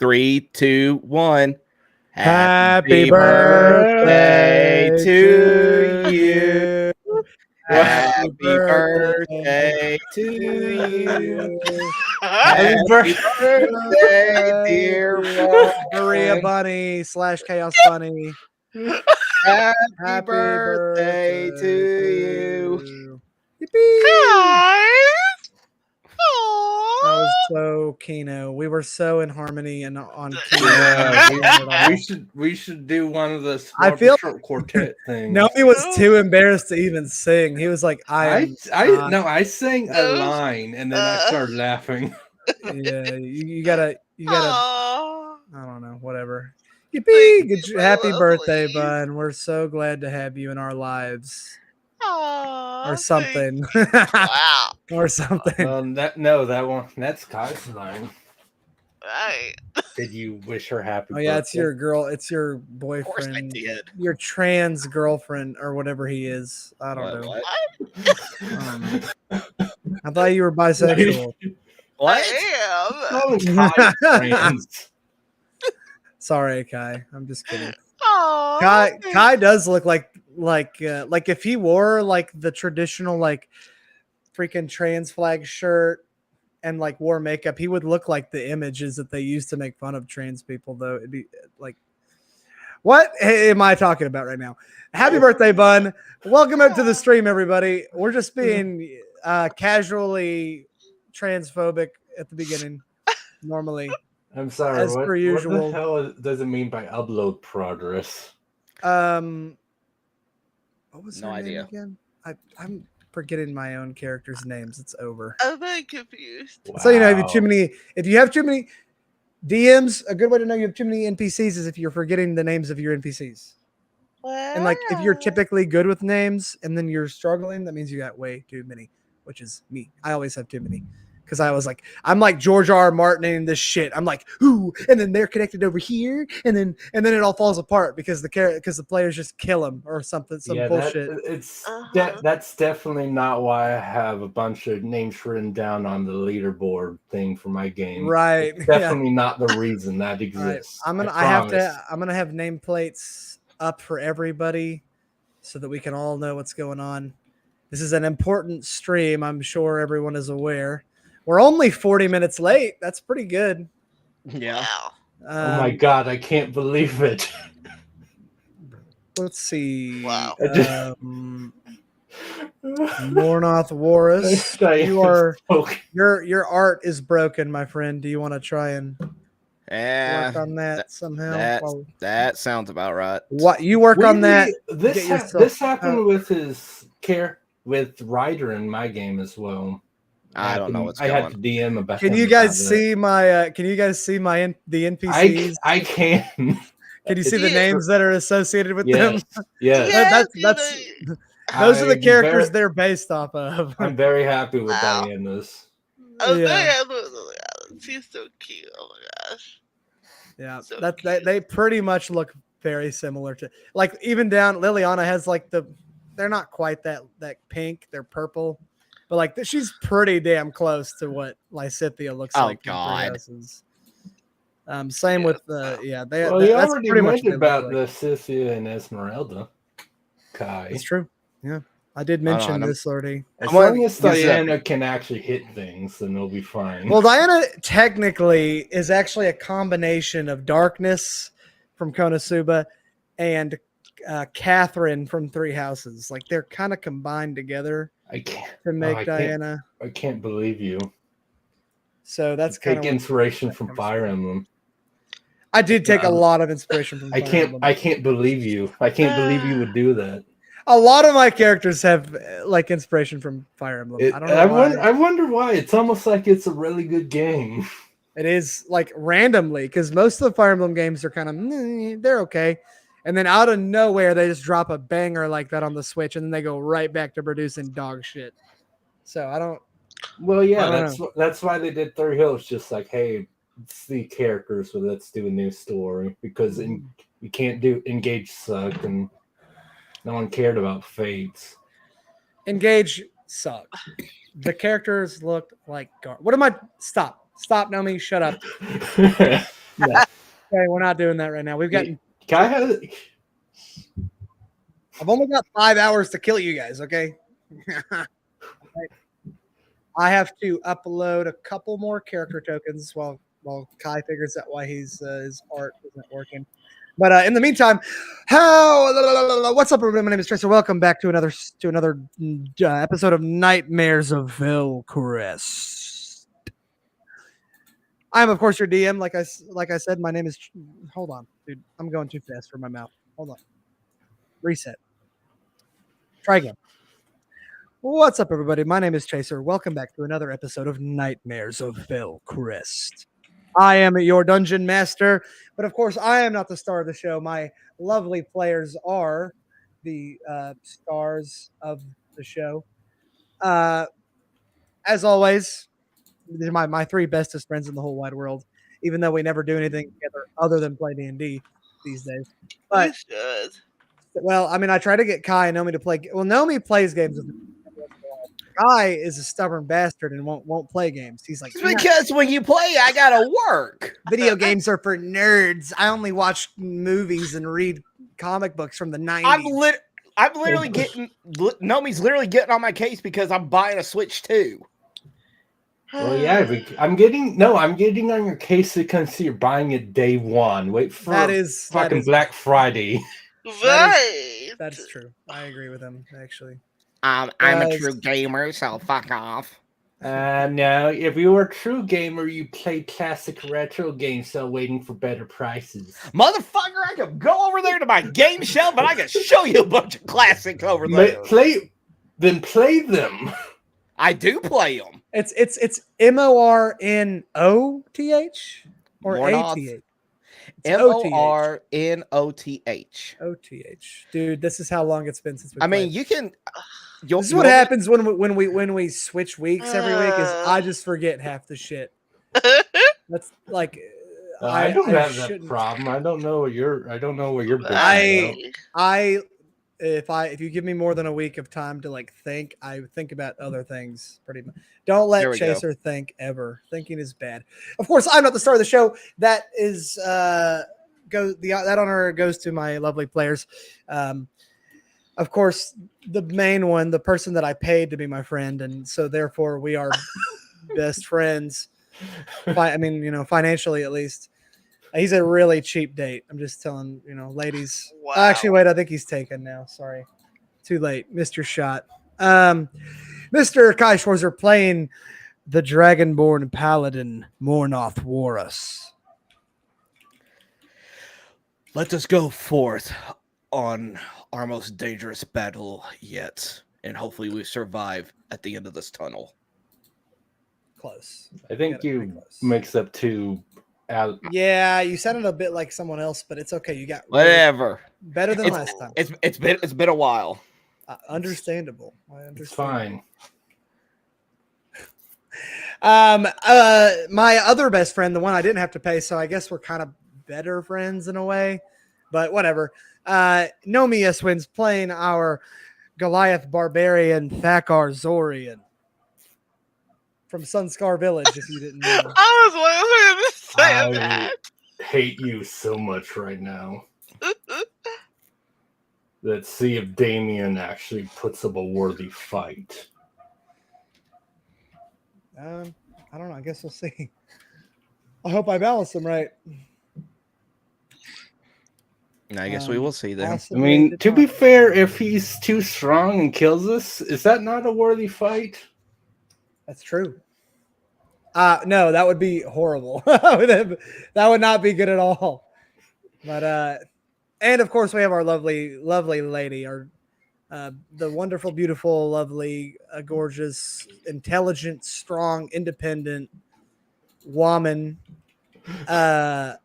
3, 2, 1. Happy birthday to you. Happy birthday to you. Happy birthday, dear Bayria Bunny / Chaos Bunny. Happy birthday to you. Yippee! That was so Kino. We were so in harmony and on Kino. Yeah, we should do one of the short quartet things. Nomi was too embarrassed to even sing. He was like, I sang a line and then I started laughing. Yeah, you gotta I don't know, whatever. Yippee! Happy birthday, bud. We're so glad to have you in our lives. Or something. Wow. Or something. That's Kai's line. Right. Did you wish her happy birthday? Oh yeah, it's your girl. It's your boyfriend. Of course I did. Your trans girlfriend or whatever he is. I don't know. What? I thought you were bisexual. What? I am. Sorry, Kai. I'm just kidding. Oh, Kai does look like if he wore like the traditional like freaking trans flag shirt and like wore makeup, he would look like the images that they used to make fun of trans people. Though it'd be like, what am I talking about right now? Happy birthday, Bun! Welcome up to the stream, everybody. We're just being casually transphobic at the beginning. Normally, I'm sorry. as per usual. What the hell does it mean by upload progress? What was No her name idea. again? I'm forgetting my own characters' names. It's over. I'm very confused. Wow. So if you have too many DMs, a good way to know you have too many NPCs is if you're forgetting the names of your NPCs. And like if you're typically good with names and then you're struggling, that means you got way too many, which is me. I always have too many. Because I was like, I'm like George R. Martin in this shit. I'm like, ooh, and then they're connected over here, and then it all falls apart because the players just kill them or something, bullshit. That's definitely not why I have a bunch of names written down on the leaderboard thing for my game. Right. It's definitely not the reason that exists. Right. I'm gonna have nameplates up for everybody so that we can all know what's going on. This is an important stream. I'm sure everyone is aware. We're only 40 minutes late. That's pretty good. Yeah. Wow. Oh my god, I can't believe it. Let's see. Wow. Mornoth Woras. Your art is broken, my friend. Do you want to try and work on that somehow? That sounds about right. What you work on that? This happened with Ryder in my game as well. I don't know what's going on. I had to DM about. Can you guys see my? Can you guys see my the NPCs? I can. Can you see the names that are associated with them? Yeah. Those are the characters they're based off of. I'm very happy with Diana's. She's so cute. Oh my gosh. Yeah, So they pretty much look very similar to, like, even down Liliana has like they're not quite that pink, they're purple. But like she's pretty damn close to what Lysithea looks like. Oh God. Same with you that's already pretty much mentioned about the Scythia and Esmeralda. Kai. It's true. Yeah. I did mention this already. As long as Diana can actually hit things, then it'll be fine. Well, Diana technically is actually a combination of Darkness from Konosuba and Catherine from Three Houses. Like they're kind of combined together. I can't to make Diana. I can't believe you. So that's kind of inspiration from Fire Emblem. I did take a lot of inspiration from Fire Emblem. I can't believe you. I can't believe you would do that. A lot of my characters have like inspiration from Fire Emblem. I don't know why. I wonder why. It's almost like it's a really good game. It is like randomly because most of the Fire Emblem games are kind of they're okay. And then out of nowhere, they just drop a banger like that on the Switch, and then they go right back to producing dog shit. So I don't. Well, yeah, that's why they did Three Hills. Just like, hey, it's the characters, so let's do a new story because we can't do Engage sucked, and no one cared about Fates. Engage sucked. The characters looked like what am I? Stop, Nomi, shut up. No. Okay, we're not doing that right now. We've gotten. I've only got 5 hours to kill you guys. Okay. I have to upload a couple more character tokens while Kai figures out why his art isn't working. But in the meantime, what's up, everybody? My name is Chas3r. Welcome back to another episode of Nightmares of Fellcrest. I'm, of course, your DM. Like I said, my name is. Hold on, dude. I'm going too fast for my mouth. Hold on. Reset. Try again. What's up, everybody? My name is Chas3r. Welcome back to another episode of Nightmares of Fellcrest. I am your dungeon master, but of course, I am not the star of the show. My lovely players are the stars of the show. As always, they're my three bestest friends in the whole wide world, even though we never do anything together other than play D&D these days. But, well, I mean, I try to get Kai and Nomi to play. Well, Nomi plays games with me. Kai is a stubborn bastard and won't play games. He's like, because when you play, I gotta work. Video games are for nerds. I only watch movies and read comic books from the 90s. I'm literally getting Nomi's literally getting on my case because I'm buying a Switch too. Well, yeah, I'm getting on your case because you're buying it day one. Wait for fucking Black Friday. Right. That's true. I agree with him, actually. I'm a true gamer, so fuck off. No, if you were a true gamer, you play classic retro games, so waiting for better prices. Motherfucker, I can go over there to my game shelf and I can show you a bunch of classics over there. Play them. I do play them. It's Mornoth or Mornoth. ATH. Mornoth. OTH. Dude, this is how long it's been since we played. Mean, you can. This is what happens when we switch weeks every week. Is I just forget half the shit. That's like I don't have that problem. I don't know what you're. If you give me more than a week of time to like think, I think about other things pretty much. Don't let Chas3r think ever. Thinking is bad. Of course, I'm not the star of the show. That is that honor goes to my lovely players. Of course, the main one, the person that I paid to be my friend, and so therefore we are best friends. I mean, financially at least. He's a really cheap date. I'm just telling, ladies. Wow. Actually, wait, I think he's taken now. Sorry. Too late. Missed your shot. Mr. Schwarzer playing the Dragonborn Paladin, Mornoth Woras. Let us go forth on our most dangerous battle yet, and hopefully we survive at the end of this tunnel. Close. I think you mixed up two. Yeah, you sounded a bit like someone else, but it's okay. You got whatever better than last time. It's been a while. Understandable. I understand. It's fine. My other best friend, the one I didn't have to pay, so I guess we're kind of better friends in a way, but whatever. Nomi Eswin's playing our Goliath barbarian Thakar Zorian from Sunscar Village, if you didn't know. I hate you so much right now. Let's see if Damien actually puts up a worthy fight. I don't know. I guess we'll see. I hope I balance him right. I guess we will see then. I mean, to be fair, if he's too strong and kills us, is that not a worthy fight? That's true. No, that would be horrible. That would not be good at all. But and of course we have our lovely lady, our the wonderful, beautiful, lovely, gorgeous, intelligent, strong, independent woman. Wow.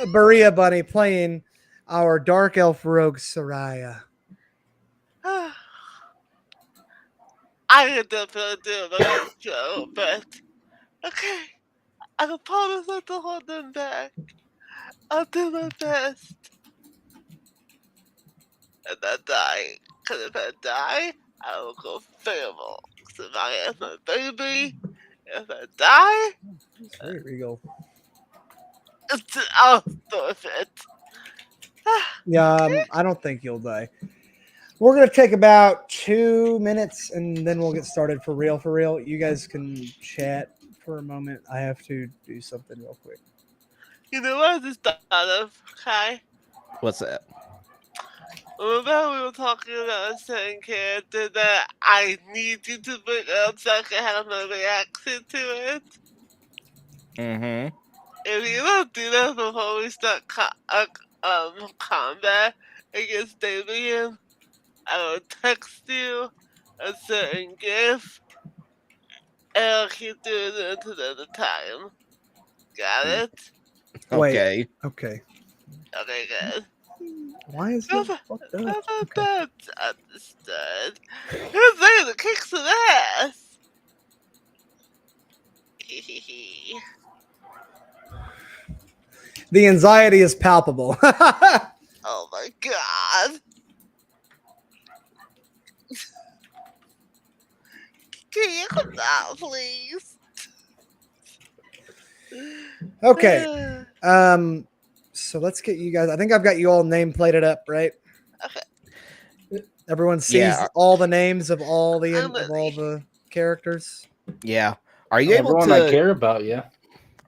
Bayria Bunny playing our dark elf rogue Saryah. I could definitely do a show, but okay. I promise not to hold them back. I'll do my best. And not die. Because if I die, I will go fearful. Because if I am a baby, if I die... Very regal. I'll do it. Yeah, I don't think you'll die. We're gonna take about 2 minutes and then we'll get started for real. For real, you guys can chat for a moment. I have to do something real quick. You know what I just thought of, Kai? What's that? Remember how we were talking about a certain character that I need you to bring up so I can have a reaction to it? Mm-hmm. If you don't do that before we start combat against Damien, I will text you a certain gift and I'll keep doing it another time. Got it? Wait. Okay. Okay. Okay, good. Why is How this fucked up? about Okay. that's understood? Who's there to kick some ass? The anxiety is palpable. Oh my god. Can you come down, please? Okay. So let's get you guys. I think I've got you all name plated up, right? Okay. Everyone sees Yeah. all the names of all the I'm of all ready. the characters. Yeah. Are you able Everyone I to? care about, yeah.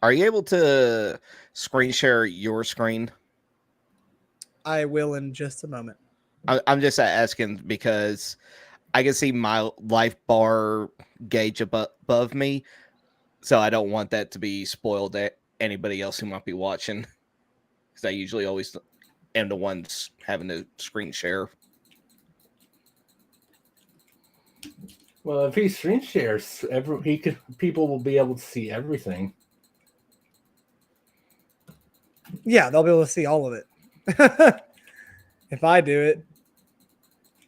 Are you able to screen share your screen? I will in just a moment. I'm just asking because I can see my life bar gauge above me, so I don't want that to be spoiled at anybody else who might be watching. Because I usually always am the ones having to screen share. Well, if he screen shares, people will be able to see everything. Yeah, they'll be able to see all of it. If I do it,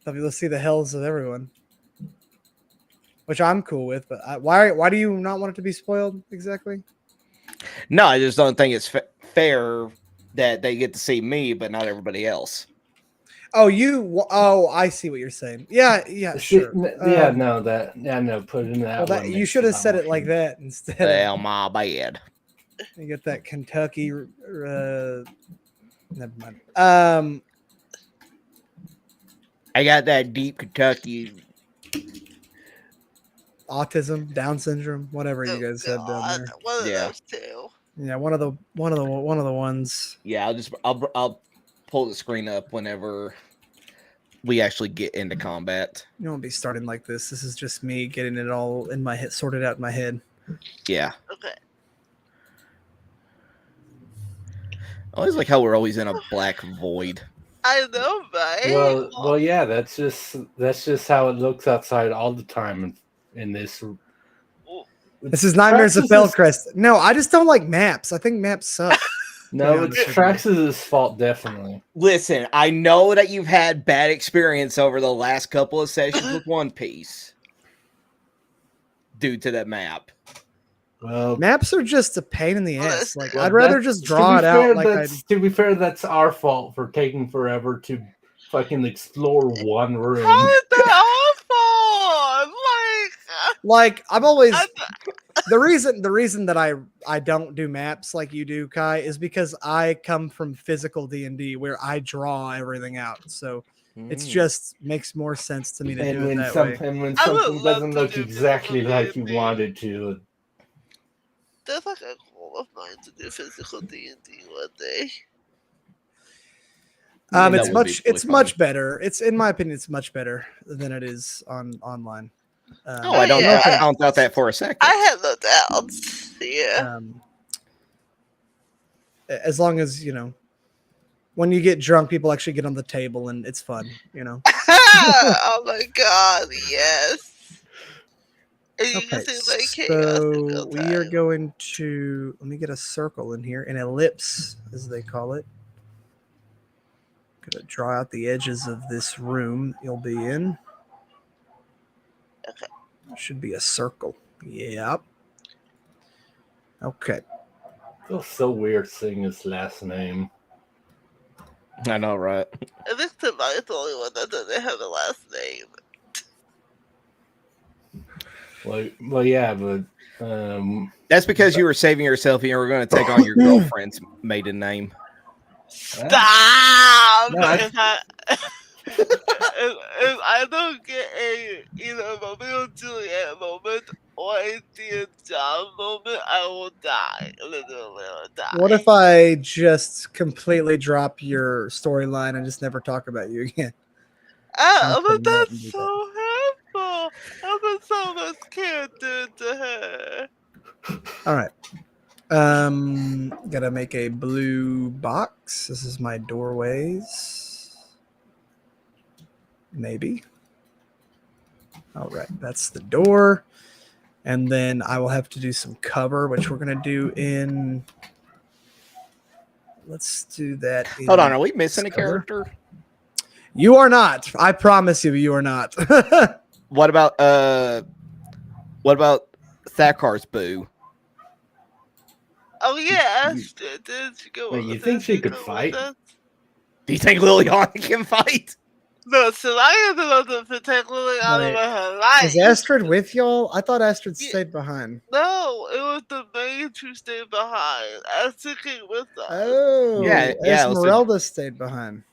they'll be able to see the hells of everyone, which I'm cool with. But why do you not want it to be spoiled exactly? No, I just don't think it's fair that they get to see me, but not everybody else. Oh, I see what you're saying. Yeah, sure. No, put it in that. Well, you should have said it like that instead. Well, my bad. You get that Kentucky. Never mind. I got that deep Kentucky. Autism, Down syndrome, whatever you guys said down there. One of Yeah. those two. Yeah, one of the ones. Yeah, I'll pull the screen up whenever we actually get into combat. You won't be starting like this. This is just me getting it all in my head, sorted out in my head. Yeah. Okay. I always like how we're always in a black void. I know, right? Well, yeah. That's just how it looks outside all the time in this. This is Nightmares of Fellcrest. No, I just don't like maps. I think maps suck. No, it's Traxxas' fault, definitely. Listen, I know that you've had bad experience over the last couple of sessions with One Piece due to that map. Well, maps are just a pain in the ass. Like well, I'd rather just draw it out. To be fair, that's our fault for taking forever to fucking explore one room. How is that awful? Like I'm always the reason that I don't do maps like you do, Kai, is because I come from physical D&D where I draw everything out. So it's just makes more sense to me to do it that way. And when something doesn't look exactly like you wanted to. That's like a goal of mine to do physical D&D one day. It's much better. It's in my opinion, it's much better than it is online. I don't know. I don't doubt that for a second. I have no doubts. Yeah. As long as when you get drunk, people actually get on the table and it's fun. Oh my god! Yes. Okay, so we are going to let me get a circle in here, an ellipse as they call it. Gonna draw out the edges of this room you'll be in. Okay. Should be a circle. Yep. Okay. It feels so weird saying his last name. I know, right? I think Tamai's the only one that doesn't have a last name. Well, yeah, but That's because you were saving yourself and you were going to take on your girlfriend's maiden name. Stop! No, If I don't get a either Romeo and Juliet moment or a Dear John moment, I will die. Literally, I will die. What if I just completely drop your storyline and just never talk about you again? Oh, Okay, but no, that's do so hurtful. I put so much character into her. All right. Gotta make a blue box. This is my doorways. Maybe. All right, that's the door. And then I will have to do some cover, which we're gonna do in. Let's do that. Hold on, are we missing a cover. character? You are not. I promise you are not. What about Thakar's boo? Oh yeah, Astrid. Did she go Wait, with you us? think she Did could go with fight? us? Do you think Liliana can fight? No, Saryah doesn't particularly out of Wait, her life. Is Astrid with y'all? I thought Astrid Yeah. stayed behind. No, it was the mage who stayed behind. Astrid came with us. Oh, Yeah, Esmeralda stayed behind.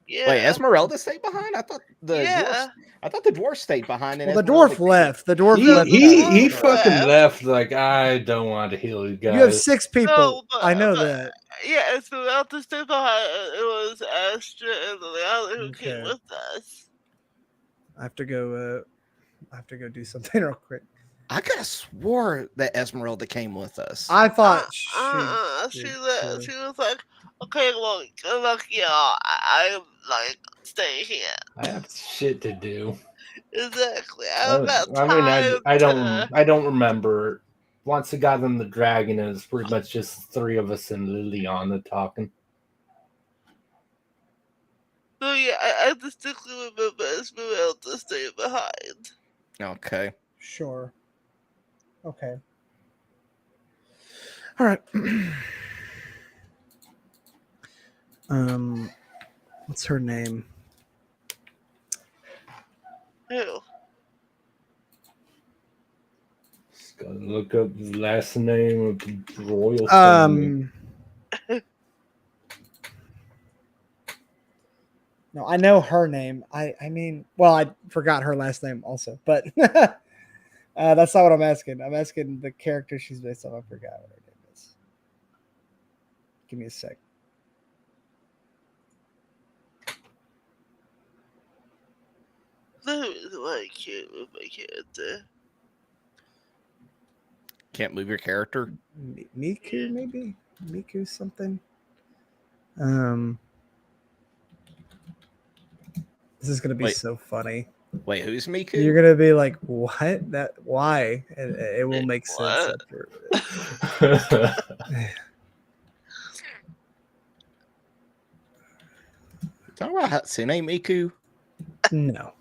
Yeah. Wait, Esmeralda stayed behind? I thought the dwarf stayed behind. And Well, the Esmeralda dwarf left. The dwarf He left. he Dwarf fucking left. left. Like, I don't want to heal you guys. You have 6 people. No, but, I know that. Yeah, Esmeralda stayed behind. It was Astrid and Liliana who came Okay. with us. I have to go. I have to go do something real quick. I could have swore that Esmeralda came with us. I thought She did, left. too. She was like, "Okay, look, good luck, y'all. I'm like, stay here." I have shit to do. Exactly. I'm not I mean, tired. I don't remember. Once I got on the dragon, it was pretty much just 3 of us and Liliana talking. So yeah, I distinctly remember Esmeralda staying behind. Okay. Sure. Okay. All right. What's her name? Who? Just gotta look up the last name of the royal family. No, I know her name. I mean, well, I forgot her last name also, but that's not what I'm asking. I'm asking the character she's based on. I forgot what her name is. Give me a sec. The reason why I can't move my character. Can't move your character? Miku, maybe? Miku something? This is gonna be so funny. Wait, who's Miku? You're gonna be like, "What? That? Why?" And it will make sense. After. Talking about Hatsune Miku? No,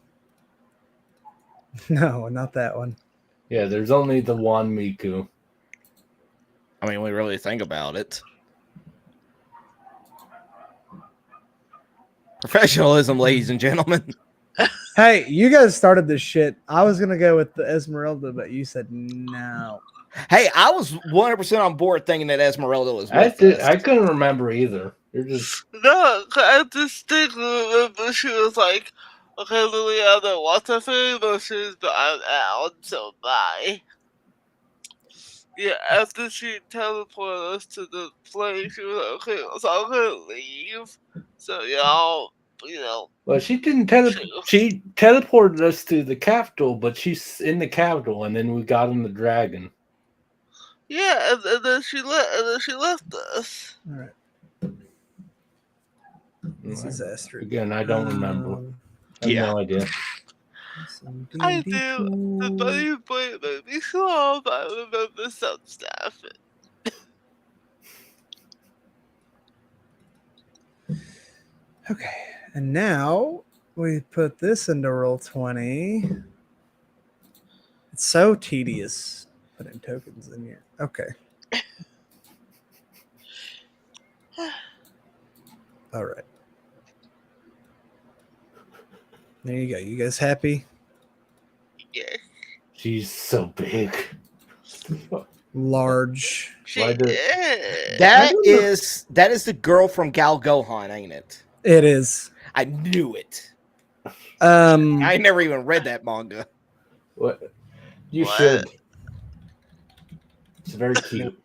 no, not that one. Yeah, there's only the one Miku. I mean, we really think about it. Professionalism, ladies and gentlemen. Hey, you guys started this shit. I was gonna go with the Esmeralda, but you said no. Hey, I was 100% on board thinking that Esmeralda was with us. I couldn't remember either. You're just No, I distinctly remember she was like, "Okay, Liliana, what's her emotions, but I'm out, so bye." Yeah, after she teleported us to the place, she was like, "Okay, so I'm gonna leave. So y'all, well, she didn't she teleported us to the capital, but she's in the capital, and then we got on the dragon. Yeah, and then she left us. All right. This is Astrid. Again, I don't remember. I have no idea. I do. The bunny boy made me slow, but I remember some stuff. Okay, and now we put this into Roll20. It's so tedious putting tokens in here. Okay. All right. There you go. You guys happy? Yeah. She's so big. Large. She Why did- is. That is the girl from Gal Gohan, ain't it? It is. I knew it. Um, I never even read that manga. What? You What? should. It's very cute.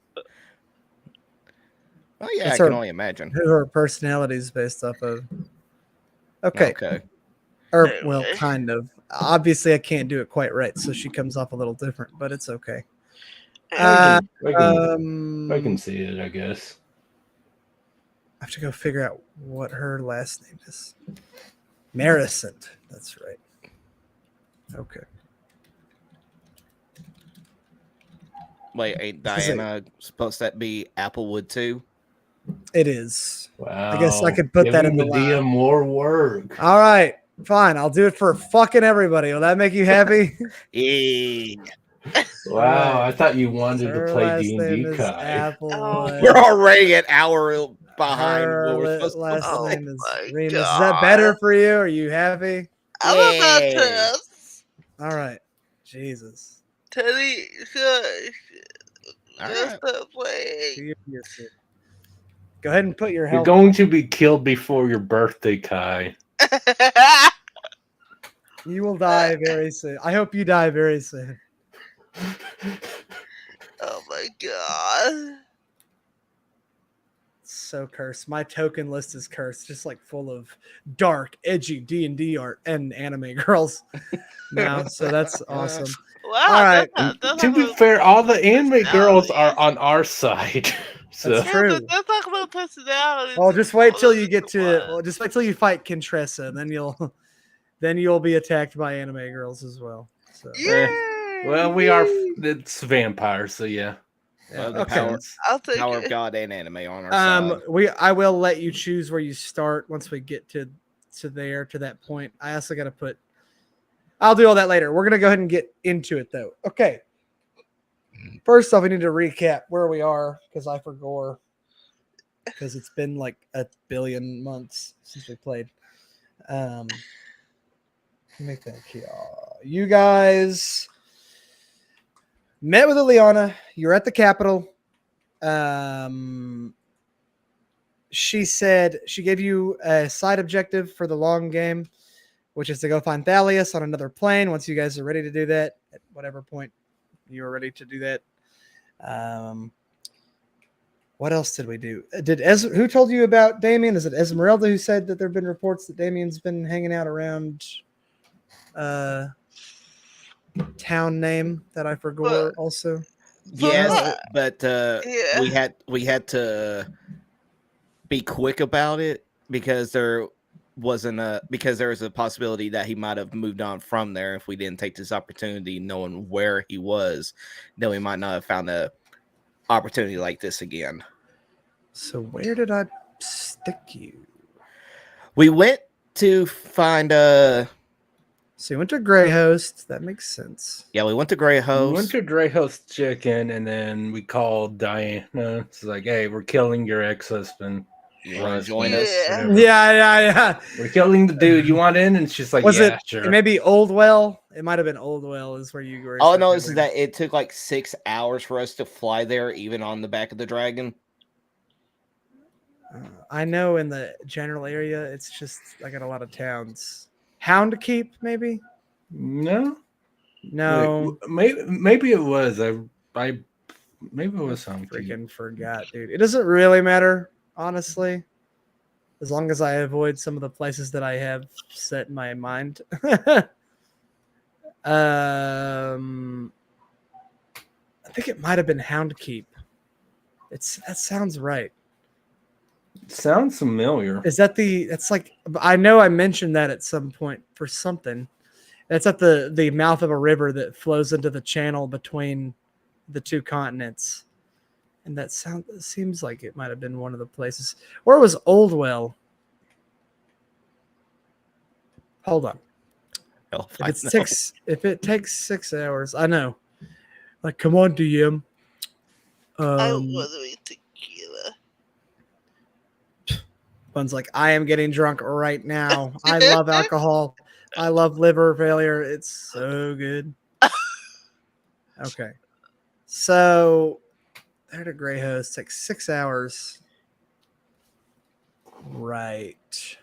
Oh yeah, That's I can our- only imagine. who her personality is based off of. Okay. Okay. Or, Anyway. well, kind of. Obviously, I can't do it quite right, so she comes off a little different, but it's okay. I I can see it, I guess. have to go figure out what her last name is. Maricent. That's right. Okay. Wait, ain't This is a- Diana supposed to be Applewood too? It is. Wow. guess I could put that in the the DM more work. All right. Fine. I'll do it for fucking everybody. Will that make you happy? Yeah. Wow, Right. I thought you wanted Her to play last D&D, name is Kai. Applewood. We're already an hour behind Her what we're supposed last to Oh name is my Remus. Is God. that better for you? Are you happy? I'm about Yay. to All right. Jesus. Teddy. All Just right. playing. Go ahead and put your You're helmet. going to be killed before your birthday, Kai. You will die very soon. I hope you die very soon. Oh my god. It's so cursed. My token list is cursed, just like full of dark, edgy D&D art and anime girls now. So that's awesome. Wow. All right. To be fair, all the anime girls are on our side. So That's true. Let's talk about personalities. Well, just wait till you Come get to. on. Well, just wait till you fight Kintressa, and then you'll be attacked by anime girls as well. So Yay! well, we are. It's vampires, so yeah. yeah, the okay. power- I'll take Power of it. God and anime on our side. I will let you choose where you start once we get to that point. I also got to put. I'll do all that later. We're gonna go ahead and get into it though. Okay. First off, we need to recap where we are because I forgot. Because it's been like a billion months since we played. Let me think here. You guys met with Ileana. You're at the Capitol. She said she gave you a side objective for the long game, which is to go find Thalius on another plane. Once you guys are ready to do that, at whatever point you are ready to do that. What else did we do? Who told you about Damien? Is it Esmeralda who said that there have been reports that Damien's been hanging out around town name that I forgot also? Yes, but Yeah. we had to be quick about it because there was a possibility that he might have moved on from there if we didn't take this opportunity, knowing where he was. Then we might not have found a opportunity like this again. So where did I stick you? We went to find So you went to Greyhost. That makes sense. yeah, we went to Grey We went Host. to Greyhost Chicken, and then we called Diana. It's like, hey, we're killing your ex-husband. You want to Russ, join Yeah. us? whatever. Yeah. We're killing the dude. You want in? And she's like, Was yeah, it sure. maybe Oldwell? It might have been Oldwell is where you were. All I know is that it took like 6 hours for us to fly there, even on the back of the dragon. I know in the general area, it's just I got a lot of towns. Houndkeep, maybe? No, No, Wait, maybe it was. I maybe it was something. freaking forgot, dude. It doesn't really matter, honestly, as long as I avoid some of the places that I have set in my mind. I think it might have been Houndkeep. That sounds right. Sounds familiar. Is that that's like, I know I mentioned that at some point for something. That's at the mouth of a river that flows into the channel between the two continents. And that seems like it might have been one of the places. Or it was Oldwell. Hold on. If it takes 6 hours, I know. Like, come on, DM. I want to be tequila. Bun's like, I am getting drunk right now. I love alcohol. I love liver failure. It's so good. Okay. So there to Grey Host takes 6 hours. Right.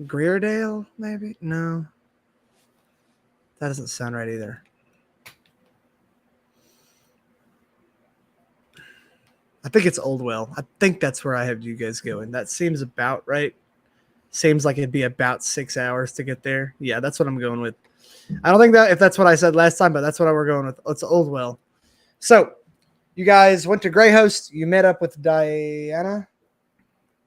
Greerdale, maybe? No. That doesn't sound right either. I think it's Oldwell. I think that's where I have you guys going. That seems about right. Seems like it'd be about 6 hours to get there. Yeah, that's what I'm going with. I don't think that if that's what I said last time, but that's what we're going with. It's Oldwell. So you guys went to Grey Host. You met up with Diana.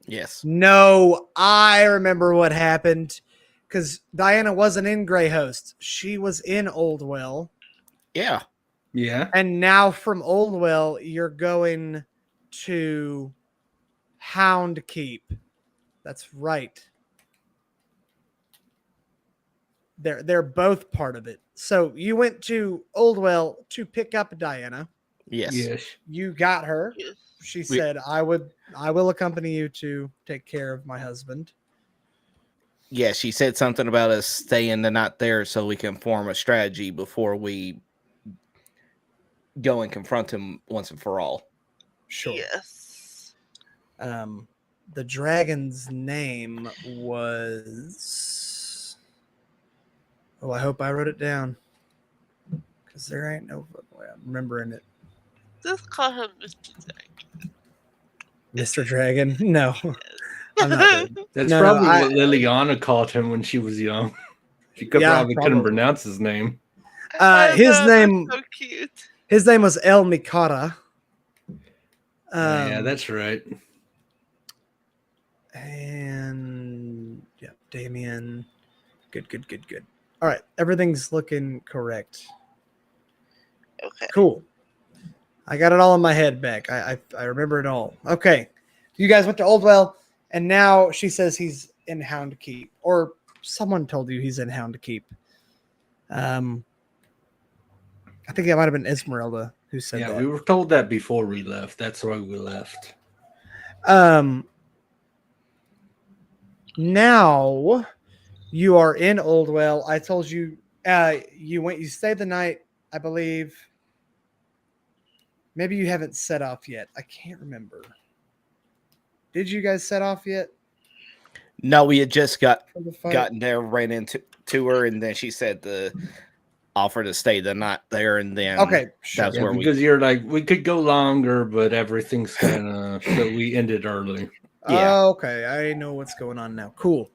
Yes. No, I remember what happened because Diana wasn't in Grey Host. She was in Oldwell. Yeah. Yeah. And now from Oldwell, you're going to Hound Keep. That's right. They're both part of it. So you went to Oldwell to pick up Diana. Yes. Yes. You got her. Yes. She said, I will accompany you to take care of my husband. Yeah, she said something about us staying the night there so we can form a strategy before we go and confront him once and for all. Sure. Yes. The dragon's name was. Oh, I hope I wrote it down. Because there ain't no way I'm remembering it. Just call him Mr. Jack. Mr. Dragon? No. I'm not doing it. That's No, probably I- what Liliana called him when she was young. She could Yeah, probably couldn't probably. pronounce his name. His That's name so cute. his name was El Mikata. Yeah, that's right. And yeah, Damien. Good. All right, everything's looking correct. Okay. Cool. I got it all in my head back. I remember it all. Okay. You guys went to Oldwell, and now she says he's in Hound Keep. Or someone told you he's in Hound Keep. I think that might have been Esmeralda who said Yeah, that. we were told that before we left. That's why we left. Now you are in Oldwell. I told you you stayed the night, I believe. Maybe you haven't set off yet. I can't remember. Did you guys set off yet No, we had just for the fight? gotten there, ran into her, and then she said the offer to stay the night there, and then Okay, sure. that's Yeah, where because you're like, we could go longer, but everything's kind of so we ended early. Yeah. Okay, I know what's going on now. Cool.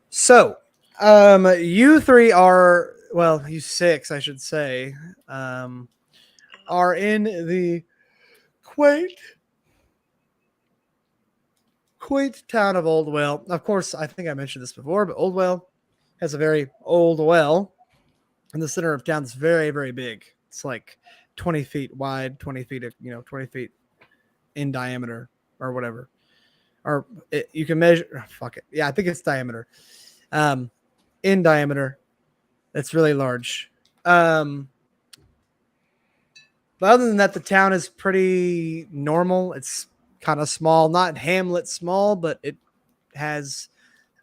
So, you three are, well, you six, I should say, are in the quaint town of Oldwell. Of course, I think I mentioned this before, but Oldwell has a very old well in the center of town. It's very, very big. It's like 20 feet wide, 20 feet, 20 feet in diameter or whatever. Or you can measure, fuck it. Yeah, I think it's diameter. In diameter. It's really large. But other than that, the town is pretty normal. It's kind of small, not Hamlet small, but it has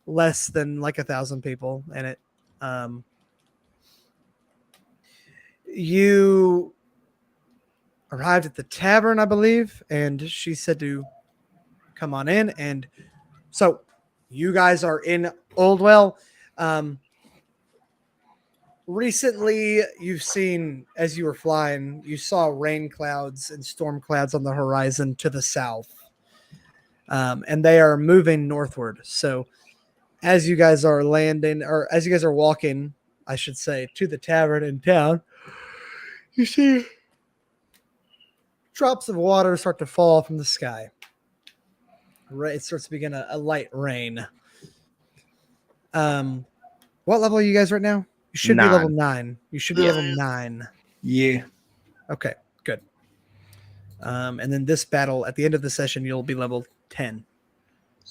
less than like 1,000 people in it. You arrived at the tavern, I believe, and she said to come on in. And so you guys are in Oldwell. Recently, you've seen, as you were flying, you saw rain clouds and storm clouds on the horizon to the south. And they are moving northward. So as you guys are landing, or as you guys are walking, I should say, to the tavern in town, you see drops of water start to fall from the sky. It starts to begin a light rain. What level are you guys right now? You should be level 9. You should be level 9. Yeah. Okay, good. And then this battle, at the end of the session, you'll be level 10.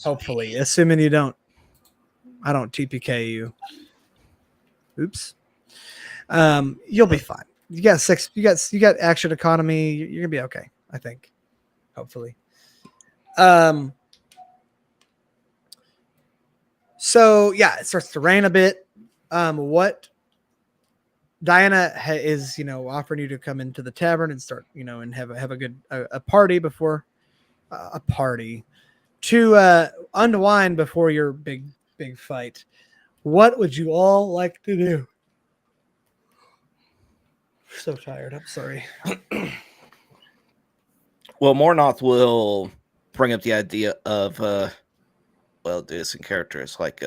Hopefully, assuming I don't TPK you. Oops. You'll be fine. You got 6. You got action economy. You're gonna be okay, I think. Hopefully. So yeah, it starts to rain a bit. What Diana is, offering you to come into the tavern and start, and have a good a party before a party to unwind before your big fight. What would you all like to do? So tired. I'm sorry. Well, Mornoth will bring up the idea of, do this in character. It's like,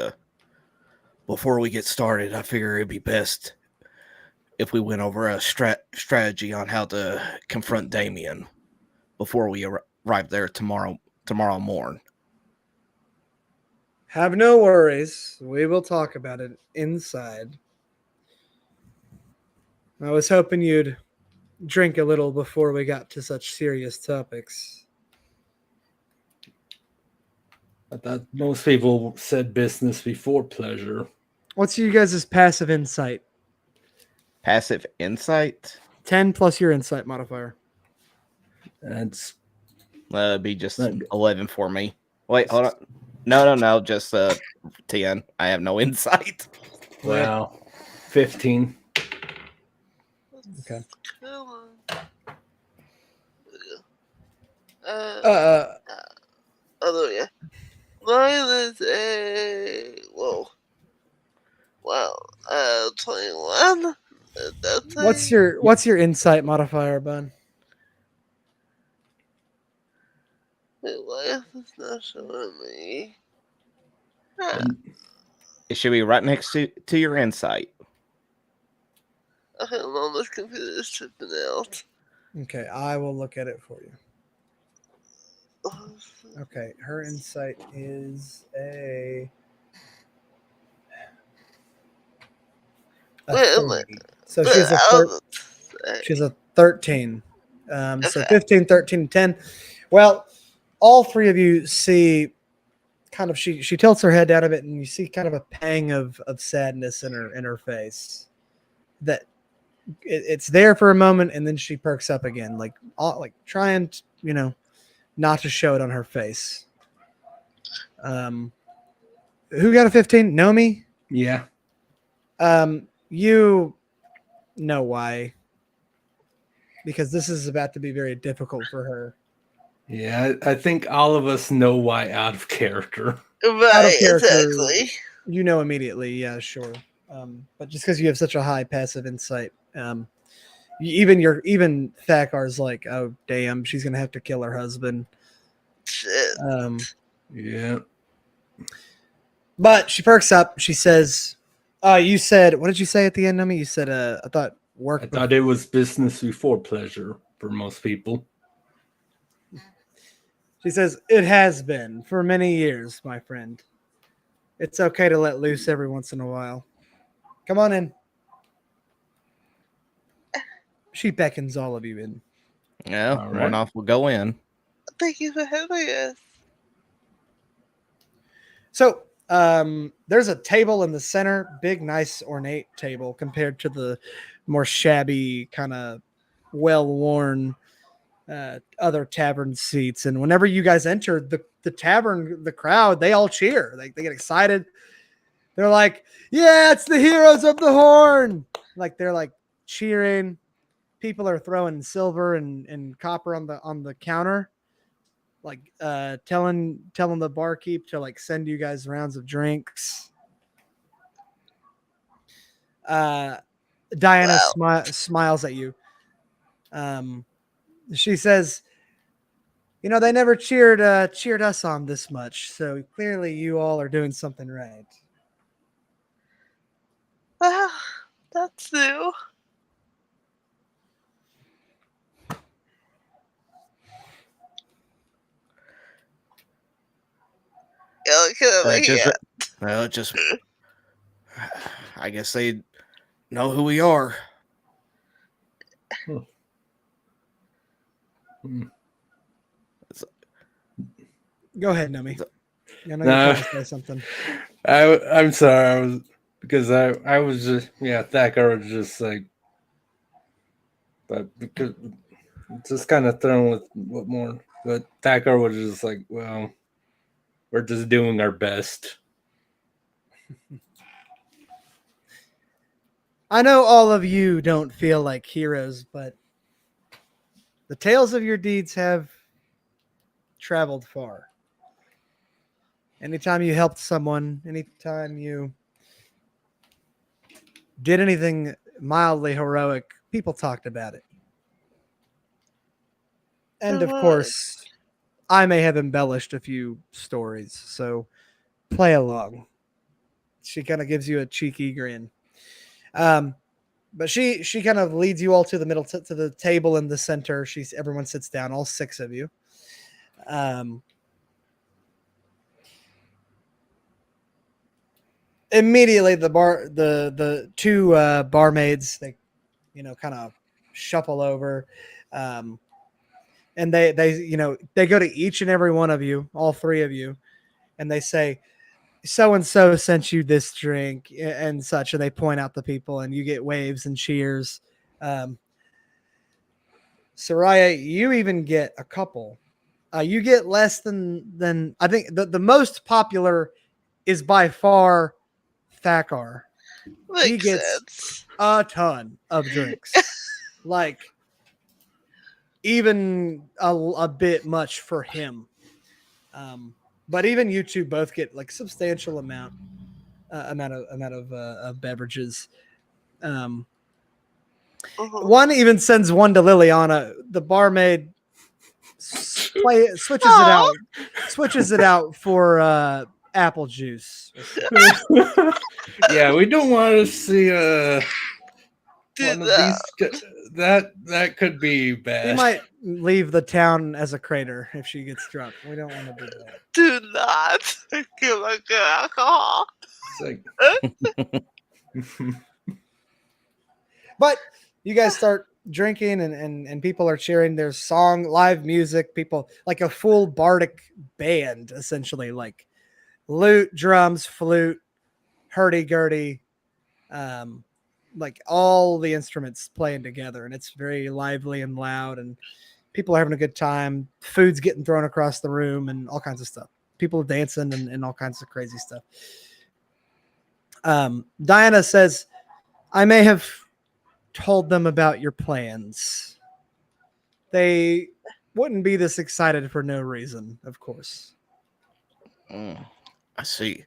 before we get started, I figure it'd be best if we went over a strategy on how to confront Damien before we arrive there tomorrow morn. Have no worries. We will talk about it inside. I was hoping you'd drink a little before we got to such serious topics. I thought most people said business before pleasure. What's you guys' passive insight? Passive insight? 10 plus your insight modifier. That's It'd be just 11 for me. Wait, hold on. No, just 10. I have no insight. wow. 15. Okay. Oh yeah. Mine is a 21. What's your insight modifier, Bun? Wait, why is this not showing me? It should be right next to your insight. Okay, well, this computer is tripping out. Okay, I will look at it for you. Okay, her insight is a 30. So she's a 13. So 15, 13, 10. Well, all three of you see kind of she tilts her head down a bit, and you see kind of a pang of sadness in her face. That it's there for a moment, and then she perks up again, like trying to, not to show it on her face. Who got a 15? Nomi? Yeah. You know why. Because this is about to be very difficult for her. Yeah, I think all of us know why out of character. Right, Out of character, exactly. You know immediately, yeah, sure. But just because you have such a high passive insight, even Thakar's like, oh damn, she's gonna have to kill her husband. Shit. Yeah. But she perks up. She says, you said, what did you say at the end of me? You said, I thought work. I thought it was business before pleasure for most people. She says, it has been for many years, my friend. It's okay to let loose every once in a while. Come on in. She beckons all of you in. Yeah, All right. Mornoth will go in. Thank you for having us. So there's a table in the center, big, nice, ornate table compared to the more shabby, kind of well-worn other tavern seats. And whenever you guys enter the tavern, the crowd, they all cheer. They get excited. They're like, yeah, it's the heroes of the horn. Like they're like cheering. People are throwing silver and copper on the counter. Like telling the barkeep to like send you guys rounds of drinks. Diana smiles at you. She says, they never cheered us on this much, so clearly you all are doing something right. Wow, that's new. Just I guess they know who we are. Go ahead, Nomi. I know No. you're trying to say something. I'm sorry. I was just Thakar was just like, but because just kind of thrown with what more. But Thakar was just like, well, we're just doing our best. I know all of you don't feel like heroes, but the tales of your deeds have traveled far. Anytime you helped someone, anytime you did anything mildly heroic, people talked about it. And of course, I may have embellished a few stories, so play along. She kind of gives you a cheeky grin. But she kind of leads you all to the middle to the table in the center. Everyone sits down, all 6 of you. Immediately the 2 barmaids, they kind of shuffle over, and they they go to each and every one of you, all 3 of you, and they say, so and so sent you this drink and such, and they point out the people, and you get waves and cheers. Saryah, you even get a couple. You get less than I think the most popular is by far Thakar. He Makes gets sense. a ton of drinks. Like even a bit much for him. But even you two both get like substantial amount of beverages. One even sends one to Liliana. The barmaid switches it out for apple juice. Yeah, we don't want to see Do one of these. That could be bad. She might leave the town as a crater if she gets drunk. We don't want to do that. Do not give her good alcohol. It's like, But you guys start drinking and people are cheering. There's live music, people like a full bardic band, essentially, like lute, drums, flute, hurdy-gurdy, like all the instruments playing together, and it's very lively and loud, and people are having a good time. Food's getting thrown across the room and all kinds of stuff. People dancing and all kinds of crazy stuff. Diana says, I may have told them about your plans. They wouldn't be this excited for no reason, of course. I see.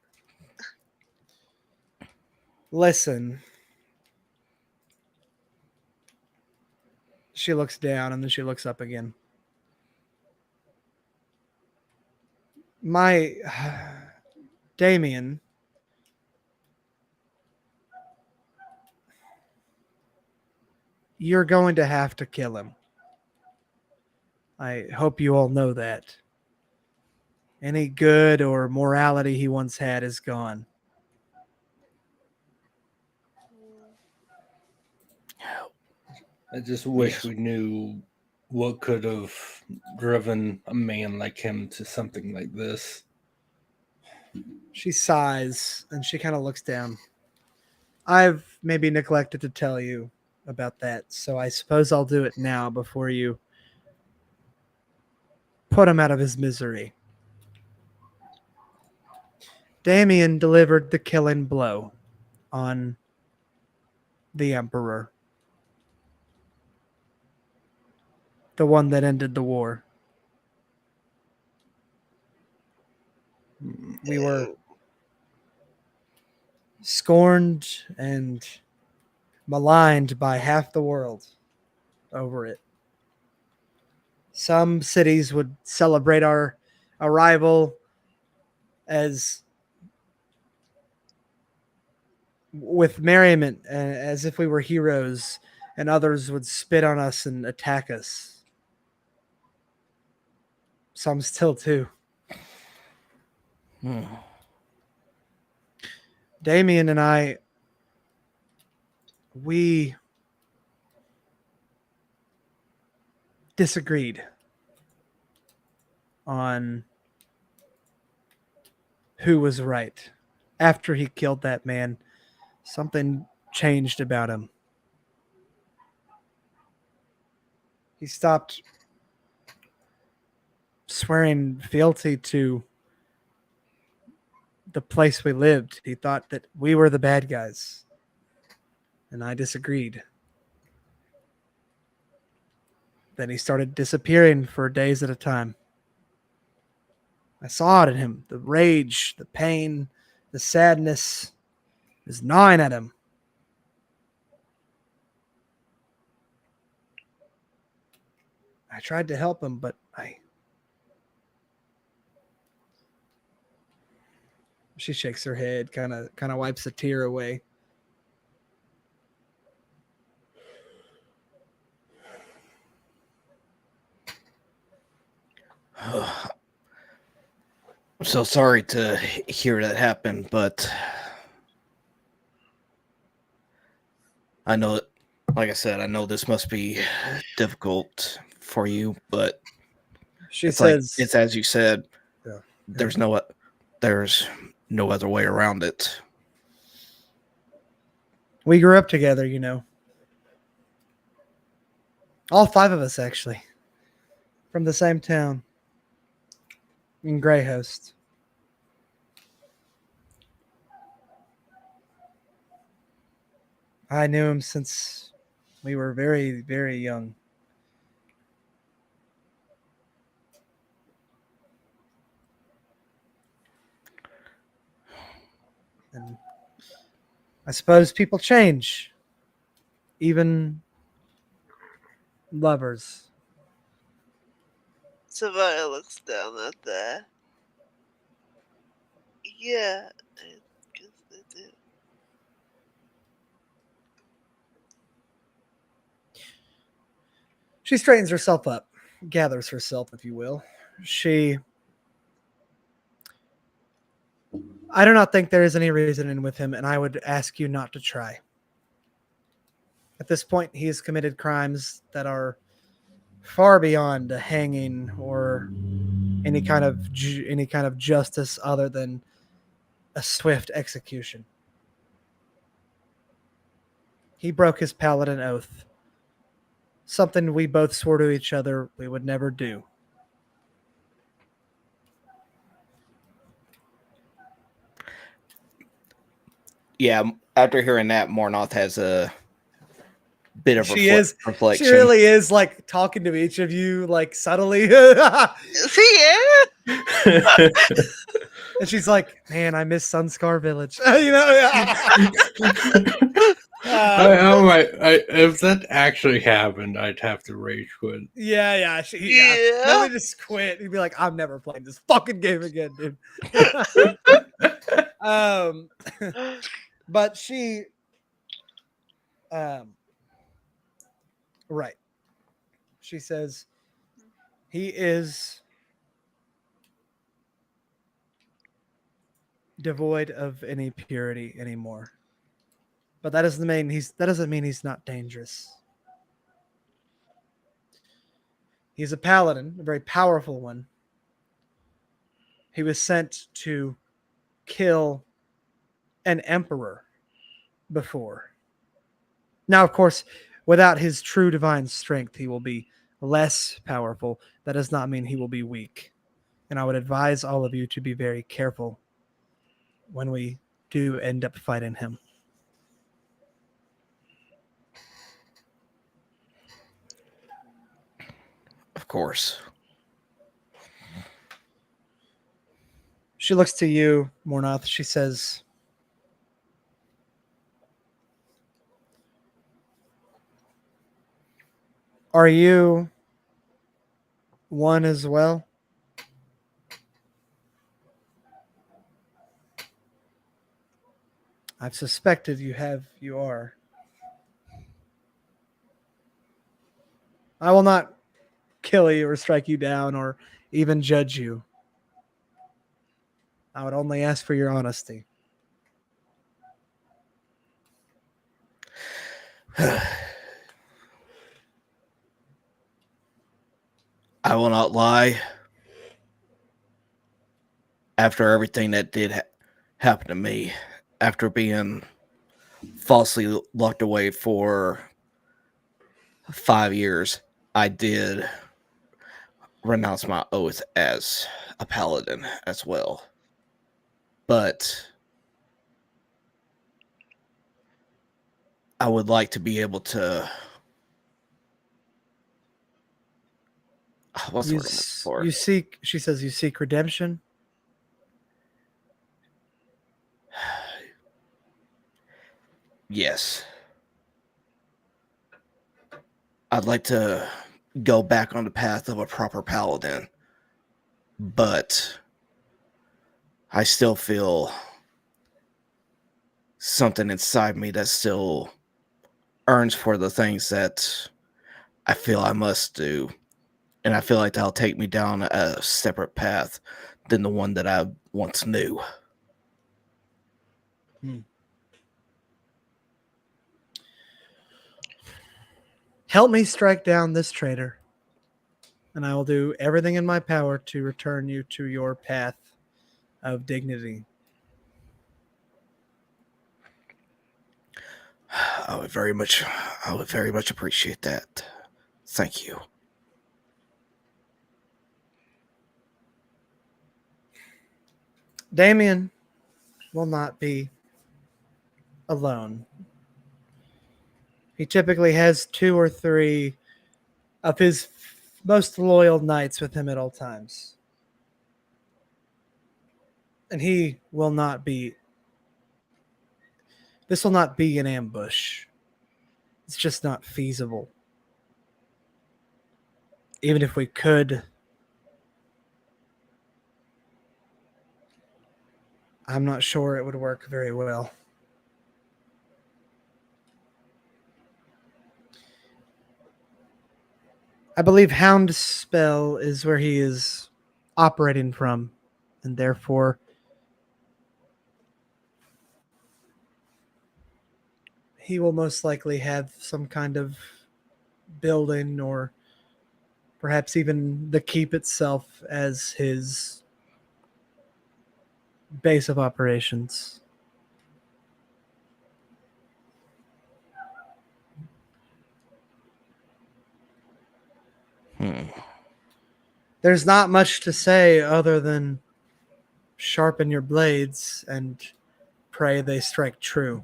Listen. She looks down and then she looks up again. My Damien, you're going to have to kill him. I hope you all know that. Any good or morality he once had is gone. I just wish we knew what could have driven a man like him to something like this. She sighs and she kind of looks down. I've maybe neglected to tell you about that, so I suppose I'll do it now before you put him out of his misery. Damien delivered the killing blow on the Emperor. The one that ended the war. We were scorned and maligned by half the world over it. Some cities would celebrate our arrival as with merriment, as if we were heroes, and others would spit on us and attack us. Some still do. Damien and I, we disagreed on who was right. After he killed that man, something changed about him. He stopped swearing fealty to the place we lived. He thought that we were the bad guys. and I disagreed. Then he started disappearing for days at a time. I saw it in him, the rage, the pain, the sadness is gnawing at him. I tried to help him, but She shakes her head, kind of wipes a tear away. I'm so sorry to hear that happen, but I know, like I said, I know this must be difficult for you, but She it's says, like, it's as you said, Yeah. there's no other way around it. we grew up together, All 5 of us, actually. From the same town. In Greyhost. I knew him since we were very, very young. And I suppose people change. Even lovers. Saryah looks down at that. Yeah, I guess they do. She straightens herself up, gathers herself, if you will. I do not think there is any reasoning with him, and I would ask you not to try. At this point, he has committed crimes that are far beyond a hanging or any kind of justice other than a swift execution. He broke his paladin oath, something we both swore to each other we would never do. Yeah, after hearing that, Mornoth has a bit of reflection. She really is like talking to each of you like subtly. See, yeah. And she's like, "Man, I miss Sunscar Village." If that actually happened, I'd have to rage quit. Yeah. Let me just quit. He'd be like, "I'm never playing this fucking game again, dude." But she, right. She says he is devoid of any purity anymore. But that doesn't mean he's not dangerous. He's a paladin, a very powerful one. He was sent to kill an emperor before. Now, of course, without his true divine strength, he will be less powerful. That does not mean he will be weak. And I would advise all of you to be very careful when we do end up fighting him. Of course. She looks to you, Mornoth. She says, "Are you one as well?" I've suspected you are. I will not kill you or strike you down or even judge you. I would only ask for your honesty. I will not lie. After everything that did happen to me, after being falsely locked away for 5 years, I did renounce my oath as a paladin as well. But I would like to be able to. What's the word I'm looking for? You seek. She says you seek redemption. Yes. I'd like to go back on the path of a proper paladin, but I still feel something inside me that still earns for the things that I feel I must do. And I feel like that'll take me down a separate path than the one that I once knew. Help me strike down this traitor, and I will do everything in my power to return you to your path of dignity. I would very much appreciate that. Thank you. Damien will not be alone. He typically has 2 or 3 of his most loyal knights with him at all times. And he will not be. This will not be an ambush. It's just not feasible. Even if we could, I'm not sure it would work very well. I believe Hound Spell is where he is operating from, and therefore he will most likely have some kind of building or perhaps even the keep itself as his base of operations. There's not much to say other than sharpen your blades and pray they strike true.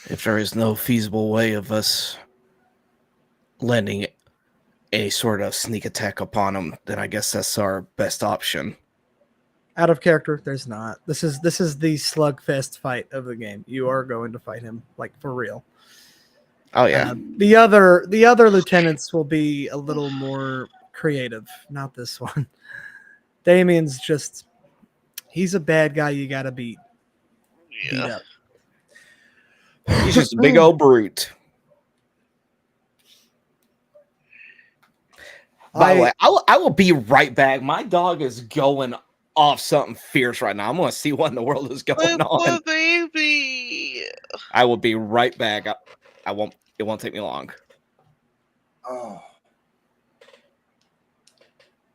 If there is no feasible way of us landing any sort of sneak attack upon him, then I guess that's our best option. Out of character, there's not. This is the slugfest fight of the game. You are going to fight him, like, for real. Oh yeah. The other lieutenants will be a little more creative. Not this one. Damien's just, he's a bad guy you gotta beat Yeah. up. He's just a big old brute. By the way, I will be right back. My dog is going off something fierce right now. I'm going to see what in the world is going My on. poor baby. I will be right back. I won't. It won't take me long. Oh.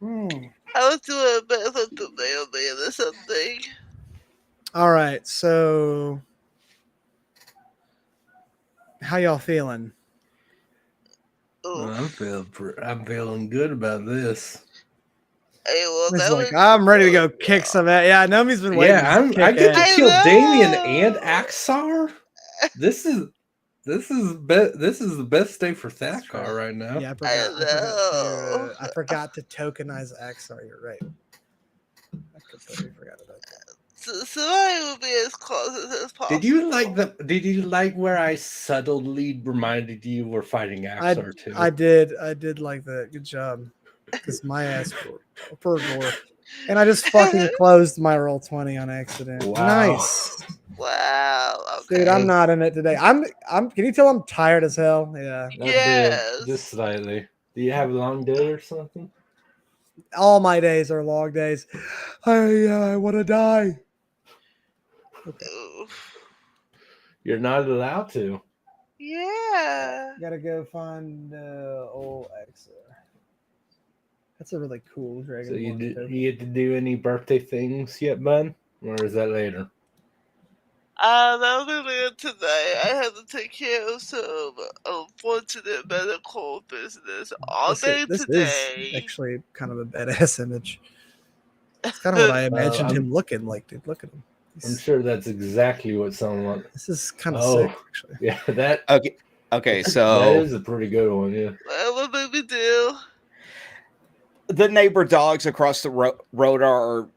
I was doing a bit of the mailman or something. All right, so how y'all feeling? Oh, I'm feeling good about this. hey, well, He's that like, was I'm ready to go kick some ass. Yeah, Nomi's been waiting. Yeah, to I kick get to ass. kill I Damien know. and Axar. This is the best day for Thakar right now. Yeah, I forgot to tokenize Axar. You're right. I completely forgot about that. So I will be as close as possible. Did you like where I subtly reminded you we're fighting Axar too? I did like that. Good job. Because my ass for gore. And I just fucking closed my roll 20 on accident. Wow. Nice. Wow. Okay. Dude, I'm not in it today. I'm can you tell I'm tired as hell? Yeah. Yes. Just slightly. Do you have a long day or something? All my days are long days. I want to die. Oof. You're not allowed to. Yeah. Gotta go find old Axar. That's a really cool dragon. So you get to do any birthday things yet, bud? Or is that later? Earlier today, I had to take care of some unfortunate medical business all day This is today. actually kind of a badass image. It's kind of what I imagined him looking like, dude. Look at him. I'm sure that's exactly what someone. This is kind of sick, actually. Yeah, that. Okay, that so is a pretty good one. Yeah. What did we do? the neighbor dogs across the road are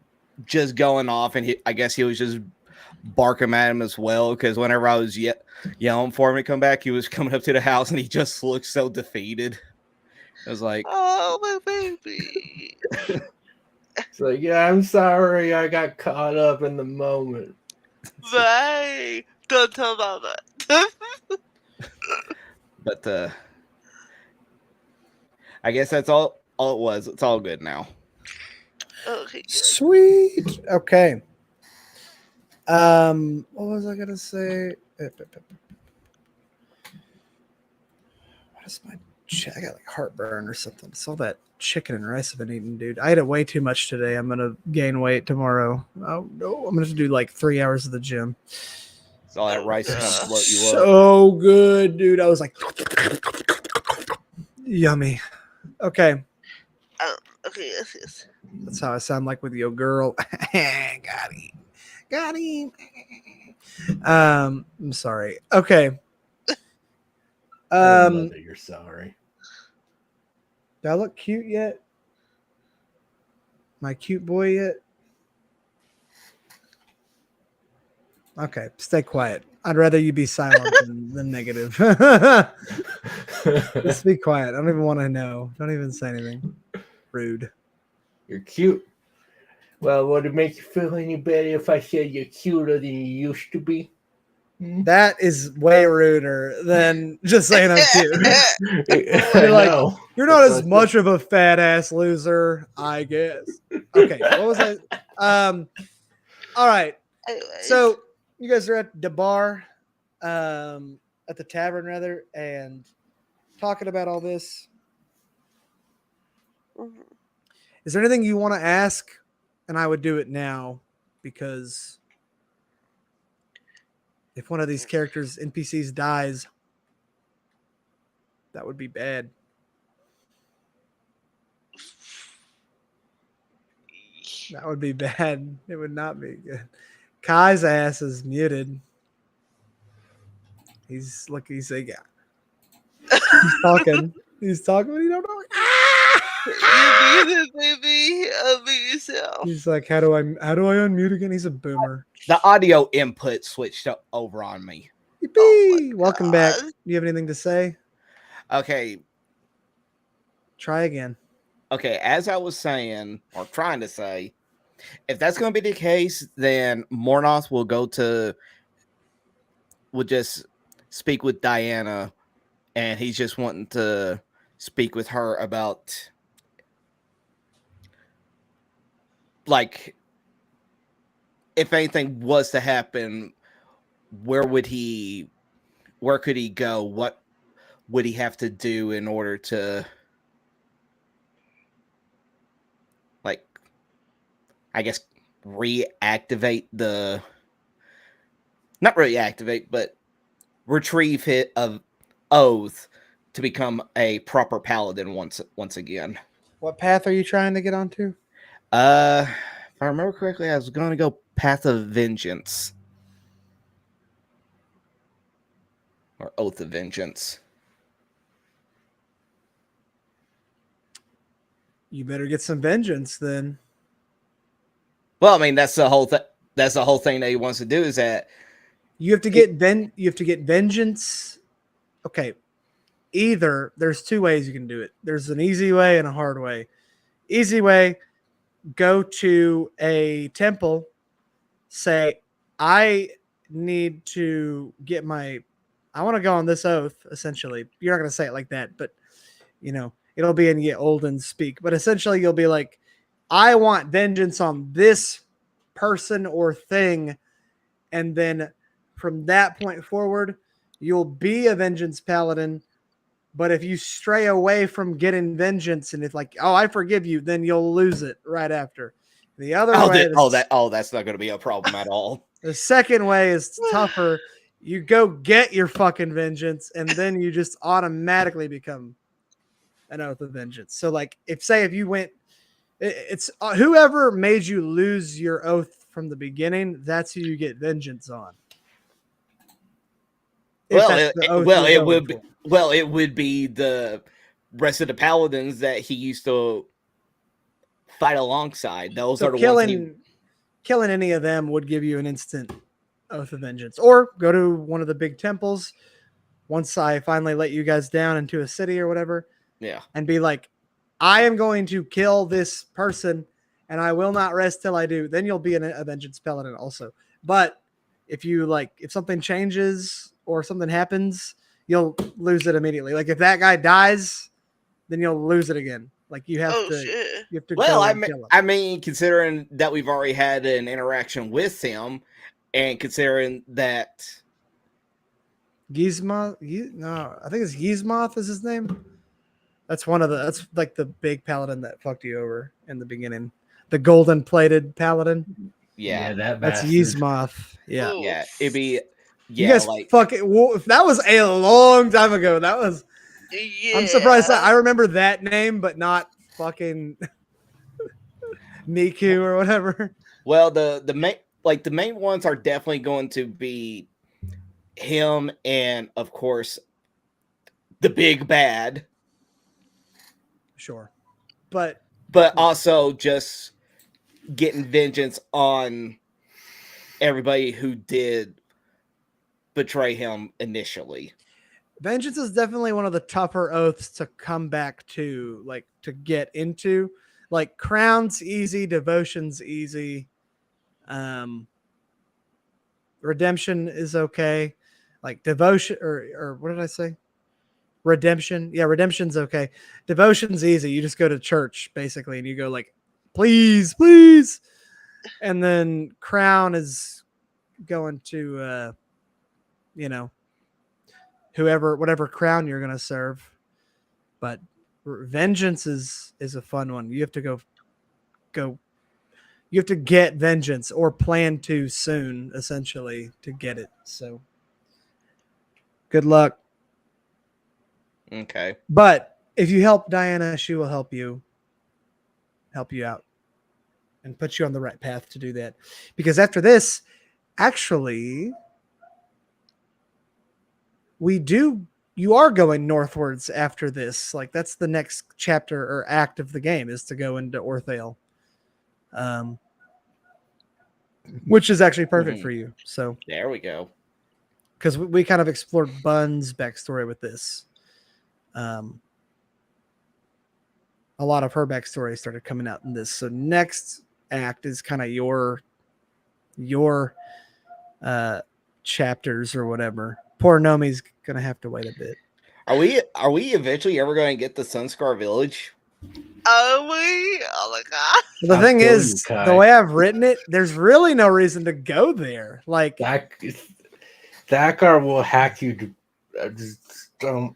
just going off, and I guess he was just barking at him as well, because whenever I was yelling for him to come back, he was coming up to the house and he just looked so defeated. I was like, oh, my baby. It's like, yeah, I'm sorry, I got caught up in the moment. Bye. Don't tell Mama. but I guess that's all it was. It's all good now. Okay. Sweet. Okay. What was I gonna say? What is my? I got like heartburn or something. It's all that chicken and rice I've been eating, dude. I ate way too much today. I'm gonna gain weight tomorrow. Oh no, I'm gonna have to do like 3 hours of the gym. It's all that rice is gonna float you up. So good, dude. I was like, yummy. Okay. Okay, yes. That's how I sound like with your girl. Got him. I'm sorry. Okay. I love that you're sorry. Do I look cute yet? My cute boy yet? Okay, stay quiet. I'd rather you be silent than negative. Just be quiet. I don't even want to know. Don't even say anything. Rude. You're cute. Well, would it make you feel any better if I said you're cuter than you used to be? That is way ruder than just saying I'm cute. You're like, you're not as much of a fat ass loser, I guess. Okay, what was I? All right. So you guys are at the bar, at the tavern rather, and talking about all this. Mm-hmm. Is there anything you want to ask? And I would do it now, because if one of these characters, NPCs, dies, that would be bad. That would be bad. It would not be good. Kai's ass is muted. He's saying, yeah. He's talking. He's talking, but he don't know. You muted, baby. Unmute yourself. He's like, how do I unmute again? He's a boomer. The audio input switched over on me. Yippee! Welcome back. Do you have anything to say? Okay. Try again. Okay, as I was saying, or trying to say, if that's going to be the case, then Mornoth will just speak with Diana, and he's just wanting to speak with her about, like, if anything was to happen, where could he go? What would he have to do in order to, like, I guess, not reactivate, but retrieve his oath to become a proper paladin once again. What path are you trying to get onto? If I remember correctly, I was going to go Path of Vengeance. Or Oath of Vengeance. You better get some vengeance then. Well, I mean, that's the whole thing. That's the whole thing that he wants to do, is that you have to get vengeance. Okay. Either there's two ways you can do it. There's an easy way and a hard way. Easy way, go to a temple, say, I need to get I want to go on this oath, essentially. You're not going to say it like that, but, it'll be in olden speak. But essentially, you'll be like, I want vengeance on this person or thing. And then from that point forward, you'll be a vengeance paladin. But if you stray away from getting vengeance, and it's like, oh, I forgive you, then you'll lose it right after. The other way, that's not going to be a problem at all. The second way is tougher. You go get your fucking vengeance, and then you just automatically become an oath of vengeance. So, like, if you went, it's whoever made you lose your oath from the beginning. That's who you get vengeance on. It would be the rest of the paladins that he used to fight alongside. Those are the ones. Killing any of them would give you an instant oath of vengeance, or go to one of the big temples once I finally let you guys down into a city or whatever. Yeah, and be like, I am going to kill this person, and I will not rest till I do. Then you'll be a vengeance paladin also. But if something changes or something happens, you'll lose it immediately. Like if that guy dies, then you'll lose it again. Like you have to. Shit. You have to. Well, kill him. I mean, considering that we've already had an interaction with him, and considering that Gizmoth, I think it's Gizmoth is his name. That's that's like the big paladin that fucked you over in the beginning. The golden plated paladin. Yeah, that's Gizmoth. Yeah. Ooh. Yeah, it'd be. Yeah, you guys that was a long time ago. That was. Yeah. I'm surprised I remember that name, but not fucking Miku or whatever. Well, the main ones are definitely going to be him, and of course, the big bad. Sure, but also just getting vengeance on everybody who did betray him initially. Vengeance is definitely one of the tougher oaths to come back to, like to get into. Like crown's easy, devotion's easy. Redemption is okay. Like devotion or what did I say? Redemption. Yeah, redemption's okay. Devotion's easy. You just go to church basically and you go like, please, please. And then crown is going to whatever crown you're going to serve. But vengeance is a fun one. You have to go you have to get vengeance or plan to soon essentially to get it. So good luck. Okay. But if you help Diana, she will help you out and put you on the right path to do that. Because after this, actually, you are going northwards after this. Like that's the next chapter or act of the game is to go into Orthale. Which is actually perfect for you. So there we go. Because we kind of explored Bun's backstory with this. A lot of her backstory started coming out in this. So next act is kind of your chapters or whatever. Poor Nomi's gonna have to wait a bit. Are we eventually ever going to get the Chas3r Village? Are we? Oh my god! The thing is, the way I've written it, there's really no reason to go there. Like Thakar will hack you to just don't.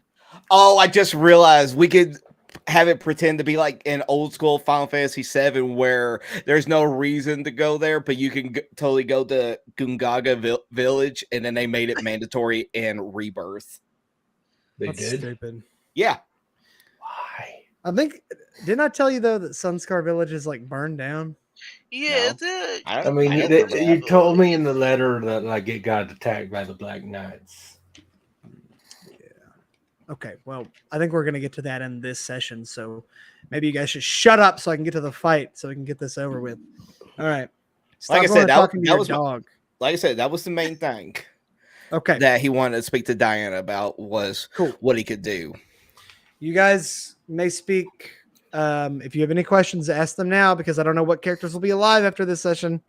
Oh, I just realized we could have it pretend to be like an old school Final Fantasy VII where there's no reason to go there, but you can totally go to Gungaga Village, and then they made it mandatory in Rebirth. That's did? Stupid. Yeah. Why? I think, didn't I tell you though that Chas3r Village is like burned down? Yeah, No. it did. I mean, you told me in the letter that like it got attacked by the Black Knights. Okay, well, I think we're going to get to that in this session, so maybe you guys should shut up so I can get to the fight, so we can get this over with. All right. Like I said, that was dog. Like I said, that was the main thing. Okay. That he wanted to speak to Diana about was what he could do. You guys may speak. If you have any questions, ask them now because I don't know what characters will be alive after this session.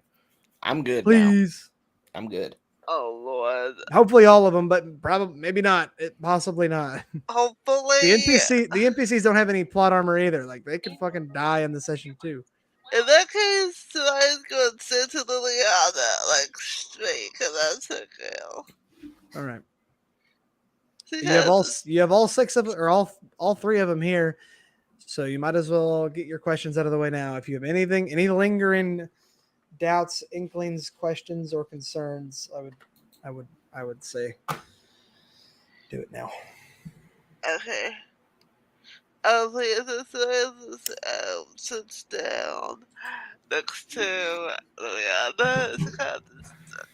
I'm good. Please. Now. I'm good. Oh Lord. Hopefully all of them, but probably maybe not. Possibly not. Hopefully. The NPCs don't have any plot armor either. Like they could fucking die in the session too. In that case, tonight's going to sit to Liliana like straight because that's her girl. All right. Yes. You have all six of or all three of them here, so you might as well get your questions out of the way now. If you have any lingering doubts, inklings, questions, or concerns, I would say do it now. Okay. I'll lay this sits down next to Liliana. It's kind of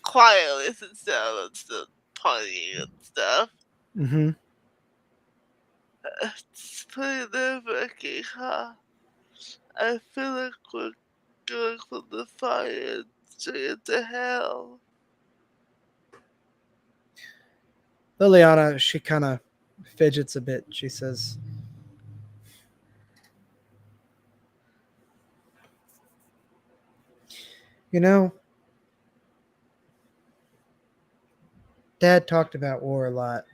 quietly sits down and still pointing and stuff. Mm-hmm. It's pretty nerve-wracking, huh? I feel like we're going from the fire straight into hell. Liliana, she kind of fidgets a bit. She says, "You know, Dad talked about war a lot.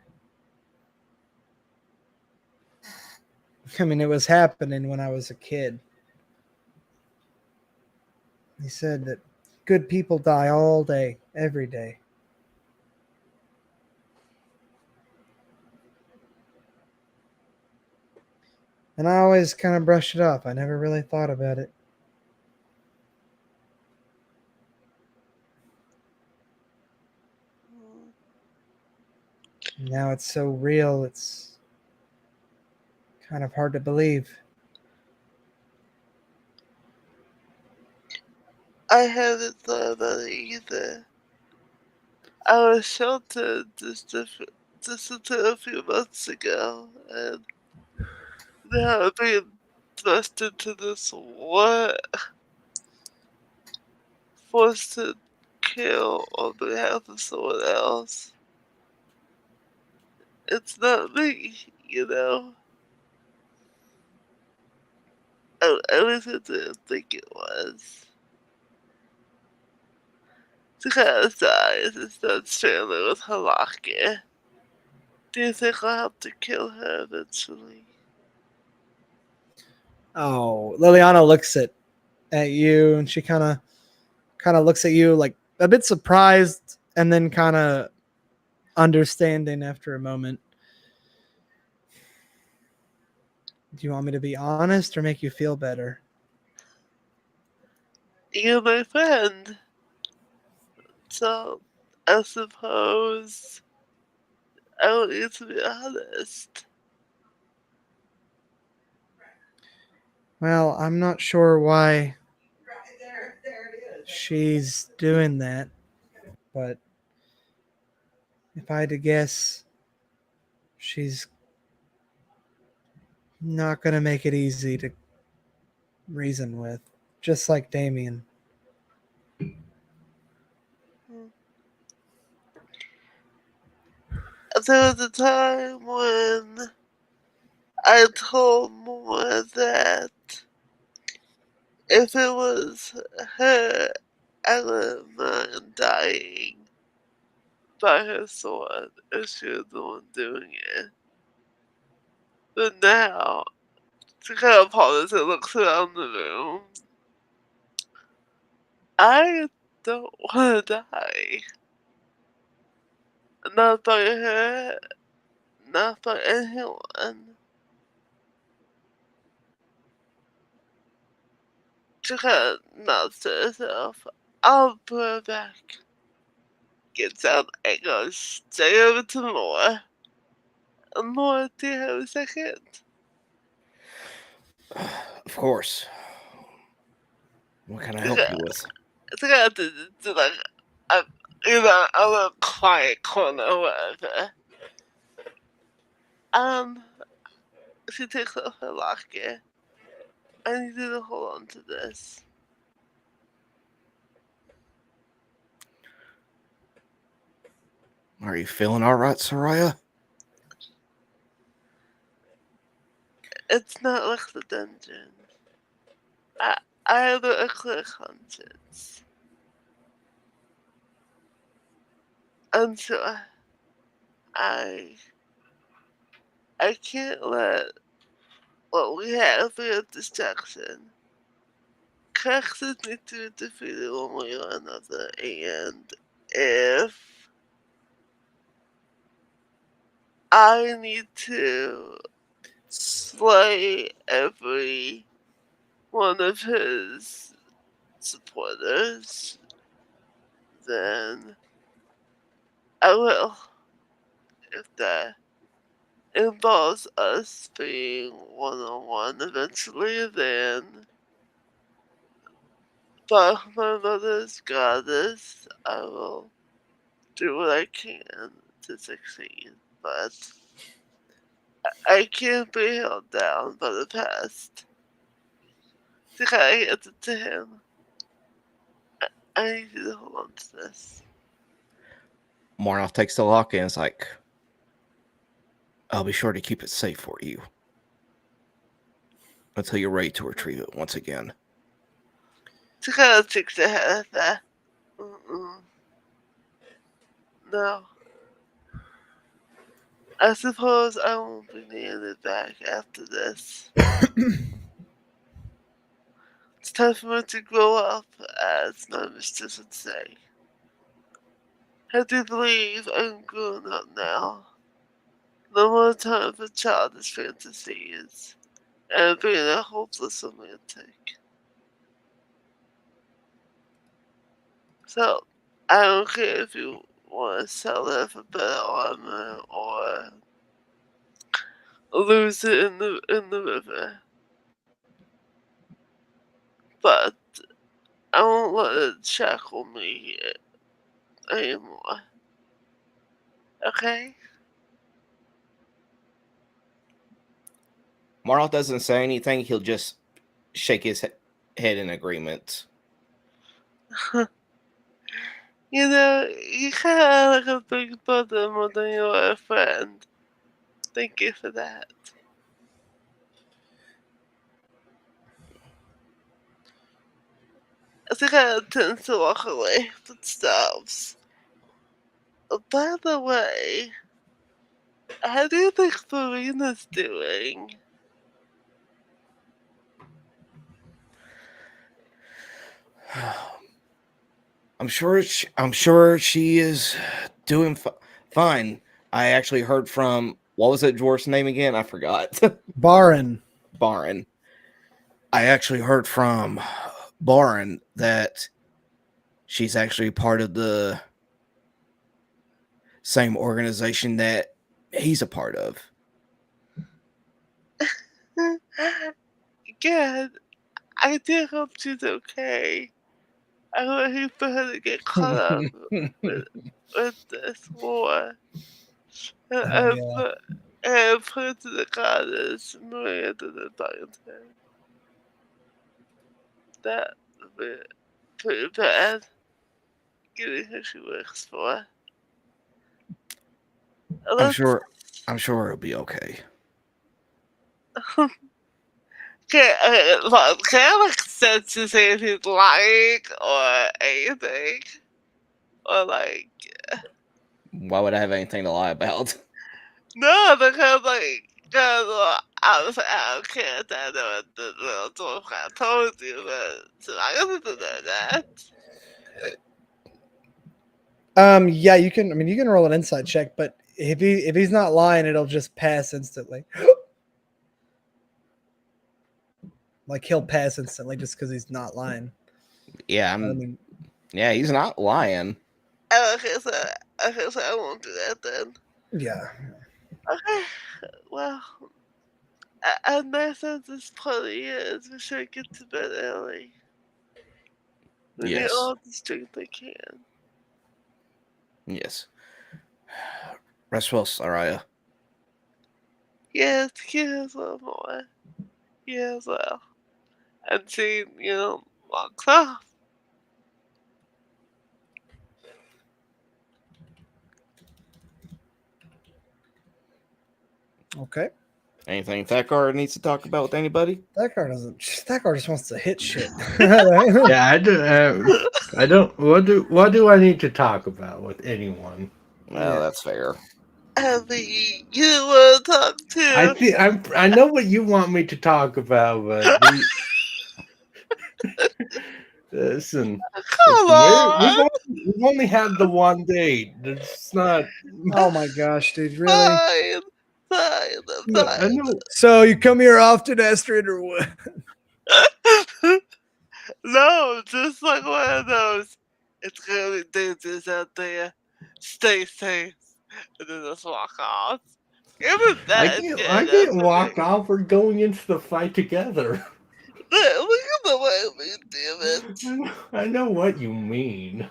I mean, it was happening when I was a kid. He said that good people die all day, every day. And I always kind of brushed it off. I never really thought about it. Now it's so real, it's kind of hard to believe." I haven't thought about it either. I was sheltered just until a few months ago, and now I'm being thrust into this war, forced to kill on behalf of someone else. It's not me, you know? At least I didn't think it was. To kind of dies and starts strangling with her locket. Do you think I'll have to kill her eventually? Oh, Liliana looks at you, and she kind of looks at you like a bit surprised, and then kind of understanding after a moment. Do you want me to be honest or make you feel better? You're my friend. So, I suppose I want you to be honest. Well, I'm not sure why she's doing that, but if I had to guess, she's not going to make it easy to reason with, just like Damien. There was a time when I told Moa that if it was her, I wouldn't mind dying by her sword if she was the one doing it. But now, she kind of pauses and looks around the room. I don't want to die. Not by her, not by anyone. She kind of nods to herself. I'll put her back. Gets out and goes straight over to Moa. Moa, do you have a second? Of course. What can I help you with? It's kind of to like, a, a little quiet corner or whatever. She takes off her locket. I need you to hold on to this. Are you feeling all right, Saryah? It's not like the dungeon. I have a clear conscience. And so I can't let what we have be a distraction. Characters need to be defeated one way or another, and if I need to slay every one of his supporters, then I will. If that involves us being one-on-one eventually, then by my mother's goddess, I will do what I can to succeed. But I can't be held down by the past. I think I handed it to him. I need you to hold on to this. Mornoth takes the lock and is like, I'll be sure to keep it safe for you until you're ready to retrieve it once again. She kind of shakes her head at that. No. I suppose I won't be needing it back after this. It's time for me to grow up, as my mistress would say. I do believe I'm grown up now. No more time for childish fantasies and being a hopeless romantic. So, I don't care if you want to sell it for better armor or lose it in the river. But I won't let it shackle me anymore. Okay? Mornoth doesn't say anything. He'll just shake his head in agreement. You know, you kind of like a big brother more than you're a friend. Thank you for that. I think I tends to walk away, but stops. By the way, how do you think Farina's doing? I'm sure she is doing fine. I actually heard from, what was that dwarf's name again? I forgot. Baron. I actually heard from Baron that she's actually part of the same organization that he's a part of. Good. I do hope she's okay. I would hate for her to get caught up with this war. And put to the goddess Maria to the Valentine. That would be pretty bad. Getting who she works for. I'm sure it'll be okay. Can I like sense to say if he's lying or anything? Or like, Why would I have anything to lie about? no, because like, I was like, I don't care that the little dwarf I told you, but so I don't know that. Yeah, you can. I mean, you can roll an insight check, but if he's not lying, it'll just pass instantly. Like he'll pass instantly just because he's not lying. Yeah, yeah, he's not lying. Okay, so I won't do that then. Yeah. Okay, well, as nice as this party is, we should get to bed early. We need all the strength I can. Yes. Rest well, Saryah. Yes, as well more. Yeah, as well. And she, walks off. Okay. Anything Thakar needs to talk about with anybody? Thakar doesn't. Thakar just wants to hit shit. Yeah, I do. I don't. What do I need to talk about with anyone? Well, that's fair. Abby, you want to talk too? I know what you want me to talk about, but listen. Come on. We've only had the one date. It's not. Oh my gosh, dude! Really? Fine. No, I know. So you come here often, Astrid, or what? No, I'm just like one of those. It's gonna be dangerous out there. Stay safe. And then just walk off. Even that I can't walk off. We're going into the fight together. Look at the way we do it. I know what you mean.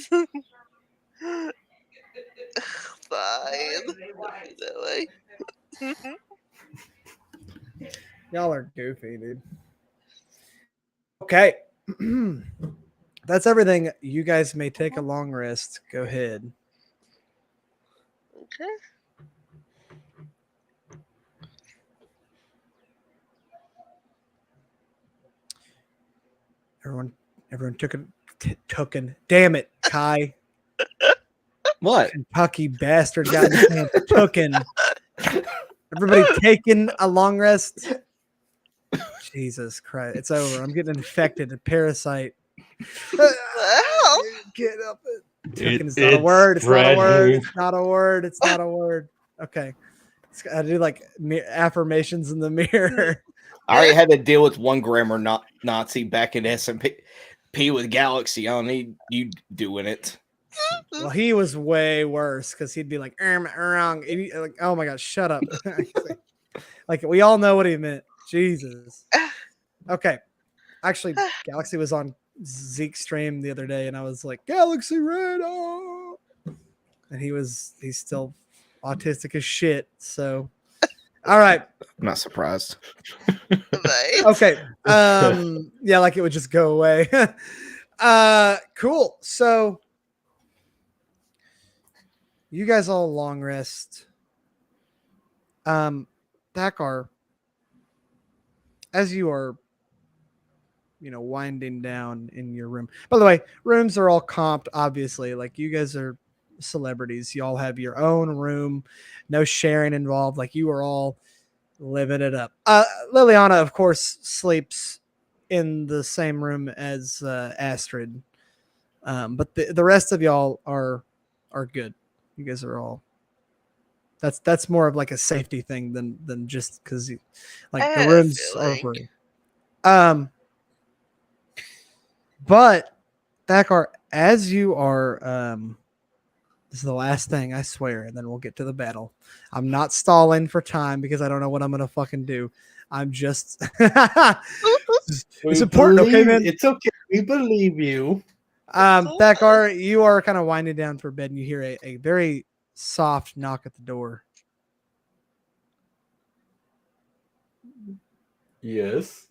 Fine. That way. Y'all are goofy, dude. Okay. That's everything. You guys may take a long rest. Go ahead. Okay. Everyone took an. Damn it, Kai. What? Kentucky bastard got his hand tooken. Everybody taking a long rest. Jesus Christ. It's over. I'm getting infected. A parasite. Well, Get up. Token is not a word. It's not a word. It's not a word. It's not a word. Okay. I do like affirmations in the mirror. I already had to deal with one grammar Nazi back in SMP with Galaxy. I don't need you doing it. Well, he was way worse because he'd be like, wrong. Like, oh my God, shut up. Like, we all know what he meant. Jesus. Okay. Actually, Galaxy was on Zeke's stream the other day, and I was like, Galaxy Red. Oh! And he's still autistic as shit. So, all right. I'm not surprised. right. Okay. Yeah, like it would just go away. Cool. So you guys all long rest. Thakar, as you are, winding down in your room. By the way, rooms are all comped, obviously. Like, you guys are celebrities. You all have your own room, no sharing involved. Like, you are all living it up. Liliana, of course, sleeps in the same room as Astrid. But the rest of y'all are good. You guys are all. That's more of like a safety thing than just because the rooms are free. But Thakar, as you are, this is the last thing, I swear, and then we'll get to the battle. I'm not stalling for time because I don't know what I'm gonna fucking do. I'm just it's important, okay, man? It's okay. We believe you. Thakar, you are kind of winding down for bed and you hear a very soft knock at the door. Yes.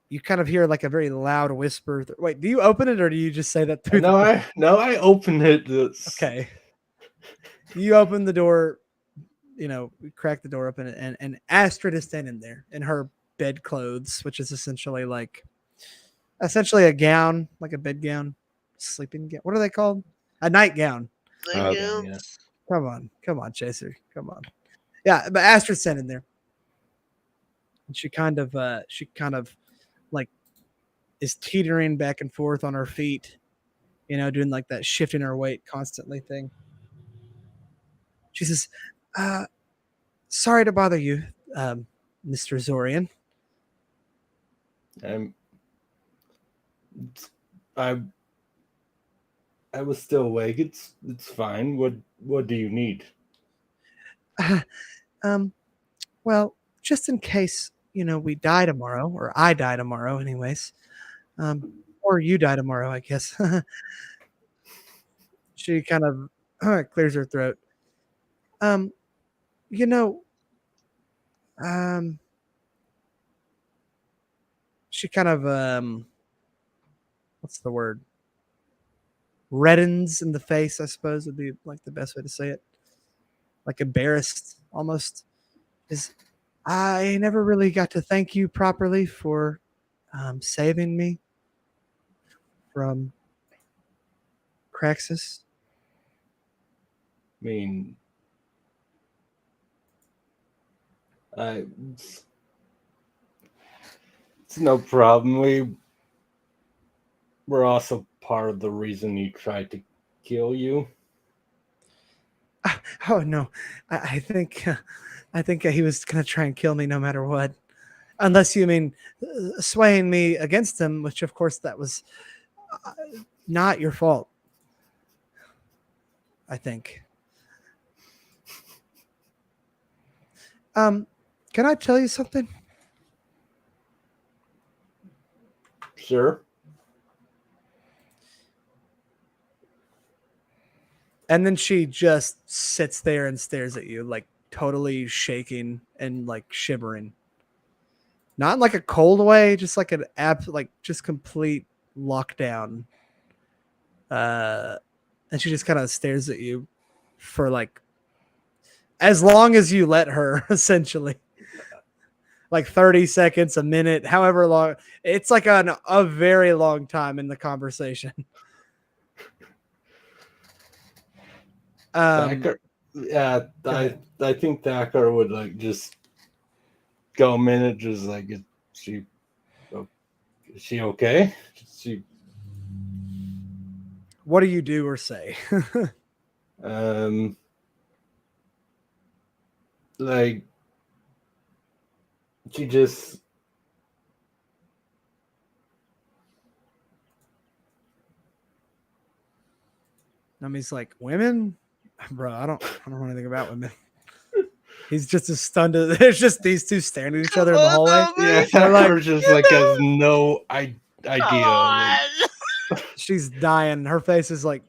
You kind of hear like a very loud whisper. Wait, do you open it or do you just say that through? I opened it. Okay. You open the door, crack the door open, and Astrid is standing there in her bed clothes, which is essentially a gown, like a bed gown, sleeping gown. What are they called? A nightgown. Yeah. Come on, Chas3r. Come on. Yeah, but Astrid's standing there. And she kind of like is teetering back and forth on her feet, doing like that shifting her weight constantly thing. She says, sorry to bother you, Mr. Zorian. I was still awake. It's fine. What do you need? Well, just in case, we die tomorrow, or I die tomorrow anyways. Or you die tomorrow, I guess. She kind of clears her throat. She kind of what's the word? Reddens in the face, I suppose would be like the best way to say it. Like embarrassed almost. I never really got to thank you properly for saving me from Craxus. I mean, it's no problem. We're also part of the reason he tried to kill you. Oh no, I think I think he was gonna try and kill me no matter what, unless you mean swaying me against him, which of course that was not your fault. I think. Can I tell you something? Sure. And then she just sits there and stares at you, like totally shaking and like shivering. Not in like a cold way, just like an like just complete lockdown. And she just kind of stares at you for like as long as you let her, essentially. Like 30 seconds, a minute, however long. It's like a very long time in the conversation. Thakar, yeah, I think Thakar would like just go a minute, just like, is she okay? What do you do or say? Like, she just. Nomi's like, women? Bro, I don't know anything about women. He's just as stunned. There's just these two staring at each other in the hallway. Yeah, Thakar just like has no idea. She's dying. Her face is like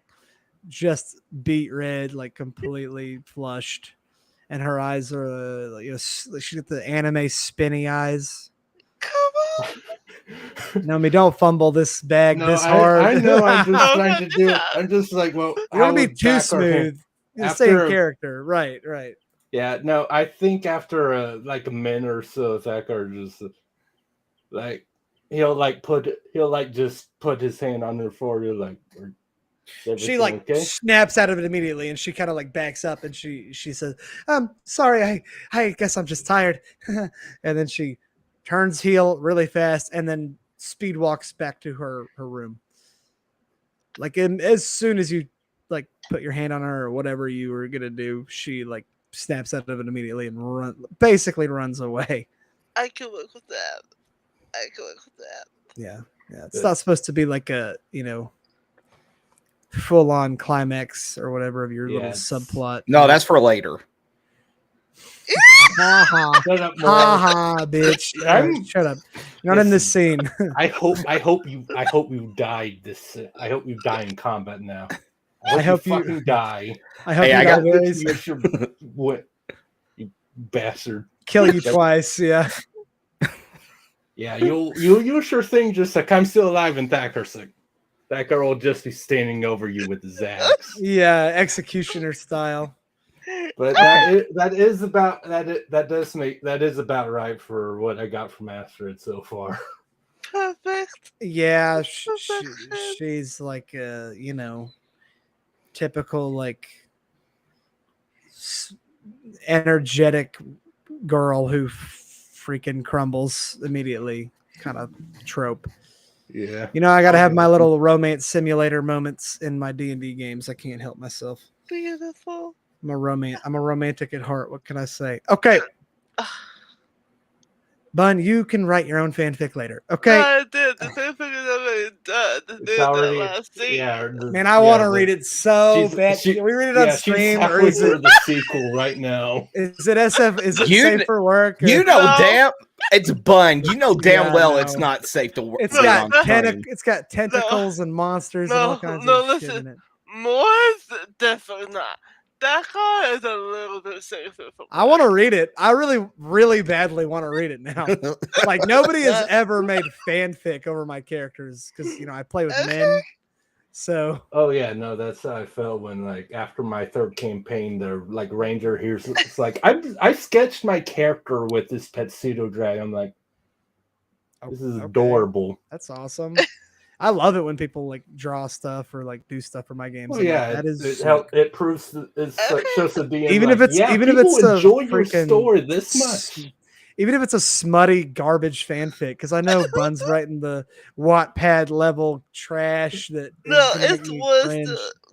just beet red, like completely flushed, and her eyes are she got the anime spinny eyes. Come on. Nomi, don't fumble this bag No, this hard. I know. I'm just trying to do it. I'm just like, well, you want to be too smooth. You're saying character, right? Yeah, no, I think after like a minute or so, Thakar just like he'll just put his hand on her forehead, like. She like snaps out of it immediately, and she kind of like backs up, and she says, sorry, I guess I'm just tired," and then she turns heel really fast, and then speed walks back to her room. Like as soon as you like put your hand on her or whatever you were gonna do, she like snaps out of it immediately and basically runs away. I can work with that. Yeah. It's not supposed to be like a full on climax or whatever of your little subplot. No, that's for later. Ha ha, bitch! Shut up. Not in this scene. I hope you died this. I hope you die in combat now. I hope you fucking die. I hope you die. What, you bastard! Kill you twice. Yeah. Yeah, you'll sure thing. Just like I'm still alive, and Thakar's like. Thakar will just be standing over you with his axe. Yeah, executioner style. But that is about right for what I got from Astrid so far. Perfect. Yeah, she's like typical like energetic girl who freaking crumbles immediately kind of trope. Yeah. I got to have my little romance simulator moments in my D&D games. I can't help myself. Beautiful. I'm a romantic at heart. What can I say? Okay. Bun, you can write your own fanfic later. Okay. No, I did. The fanfic is already done. It's already, man, I want to read it so bad. Can we read it on stream, or is it the sequel right now? Is it SF? Is it safe for work? Or? Damn, it's Bun. Damn well it's not safe to work. It's got tentacles and monsters and all kinds of shit in it. More's definitely not. Thakar is a little bit safer. I want to read it. I really, really badly want to read it now. Like nobody has ever made fanfic over my characters because I play with men. So. Oh yeah, no, that's how I felt when like after my third campaign, the like ranger here's it's like I sketched my character with this pet pseudo dragon. I'm like, this is adorable. That's awesome. I love it when people like draw stuff or like do stuff for my games. Oh, yeah, that is it proves it's just a DM. Even if it's enjoy your freaking story this much. Even if it's a smutty garbage fanfic, because I know Bun's writing the Wattpad level trash that. No, it's worse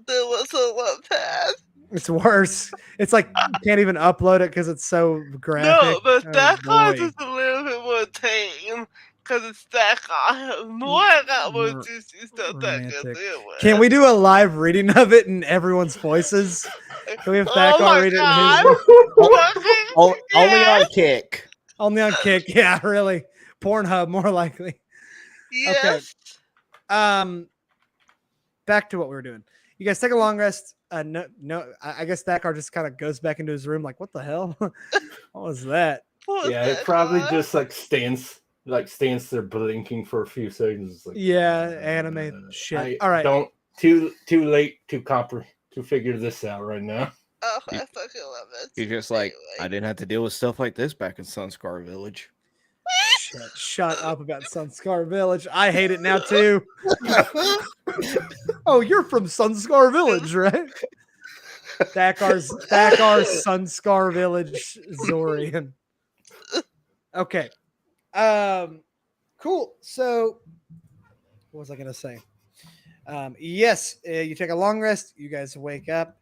than what's on Wattpad. It's worse. It's like you can't even upload it because it's so graphic. No, but Oh, Thakar boy. is a little bit more tame because it's Thakar. More got more More juicy stuff that I can romantic. deal with. Can we do a live reading of it in everyone's voices? Can we have Oh Thakar my read it in god! his Fucking Only on yes! Kick. only on Kick? Yeah, really. Pornhub, more likely. Yes. Back to what we were doing. You guys take a long rest. I guess Thakar just kind of goes back into his room, like, what the hell? What was that? Poor Yeah, it probably Thakar. just stands there blinking for a few seconds. Like, Yeah, anime shit. All right. Don't too late to figure this out right now. Oh, I fucking love it. You're just like, I Anyway. didn't have to deal with stuff like this back in Sunscar Village. Shit, shut up about Sunscar Village. I hate it now too. Oh, you're from Sunscar Village, right? Thakar's Sunscar Village Zorian. Okay. Cool. So what was I gonna say? Yes, you take a long rest, you guys wake up.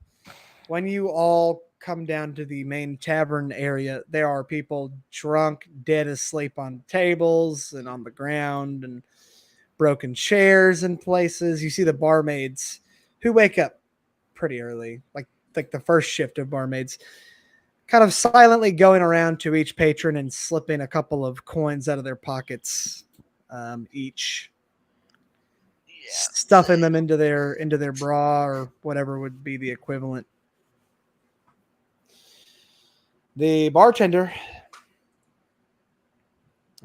When you all come down to the main tavern area, there are people drunk, dead asleep on tables and on the ground, and broken chairs in places. You see the barmaids who wake up pretty early, like the first shift of barmaids, kind of silently going around to each patron and slipping a couple of coins out of their pockets, each, Yeah. stuffing them into their bra or whatever would be the equivalent. The bartender,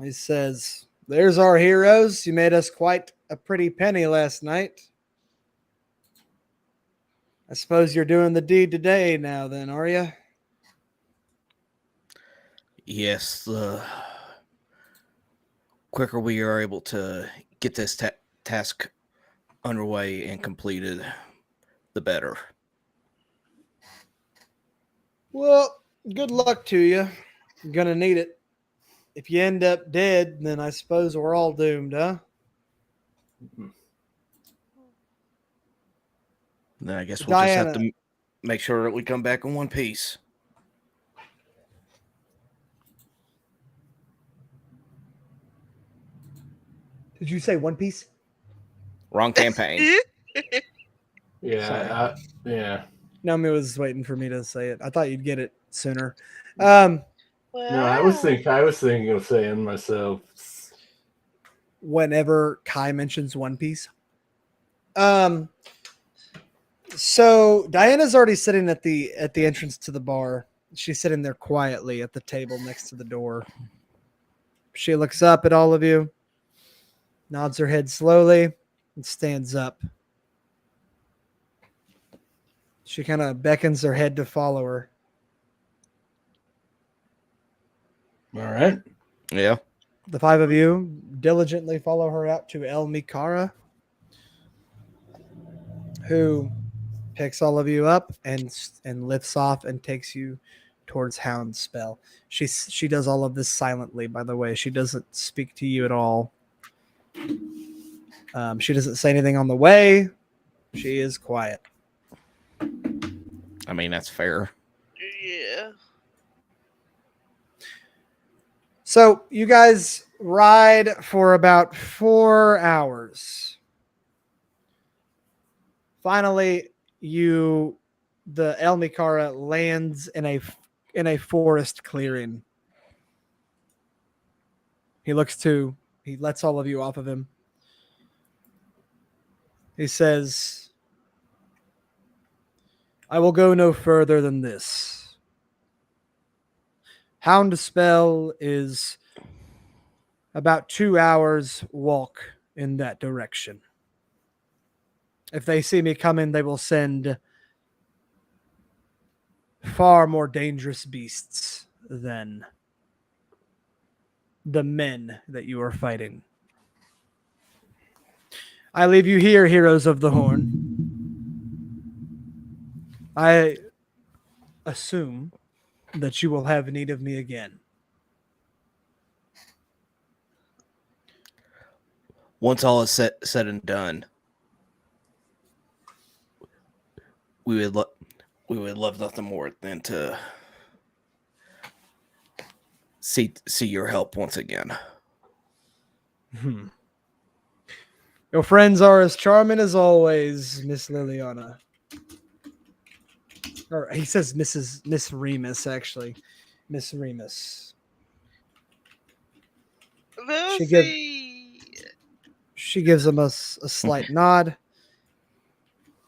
he says, "There's our heroes. You made us quite a pretty penny last night. I suppose you're doing the deed today now then, are you?" Yes, the quicker we are able to get this task underway and completed, the better. Well, good luck to you. You're going to need it. If you end up dead, then I suppose we're all doomed, huh? Then I guess we'll just have Diana. to make sure that we come back in one piece. Did you say One Piece? Wrong campaign. Yeah, yeah. Nomi was waiting for me to say it. I thought you'd get it sooner. No, I was thinking of saying myself. Whenever Kai mentions One Piece. So Diana's already sitting at the entrance to the bar. She's sitting there quietly at the table next to the door. She looks up at all of you, nods her head slowly, and stands up. She kind of beckons her head to follow her. All right. Yeah. The five of you diligently follow her out to El Mikara, who picks all of you up and lifts off and takes you towards Hound's spell. She does all of this silently, by the way. She doesn't speak to you at all. She doesn't say anything on the way. She is quiet. I mean, that's fair. Yeah. So you guys ride for about 4 hours. Finally, the El Mikara lands in a forest clearing. He lets all of you off of him. He says, "I will go no further than this. Hound spell is about 2 hours walk in that direction. If they see me coming, they will send far more dangerous beasts than the men that you are fighting. I leave you here, heroes of the Horn. I assume that you will have need of me again." Once all is said and done, we we would love nothing more than to see your help once again. Your friends are as charming as always, Miss Liliana. Or he says Miss Remus, actually. Miss Remus. She gives him a slight nod,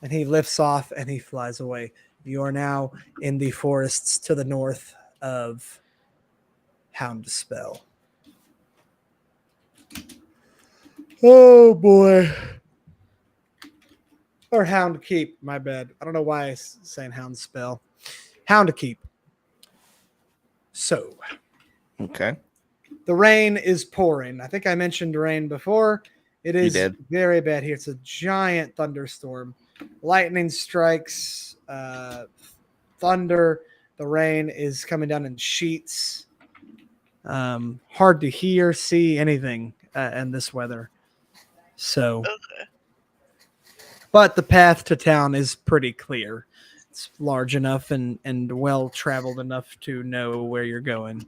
and he lifts off and he flies away. You are now in the forests to the north of Houndspell. Oh boy. Or Hound Keep, my bad. I don't know why I'm saying Houndspell. Hound Keep. So. Okay. The rain is pouring. I think I mentioned rain before. It is very bad here. It's a giant thunderstorm. Lightning strikes, thunder. The rain is coming down in sheets. Hard to hear, see anything in this weather. So, Okay. but the path to town is pretty clear. It's large enough and well traveled enough to know where you're going.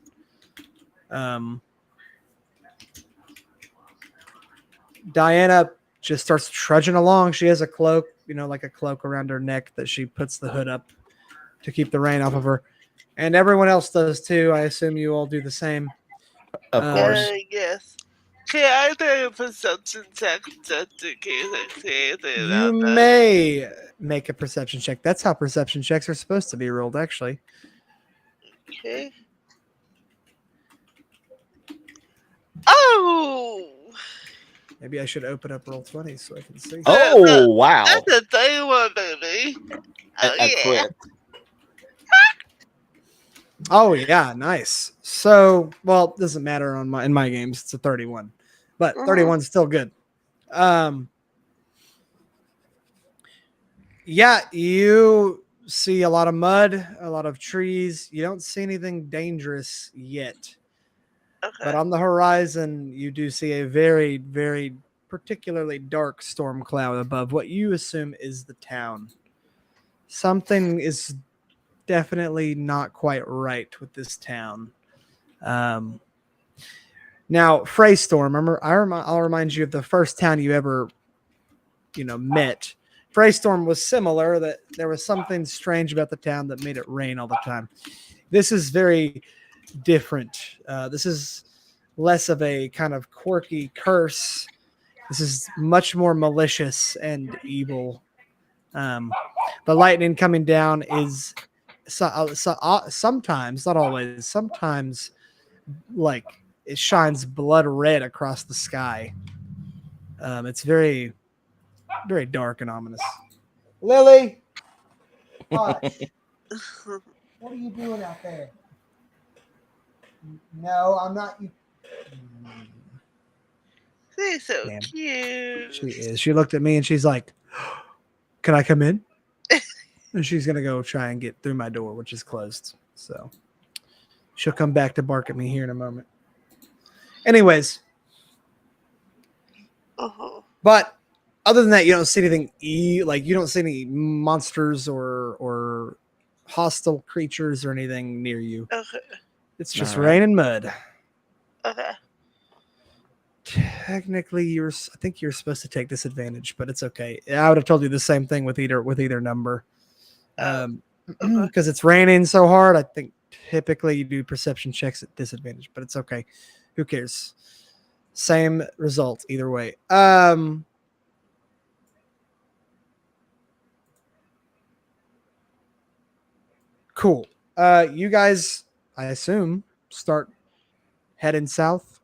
Diana just starts trudging along. She has a cloak, like a cloak around her neck that she puts the hood up to keep the rain off of her. And everyone else does too. I assume you all do the same. Of course. Yes. Can I do a perception check just in case I see anything You may make a perception check. That's how perception checks are supposed to be rolled, actually. Okay. Oh! Maybe I should open up Roll20 so I can see. Oh, wow. That's a 31, baby. Oh, A yeah. crit. Oh yeah, nice. So, well, it doesn't matter in my games. It's a 31, but 31 is still good. Yeah, you see a lot of mud, a lot of trees. You don't see anything dangerous yet. Okay. But on the horizon, you do see a very, very particularly dark storm cloud above what you assume is the town. Something is definitely not quite right with this town. Now, Freystorm, I'll remind you of the first town you ever, met. Freystorm was similar, that there was something strange about the town that made it rain all the time. This is very different. This is less of a kind of quirky curse. This is much more malicious and evil. The lightning coming down is sometimes, not always, sometimes like it shines blood red across the sky. It's very, very dark and ominous. Lily, hush. What are you doing out there? No, I'm not. She's so Damn. cute. She is. She looked at me and she's like, "Can I come in?" And she's gonna go try and get through my door, which is closed. So she'll come back to bark at me here in a moment. Anyways, but other than that, you don't see anything. You don't see any monsters or hostile creatures or anything near you. Okay. It's just rain and mud. Okay. Technically, I think you're supposed to take disadvantage, but it's okay. I would have told you the same thing with either number. Because it's raining so hard, I think typically you do perception checks at disadvantage, but it's okay. Who cares? Same result either way. Cool. You guys, I assume, start heading south.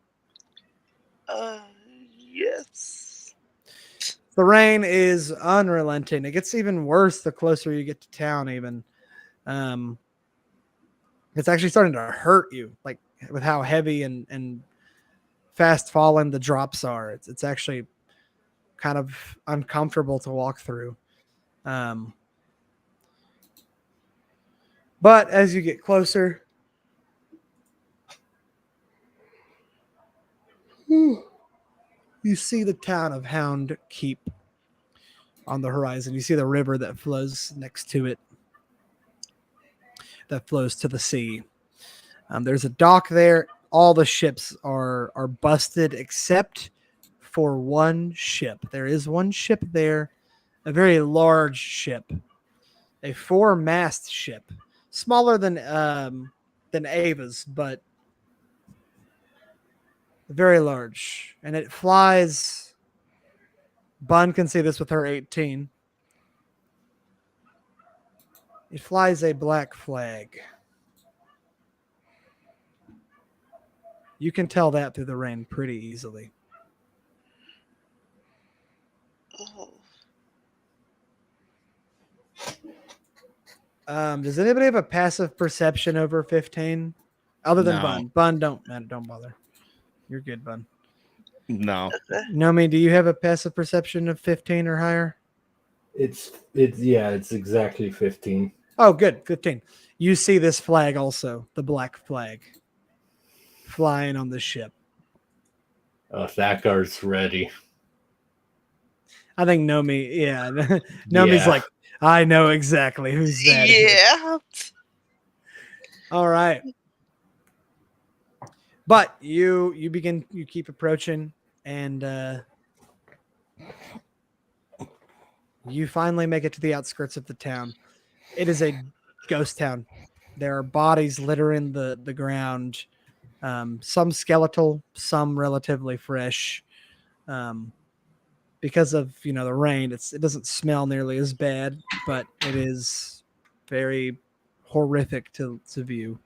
Yes. The rain is unrelenting. It gets even worse the closer you get to town, even. It's actually starting to hurt you, like with how heavy and fast falling the drops are. It's actually kind of uncomfortable to walk through. But as you get closer, you see the town of Hound Keep on the horizon. You see the river that flows next to it. that flows to the sea. There's a dock there. All the ships are busted except for one ship. There is one ship there, a very large ship, a 4-mast ship, smaller than Ava's, but very large, and it flies. Bun can see this with her 18. It flies a black flag. You can tell that through the rain pretty easily. Does anybody have a passive perception over 15? Other than No. Bun. Bun, don't bother. You're good, Bun. No. Nomi, do you have a passive perception of 15 or higher? It's exactly 15. Oh, good. 15. You see this flag also, the black flag, flying on the ship. Oh, Thakar's ready. I think Nomi, yeah. Nomi's like, I know exactly who's that. Yeah. All right. But you keep approaching, and you finally make it to the outskirts of the town. It is a ghost town. There are bodies littering the ground, some skeletal, some relatively fresh. Because of the rain, it doesn't smell nearly as bad, but it is very horrific to view.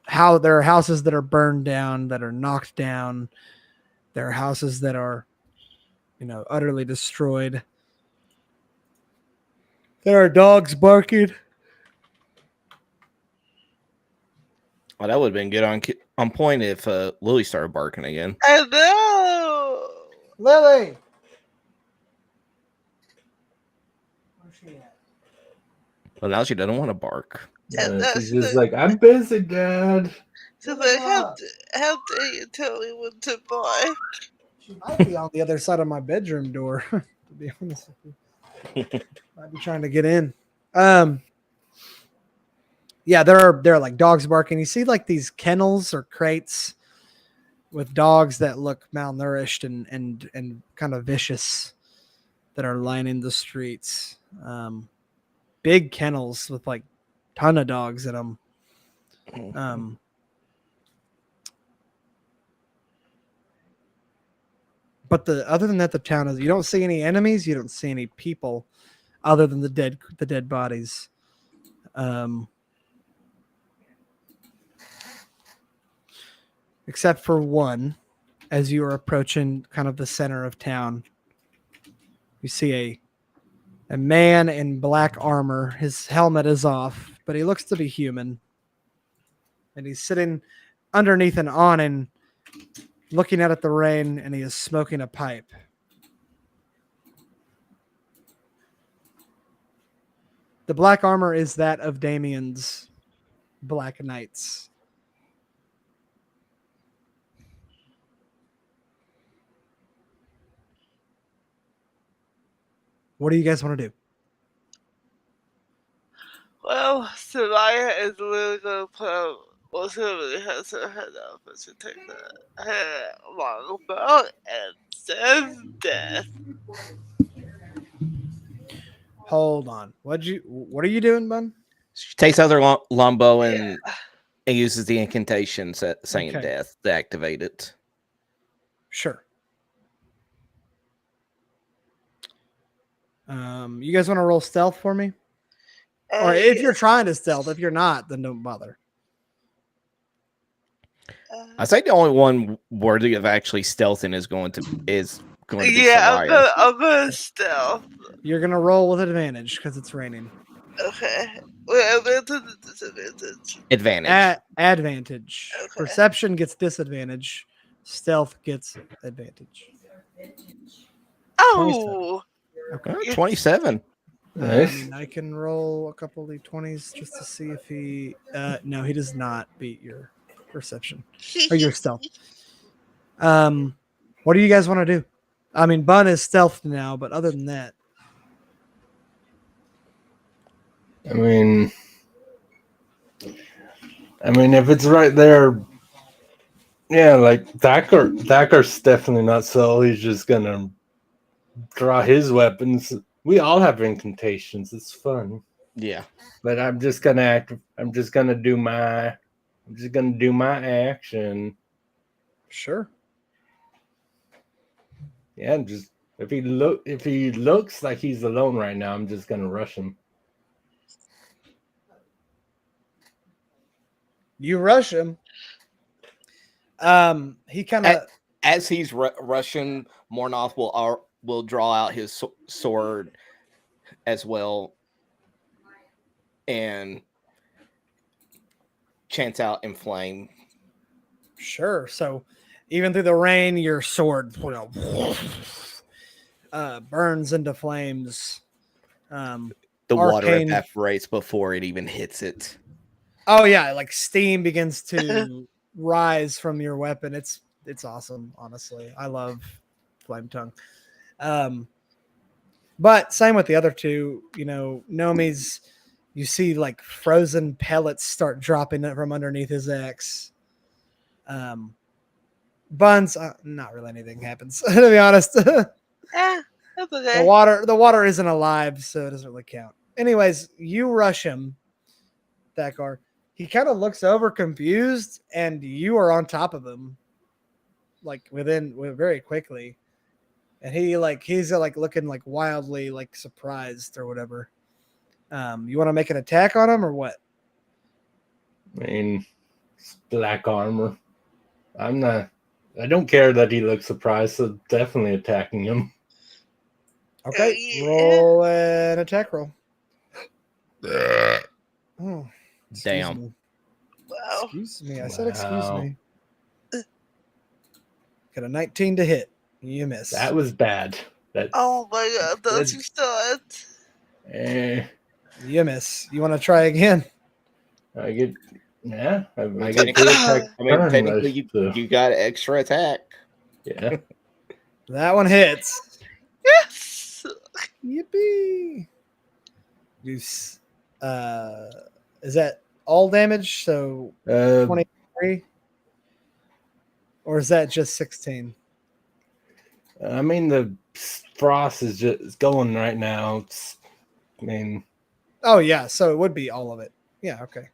How there are houses that are burned down, that are knocked down. There are houses that are, utterly destroyed. There are dogs barking. Well, that would have been good on point if Lily started barking again. I know. Lily! Where's she at? Well, now she doesn't want to bark. She's just like, I'm busy, Dad. So they how dare you tell me what to buy? She might be on the other side of my bedroom door, to be honest with you. Might be trying to get in. Yeah, there are like dogs barking. You see like these kennels or crates with dogs that look malnourished and kind of vicious that are lining the streets. Big kennels with like ton of dogs in them. But other than that, the town is, you don't see any enemies, you don't see any people other than the dead bodies. Except for one, as you are approaching kind of the center of town, you see a man in black armor. His helmet is off, but he looks to be human. And he's sitting underneath an awning, looking out at the rain, and he is smoking a pipe. The black armor is that of Damien's Black Knights. What do you guys want to do? Well, Saryah is really going to put up. Well, she really has her head up, but she takes her longbow and says death. Hold on. What are you doing, Bun? She takes out her longbow and uses the incantation saying death to activate it. Sure. You guys want to roll stealth for me? Or if you're trying to stealth, if you're not, then don't bother. I think the only one worthy of actually stealthing is going to be Saryah. I'm gonna stealth. You're gonna roll with advantage because it's raining. Okay. Wait, advantage or disadvantage? Advantage. Advantage. Okay. Perception gets disadvantage. Stealth gets advantage. Oh. Okay. 27. Nice. I can roll a couple of d20s just to see if he. No, he does not beat your perception or your stealth. What do you guys want to do? I mean, Bun is stealth now, but other than that, I mean, if it's right there, yeah, like Thakar's definitely not so. He's just gonna draw his weapons. We all have incantations. It's fun. Yeah. But I'm just gonna act. I'm just gonna do my action. Sure. Yeah, just if he looks like he's alone right now, I'm just gonna rush him. You rush him. He kind of As he's rushing, Mornoth will draw out his sword as well and chants out in flame. sure. So even through the rain, your sword burns into flames. The water arcane- evaporates before it even hits it. Oh yeah, like steam begins to rise from your weapon. It's awesome, honestly. I love Flame Tongue. But same with the other two, Nomi's, you see like frozen pellets start dropping from underneath his axe. Buns, not really anything happens, to be honest. That's okay. The water isn't alive, so it doesn't really count. Anyways, you rush him, Thakar. He kind of looks over confused, and you are on top of him, like very quickly. And he's looking like wildly like surprised or whatever. You want to make an attack on him or what? I mean, it's black armor. I don't care that he looks surprised, so definitely attacking him. Okay, Yeah. roll an attack roll. Oh, Damn. me. Wow. Excuse me. I said excuse Wow. me. Got a 19 to hit. You miss. That was bad. Oh my god, don't you start. You miss. You want to try again? I get. Yeah, I get Technically, two attack turn, technically so- you got extra attack. yeah. That one hits. Yes. Yippee! Is that all damage? So 23, or is that just 16? I mean, the frost is just going right now. Oh yeah, so it would be all of it. Yeah, okay.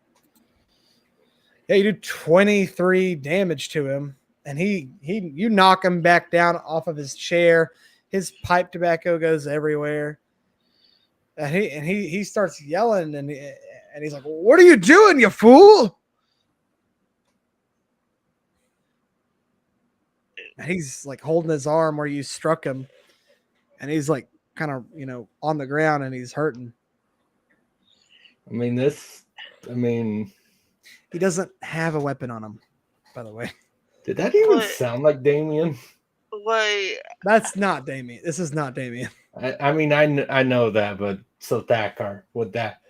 Yeah, you do 23 damage to him, and you knock him back down off of his chair. His pipe tobacco goes everywhere, and he starts yelling, and he's like, "What are you doing, you fool?" And he's like holding his arm where you struck him, and he's like kind of on the ground, and he's hurting. He doesn't have a weapon on him, by the way. Did that even Wait. sound like Damien? Wait. That's not Damien. This is not Damien. I know that, but so Thakar, would that?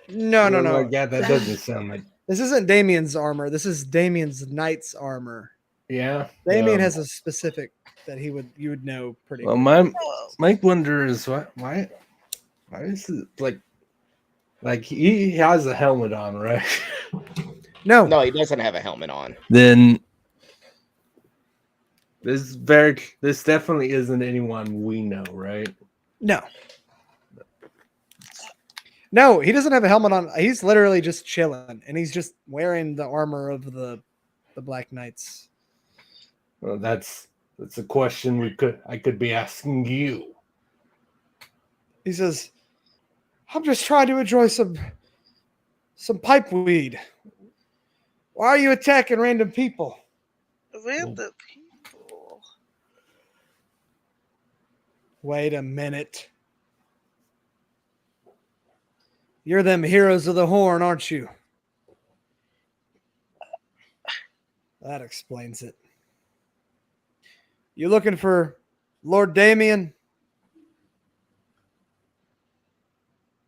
No. Yeah, that doesn't sound like. This isn't Damien's armor. This is Damien's knight's armor. Yeah. Damien has a specific that you would know pretty Well, well. my wonder is why is it like he has a helmet on, right? No, he doesn't have a helmet on. Then this definitely isn't anyone we know, right? No, he doesn't have a helmet on. He's literally just chilling, and he's just wearing the armor of the Black Knights. Well, that's a question I could be asking you. He says, "I'm just trying to enjoy some pipe weed. Why are you attacking random people?" Random people. Wait a minute. You're them heroes of the horn, aren't you? That explains it. You looking for Lord Damien?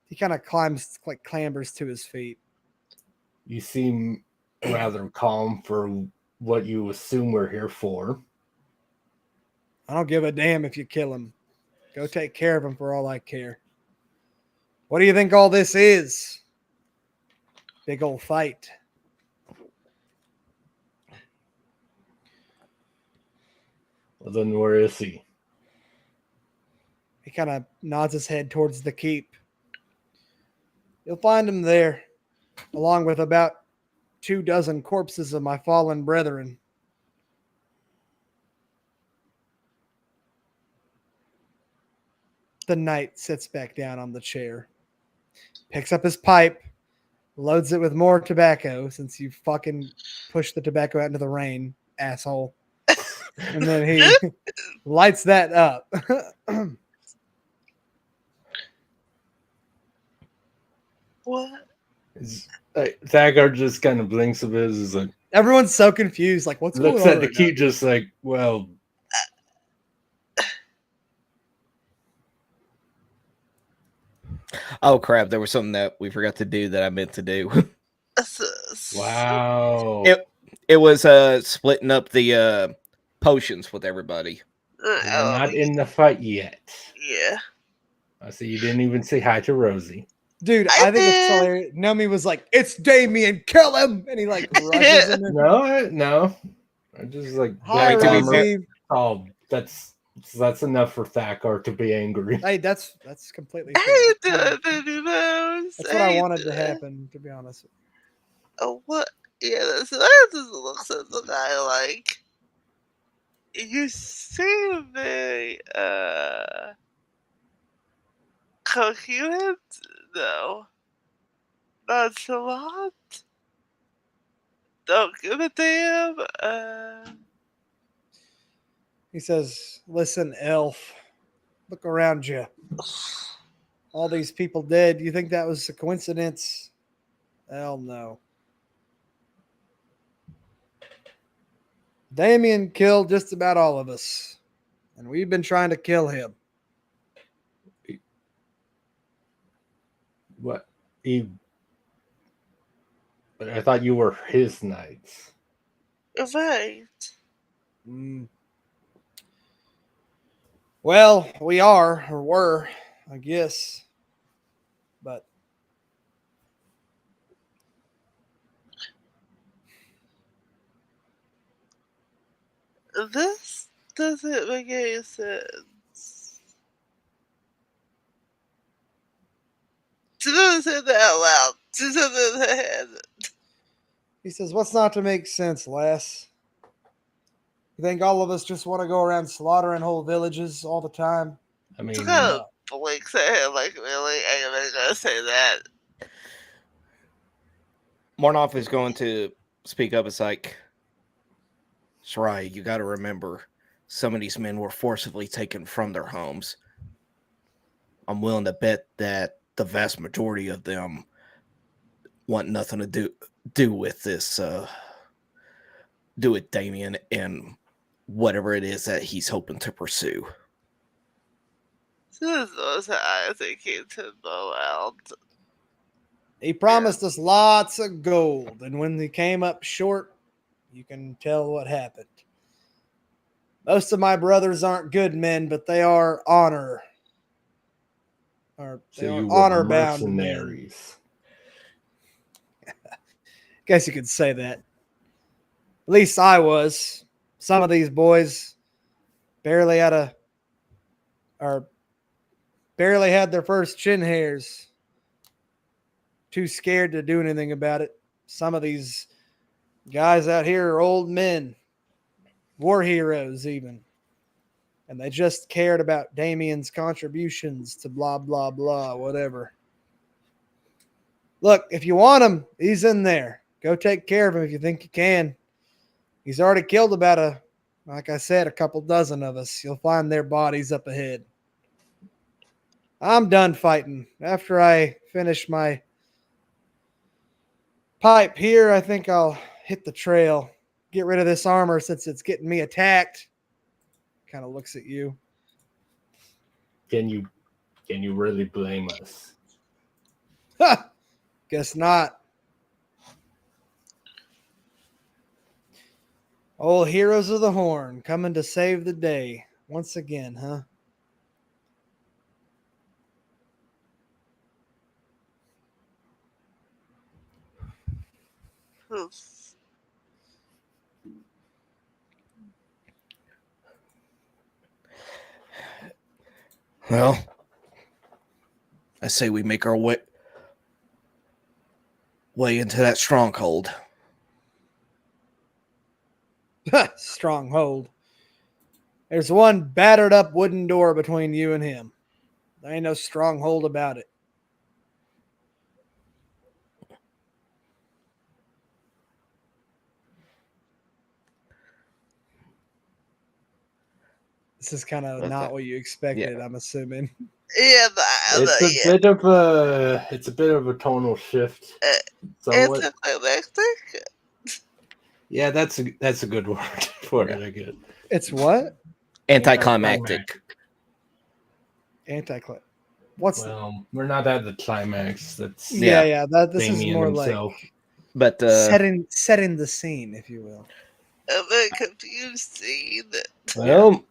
He kind of clambers to his feet. You seem rather calm for what you assume we're here for. I don't give a damn if you kill him. Go take care of him for all I care. What do you think all this is? Big old fight. Well, then where is he? He kind of nods his head towards the keep. You'll find him there, along with about 24 corpses of my fallen brethren. The knight sits back down on the chair, picks up his pipe, loads it with more tobacco since you fucking pushed the tobacco out into the rain, asshole. And then he lights that up. What? Thakar just kind of blinks a bit. Is like Everyone's so confused. Like, what's going looks on? at the right key, now? just like, well, Oh crap! There was something that we forgot to do that I meant to do. wow. It was splitting up the potions with everybody. We're not in the fight yet. Yeah. I see you didn't even say hi to Rosie. Dude, I I think it's did. hilarious. Nomi was like, "It's Damien, kill him!" And he like rushes in. No. I just like Hi, to be Rosie. Oh, that's enough for Thakar to be angry. Hey, that's completely How fair. you doing, baby bones? That's what I wanted to happen, to be honest. Oh, what? Yeah, that doesn't look so the guy like. You seem very, coherent? No. Nonchalant? Don't give a damn? He says, "Listen, elf, look around you. All these people dead. You think that was a coincidence? Hell no. Damien killed just about all of us, and we've been trying to kill him. What? But I thought you were his knights. Right. Mm. Well, we are, or were, I guess. But This doesn't make any sense. She doesn't say that out loud. She said that in her head. he says, "What's not to make sense, lass? You think all of us just want to go around slaughtering whole villages all the time?" I mean, She kind of blinks at him like, really? Ain't nobody gonna say that. Mornoth is going to speak up. It's like, Saryah, you got to remember, some of these men were forcibly taken from their homes. I'm willing to bet that the vast majority of them want nothing to do with this. Do with Damien and whatever it is that he's hoping to pursue. She just knows her eyes and keeps him around. He promised us lots of gold, and when he came up short, you can tell what happened. Most of my brothers aren't good men, but they are honor. Or they so are you were honor bound men. mercenaries. Guess you could say that. At least I was. Some of these boys barely had their first chin hairs. Too scared to do anything about it. Some of these guys out here are old men, war heroes even, and they just cared about Damien's contributions to blah, blah, blah, whatever. Look, if you want him, he's in there. Go take care of him if you think you can. He's already killed about like I said, a couple dozen of us. You'll find their bodies up ahead. I'm done fighting. After I finish my pipe here, I think I'll hit the trail. Get rid of this armor since it's getting me attacked. Kind of looks at you. Can you really blame us? Ha! Guess not. Old heroes of the horn coming to save the day once again, huh? Well, I say we make our way into that stronghold. Stronghold. There's one battered up wooden door between you and him. There ain't no stronghold about it. This is kind of not what you expected, I'm assuming. Yeah, it's a bit of a tonal shift. Anticlimactic. Yeah, that's a good word for it. I get. It's what? Anticlimactic. Anticlimactic. What's? Well, we're not at the climax. That's yeah. This is Damien more himself. like, but setting the scene, if you will. I'm very confused seeing it. Well,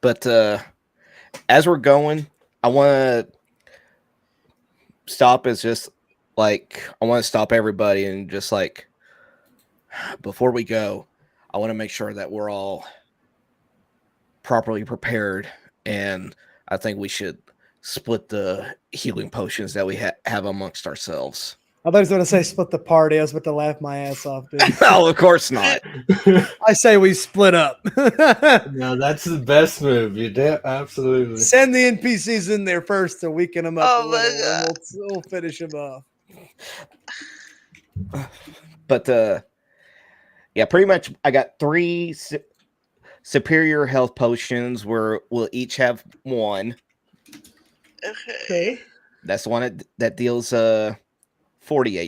but as we're going, I want to stop. As just like I want to stop everybody and just like before we go, I want to make sure that we're all properly prepared, and I think we should split the healing potions that we have amongst ourselves. I thought he was going to say split the party. I was about to laugh my ass off, dude. No, of course not. I say we split up. no, that's the best move. You did absolutely. Send the NPCs in there first to weaken them up Oh a my little, God. and we'll finish them off. But yeah, pretty much I got 3 superior health potions where we'll each have one. Okay. That's the one that deals 40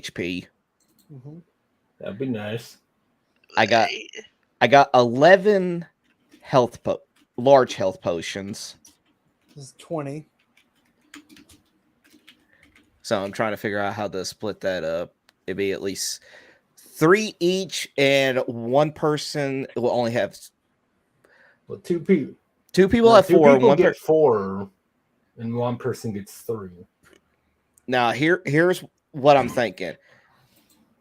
HP. Mm-hmm. That'd be nice. I got 11 large health potions. This is 20. So I'm trying to figure out how to split that up. It'd be at least 3 each, and one person will only have. Well, 2 people. 2 people have 4. People get 4, and one person gets 3. Now here's what I'm thinking.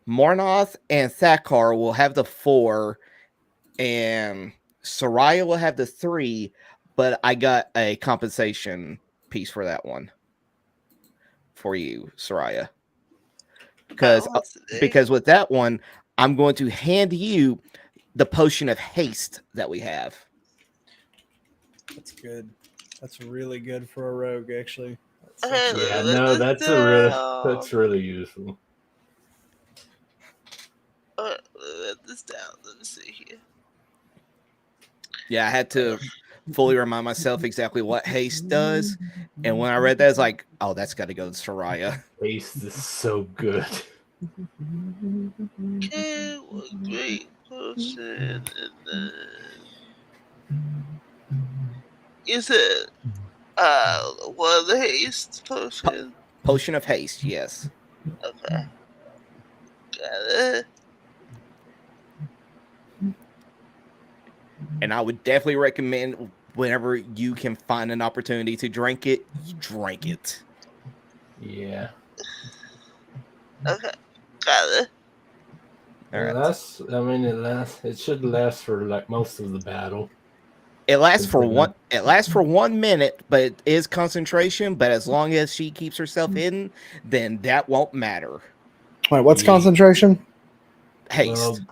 Mornoth and Thakar will have the 4, and Saryah will have the 3. But I got a compensation piece for that one for you, Saryah. Because with that one, I'm going to hand you the potion of haste that we have. That's good. That's really good for a rogue, actually. Yeah, no, that's really useful. Let this down. Let me see here. Yeah, I had to fully remind myself exactly what haste does. And when I read that, it's like, oh, that's got to go to Saryah. Haste is so good. Okay, one great potion, and then you said one haste potion. Potion of haste, yes. Okay, got it. And I would definitely recommend whenever you can find an opportunity to drink it, you drink it. Yeah. Okay, got it. All right. It should last for like most of the battle. It lasts for 1 minute, but it is concentration. But as long as she keeps herself hidden, then that won't matter. Wait, what's concentration? Haste.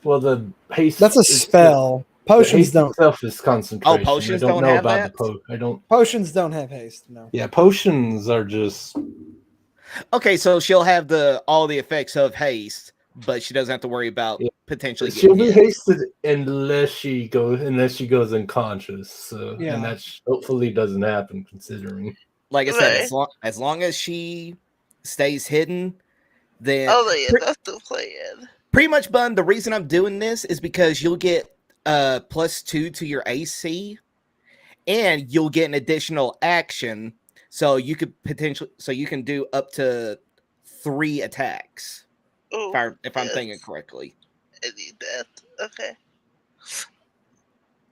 Well, the haste. That's a spell. Potions don't. Itself is concentration. Oh, potions I don't know have about that? I don't. Potions don't have haste. No. Yeah, potions are just. Okay, so she'll have all the effects of haste, but she doesn't have to worry about potentially. She'll be hasted unless she goes unconscious. So, and that hopefully doesn't happen, considering. Like I said, as long as she stays hidden, then that's the plan. Pretty much, Bun. The reason I'm doing this is because you'll get +2 to your AC, and you'll get an additional action. So you could you can do up to 3 attacks. If I'm thinking correctly. I need that. Okay.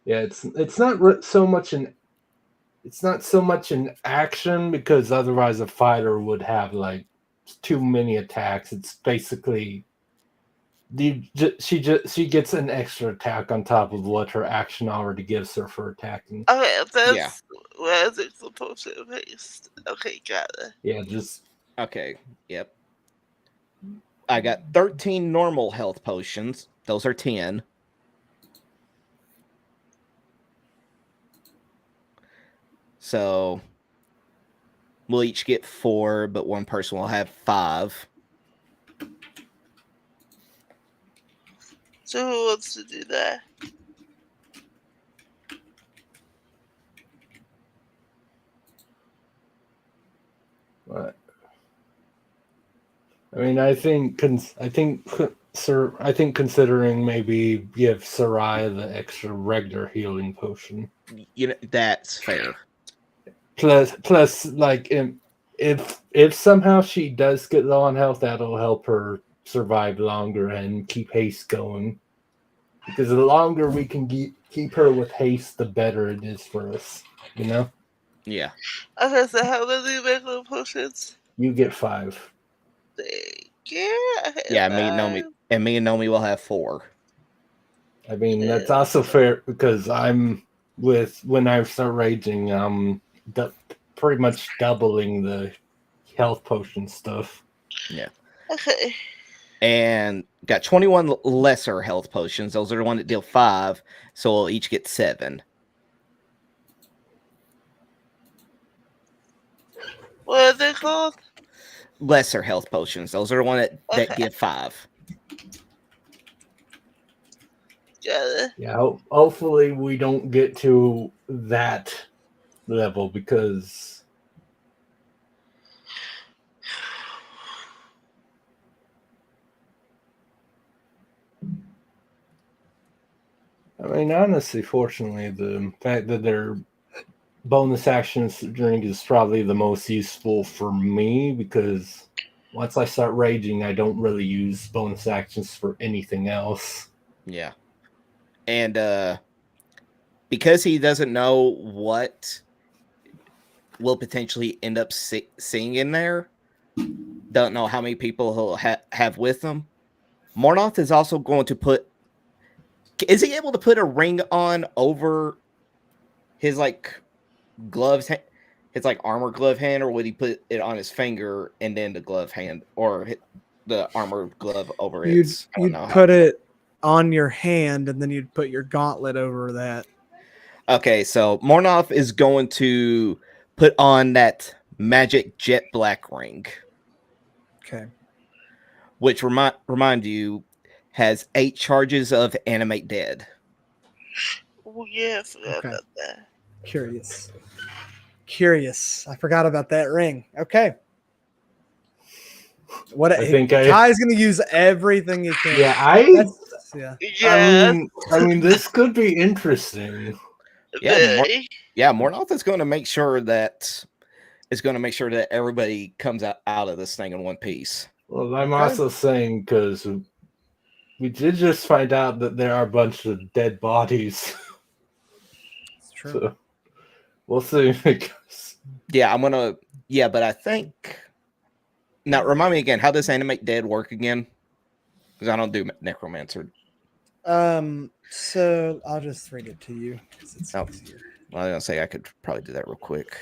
Yeah, it's not so much it's not so much an action because otherwise a fighter would have like too many attacks. It's basically she gets an extra attack on top of what her action already gives her for attacking. Okay, that's Yeah. where I think the potion of haste. Okay, got it. Yeah, just Okay. Yep. I got 13 normal health potions. Those are 10. So we'll each get 4, but one person will have 5. So who wants to do that? what? I mean, I think considering maybe give Saryah the extra regular healing potion. You know, that's fair. Plus, like if somehow she does get low on health, that'll help her survive longer and keep haste going. Because the longer we can keep her with haste, the better it is for us. You know? Yeah. Okay, so how many regular potions? You get 5. Thank you. Okay, Yeah, me and Nomi will have 4. I mean, that's also fair because when I start raging, pretty much doubling the health potion stuff. Yeah. Okay. And got 21 lesser health potions. Those are the one that deal 5, so we'll each get 7. What are they called? Lesser health potions. Those are the one that Okay. give 5. Got it. Yeah, hopefully we don't get to that level because I mean, honestly, fortunately, the fact that their bonus actions drink is probably the most useful for me because once I start raging, I don't really use bonus actions for anything else. Yeah. And because he doesn't know what will potentially end up seeing in there, don't know how many people he'll have with him, Mornoth is also going to put... Is he able to put a ring on over his, like, gloves, his, like, armor glove hand, or would he put it on his finger and then the glove hand, or the armor glove over You'd put it on your hand, and then you'd put your gauntlet over that. Okay, so Mornoth is going to put on that magic jet black ring. Okay. Which remind you has 8 charges of animate dead. Oh yeah, I forgot about that. Curious. I forgot about that ring. Okay. What I think Kai's gonna use everything he can. Yeah, I mean, this could be interesting. Yeah, Mornoth is going to make sure that everybody comes out of this thing in one piece. Well, I'm also saying because we did just find out that there are a bunch of dead bodies. It's true. So we'll see. Yeah, but I think... Now, remind me again, how does animate dead work again? Because I don't do necromancer. So I'll just read it to you because it's easier. Well, I was gonna say I could probably do that real quick.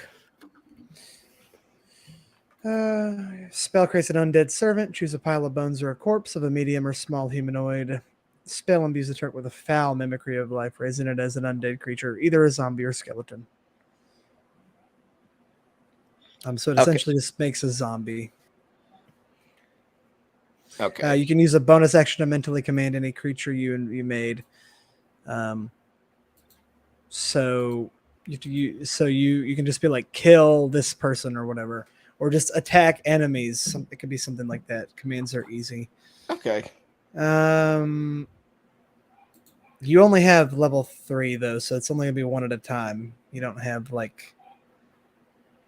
Spell creates an undead servant. Choose a pile of bones or a corpse of a medium or small humanoid. Spell imbues the target with a foul mimicry of life, raising it as an undead creature, either a zombie or skeleton. So it essentially just makes a zombie. Okay. You can use a bonus action to mentally command any creature you made. So you can just be like, kill this person or whatever, or just attack enemies. It could be something like that. Commands are easy. Okay. You only have level 3 though, so it's only gonna be one at a time. You don't have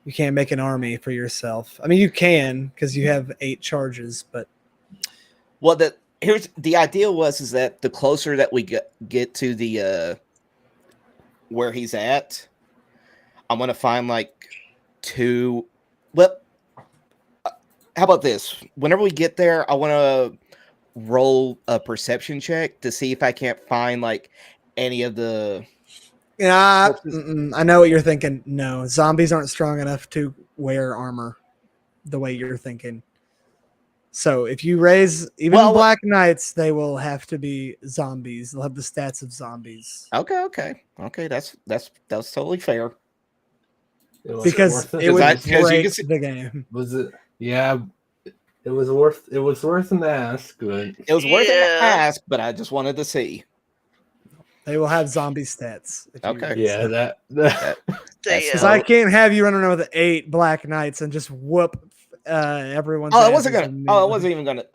you can't make an army for yourself. I mean, you can because you have 8 charges, but well, the idea is that the closer that we get to the where he's at, I'm gonna find like 2. Well, how about this? Whenever we get there, I want to roll a perception check to see if I can't find like any of the Yeah, corpses. I know what you're thinking. No, zombies aren't strong enough to wear armor the way you're thinking. So if you raise even Well, Black Knights, they will have to be zombies. They'll have the stats of zombies. okay. That's totally fair. Because it would Because you break can see, the game. Was it? Yeah, it was worth an ask, but it was worth an Yeah. ask, but I just wanted to see. They will have zombie stats. If you Okay. raise yeah, them. that That's Because Damn. I can't have you running around with 8 Black Knights and just whoop everyone's. I wasn't asses gonna. immediately. I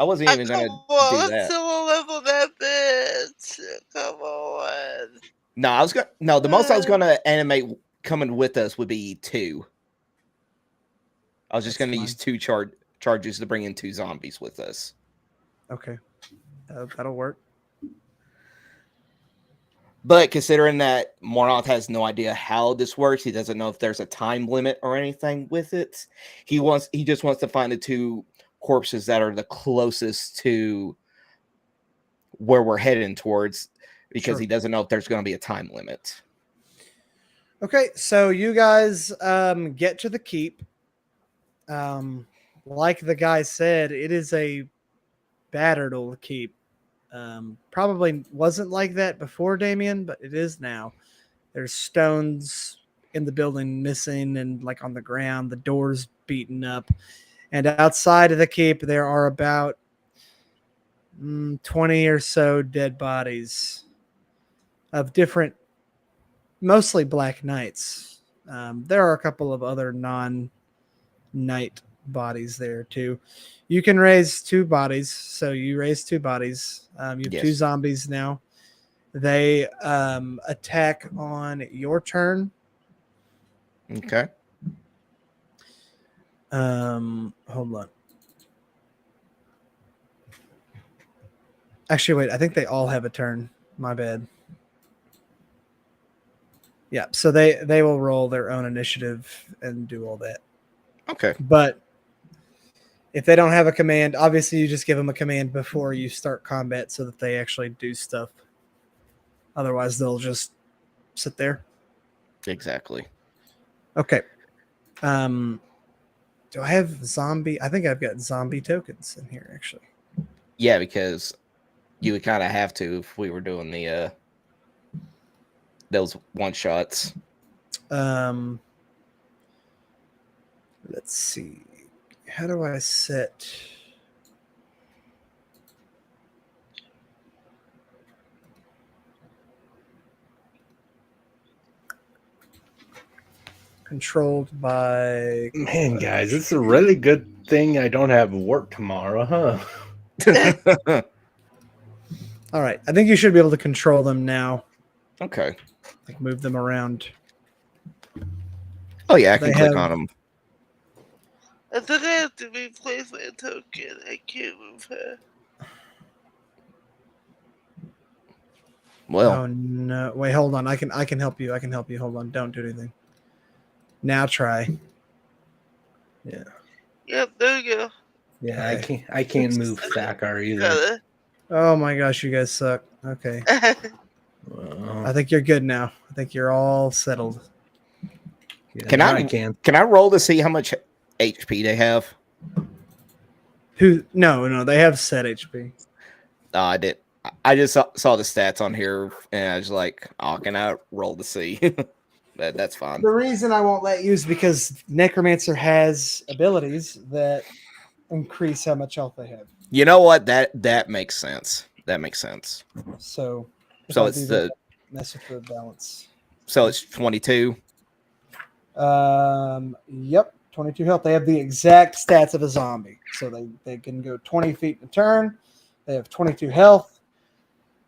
wasn't even gonna Come on, do let's that. someone level that bitch. Come on. No, I was gonna. No, the most I was gonna animate coming with us would be 2. I was just That's gonna fine. use 2 charges to bring in 2 zombies with us. Okay, that'll work. But considering that Mornoth has no idea how this works, he doesn't know if there's a time limit or anything with it. He just wants to find the 2 corpses that are the closest to where we're heading towards, because Sure. he doesn't know if there's going to be a time limit. Okay, so you guys get to the keep. Like the guy said, it is a battered old keep. Probably wasn't like that before, Damien, but it is now. There's stones in the building missing and like on the ground, the doors beaten up. And outside of the keep, there are about 20 or so dead bodies of different, mostly Black Knights. There are a couple of other non-knight bodies there too. You can raise 2 bodies, so you raise 2 bodies. You have 2 Yes. zombies now. They attack on your turn. Okay. Hold on. Actually, wait. I think they all have a turn. My bad. Yeah, so they will roll their own initiative and do all that. Okay. But if they don't have a command, obviously you just give them a command before you start combat so that they actually do stuff. Otherwise, they'll just sit there. Exactly. Okay. Do I have zombie? I think I've got zombie tokens in here, actually. Yeah, because you would kind of have to if we were doing the those one shots. Let's see. How do I set? Controlled by. man, guys, it's a really good thing I don't have work tomorrow, huh? All right. I think you should be able to control them now. Okay. Like move them around. Oh yeah, I can They click have- on them. I think I have to replace my token. I can't move her. Well, Oh no! Wait, hold on. I can help you. I can help you. Hold on. Don't do anything. Now try. Yeah. Yep, there we go. Yeah, I can't move Thakar either. Got it. Oh my gosh, you guys suck. Okay. Well, I think you're good now. I think you're all settled. yeah, Can now I- can. can I roll to see how much HP they have? Who? No, they have set HP. I did. I just saw the stats on here, and I was like, "Oh, can I roll to see?" That's fine. The reason I won't let you is because Necromancer has abilities that increase how much health they have. You know what? That makes sense. That makes sense. So, if So I it's do that, mess with the balance. So it's 22. Yep, 22 health. They have the exact stats of a zombie, so they can go 20 feet in a turn. They have 22 health.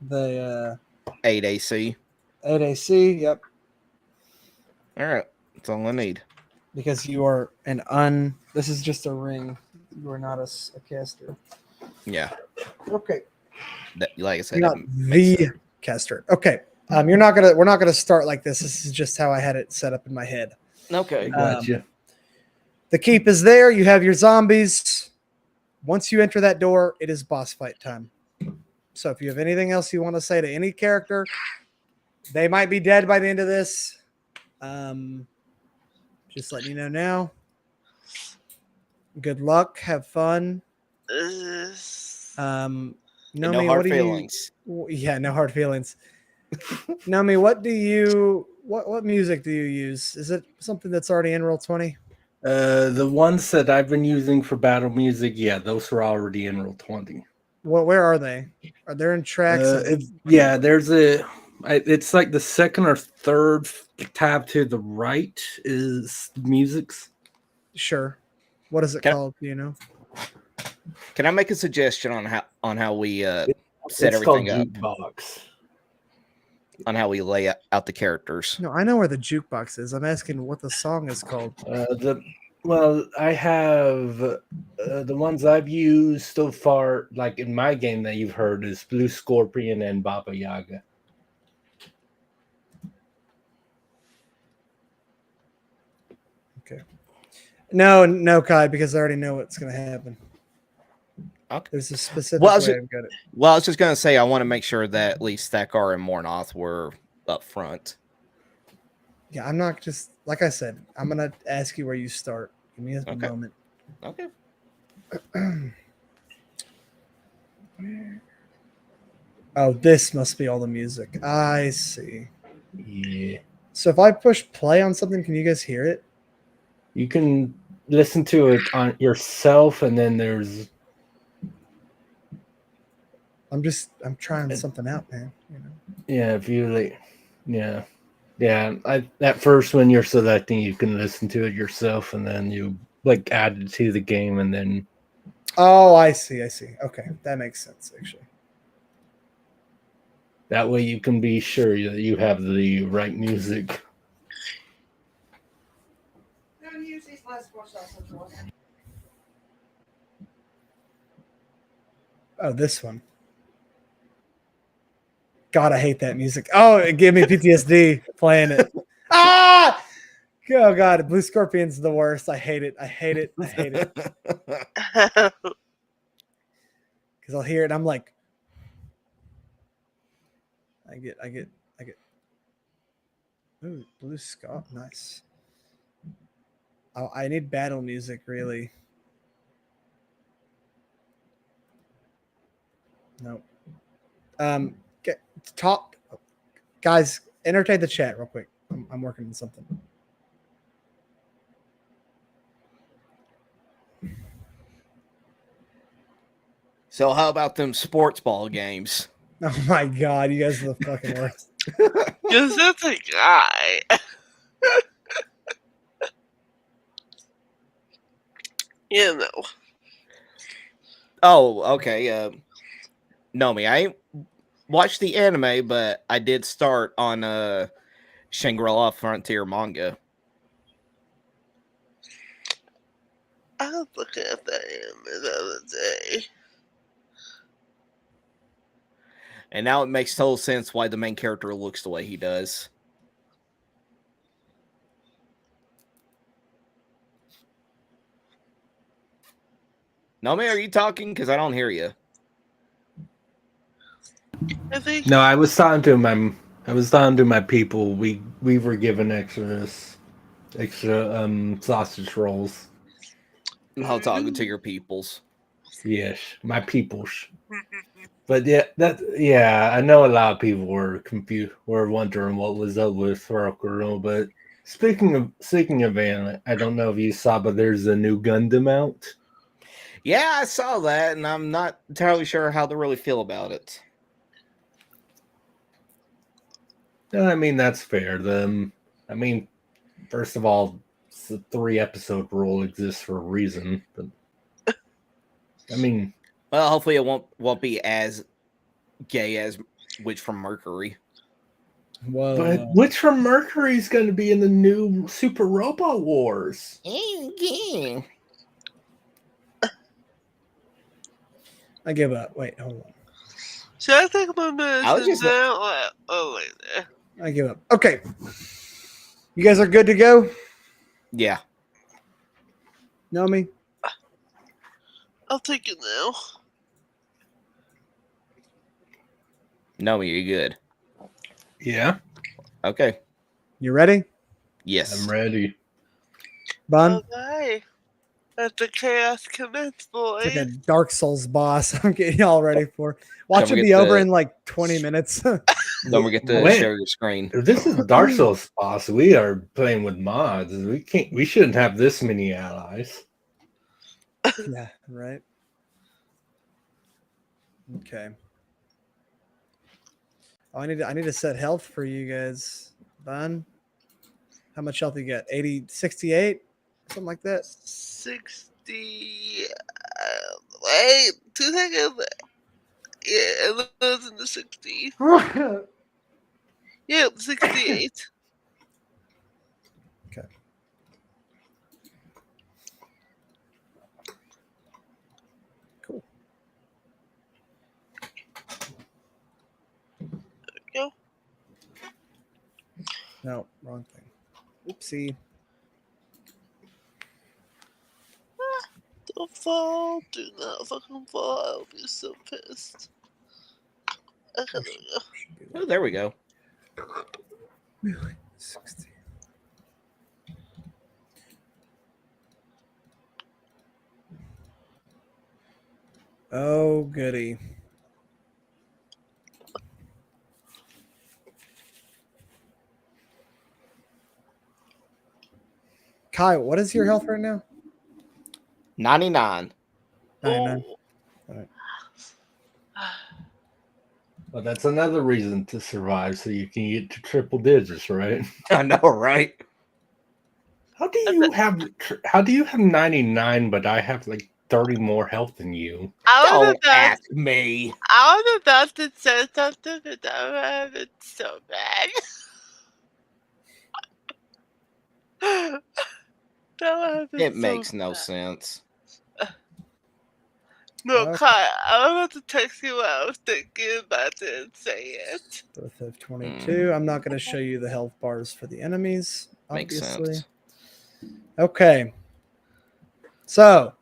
The 8 AC. 8 AC. Yep, All right. That's all I need. because you are This is just a ring. You are not a caster. Yeah. Okay. Like I said, You're not it makes the sense. caster. Okay. We're not gonna start like this. This is just how I had it set up in my head. Okay. Gotcha. The keep is there. You have your zombies. Once you enter that door, it is boss fight time. So if you have anything else you want to say to any character, they might be dead by the end of this. Just letting you know now. Good luck. Have fun. Nomi, no hard feelings. Yeah, no hard feelings. Nomi, what music do you use? Is it something that's already in Roll20? The ones that I've been using for battle music, yeah, those were already in Roll20. Where are they? Are they in tracks? Yeah, there's it's like the second or third tab to the right is musics. Sure. What is it called? Do you know? Can I make a suggestion on how we set It's everything called up? Jukebox. On how we lay out the characters. No, I know where the jukebox is. I'm asking what the song is called. I have the ones I've used so far, like in my game that you've heard, is Blue Scorpion and Baba Yaga. Okay. No, Kai, because I already know what's going to happen. Okay. There's a specific way I've got it. Well, I was just going to say, I want to make sure that at least Thakar and Mornoth were up front. Yeah, I'm not just, like I said, I'm going to ask you where you start. Give me a moment. Okay. Oh, this must be all the music. I see. Yeah. So if I push play on something, can you guys hear it? You can listen to it on yourself, and then there's... I'm trying something out, man. You know. Yeah, if you like, yeah. At first, when you're selecting, you can listen to it yourself, and then you like add it to the game, and then. Oh, I see. Okay, that makes sense actually. That way, you can be sure that you have the right music. Oh, this one. God, I hate that music. Oh, it gave me PTSD playing it. Ah! Oh, God. Blue Scorpion's the worst. I hate it. Because I'll hear it and I'm like, I get. Ooh, Blue Scott. Nice. Oh, I need battle music, really. No. Talk, guys. Entertain the chat real quick. I'm working on something. So how about them sports ball games? Oh my God, you guys are the fucking worst. Because that's a guy. You know. Oh, okay. Nomi, I ain't watched the anime, but I did start on Shangri-La Frontier manga. I was looking at that anime the other day. And now it makes total sense why the main character looks the way he does. Nomi, are you talking? Because I don't hear you. I think. No, I was talking to my people. We were given extra sausage rolls. I'm talking to your peoples. Yes, my peoples. But I know a lot of people were confused, were wondering what was up with Thakar. But speaking of anime, I don't know if you saw, but there's a new Gundam out. Yeah, I saw that, and I'm not entirely sure how to really feel about it. I mean, that's fair. First of all, the 3-episode rule exists for a reason. But well, hopefully it won't be as gay as Witch from Mercury. Whoa. But Witch from Mercury is going to be in the new Super Robot Wars. Yeah. I give up. Wait, hold on. Should I take my medicine now? Oh, wait there. I give up. Okay. You guys are good to go? Yeah. Nomi? I'll take it now. No, you're good. Yeah, Okay. You ready? Yes. I'm ready. Bun? Okay. Let the chaos commence, boys. It's like a Dark Souls boss. I'm getting y'all ready for. Watch Don't it be forget over the- in like 20 minutes. Don't forget to Wait. share your screen. If this is Dark Souls boss, we are playing with mods. We shouldn't have this many allies. Yeah, right. Okay. Oh, I need to set health for you guys. Bun? How much health you get? 80, 68? Something like that. 60. Wait, 2 seconds. Yeah, it was in the 60s. Yep, 68. Okay. Cool. Go. No, wrong thing. Oopsie. Don't fall. Do not fucking fall. I'll be so pissed. Okay, there we go. Should be Oh, there we go. like 60. Oh, goody. Kai, what is your health right now? 99. 99. Oh. Well, that's another reason to survive, so you can get to triple digits, right? I know, right? How do you have 99, but I have like 30 more health than you? Don't ask me. I was about to say something, but I have it so bad. It makes no sense. No, Okay. Kai, I was about to text you what I was thinking, but I didn't say it. Birth of 22. I'm not going to show you the health bars for the enemies, Makes obviously. sense. Okay. So.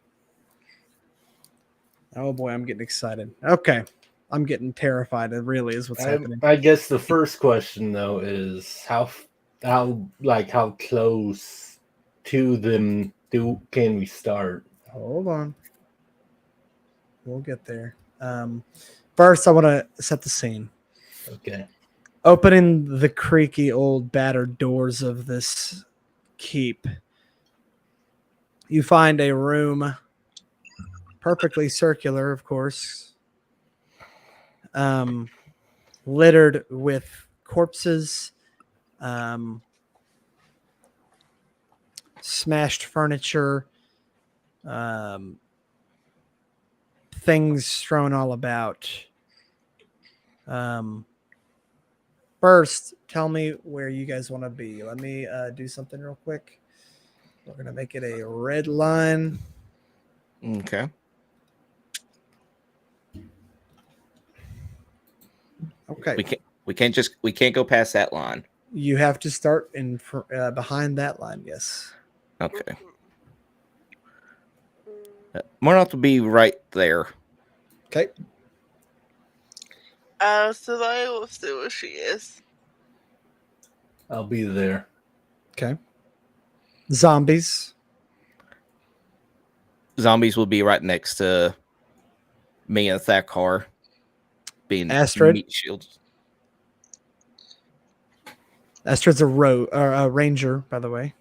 Oh boy, I'm getting excited. Okay. I'm getting terrified. It really is what's happening. I guess the first question though is how close to them can we start? Hold on. We'll get there. First, I want to set the scene. Okay. Opening the creaky old battered doors of this keep, you find a room, perfectly circular, of course, littered with corpses, smashed furniture, things strewn all about. First, tell me where you guys want to be. Let me do something real quick. We're going to make it a red line. Okay. Okay. We can't go past that line. You have to start in behind that line. Yes. Okay. Mornoth will be right there. Okay. Saryah will see where she is. I'll be there. Okay. Zombies. Zombies will be right next to me and Thakar, being Astrid? meat shields. Astrid's a ranger, by the way.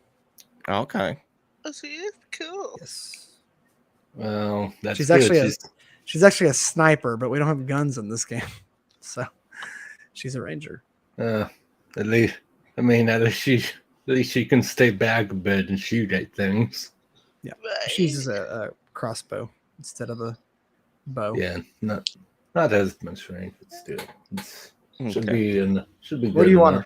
Okay. Oh, she is cool. Yes. Well, that's She's good. actually a sniper, but we don't have guns in this game, so she's a ranger. At least she can stay back a bit and shoot at things. Yeah. Right. She uses a crossbow instead of a bow. Yeah, not as much range, but still, should Okay. be. What good do you want? enough.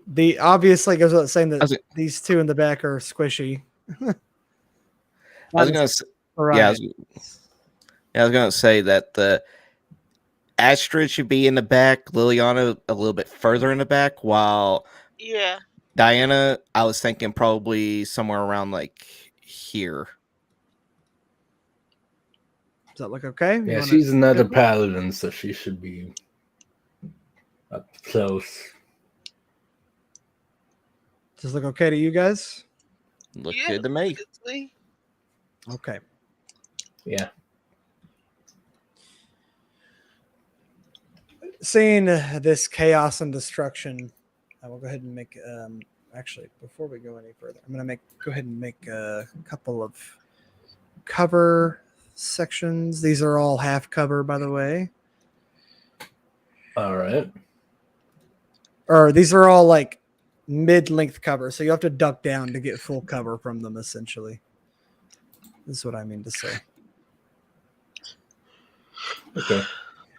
The obviously goes without saying that I was- these two in the back are squishy. I was gonna say, Right. yeah, I was gonna say that the Astrid should be in the back, Liliana a little bit further in the back, while Yeah. Diana, I was thinking probably somewhere around like here. Does that look okay? You Yeah, wanna she's another go for it? paladin, so she should be up close. Does it look okay to you guys? Look Yeah. good to me. It's me. Okay. Yeah. Seeing this chaos and destruction, I will go ahead and make. Actually, before we go any further, I'm gonna go ahead and make a couple of cover sections. These are all half cover, by the way, All right. or these are all like mid-length cover, so you have to duck down to get full cover from them. Essentially, this is what I mean to say. Okay.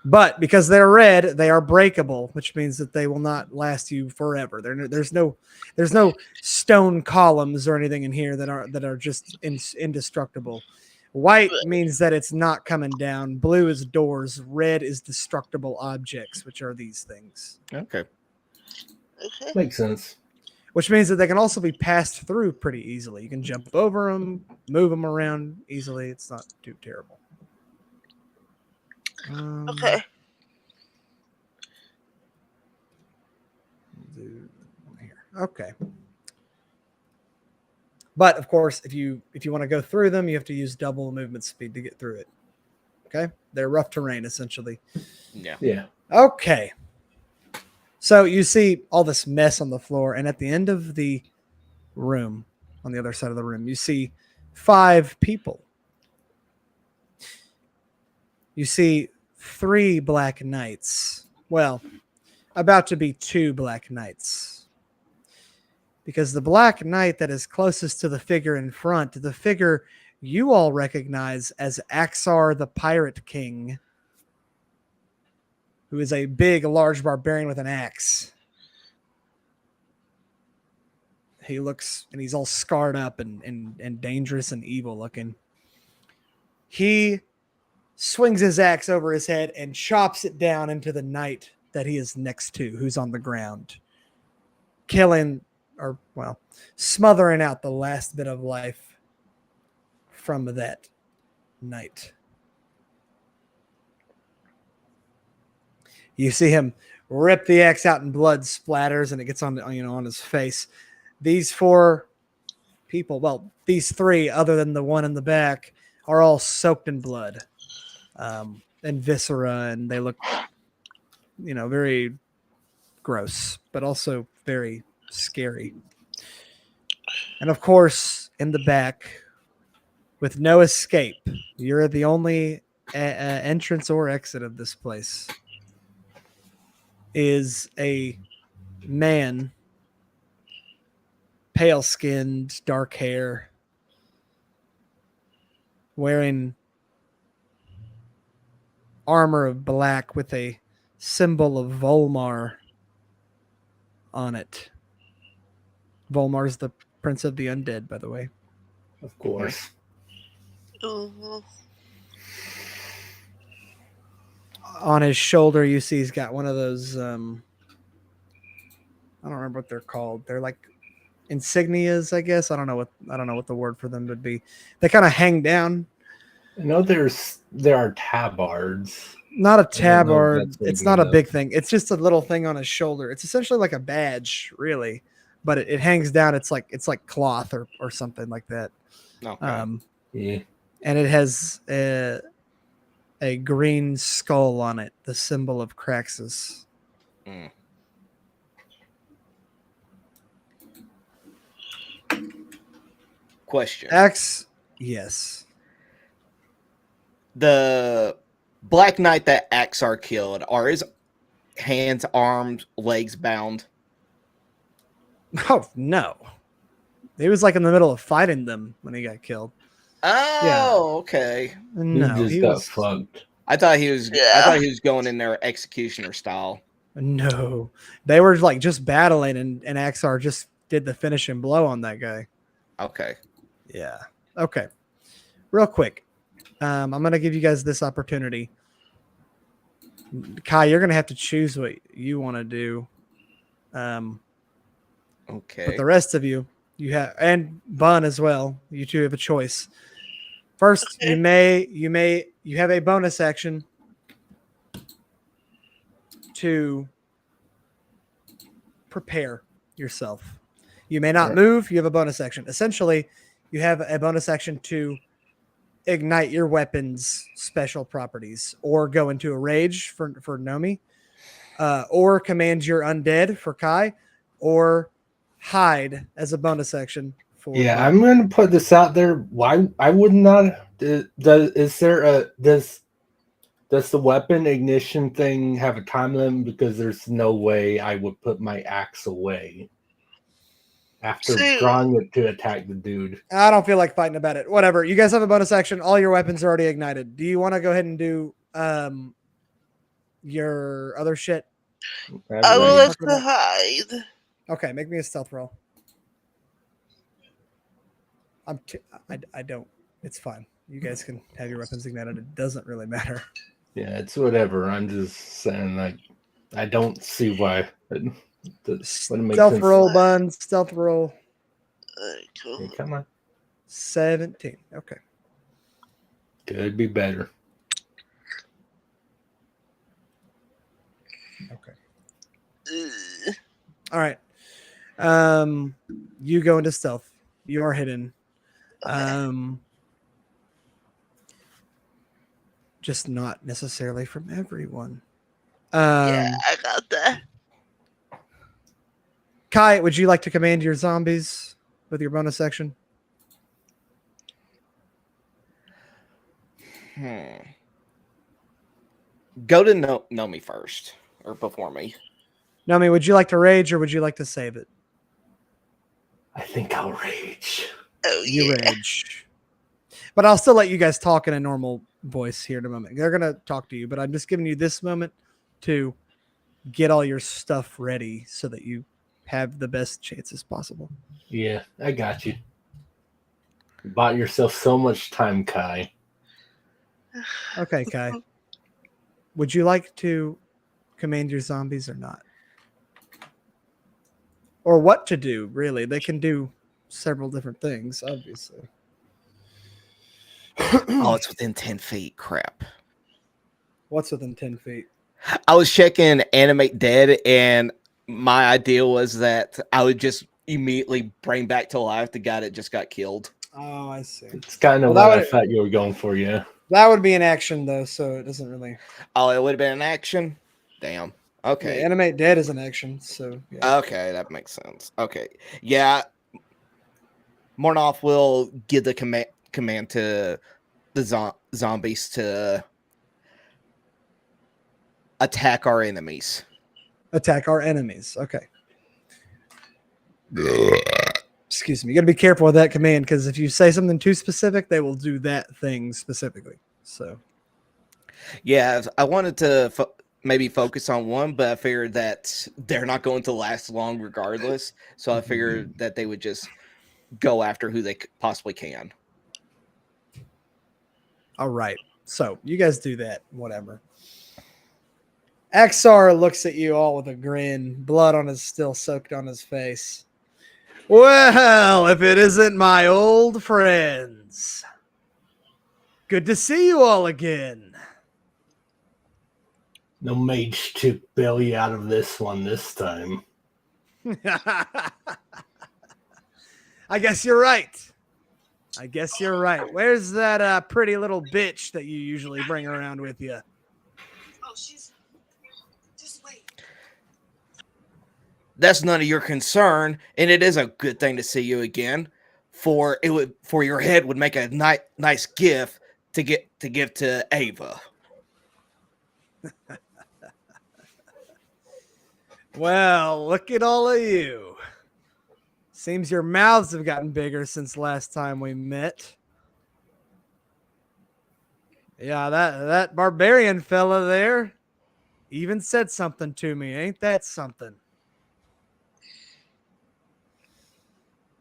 But because they're red, they are breakable, which means that they will not last you forever. There's no stone columns or anything in here that are just indestructible. White means that it's not coming down. Blue is doors. Red is destructible objects, which are these things. Okay. Okay. Makes sense. Which means that they can also be passed through pretty easily. You can jump over them, move them around easily. It's not too terrible. Okay. Okay. But of course, if you want to go through them, you have to use double movement speed to get through it. Okay? They're rough terrain essentially. Yeah. Yeah. Okay. So you see all this mess on the floor, and at the end of the room, on the other side of the room, you see 5 people. You see 3 black knights. Well, about to be 2 black knights. Because the black knight that is closest to the figure in front, the figure you all recognize as Chas3r the Pirate King, who is a big, large barbarian with an axe. He looks, and he's all scarred up and dangerous and evil looking. He swings his axe over his head and chops it down into the knight that he is next to, who's on the ground, killing, or well, smothering out the last bit of life from that knight. You see him rip the axe out and blood splatters and it gets on his face. These 4 people, well, these 3 other than the one in the back, are all soaked in blood and viscera, and they look very gross, but also very scary. And of course, in the back, with no escape, you're the only entrance or exit of this place, is a man, pale-skinned, dark hair, wearing armor of black with a symbol of Volmar on it. Volmar's the Prince of the Undead, by the way. Of course. Mm-hmm. On his shoulder, you see he's got one of those. I don't remember what they're called. They're like insignias, I guess. I don't know what the word for them would be. They kind of hang down. I know there are tabards. Not a I don't know if tabard. that's what It's it not a is. big thing. It's just a little thing on his shoulder. It's essentially like a badge, really, but it hangs down. It's like cloth or something like that. Okay. Yeah. And it has a green skull on it, the symbol of Kraxus. Mm. Question. Yes. The Black Knight that Chas3r killed, are his hands, arms, legs bound? Oh no. He was like in the middle of fighting them when he got killed. Oh, okay. No, he just got fucked. I thought he was. Yeah. I thought he was going in there executioner style. No, they were like just battling, and Chas3r just did the finishing blow on that guy. Okay. Yeah. Okay. Real quick, I'm gonna give you guys this opportunity. Kai, you're gonna have to choose what you want to do. Okay. But the rest of you have, and Bun as well. You two have a choice. First, Okay. you have a bonus action to prepare yourself. You may not move. You have a bonus action. Essentially, you have a bonus action to ignite your weapon's special properties, or go into a rage for Nomi, or command your undead for Kai, or hide as a bonus action for. Yeah, Bun. I'm going to put this out there. Why I would not. Is there a does the weapon ignition thing have a time limit? Because there's no way I would put my axe away after So, drawing it to attack the dude. I don't feel like fighting about it. Whatever. You guys have a bonus action. All your weapons are already ignited. Do you want to go ahead and do your other shit? I will Right. let you hide. Okay, make me a stealth roll. I don't. It's fine. You guys can have your weapons ignited. It doesn't really matter. Yeah, it's whatever. I'm just saying, like, I don't see why. It wouldn't make Stealth sense. roll, Bun. Stealth roll. Cool. Hey, come on. 17. Okay. Could be better. Okay. Ugh. All right. You go into stealth. You are hidden. Just not necessarily from everyone. Yeah, I got that. Kai, would you like to command your zombies with your bonus action? Go to Nomi first, or before me. Nomi, would you like to rage or would you like to save it? I think I'll rage. Oh, You yeah. rage. But I'll still let you guys talk in a normal voice here in a moment. They're going to talk to you, but I'm just giving you this moment to get all your stuff ready so that you have the best chances possible. Yeah, I got you. You bought yourself so much time, Kai. Okay, Kai. Would you like to command your zombies or not? Or what to do, really? They can do several different things, obviously. Oh, it's within 10 feet. Crap. What's within 10 feet? I was checking Animate Dead, and my idea was that I would just immediately bring back to life the guy that just got killed. Oh, I see. It's kind of Well, what I thought you were going for, yeah. That would be an action, though, so it doesn't really... Oh, it would have been an action? Damn. Okay. Yeah, Animate Dead is an action, so... Yeah. Okay, that makes sense. Okay. Yeah. Mornoth will give the command to the zombies to attack our enemies. Attack our enemies. Okay. Excuse me. You got to be careful with that command, because if you say something too specific, they will do that thing specifically. So... Yeah, I wanted to maybe focus on one, but I figured that they're not going to last long regardless. So I figured that they would just go after who they possibly can. All right. So you guys do that. Whatever. Chas3r looks at you all with a grin. Blood on his still soaked on his face. Well, if it isn't my old friends. Good to see you all again. No mage to bail you out of this one this time. I guess you're right. Where's that pretty little bitch that you usually bring around with you? Oh, she's just wait. That's none of your concern, and it is a good thing to see you again. For your head would make a nice gift to give to Ava. Well, look at all of you. Seems your mouths have gotten bigger since last time we met. Yeah, that barbarian fella there even said something to me. Ain't that something?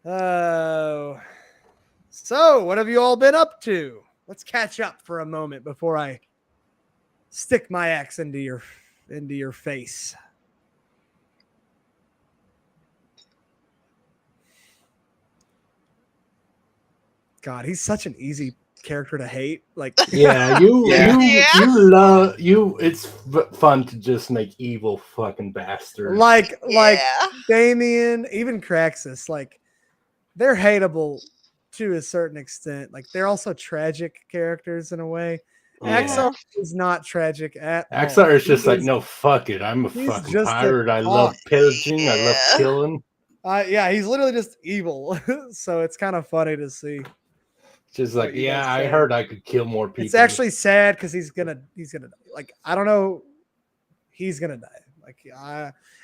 Oh. So, what have you all been up to? Let's catch up for a moment before I stick my axe into your face. God, he's such an easy character to hate. Like, Yeah, you love you. It's fun to just make evil fucking bastards. like Yeah. Damien, even Craxus, like they're hateable to a certain extent. Like they're also tragic characters in a way. Yeah. Axar is not tragic at all. Axar is just He like, is- no, fuck it. I'm a he's fucking just a pirate. I love cock. pillaging. I love Yeah. killing. Yeah, he's literally just evil. So it's kind of funny to see. Just like, What you yeah, guys I say. heard I could kill more people. It's actually sad because he's gonna like I don't know, he's gonna die. Like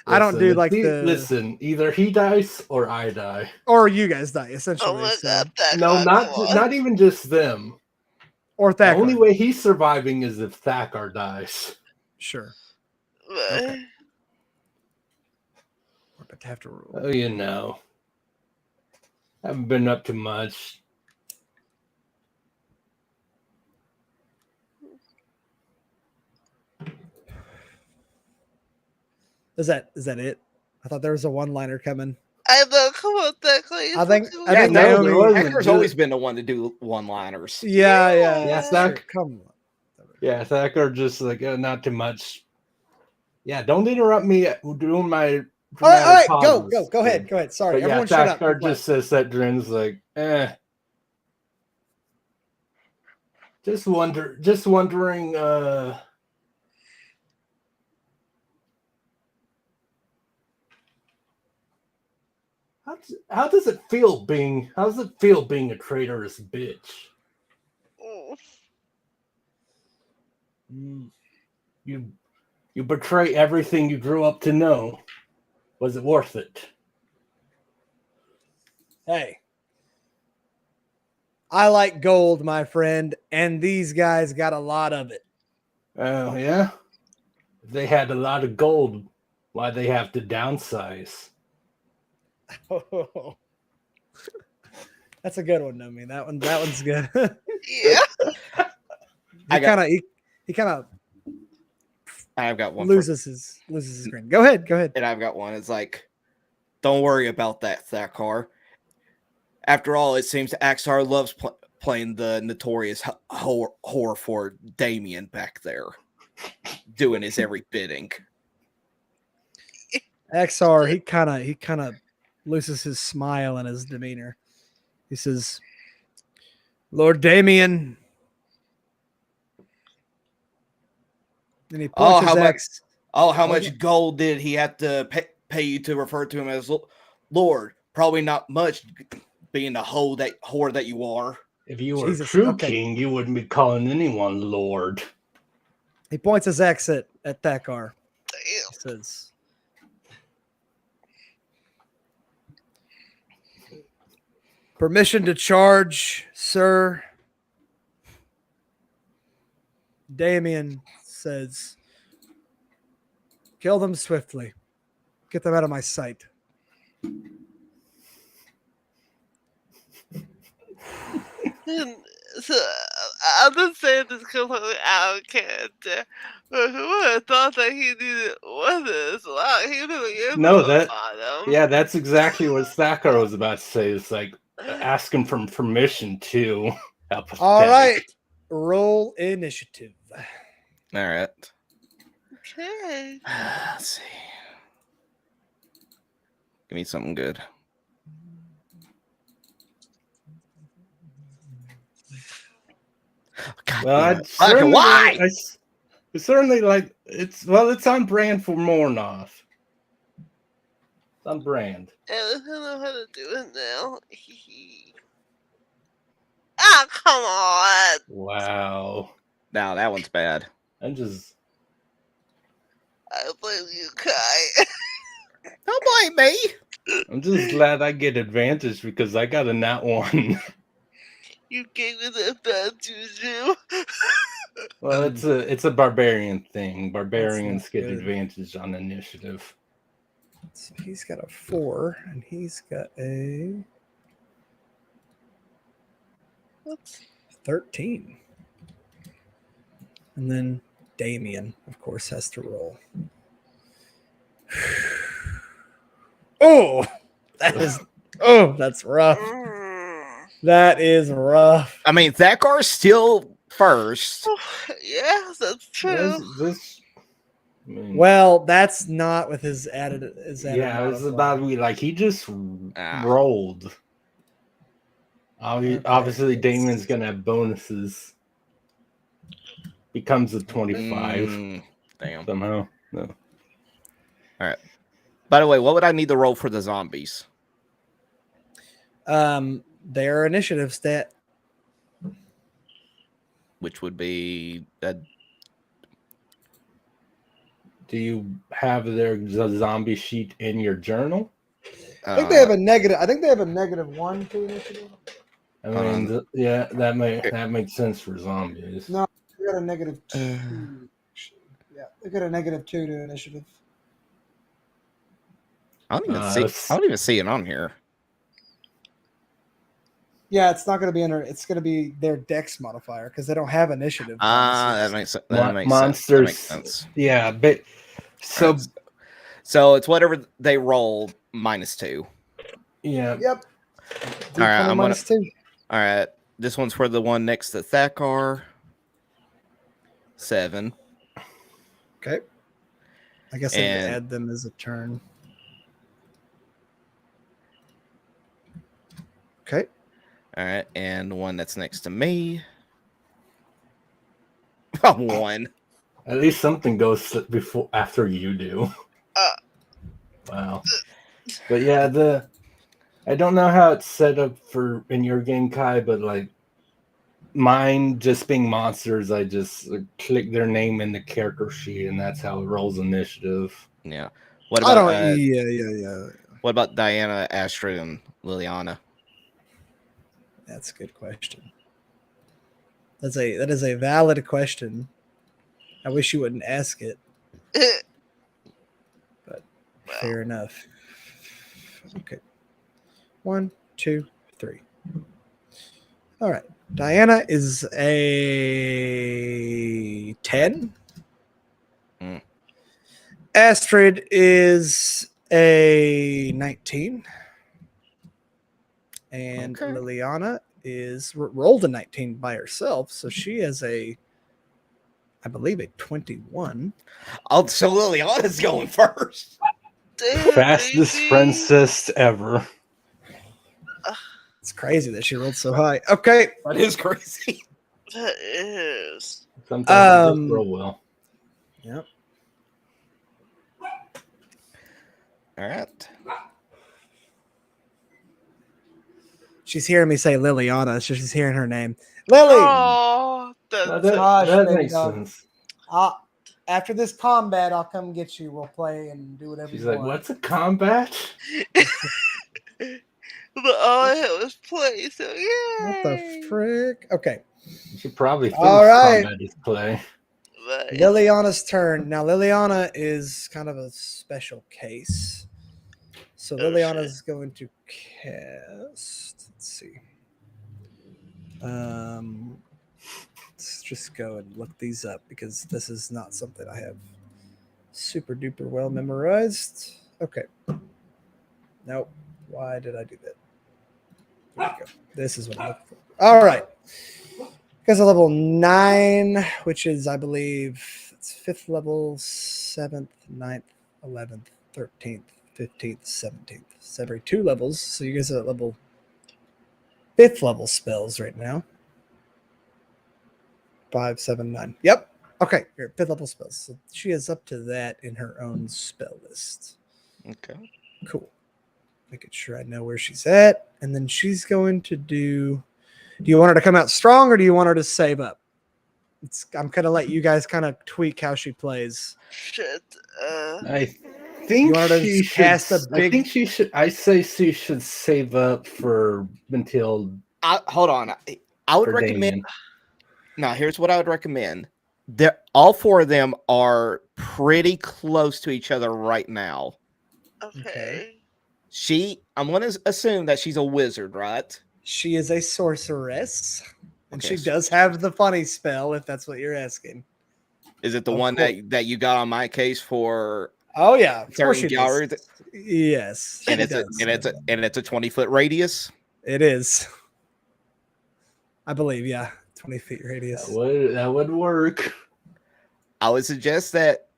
I don't do like the listen. Either he dies or I die. or you guys die essentially. Oh my so. god, Thakar, No, come on. not even just them. Or The Thakar. only way he's surviving is if Thakar dies. Sure. But- Okay. We're about to have to rule. Oh, you know, haven't been up to much. Is that it? I thought there was a one-liner coming. I know, come on, Thakar. I think Yeah, no, Naomi. there wasn't. Hector's always been the one to do one-liners. Yeah. Yeah, that's Thak- true. Come on. Yeah, Thakar just like not too much. Yeah, don't interrupt me doing my. All right, pauses. go ahead. Sorry, But yeah, everyone, shut up. Thakar just says that Drin's like, Just wondering. How does it feel being? How does it feel being a traitorous bitch? Mm. You betray everything you grew up to know. Was it worth it? Hey, I like gold, my friend, and these guys got a lot of it. Oh yeah. If they had a lot of gold, why they have to downsize? That's a good one, Nomi. That one's good. Yeah. he kind of I've got one. loses his grin. Go ahead. And I've got one. It's like, don't worry about that, Thakar. After all, it seems Axar loves playing the notorious whore for Damien back there, doing his every bidding. XR, he kind of loses his smile and his demeanor. He says, "Lord Damien." And he points his axe. How much gold did he have to pay you to refer to him as Lord? Probably not much, being the whore that you are. If you were Jesus, a true okay. king, you wouldn't be calling anyone Lord. He points his axe at Thakar. Damn. He says, "Permission to charge, sir." Damien says, "Kill them swiftly. Get them out of my sight." So, I'm just saying this completely out of character. But who would have thought that he needed one this long? He really is No, on that- bottom. Yeah, that's exactly what Thakar was about to say. It's like asking for permission to help. All right. Roll initiative. All right. Okay. Let's see. Give me something good. God Well, damn I'd it. Fucking certainly, why? I certainly like it's. Well, it's on brand for Mornoth. It's on brand. I don't know how to do it now. Ah, come on. Wow. Now that one's bad. I'm just. I blame you, Kai. Don't blame me. I'm just glad I get advantage because I got a nat one. You gave me that bad juju. Well, it's a barbarian thing. Barbarians not get good. advantage on initiative. So he's got a 4 and he's got a What's 13. And then Damien, of course, has to roll. Oh, that's rough. That is rough. I mean, Thakar's still first. Yeah, that's true. This, I mean, Well, that's not with his added. yeah, it was about to be like he just Ah. rolled. Obviously, it's- Damon's gonna have bonuses. Becomes a 25 Damn. somehow. No. By the way, what would I need to roll for the zombies? Their initiative stat. Which would be Do you have the zombie sheet in your journal? I think they have a negative. I think they have a -1 to initiative. I mean, yeah, that makes sense for zombies. No, they got a -2. Yeah, they got a -2 to initiative. I don't even see. I don't even see it on here. Yeah, it's not going to be under. It's going to be their dex modifier because they don't have initiative. That makes sense. That makes Monsters. sense. That makes sense. Yeah, but so Right. So it's whatever they roll -2. yeah. Yep. All right, I'm gonna. -2. All right, this one's for the one next to Thakar. 7. Okay. I guess I And- can add them as a turn. Okay. All right, and the one that's next to me. 1. At least something goes after you do. Wow. But yeah, I don't know how it's set up for in your game, Kai, but like mine just being monsters, I just click their name in the character sheet, and that's how it rolls initiative. Yeah. What I about don't. Yeah. what about Diana, Astrid, and Liliana? That's a good question. That is a valid question. I wish you wouldn't ask it. Fair enough. Okay. 1, 2, 3. All right. Diana is a 10. Mm. Astrid is a 19. And Okay. Liliana is rolled a 19 by herself. So she has I believe, a 21. Oh, so Liliana's going first. Damn, Fastest baby. princess ever. It's crazy that she rolled so high. Okay. That is crazy. That is. Sometimes it just roll well. Yep. All right. She's hearing me say Liliana, so she's hearing her name. Lily! Oh, that's That baby makes dog. sense. After this combat, I'll come get you. We'll play and do whatever She's you like, want. "What's a combat?" But all I had was play, so yeah. What the frick? Okay. You should probably think All right. combat is play. Liliana's turn. Now, Liliana is kind of a special case. So Oh, Liliana's going to cast. Let's see. Let's just go and look these up because this is not something I have super duper well memorized. Okay. Nope. Why did I do that? There we go. This is what I'm looking for. All right. Because of level 9, which is, I believe, it's 5th level, 7th, 9th, 11th, 13th, 15th, 17th. It's every 2 levels. So you guys are at level 5th level spells right now. 5, 7, 9. Yep. Okay. You're at 5th level spells. So she is up to that in her own spell list. Okay. Cool. Making sure I know where she's at. And then she's going to do you want her to come out strong or do you want her to save up? I'm going to let you guys kind of tweak how she plays. Shit. I think You want her to she should. cast a I big- think she should. I say she should save up for until. Hold on. I would for recommend. Damien. Now, here's what I would recommend. All 4 of them are pretty close to each other right now. Okay. I'm going to assume that she's a wizard, right? She is a sorceress. And Okay, she does have the funny spell, if that's what you're asking. Is it the Of one course. that you got on my case for Oh, yeah. Of course certain she gallery? does. Yes. And she it's does. a 20-foot radius? It is. I believe, yeah. 20 feet radius. That would work. I would suggest that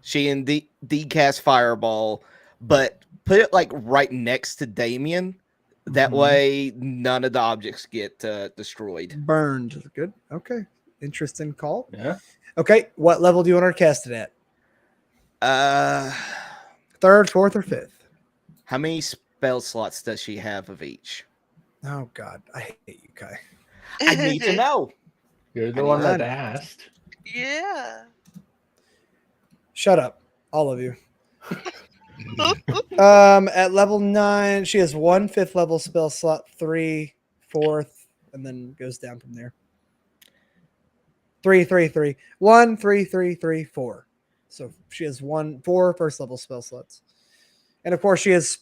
she and decast Fireball, but put it like right next to Damien. That Mhm. way, none of the objects get destroyed. Burned. Good. Okay. Interesting call. Yeah. Okay. What level do you want her to cast it at? Third, fourth, or fifth? How many spell slots does she have of each? Oh, God. I hate you, Kai. I need to know. You're the I one need that to- asked. Yeah. Shut up. All of you. At level 9, she has 1 fifth level spell slot, 3 fourth, and then goes down from there. 3, 3, 3. 1, 3, 3, 3, 4. So she has 4 first level spell slots. And of course, she has,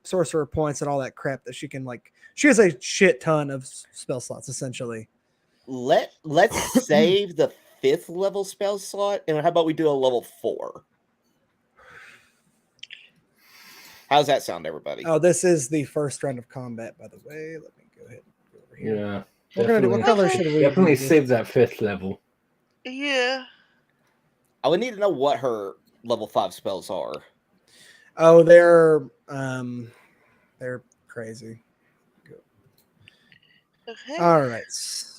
sorcerer points and all that crap that she can, like, she has a shit ton of spell slots, essentially. Let's save the 5th level spell slot, and how about we do a level 4? How's that sound, everybody? Oh, this is the first round of combat, by the way. Let me go ahead and go over here. Yeah. We're gonna do what color should we Definitely do? save that 5th level. Yeah. I would need to know what her level 5 spells are. Oh, they're crazy. Okay. All right.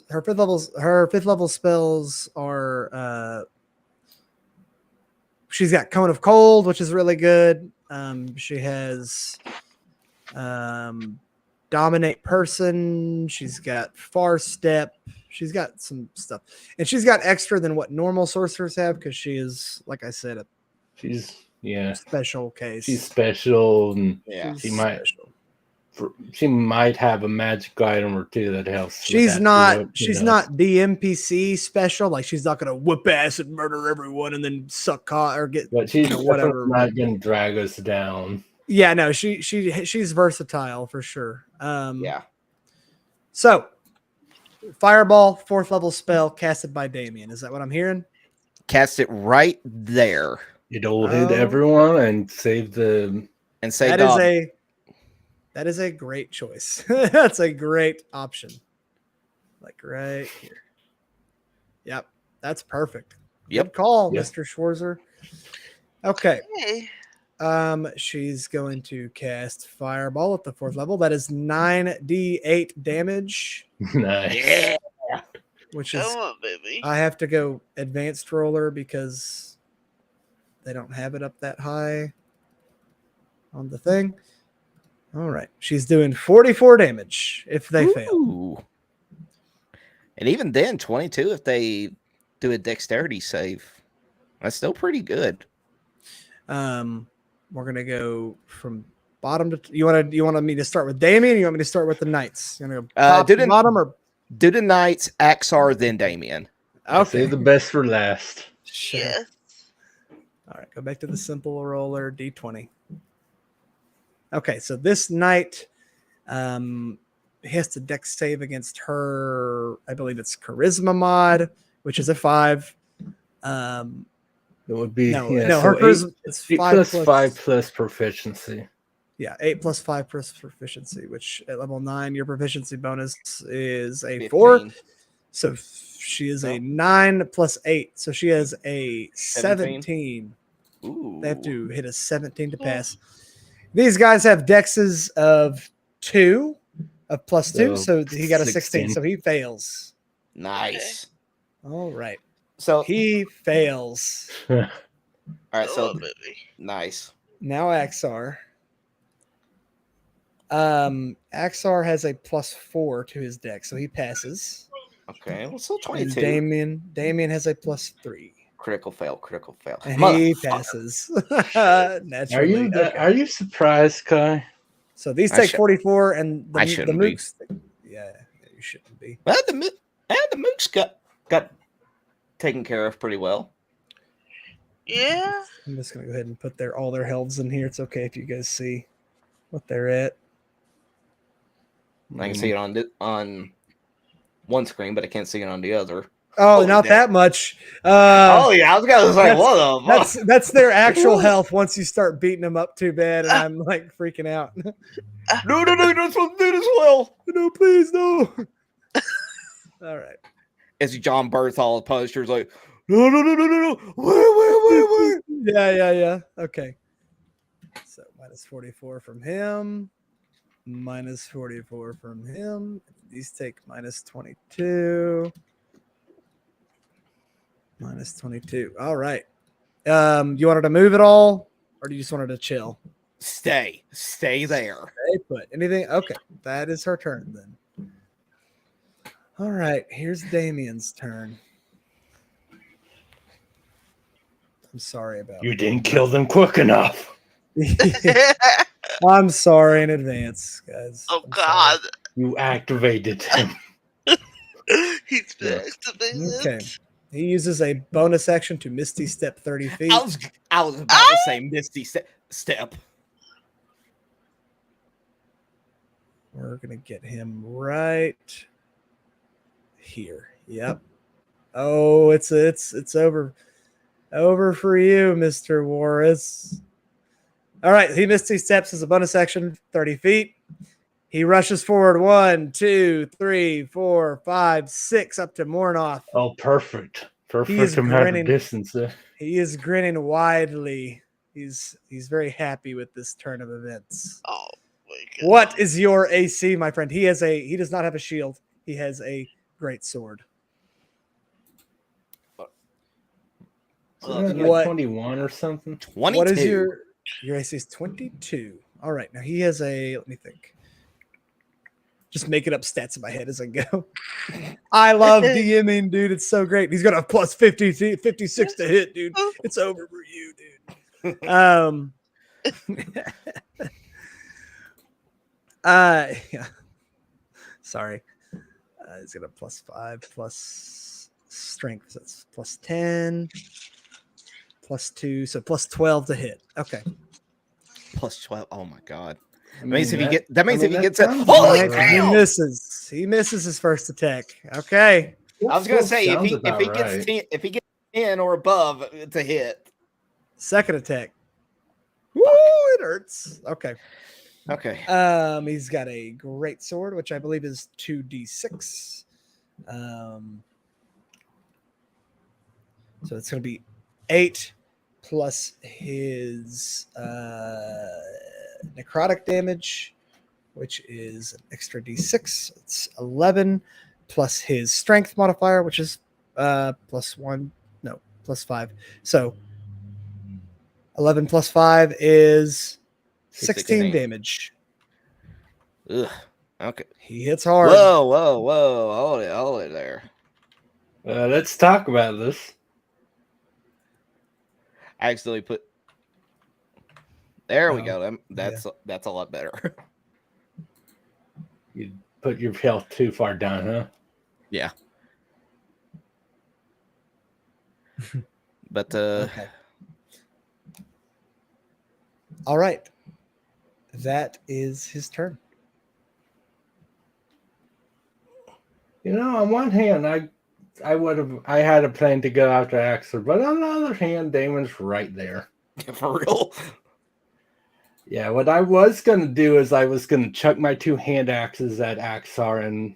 Her fifth level spells are she's got Cone of Cold, which is really good. She has Dominate Person. She's got Far Step. She's got some stuff. And she's got extra than what normal sorcerers have because she is, like I said, She's special case. She's special, and Yeah. She's she might special. she might have a magic item or two that helps. with She's that not too, she's not DMPC special. Like she's not gonna whoop ass and murder everyone and then suck cock or get But she's whatever. not gonna drag us down. Yeah, no, she's versatile for sure. Yeah. So Fireball, 4th level spell casted by Damien. Is that what I'm hearing? Cast it right there. It'll hit Oh. everyone and save the. And say That is a great choice. That's a great option. Like right here. Yep, that's perfect. Yep. Good call, Yep. Mr. Schwarzer. Okay. Hey. She's going to cast Fireball at the 4th level. That is 9d8 damage, Nice. which is Come on, baby. I have to go advanced roller because they don't have it up that high on the thing. All right. She's doing 44 damage if they fail. Ooh. And even then, 22 if they do a dexterity save. That's still pretty good. We're gonna go from bottom to you want me to start with Damien or you want me to start with the knights? You want to go top to bottom or do the knights, Chas3r, then Damien. okay. Save the best for last. Sure. Yes. All right, go back to the simple roller D20. Okay, so this knight he has to dex save against her, I believe it's charisma mod, which is a 5. It would be No, so her charisma is 8 5 plus plus 5 plus proficiency. Yeah, 8 plus 5 plus proficiency, which at level 9, your proficiency bonus is a 15. 4. So she is a Oh. 9 plus 8. So she has a 17. 17. Ooh. They have to hit a 17 to pass. These guys have dexes of 2, of plus 2. So he got a 16. 16. So he fails. Nice. All right. So He fails. all right, Come so on, baby. nice. Now Chas3r. Chas3r has a plus 4 to his dex, so he passes. Okay, well, still And 22. Damien has a plus 3. Critical fail. And he Motherfucker. passes. Naturally. Are you surprised, Kai? So these I take should- 44 and the I shouldn't be. mooks. Yeah, you shouldn't be. Well, the mooks got taken care of pretty well. Yeah. I'm just gonna go ahead and put all their healths in here. It's okay if you guys see what they're at. I can see it on one screen, but I can't see it on the other. Oh, Holy not damn. that much. Oh yeah, I was gonna say that's- what the fuck? That's their actual health once you start beating them up too bad, and I'm like freaking out. No, that's what did as well. No, please, no. All right. As John Berthal posters like, no. Wait. Yeah. Okay. So minus 44 from him. Minus 44 from him. These take minus 22. Minus 22. All right. You wanted to move at all, or do you just wanted to chill? Stay there. Stay put. Anything? Okay. That is her turn then. All right. Here's Damien's turn. I'm sorry about You didn't kill them quick enough. I'm sorry in advance, guys. Oh I'm God, You activated him. he's been Yeah. activated. Okay. He uses a bonus action to Misty Step 30 feet. I was about to say Misty Step. We're gonna get him right here. Yep. Oh, it's over for you, Mr. Woras. All right, he Misty Steps as a bonus action, 30 feet. He rushes forward 1, 2, 3, 4, 5, 6 up to Mornoth. Oh, perfect. He's Perfect amount grinning. of distance there. He is grinning widely. He's very happy with this turn of events. Oh my God. What is your AC, my friend? He does not have a shield. He has a great sword. Like What? 21 or something. 22. What is your AC is 22. All right. Now he has let me think. Just making up stats in my head as I go. I love DMing, dude. It's so great. He's got a plus 56 to hit, dude. It's over for you, dude. Yeah. Sorry. He's got a plus 5 plus strength. So that's plus 10 plus 2. So plus 12 to hit. Okay. Plus 12. Oh my God. I That means mean, if he gets it. sounds Holy about right. He damn! misses. He misses his first attack. Okay. I was gonna That say sounds if about he gets right. 10, if he gets 10 or above, it's a hit. Second attack. Woo, it hurts. Okay. Okay. He's got a great sword, which I believe is 2d6. So it's going to be 8 plus his necrotic damage, which is an extra d6. It's 11 plus his strength modifier, which is plus 5. So 11 plus 5 is 16 damage. Ugh. Okay. He hits hard. Whoa. Hold it there. Let's talk about this. I accidentally put. There we Oh, go. That's a lot better. You put your health too far down, huh? Yeah. But Okay. All right. That is his turn. You know, on one hand, I had a plan to go after Axler, but on the other hand, Damon's right there. for real. Yeah, what I was gonna do is I was gonna chuck my 2 hand axes at Axar and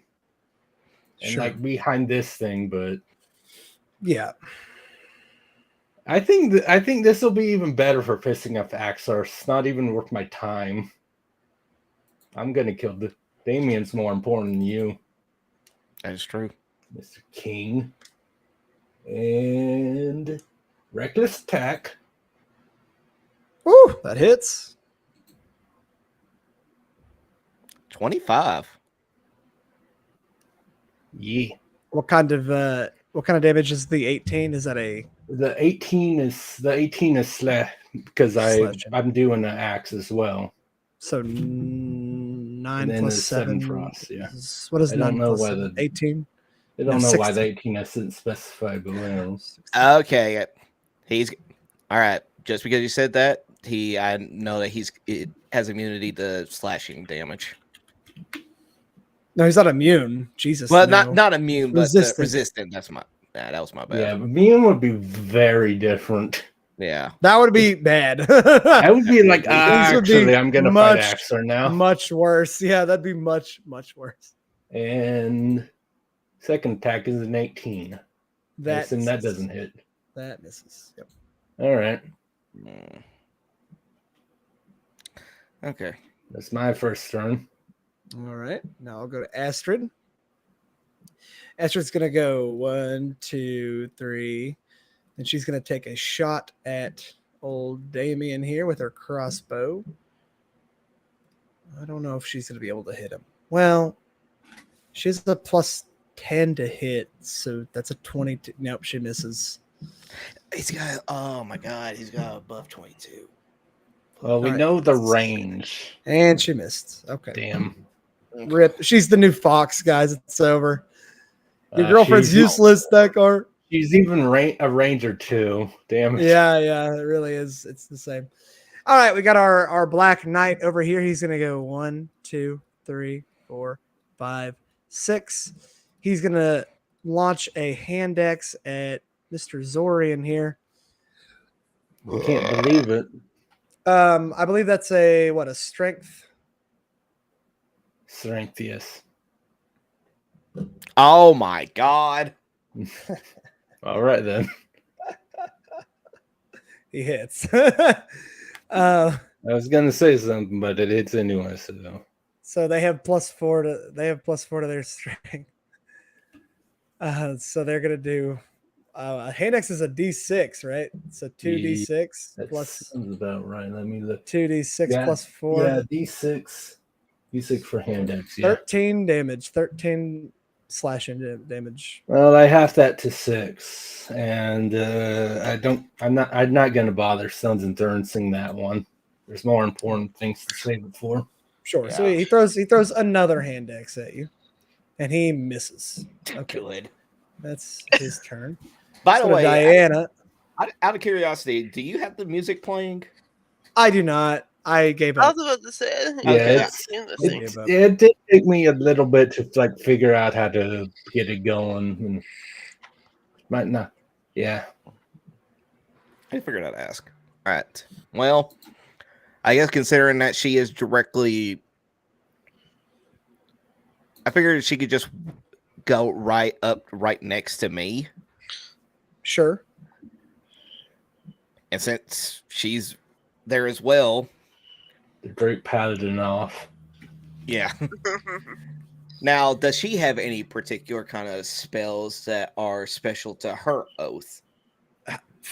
Sure. like behind this thing, but Yeah. I think this will be even better for pissing off Axar. It's not even worth my time. I'm gonna kill Damien's more important than you, That is true. Mr. King. And reckless attack. Woo, that hits. 25. Yeah. What kind of damage is the 18? Is that a The 18 is slash because Slashing. I'm doing the axe as well. so 9 And then plus there's 7 frost, yeah. What is I 9 don't know plus whether 7? 18? I don't No, know why 16. the 18 isn't specified below. Okay. He's all right. Just because you said that, I know that it has immunity to slashing damage. No, he's not immune. Jesus. Well, no. not immune, but Resistant. resistant. That's my Nah, that was my Yeah, bad. but Mian would be very different. Yeah. That would be bad. I would be like, Things would be actually, I'm gonna fight Axer now. much worse. Yeah, that'd be much worse. And second attack is an 18. That And that doesn't hit. That misses. Yep. All right. Okay. That's my first turn. All right. Now I'll go to Astrid. Astrid's gonna go 1, 2, 3, and she's gonna take a shot at old Damien here with her crossbow. I don't know if she's gonna be able to hit him. Well, she's a plus 10 to hit, so that's a 22. Nope, she misses. He's got, oh my God, he's got above 22. Well, we All right. know the range. And she missed. Okay. Damn. Rip. She's the new fox, guys. It's over. Your Uh, girlfriend's she's- useless, Thakar. She's even a ranger too. Damn it. Yeah, it really is. It's the same. All right, we got our black knight over here. He's gonna go 1, 2, 3, 4, 5, 6. He's gonna launch a hand axe at Mr. Zorian here. I can't believe it. I believe that's a strength. Strength, yes. Oh my God. All right then. He hits. I was gonna say something, but it hits anyway. So they have +4 to their strength. So they're gonna do hand axe is a D6, right? So 2d6 That plus sounds about right. Let me look. 2d6 plus 4. Yeah, D6. D6 for hand axe. Yeah. 13 damage. 13 slashing damage. Well, I have that to 6, and I'm not gonna bother Sons and Thurnsing that one. There's more important things to save it for. Sure. Yeah. So he throws another hand axe at you, and he misses. Okay, Good. that's his turn. By So the way, Diana, out of curiosity, do you have the music playing? I do not. I gave I up. was about to say. Yeah, it's It did take me a little bit to figure out how to get it going. And might not. Yeah. I figured I'd ask. All right. Well, I guess considering that she is directly, I figured she could just go right next to me. Sure. And since she's there as well, The Drake paladin off. yeah. Now, does she have any particular kind of spells that are special to her oath?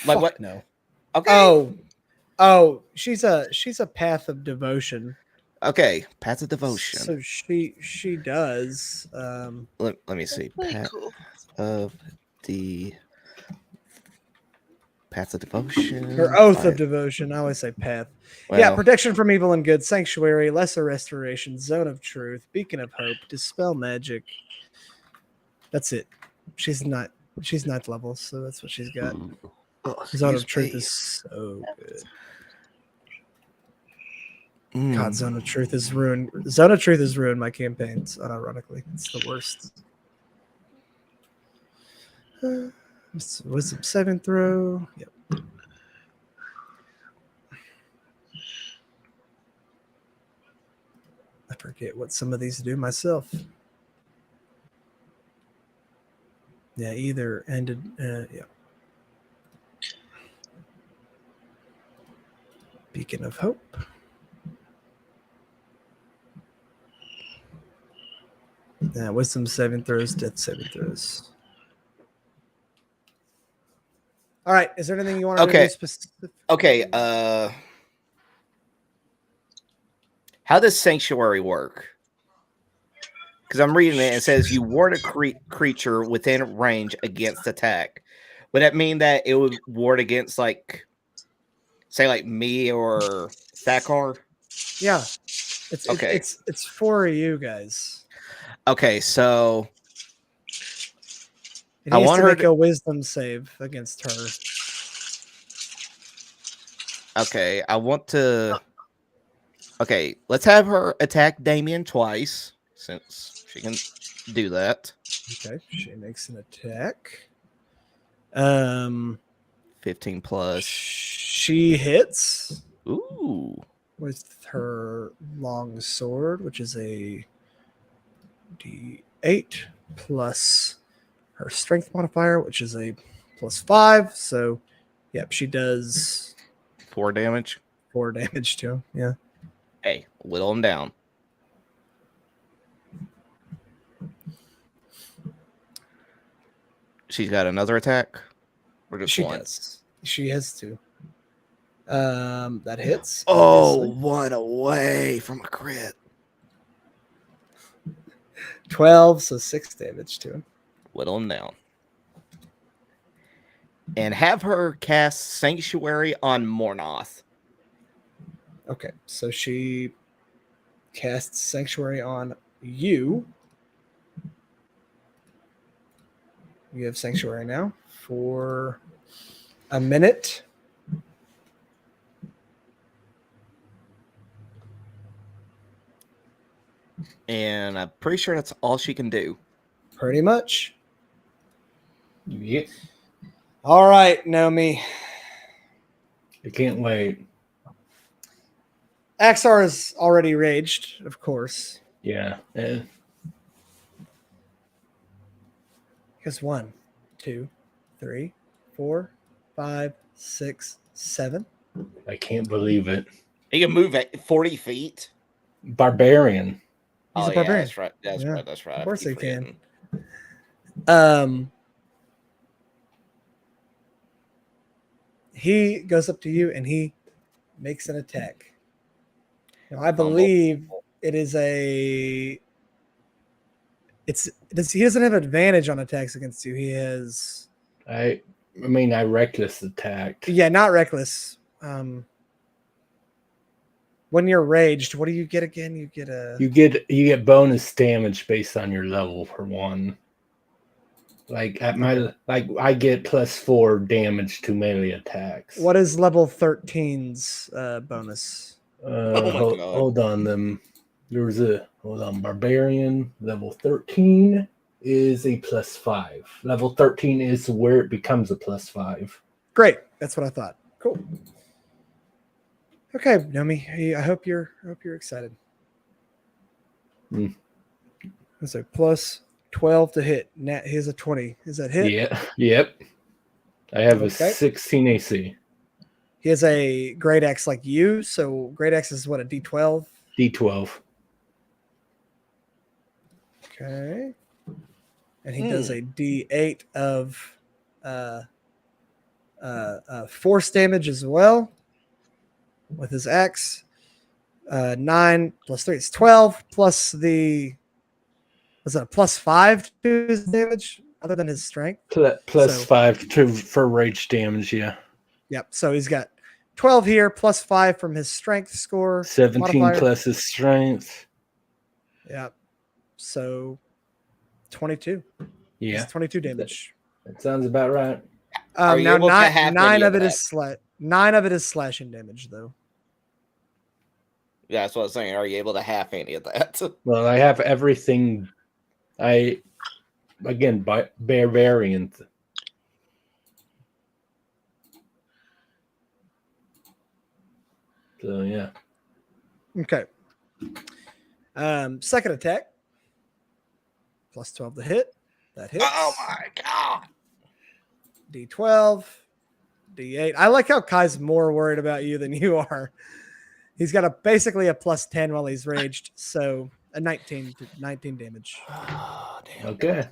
Like what? No. Okay. Oh, she's a path of devotion. Okay. Path of devotion. So she does. Let me see. Pretty Path cool. of devotion. Her oath of devotion. I always say path. Yeah, protection from evil and good, sanctuary, lesser restoration, zone of truth, beacon of hope, dispel magic. That's it. She's ninth level, so that's what she's got. Zone of truth is so good. God, Zone of Truth is ruined. Zone of Truth has ruined my campaigns, unironically. It's the worst. Wisdom 7 throw. Yep. I forget what some of these do myself. Yeah, either ended. Yeah. Beacon of Hope. Yeah, wisdom 7 throws, death 7 throws. All right. Is there anything you want to do specific? Okay. How does sanctuary work? Because I'm reading it and it says you ward a creature within range against attack. Would that mean that it would ward against, like, say, like me or Thakar? Yeah. It's for you guys. Okay, so It needs to make a wisdom save against her. Okay, I want to. Okay, let's have her attack Damien twice since she can do that. Okay, she makes an attack. 15 plus. She hits Ooh. with her long sword, which is a D8 plus her strength modifier, which is a +5. So, yep, she does 4 damage. 4 damage to him. Yeah. Hey, whittle him down. She's got another attack? Or just She one? does. She has 2. That hits. Oh, obviously. 1 away from a crit. 12, so 6 damage to him. Whittle him down. And have her cast Sanctuary on Mornoth. Okay, so she casts Sanctuary on you. You have Sanctuary now for a minute. And I'm pretty sure that's all she can do. Pretty much. Yeah. All right, Nomi. I can't wait. Axar is already raged, of course. Yeah. Because 1, 2, 3, 4, 5, 6, 7. I can't believe it. He can move at 40 feet. Barbarian. He's a Yeah, barbarian. that's right. That's Yeah, right. That's right. of I course keep he can. forgetting. He goes up to you and he makes an attack. Now, I Fumble. believe it is a. He doesn't have advantage on attacks against you. He has. I reckless attacked. Yeah, not reckless. When you're raged, what do you get again? You get a. You get bonus damage based on your level for 1. Like at my I get +4 damage to melee attacks. What is level 13's bonus? Oh my God. Hold on, barbarian level 13 is a +5. Level 13 is where it becomes a +5. Great, that's what I thought. Cool. Okay, Nomi, I hope you're excited. That's a +12 to hit. Nat, here's a 20. Is that hit? Yeah. Yep. I have a Okay. 16 AC. He has a great X like you, so great X is what, a D12? D12. Okay. And he does a D8 of force damage as well with his X. 9 plus 3 is 12 plus the was it a +5 to his damage other than his strength? +5 for rage damage, yeah. Yep. So he's got 12 here, +5 from his strength score. 17 modifier. plus his strength. Yep. So 22. Yeah. It's 22 damage. That sounds about right. Are you Now able to have nine any of of it that? is 9 of it is slashing damage though. Yeah, that's what I was saying. Are you able to have any of that? Well, I have everything. Barbarian. So yeah. Okay. Second attack. +12 to hit. That hits. Oh my God. D12. D8. I like how Kai's more worried about you than you are. He's got basically a +10 while he's raged, so a 19 damage. Oh, damn. Okay.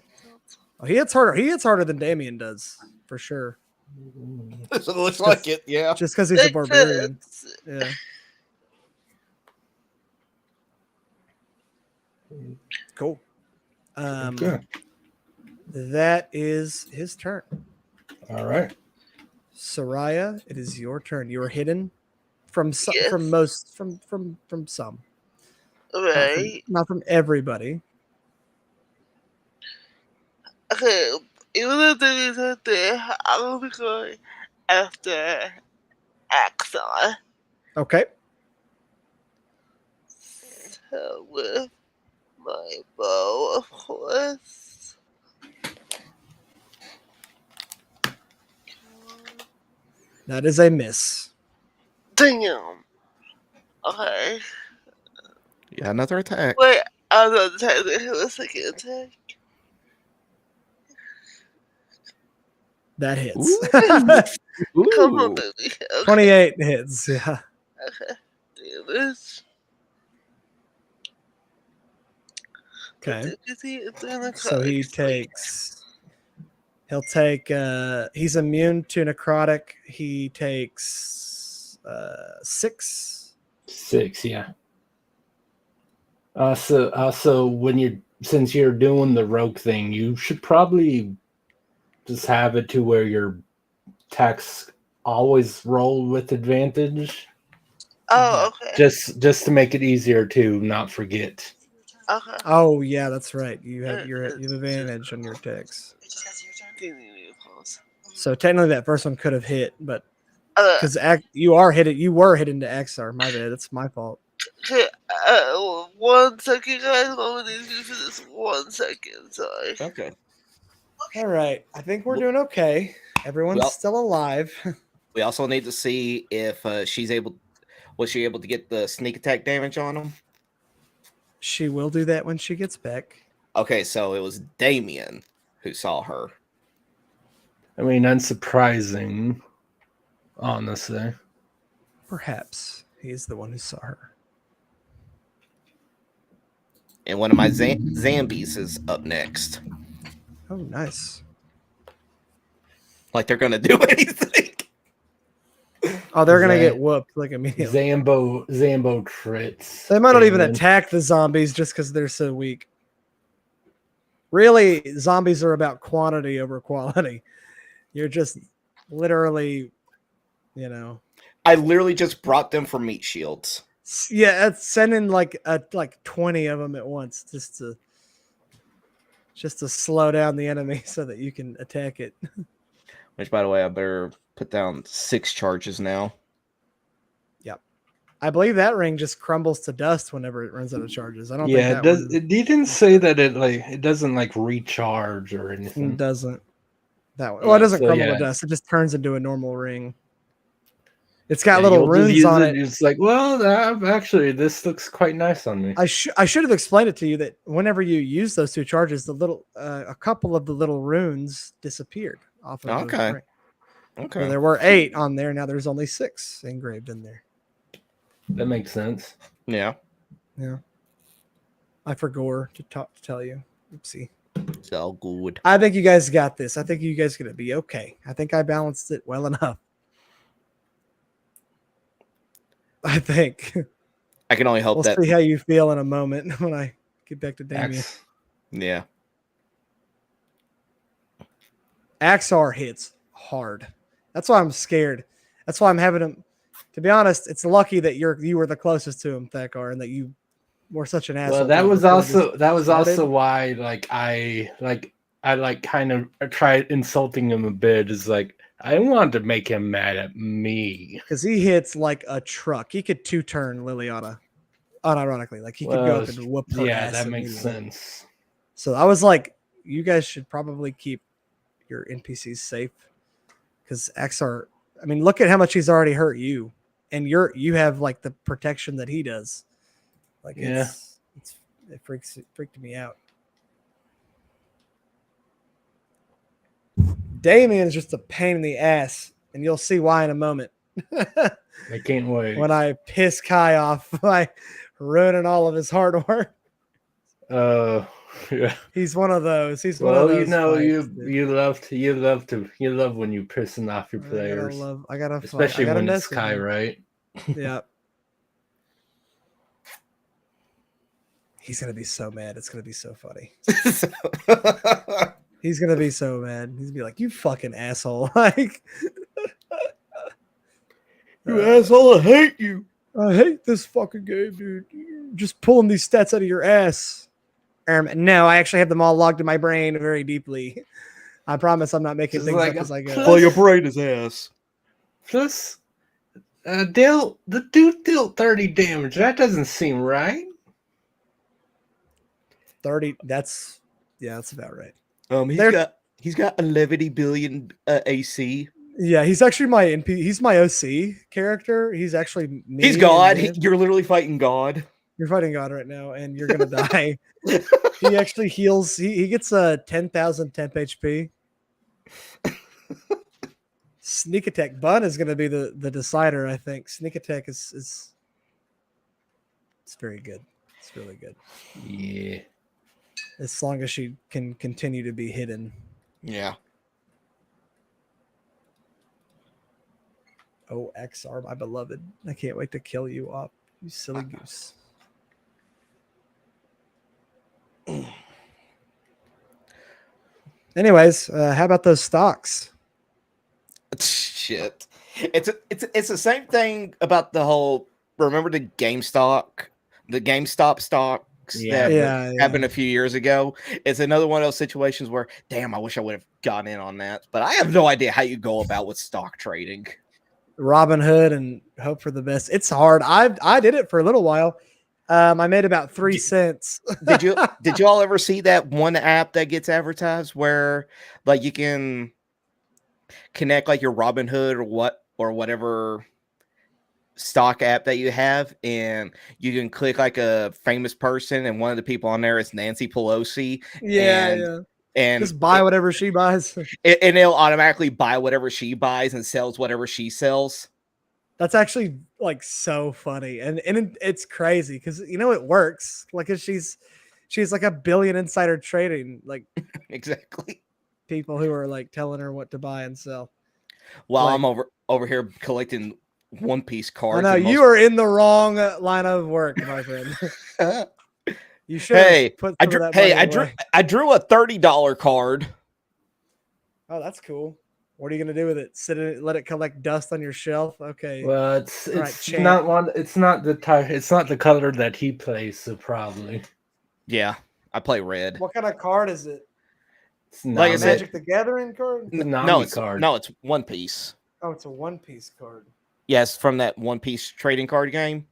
Oh, he hits harder. He hits harder than Damien does, for sure. It looks like it, yeah. Just because he's a barbarian. Yeah. Cool. Okay. That is his turn. All right. Saryah, it is your turn. You are hidden from some, Yes. from some. Right. Not from everybody. Okay. Even if there is a there, I will be going after Axar. Okay. So with my bow, of course. That is a miss. Damn. Okay. Yeah, another attack. Wait, I was on the time to hit a second attack. That hits. Come on, Ooh. baby. Okay. 28 hits. Yeah. Okay. Damn this. Okay. It's in the So he cards. takes. He'll take. He's immune to necrotic. He takes 6. 6, yeah. So when since you're doing the rogue thing, you should probably just have it to where your attacks always roll with advantage, Oh, okay. just to make it easier to not forget. Okay. Oh yeah, that's right. You have you have advantage on your attacks. It just got to your turn. Give me a pause. So technically, that first one could have hit, but Uh, because you were hitting to Xar. My bad. It's my fault. okay, 1 second, guys. I'm gonna need you for this 1 second. Sorry. Okay. All right. I think we're doing okay. Everyone's Well- still alive. We also need to see if was she able to get the sneak attack damage on him? She will do that when she gets back. Okay, so it was Damien who saw her. I mean, unsurprising, honestly. Perhaps he's the one who saw her. And one of my zombies is up next. Oh, nice. Like they're gonna do anything. Oh, they're gonna Right. get whooped like immediately. Zambo crits. They might not even Damon. attack the zombies just because they're so weak. Really, zombies are about quantity over quality. You're just literally, I literally just brought them for meat shields. yeah, it's sending like 20 of them at once just to slow down the enemy so that you can attack it. Which, by the way, I better put down 6 charges now. I believe that ring just crumbles to dust whenever it runs out of charges. I don't Yeah, think it that does. one It didn't say that it doesn't like recharge or anything. doesn't. That one. Well, it doesn't So, crumble yeah. to dust. It just turns into a normal ring. It's got Yeah, little you'll just runes use on it. It's like, well, actually, this looks quite nice on me. I should have explained it to you that whenever you use those 2 charges, the little a couple of the little runes disappeared off of the Okay. ring. Okay. So there were 8 on there. Now there's only 6 engraved in there. That makes sense. Yeah. Yeah. I forgot to tell you. Oopsie. It's all good. I think you guys got this. I think you guys are gonna be okay. I think I balanced it well enough. I think. I can only hope We'll that. see how you feel in a moment when I get back to Damien. Yeah. Axar hits hard. That's why I'm scared. That's why I'm having him. To be honest, it's lucky that you were the closest to him, Thakar, and that you were such an asshole. Well, that to him was before he also started. why I kind of tried insulting him a bit. Is like I wanted to make him mad at me. Because he hits like a truck. He could 2-turn Liliana, unironically. Like he could go up and whoop her Yeah, ass. that makes immediately. sense. So I was like, you guys should probably keep your NPCs safe. Because Axar, I mean, look at how much he's already hurt you. And you have like the protection that he does. Like Yeah. it freaked me out. Damien is just a pain in the ass, and you'll see why in a moment. I can't wait. When I piss Kai off by ruining all of his hard work. Yeah. He's one of those. He's one of Well, those. Fights, dude. you love when you pissing off your players, I gotta especially fight. I gotta when mess it's with Kai, him. right? Yeah. He's gonna be so mad. It's gonna be so funny. He's gonna be so mad. He's gonna be like, "You fucking asshole!" Like, You asshole, I hate you. I hate this fucking game, dude. You're just pulling these stats out of your ass. No, I actually have them all logged in my brain very deeply. I promise I'm not making Just things like up as I go. Well, your brain is ass. Plus, the dude dealt 30 damage. That doesn't seem right. 30. That's about right. He's got 11 billion AC. Yeah, he's actually my NP. He's my OC character. He's actually me. He's and God. him. You're literally fighting God. You're fighting God right now, and you're gonna die. He actually heals. He gets a 10,000 temp HP. Sneak attack. Bun is gonna be the decider. I think sneak attack is it's very good. It's really good. Yeah. As long as she can continue to be hidden. Yeah. Oh, XR, my beloved. I can't wait to kill you up, you silly goose. Anyways, how about those stocks? Shit. It's the same thing about the whole. Remember the GameStop stocks Yeah. that happened a few years ago. It's another one of those situations where, damn, I wish I would have gotten in on that, but I have no idea how you go about with stock trading. Robin Hood and hope for the best. It's hard. I did it for a little while. I made about 3 cents. Did you all ever see that one app that gets advertised where like you can connect like your Robin Hood or whatever stock app that you have, and you can click like a famous person, and one of the people on there is Nancy Pelosi. And just buy whatever she buys. And it'll automatically buy whatever she buys and sells whatever she sells. That's actually like so funny. And it's crazy because it works. Like she's like a billion insider trading, like exactly people who are like telling her what to buy and sell. While like, I'm over here collecting One Piece cards. I know you are in the wrong line of work, my friend. You should. Hey, I drew a $30 card. Oh, that's cool. What are you gonna do with it? Sit in it, let it collect dust on your shelf? Okay. Well, it's not one. It's not the type. It's not the color that he plays. So probably. Yeah, I play red. What kind of card is it? It's like a Magic the Gathering card? No, it's One Piece. Oh, it's a One Piece card. Yes, from that One Piece trading card game.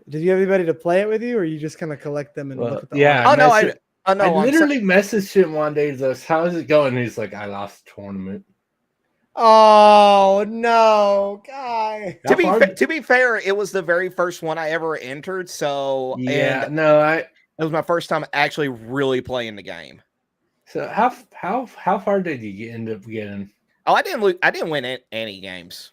Did you have anybody to play it with you, or you just kind of collect them and look at the art? I literally messaged him one day. How is it going? And he's like, I lost the tournament. Oh no, guy. To be fair, it was the very first one I ever entered. So it was my first time actually really playing the game. So how far did you end up getting? Oh, I didn't win any games.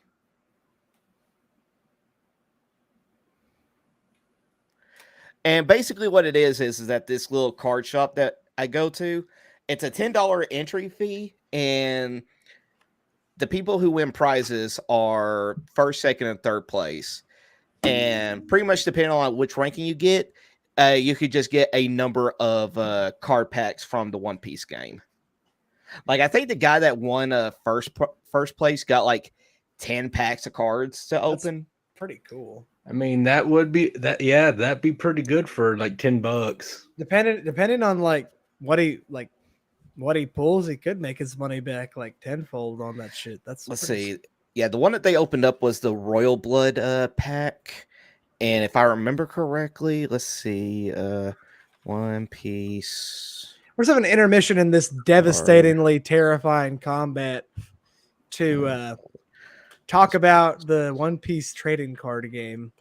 And basically what it is that this little card shop that I go to, it's a $10 entry fee, and the people who win prizes are first, second, and third place. And pretty much depending on which ranking you get, you could just get a number of card packs from the One Piece game. Like I think the guy that won first place got like 10 packs of cards to open. Pretty cool. I mean, that'd be pretty good for like $10. Depending on like what he pulls, he could make his money back like tenfold on that shit. Let's see. Yeah, the one that they opened up was the Royal Blood pack. And if I remember correctly, let's see, One Piece. We're just having an intermission in this devastatingly terrifying combat to talk about the One Piece trading card game.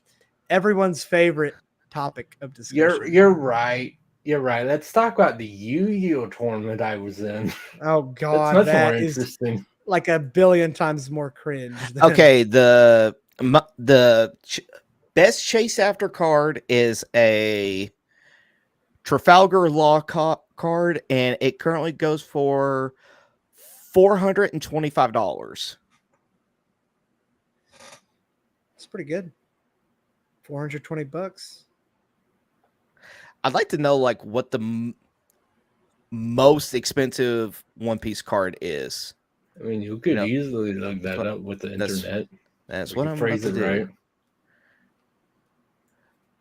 Everyone's favorite topic of discussion. You're right. You're right. Let's talk about the Yu-Gi-Oh tournament I was in. Oh God, that's much more interesting. Like a billion times more cringe. Okay, the best chase after card is a Trafalgar Law card, and it currently goes for $425. It's pretty good. $420. I'd like to know like what the most expensive One Piece card is. I mean, you could easily look that up with the internet. That's what I'm about to do. Right.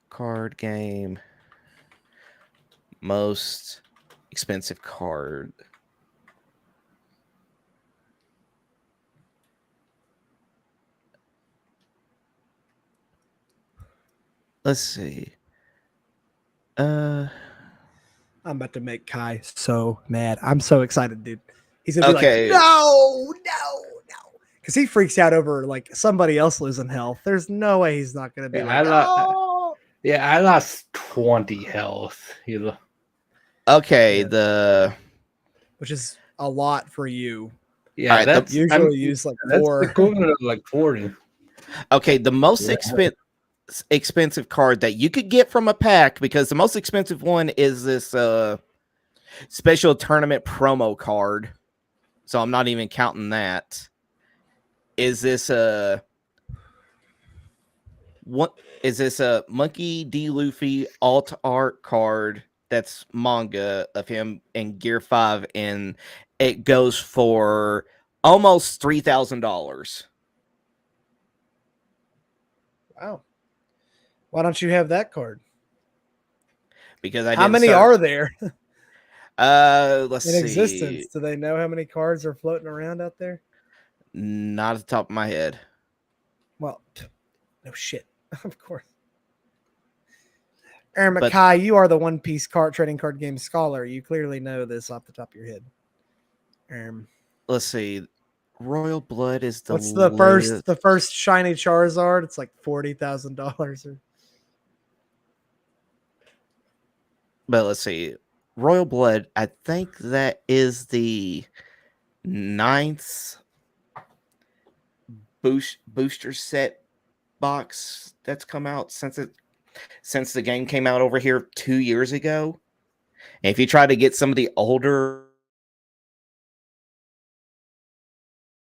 Card game. Most expensive card. Let's see. I'm about to make Kai so mad. I'm so excited, dude. He's gonna be Okay. like, no, because he freaks out over like somebody else losing health. There's no way he's not gonna be Yeah, like, oh. I lost 20 health. Okay, Yeah. Which is a lot for you. Yeah, Alright, that's Usually use like that's 4. the equivalent of like 40. okay, the most Yeah. expensive card that you could get from a pack, because the most expensive one is this special tournament promo card. So I'm not even counting that. Is this what is this a Monkey D. Luffy alt art card that's manga of him in Gear 5, and it goes for almost $3,000. Wow. Why don't you have that card? Because I How didn't many start- are there let's in see. existence? Do they know how many cards are floating around out there? Not at the top of my head. Well, no shit. Of course. But- Mackay, you are the One Piece trading card game scholar. You clearly know this off the top of your head. Let's see. Royal Blood is the What's the latest- first shiny Charizard? It's like $40,000. But let's see. Royal Blood, I think that is the 9th booster set box that's come out since the game came out over here 2 years ago. And if you try to get some of the older,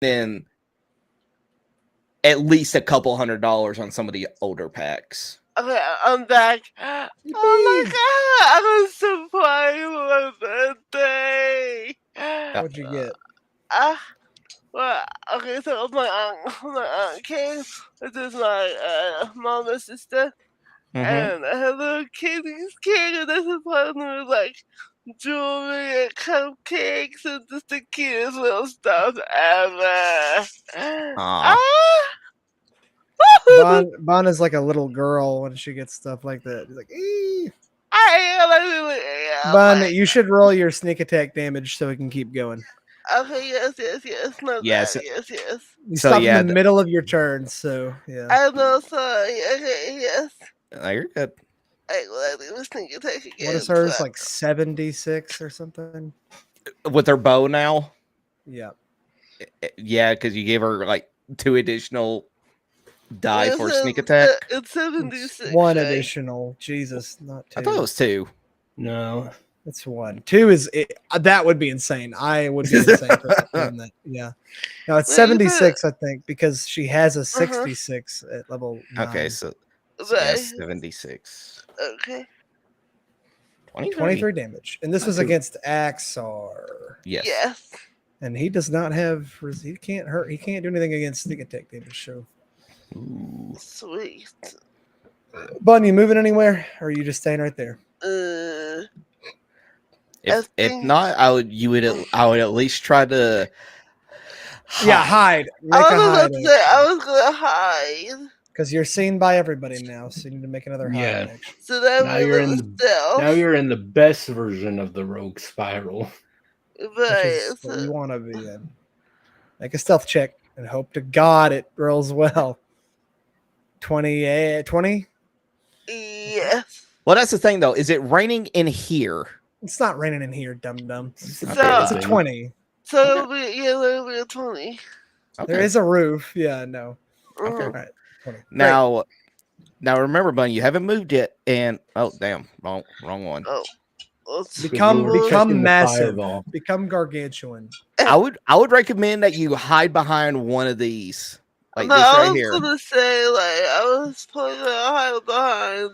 then at least a couple $100 on some of the older packs. Okay, I'm back. Oh my god, I was surprised for my birthday. What'd you get? Well, okay, so my aunt came. This is my mom and sister. And her little kitties came, and they surprised me with like jewelry and cupcakes and just the cutest little stuff ever. Aw. Bon is like a little girl when she gets stuff like that. She's like, "Ee." Bon, you should roll your sneak attack damage so we can keep going. Okay, yes. No, Yes. yes. You So, stop yeah, in the middle of your turn, so yeah. I know, sorry. Okay, yes. No, you're good. I was thinking take again. What is hers? Like 76 or something? With her bow now? Yeah. Yeah, because you gave her like 2 additional die for sneak attack. It's 76. One right? additional. Jesus, not 2. I thought it was 2. No. It's 1. 2 is that would be insane. I would be insane for doing that. Yeah. No, it's Well, you put- 76, I think, because she has a 66 at level 9. Okay, so Right. 76. Okay. 23 damage. And this was That's against Axar. Yes. Yes. And he does not have he can't do anything against sneak attack damage, so Ooh. Sweet. Bun, you moving anywhere? Or are you just staying right there? If think- not, I would at least try to Yeah, hide. Make a hide. I was gonna hide. Because you're seen by everybody now, so you need to make another hide Yeah. action. So that Now we you're in was stealth. Now you're in the best version of the rogue spiral. Which Right. is what you want to be in. Make a stealth check and hope to God it rolls well. 20? Yes. Well, that's the thing though. Is it raining in here? It's not raining in here, dum dum. So It's a 20. So it'll be a 20. Okay. There is a roof. Yeah, no. Okay. All right. 20. Great. Now remember, Bunny, you haven't moved yet, and oh damn, wrong one. Oh. Let's Become We were checking the massive. fireball. Become gargantuan. I would recommend that you hide behind one of these, like no, this I right was here. gonna say I was planning to hide behind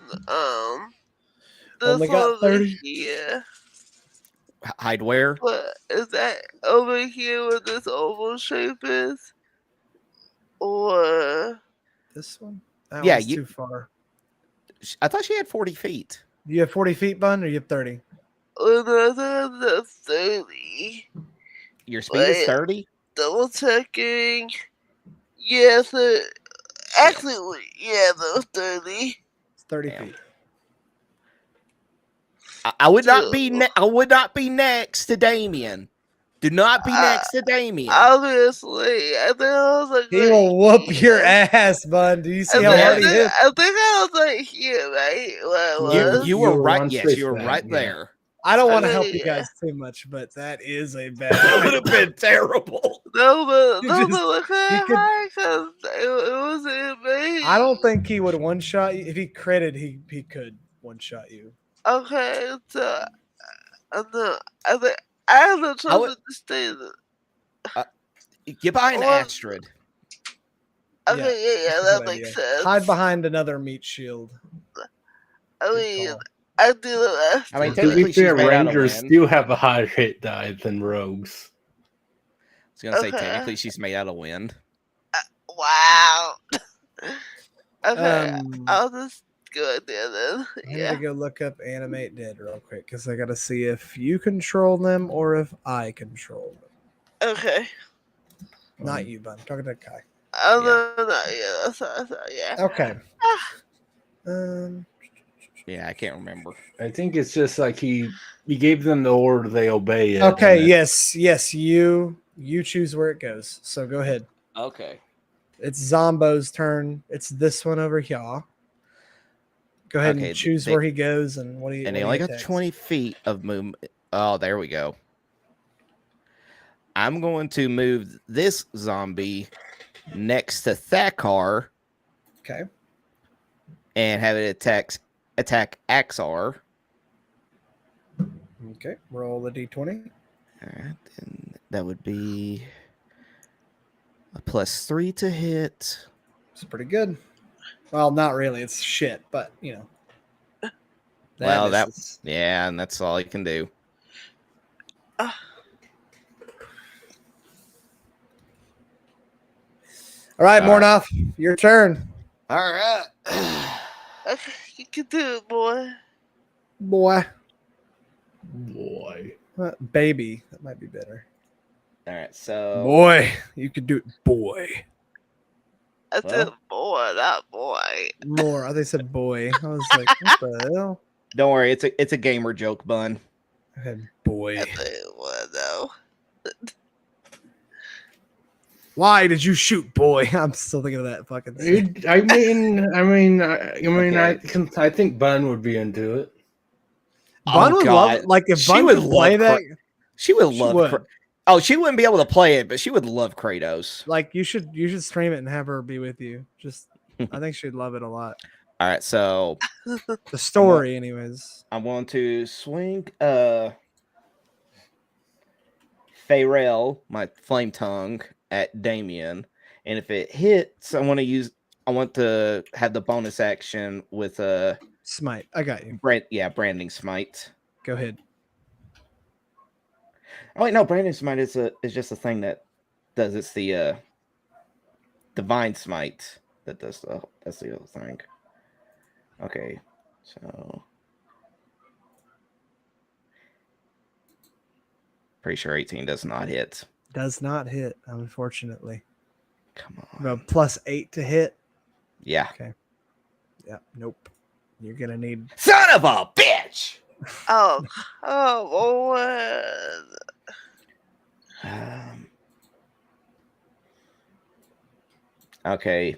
this Only got over 30. here. Hide where? But is that over here where this oval shape is? Or This one? That Yeah, one's you- too far. I thought she had 40 feet. Do you have 40 feet, Bun, or you have 30? the 30? Your speed is Wait. 30. Double checking. Yeah, actually, yeah, that was 30. It's 30 Damn. feet. I would not be. I would not be next to Damien. Do not be next to Damien. Obviously, I think I was like, He will whoop your ass, bud. Do you see how hard he hits? I think I was like here, right? Where it was. You were were right. one Yes, space you were back, right yeah. there. I don't want to help Okay, you guys too much, but that is a That would have bad. been terrible. No, but You no, just- but look at you could- high because it wasn't me. I don't think he would one shot you. If he critted, he could one shot you. Okay, so I think I have no choice would- but to stay. Get behind Well, Astrid. Okay, yeah, that's a that good makes idea. sense. Hide behind another meat shield. I mean, call. I do the I mean, To technically, be she's fair, made out of Rangers wind. do have a higher hit die than rogues. I was gonna say Okay. technically she's made out of wind. wow. Okay, Um, I'll just go there then. I need Yeah. to go look up animate dead real quick because I got to see if you control them or if I control them. Okay. Not you, bud. I'm talking to Kai. Oh, no, yeah, that's yeah. Okay. Ah, Yeah, I can't remember. I think it's just like he gave them the order, they obey it. Okay. and Yes. You choose where it goes. So go ahead. Okay. It's Zombo's turn. It's this one over here. Go ahead Okay, and choose they- where he goes and what he. And what he only got attacks. 20 feet of movement. Oh, there we go. I'm going to move this zombie next to Thakar Okay. and have it attack Axar. Okay. Roll the d20. All right, and that would be a +3 to hit. It's pretty good. Well, not really. It's shit, but you know. Well, misses. Yeah, and that's all he can do. All right, All right. Mornoth, your turn, All right. okay, you can do it, boy. boy. boy. Baby, that might be better. All right, so Boy, you could do it, boy. I Well. said boy, not boy. More. They said boy. I was like, what the hell? don't worry, it's a gamer joke, bun. I had boy. I said boy, though. Why did you shoot boy? I'm still thinking of that fucking thing. I think Bun would be into it. Bun would love, like, if She Bun would could play love that. She would She love. would. Oh, she wouldn't be able to play it, but she would love Kratos. Like, you should stream it and have her be with you. Just, I think she'd love it a lot. All right, so The story, anyways. I'm going to swing Pharrell, my flame tongue, at Damien, and if it hits, I want to have the bonus action with a Smite. I got you. branding smite. Go ahead. Oh wait, no, branding smite is just a thing that does. It's the divine smite that does that's the other thing. Okay, so pretty sure 18 does not hit. Does not hit, unfortunately. Come on. About +8 to hit. Yeah. Yeah. Nope. You're gonna need. Son of a bitch. Oh, boy. Okay.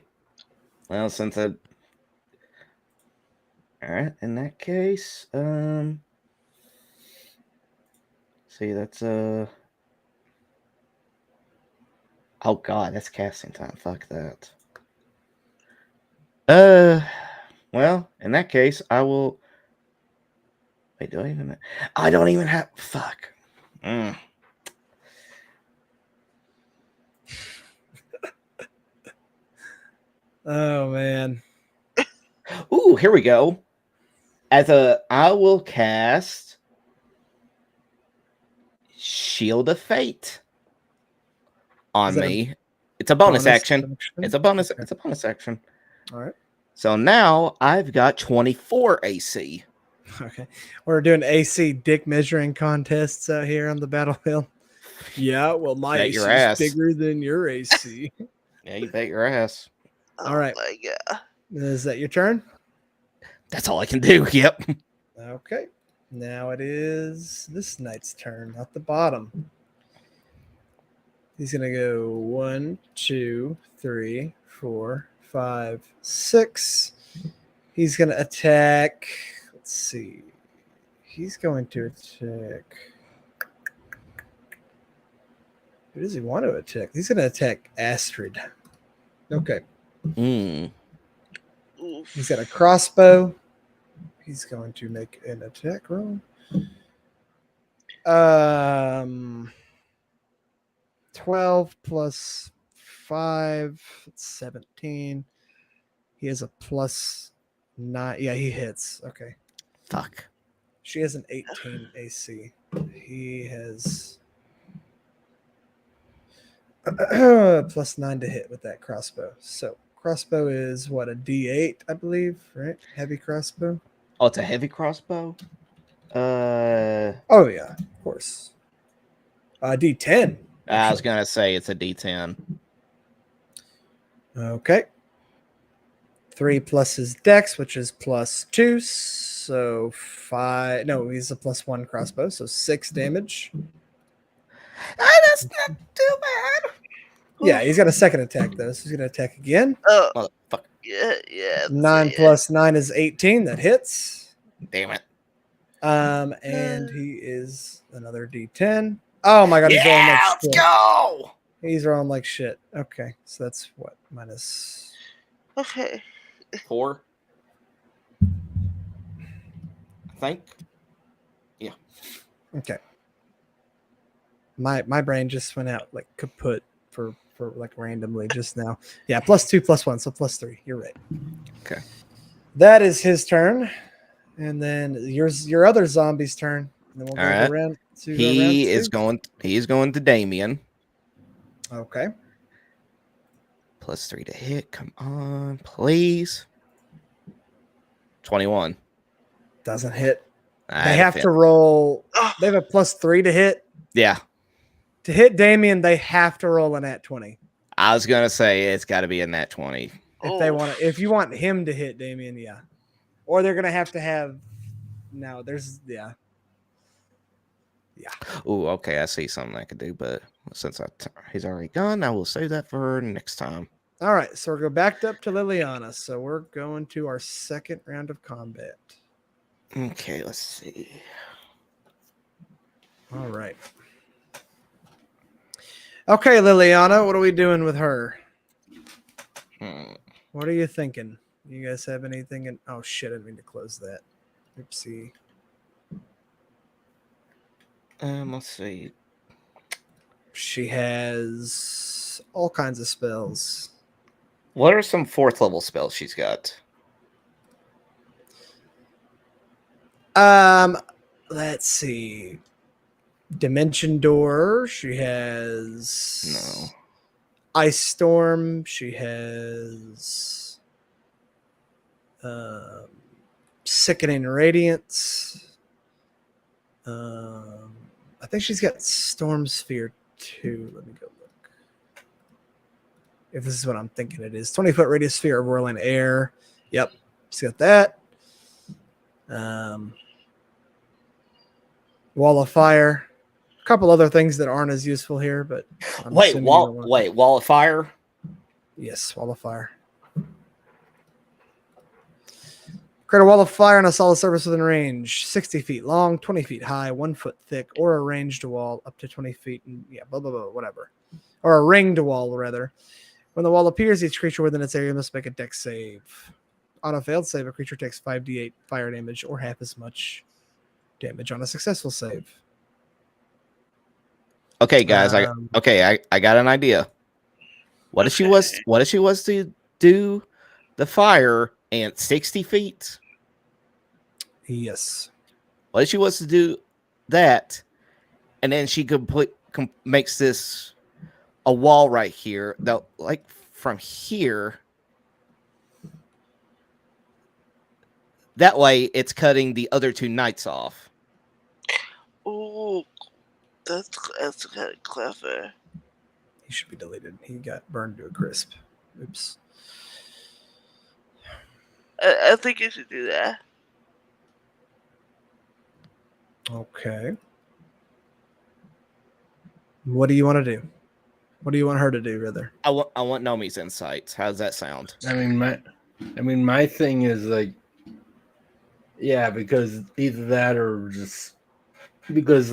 Well, since all right, in that case, see, that's oh god, that's casting time. Fuck that. Well, in that case, I will. Wait, do I even? I don't even have. Fuck. Oh man. Ooh, here we go. I will cast Shield of Fate on Is that a me. It's a bonus action. action? It's a bonus. Okay. It's a bonus action. All right. So now I've got 24 AC. Okay. We're doing AC dick measuring contests out here on the battlefield. Yeah, well, my Bet AC your is ass. bigger than your AC. Yeah, you bet your ass. All right. My God. Is that your turn? That's all I can do. Yep. Okay. Now it is this knight's turn at the bottom. He's gonna go 1, 2, 3, 4, 5, 6. He's gonna attack. Let's see. He's going to attack. Who does he want to attack? He's gonna attack Astrid. Okay. Mm. Oof. He's got a crossbow. He's going to make an attack roll. 12 plus 5, 17. He has a plus 9. Yeah, he hits. Okay. Fuck. She has an 18 AC. He has plus 9 to hit with that crossbow. So crossbow is what, a D8, I believe, right? Heavy crossbow. Oh, it's a heavy crossbow. Oh yeah, of course. D10. I was gonna say it's a D10. Okay. 3 plus his dex, which is plus 2. So 5. No, he's a plus 1 crossbow. So 6 damage. That's not too bad. Yeah, he's got a second attack, though. So he's going to attack again. Oh, Motherfucker. yeah. 9 plus 9 is 18. That hits. Damn it. And he is another D10. Oh my god, he's rolling like let's shit. go. He's rolling like shit. Okay, so that's what? Minus... Okay. 4. I think. Okay. My brain just went out like kaput for like randomly just now. Yeah, plus 2, plus 1, so plus 3. You're right. Okay. That is his turn. And then your other zombie's turn. And then we'll go All right. around to He round is 2. going. He's going to Damien. Okay. Plus 3 to hit. Come on, please. 21. Doesn't hit. I They had a have to feeling. roll. Oh, They have a plus 3 to hit. Yeah, To hit Damien, they have to roll an at 20. I was gonna say it's got to be in that 20. If they want to, if you want him to hit Damien, yeah. Or they're gonna have to have. No, there's yeah. Oh, okay. I see something I could do, but since he's already gone, I will save that for next time. All right, so we'll go back up to Liliana. So we're going to our second round of combat. Okay, let's see. All right. Okay, Liliana, what are we doing with her? What are you thinking? You guys have anything? Oh shit! I didn't mean to close that. Oopsie. Let's see. She has all kinds of spells. What are some 4th level spells she's got? Let's see. Dimension Door. She has No. Ice Storm. She has Sickening Radiance. I think she's got Storm Sphere too. Let me go look. If this is what I'm thinking it is. 20-foot radius sphere of whirling air. Yep. She's got that. Wall of Fire. A couple other things that aren't as useful here, but I'm assuming you don't want- Wall of Fire. Yes, Wall of Fire. Create a wall of fire on a solid surface within range, 60 feet long, 20 feet high, 1 foot thick, or a ranged wall up to 20 feet, and yeah, blah, blah, blah, whatever. Or a ringed wall, rather. When the wall appears, each creature within its area must make a dex save. On a failed save, a creature takes 5d8 fire damage, or half as much damage on a successful save. Okay, guys. I got an idea. What if she was to do the fire at 60 feet? Yes. What if she was to do that, and then she makes this a wall right here, that like from here. That way, it's cutting the other 2 knights off. Oh, that's kind of clever. He should be deleted. He got burned to a crisp. Oops. I think you should do that. Okay. What do you want to do? What do you want her to do, rather? I want Nomi's insights. How does that sound? I mean, my thing is like, yeah, because either that or just because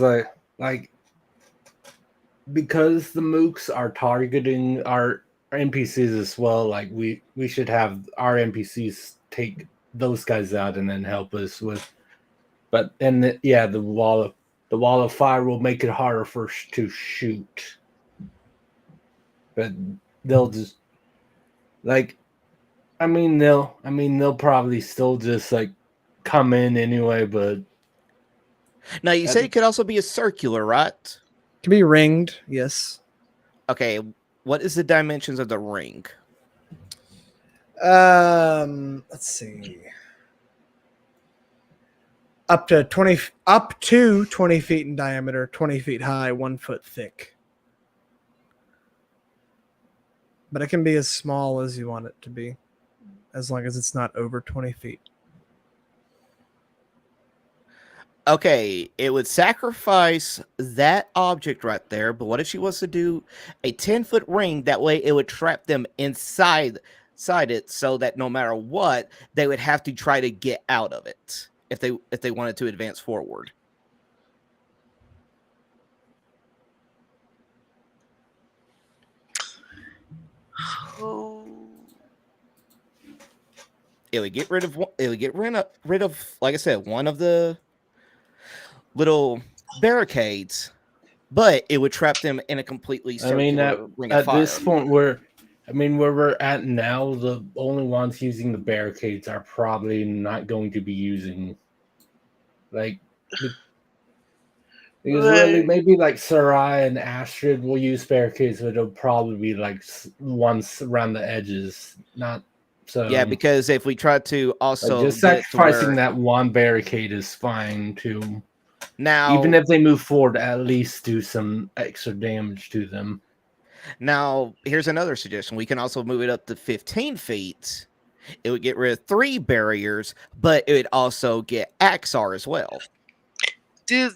because the mooks are targeting our NPCs as well. Like we should have our NPCs take those guys out and then help us with. But the wall of fire will make it harder to shoot. But they'll just like, they'll probably still just like come in anyway. But Now you said it could also be a circular, right? Can be ringed, yes. Okay, what is the dimensions of the ring? Let's see. Up to 20 feet in diameter, 20 feet high, 1 foot thick. But it can be as small as you want it to be, as long as it's not over 20 feet. Okay, it would sacrifice that object right there, but what if she wants to do a 10-foot ring? That way it would trap them inside it, so that no matter what, they would have to try to get out of it if they wanted to advance forward. Oh. It would get rid of like I said, one of the little barricades, but it would trap them in a completely circular ring of fire. This point where we're at now, the only ones using the barricades are probably not going to be using because really maybe like Saryah and Astrid will use barricades, but it'll probably be like ones around the edges, not so. Yeah, because if we try to also just sacrificing that one barricade is fine too. Now, even if they move forward, at least do some extra damage to them. Now, here's another suggestion. We can also move it up to 15 feet. It would get rid of 3 barriers, but it would also get Chas3r as well. We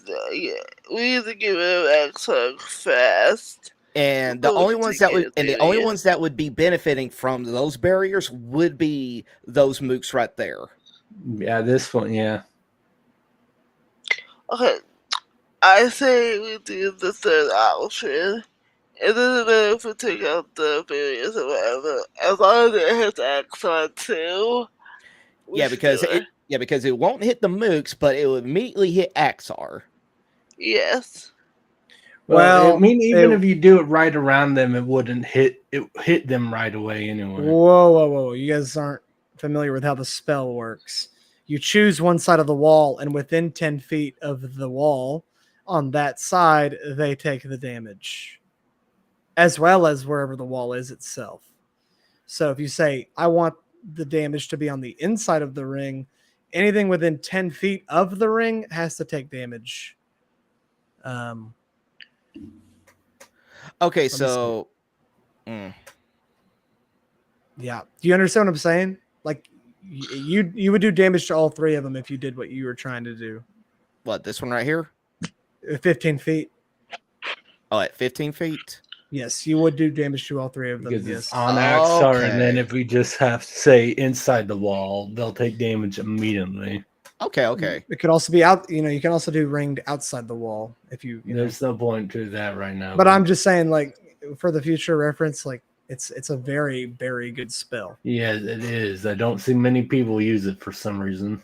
need to get rid of Chas3r fast. And the only ones that would be benefiting from those barriers would be those mooks right there. Yeah, this one, yeah. Okay, I say we do the third option. It doesn't matter if we take out the barriers or whatever, as long as it hits Chas3r too. Because it won't hit the mooks, but it would immediately hit Chas3r. Yes. Well, even if you do it right around them, it wouldn't hit them right away anyway. Whoa. You guys aren't familiar with how the spell works. You choose one side of the wall, and within 10 feet of the wall, on that side, they take the damage, as well as wherever the wall is itself. So if you say, I want the damage to be on the inside of the ring, anything within 10 feet of the ring has to take damage. Okay, so... Yeah. Do you understand what I'm saying? Like, you would do damage to all 3 of them if you did what you were trying to do. What, this one right here? 15 feet. Oh, at 15 feet? Yes, you would do damage to all 3 of them. Because yes. it's on Chas3r, and then if we just have to say inside the wall, they'll take damage immediately. Okay. It could also be out. You can also do ringed outside the wall if you. There's no point to that right now. But I'm just saying, like, for the future reference, like it's a very, very good spell. Yeah, it is. I don't see many people use it for some reason.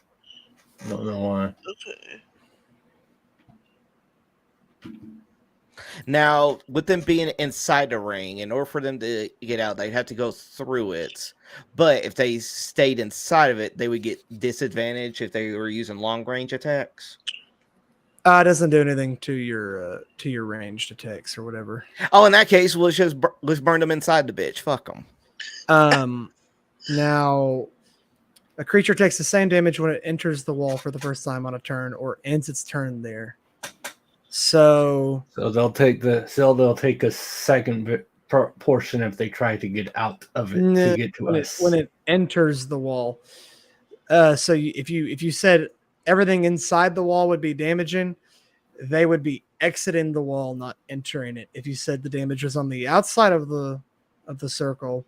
Don't know why. Okay. Now, with them being inside the ring, in order for them to get out, they'd have to go through it. But if they stayed inside of it, they would get disadvantage if they were using long range attacks. It doesn't do anything to your ranged attacks or whatever. Oh, in that case, let's burn them inside the bitch. Fuck them. Now, a creature takes the same damage when it enters the wall for the first time on a turn or ends its turn there. So they'll take a second portion if they try to get out of it to get to us when it enters the wall. So if you said everything inside the wall would be damaging, they would be exiting the wall, not entering it. If you said the damage was on the outside of the circle,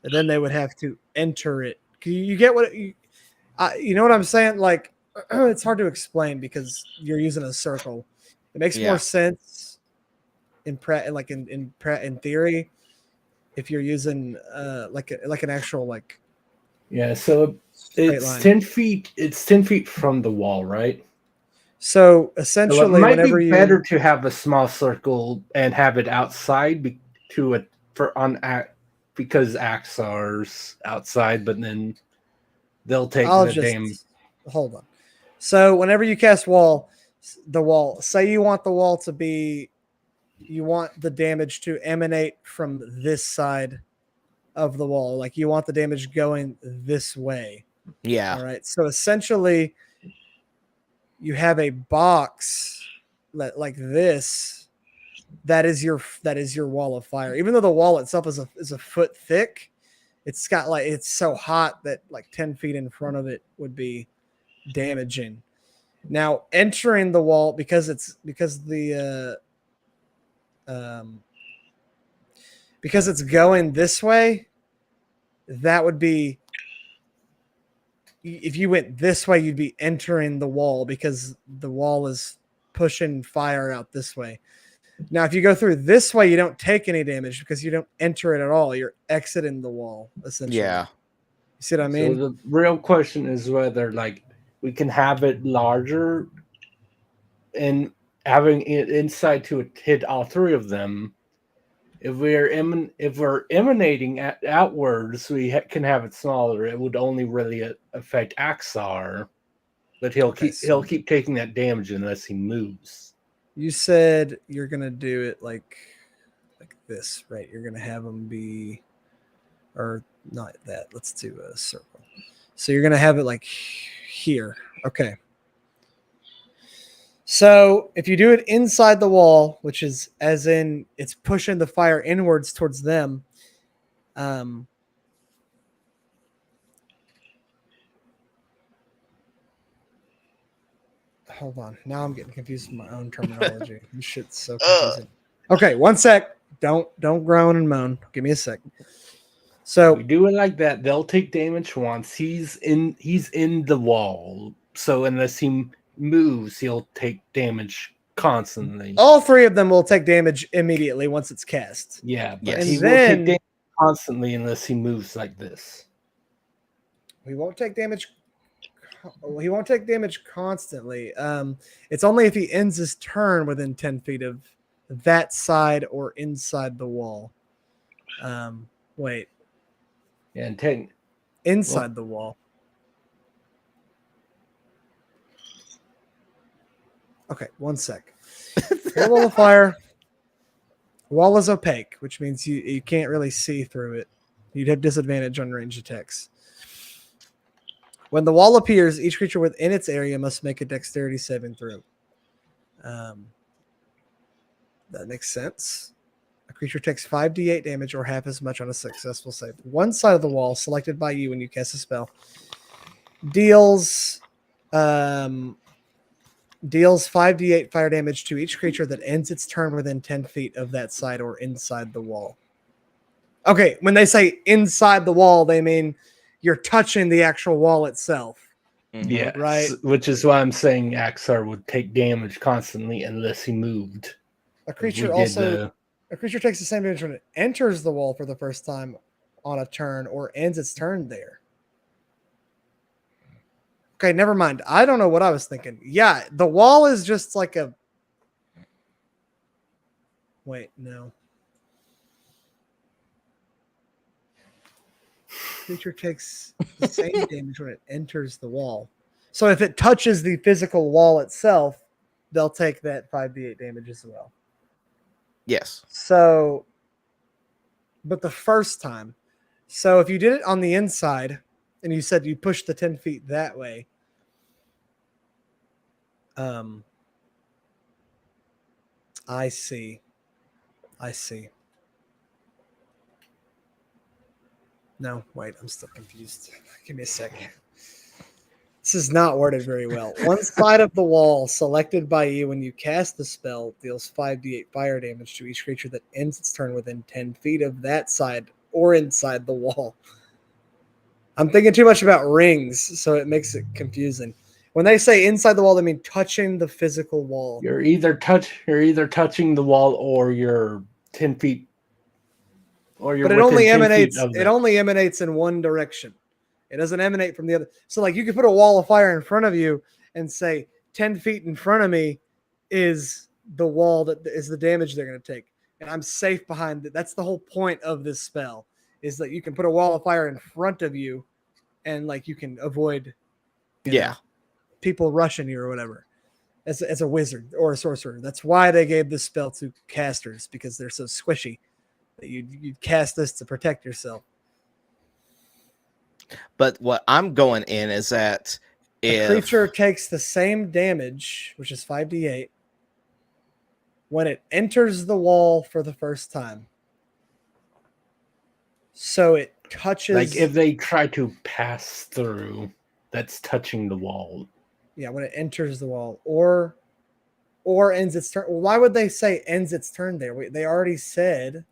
then they would have to enter it. You get what you know what I'm saying? Like it's hard to explain because you're using a circle. It makes more sense in theory if you're using like an actual like so it's line. 10 feet. It's 10 feet from the wall, right? So So essentially, it might whenever be you better to have a small circle and have it outside because Axar's outside, but then they'll take the damage. Hold on. So whenever you cast the wall, say you want the wall to be, you want the damage to emanate from this side of the wall. Like you want the damage going this way. Yeah. All right. So essentially, you have a box like this. That is your wall of fire. Even though the wall itself is a foot thick, it's so hot that like 10 feet in front of it would be damaging. Now entering the wall because it's going this way, that would be, if you went this way, you'd be entering the wall because the wall is pushing fire out this way. Now, if you go through this way, you don't take any damage because you don't enter it at all. You're exiting the wall, essentially. Yeah. You see what I mean? So the real question is whether like we can have it larger and having it inside to hit all three of them. If we're emanating outwards, we can have it smaller. It would only really affect Chas3r, but he'll keep taking that damage unless he moves. You said you're gonna do it like this, right? You're gonna have them be, or not that. Let's do a circle. So you're gonna have it like here. Okay. So if you do it inside the wall, which is as in it's pushing the fire inwards towards them, hold on. Now I'm getting confused with my own terminology. This shit's so confusing. Okay, one sec. Don't groan and moan. Give me a sec. So if we do it like that, they'll take damage once. He's in the wall. So unless he moves, he'll take damage constantly. All three of them will take damage immediately once it's cast. Yeah, but Yes. he And will then take damage constantly unless he moves like this. he won't take damage. He won't take damage constantly. It's only if he ends his turn within 10 feet of that side or inside the wall. Wait. Yeah, and 10 inside the wall. Okay, one sec. The wall of fire. Wall is opaque, which means you can't really see through it. You'd have disadvantage on ranged attacks. When the wall appears, each creature within its area must make a dexterity saving throw. That makes sense. A creature takes 5d8 damage or half as much on a successful save. One side of the wall, selected by you when you cast a spell, deals 5d8 fire damage to each creature that ends its turn within 10 feet of that side or inside the wall. Okay, when they say inside the wall, they mean you're touching the actual wall itself. Mm-hmm. Yeah, right. Which is why I'm saying Chas3r would take damage constantly unless he moved. A creature takes the same damage when it enters the wall for the first time on a turn or ends its turn there. Okay, never mind. I don't know what I was thinking. Yeah, the wall is just like a... Wait, no. Creature takes the same damage when it enters the wall. So if it touches the physical wall itself, they'll take that 5d8 damage as well. Yes. So, but the first time, so if you did it on the inside and you said you pushed the 10 feet that way, I see. No, wait, I'm still confused. Give me a second. This is not worded very well. One side of the wall selected by you when you cast the spell deals 5d8 fire damage to each creature that ends its turn within 10 feet of that side or inside the wall. I'm thinking too much about rings, so it makes it confusing. When they say inside the wall, they mean touching the physical wall. You're either touching the wall or you're 10 feet. Or you're But it within only 10 feet emanates. of It that. only emanates in one direction. It doesn't emanate from the other. So, like, you could put a wall of fire in front of you and say 10 feet in front of me is the wall that is the damage they're going to take, and I'm safe behind it. That's the whole point of this spell, is that you can put a wall of fire in front of you, and like you can avoid, you know, people rushing you or whatever. As a wizard or a sorcerer, that's why they gave this spell to casters, because they're so squishy that you cast this to protect yourself. But what I'm going in is that The if creature takes the same damage, which is 5d8, when it enters the wall for the first time. So it touches. Like if they try to pass through, that's touching the wall. Yeah, when it enters the wall or ends its turn. Why would they say ends its turn there? They already said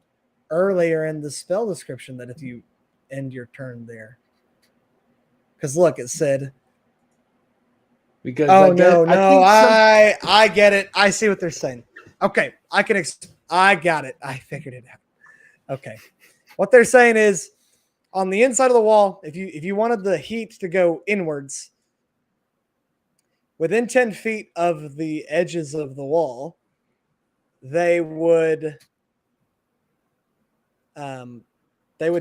earlier in the spell description that if you end your turn there. Because look, it said. Because Oh no, I get it. I see what they're saying. Okay, I got it. I figured it out. Okay, what they're saying is, on the inside of the wall, if you wanted the heat to go inwards, within 10 feet of the edges of the wall, they would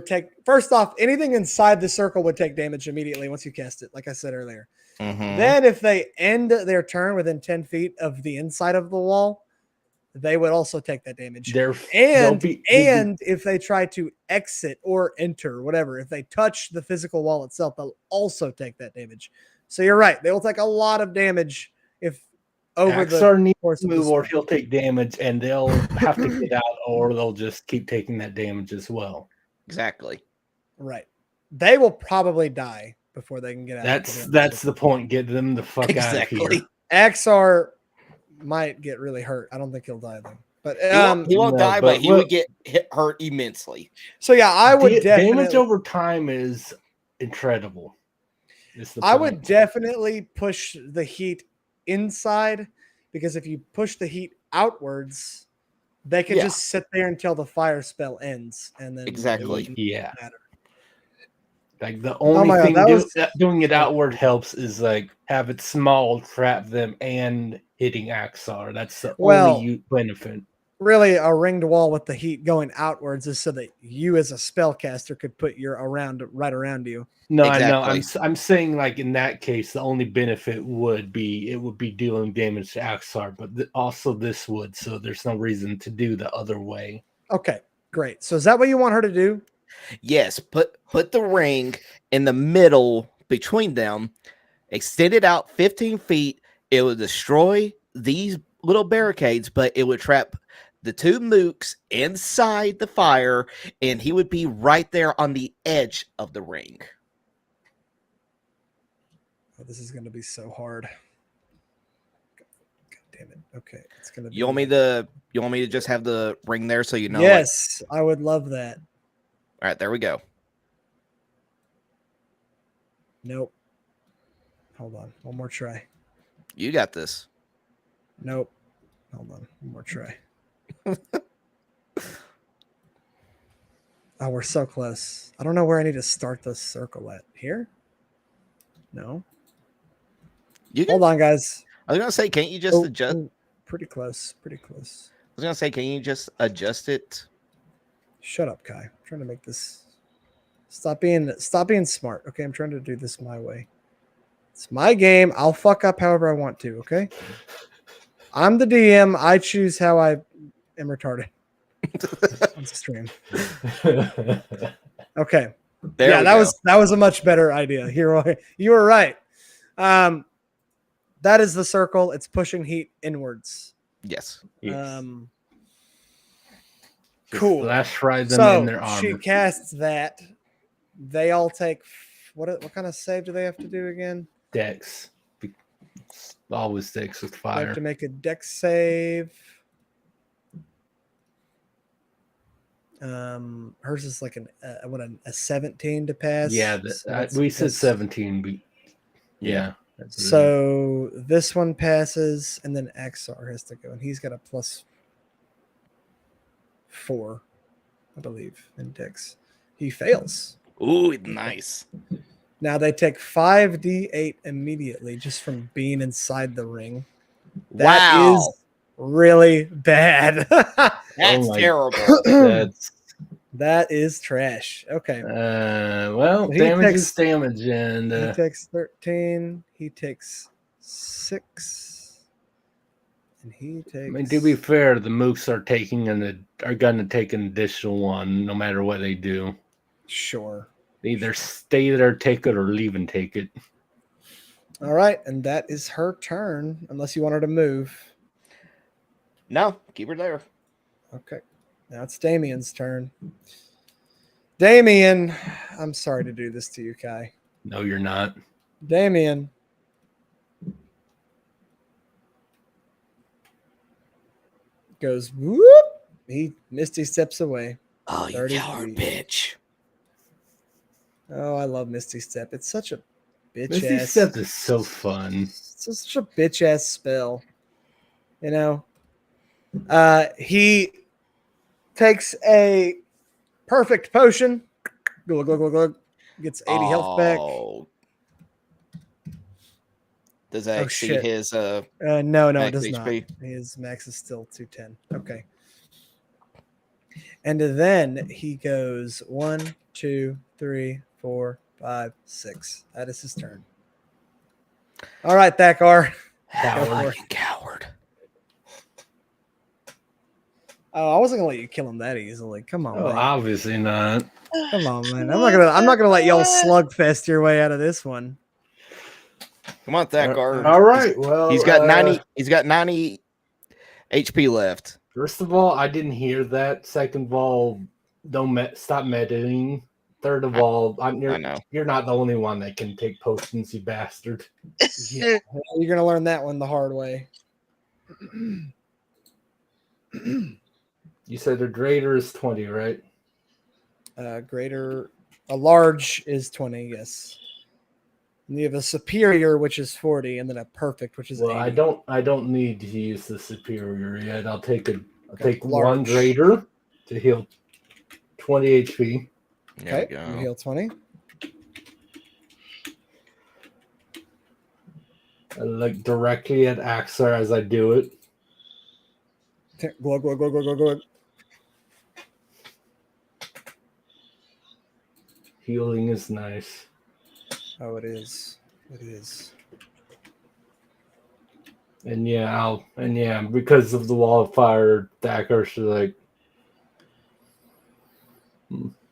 take, first off, anything inside the circle would take damage immediately once you cast it, like I said earlier. Then if they end their turn within 10 feet of the inside of the wall, they would also take that damage. And if they try to exit or enter, whatever, if they touch the physical wall itself, they'll also take that damage. So you're right. They will take a lot of damage if over Chas3r the course of the move, or spell. he'll take damage, and they'll have to get out, or they'll just keep taking that damage as well. Exactly. Right. They will probably die before they can get out. That's the point. Get them the fuck out of here. Chas3r might get really hurt. I don't think he'll die though. But he won't die, but he would get hurt immensely. So yeah, I would definitely damage over time is incredible. I would definitely push the heat inside, because if you push the heat outwards, they can just sit there until the fire spell ends, and then exactly matter. Like the only thing doing it outward helps is like have it small, trap them, and hitting Chas3r. That's the only benefit. Really, a ringed wall with the heat going outwards is so that you, as a spellcaster, could put your right around you. No, exactly. I know. I'm saying, like in that case, the only benefit would be dealing damage to Chas3r, but also this would. So there's no reason to do the other way. Okay, great. So is that what you want her to do? Yes. Put the ring in the middle between them, extend it out 15 feet. It would destroy these little barricades, but it would trap the two mooks inside the fire, and he would be right there on the edge of the ring. Oh, this is going to be so hard. God damn it. Okay, it's going to be. You want me to just have the ring there so you know? Yes, I would love that. All right, there we go. Nope. Hold on, one more try. You got this. Nope. Hold on, one more try. Oh, we're so close. I don't know where I need to start the circle at. Here? No. Hold on, guys. I was gonna say, can't you just adjust? Pretty close. Pretty close. I was gonna say, can you just adjust it? Shut up, Kai. I'm trying to make this. Stop being smart. Okay, I'm trying to do this my way. It's my game. I'll fuck up however I want to. Okay. I'm the DM. I choose how I am retarded on stream. Okay. That was a much better idea. You were right. That is the circle. It's pushing heat inwards. Yes. Cool. Flash ride them in their armor. She casts that. They all take what kind of save do they have to do again? Dex. Always Dex with They fire. have to make a dex save. Hers is like a 17 to pass. Yeah, So we said 17. But yeah. So this one passes, and then Chas3r has to go, and he's got a +4, I believe, in dex. He fails. Ooh, nice. Now they take 5d8 immediately just from being inside the ring. That Wow. is really bad. That's terrible. That is trash. Okay. Well, He damage takes- is damage, and He takes 13. He takes 6. And he takes. I mean, to be fair, the mooks are going to take an additional one, no matter what they do. Sure. They either stay there, take it, or leave and take it. All right, and that is her turn, unless you want her to move. No, keep her there. Okay. Now it's Damien's turn. Damien, I'm sorry to do this to you, Kai. No, you're not. Damien. Goes whoop. He Misty steps away. Oh, you 30 coward feet. bitch. Oh, I love Misty Step. It's such a bitch Misty ass. Step is so fun. It's such a bitch ass spell. You know? He takes a perfect potion. Glug, glug, glug, glug. Gets 80 health back. Does that Oh, exceed shit. his No, it max does not. HP? His max is still 210. Okay. And then he goes 1, 2, 3, 4, 5, 6. That is his turn. All right, Thakar. Fucking coward. Oh, I wasn't gonna let you kill him that easily. Come on, Oh, man. obviously not. Come on, man. I'm not gonna let y'all slugfest your way out of this one. Come on, Thakar. All right. Well, He's got 90. He's got 90 HP left. First of all, I didn't hear that. Second of all, stop meditating. Third of all, I know. you're not the only one that can take potions, you bastard. Yeah, you're gonna learn that one the hard way. You said a greater is 20, right? A large is 20, yes. And you have a superior, which is 40, and then a perfect, which is 80. I don't need to use the superior yet. I'll take Okay, one large. greater to heal 20 HP. There Okay, we you go. heal 20. I look directly at Chas3r as I do it. Glug, glug, glug, glug, glug, glug. Healing is nice. Oh, it is. It is. And because of the wall of fire, Thakar should like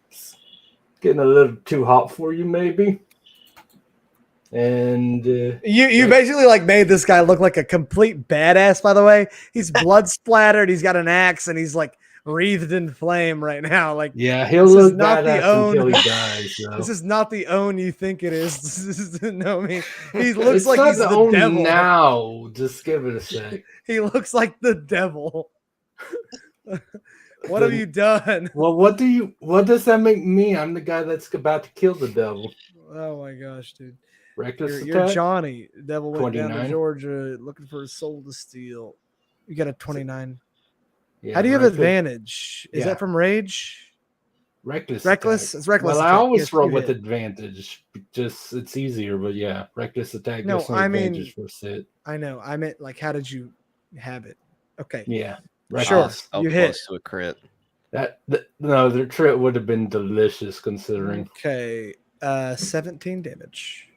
it's getting a little too hot for you, maybe. And You basically like made this guy look like a complete badass, by the way. He's blood splattered, he's got an axe, and he's like wreathed in flame right now. Like, yeah, he'll this is look not the badass until own- he dies. So. this is not the own you think it is. This is Nomi. He looks It's like not he's the own devil. now. Just give it a sec. He looks like the devil. What have you done? Well, what does that make me? I'm the guy that's about to kill the devil. Oh my gosh, dude. Reckless You're attack. Johnny. The devil went down to 29. Georgia looking for his soul to steal. You got a 29. Yeah, How do you have reckless- advantage? Is Yeah. that from rage? Reckless. Reckless? attack. It's reckless Well, I attack. always Yes, roll you with hit. advantage. Just it's easier, but yeah, reckless attack. No, gives me I mean- advantage for sit. I know. I meant like, how did you have it? Okay. Yeah, Sure. reckless. So You close hit. to a crit. No, their trip would have been delicious considering. Okay. 17 damage.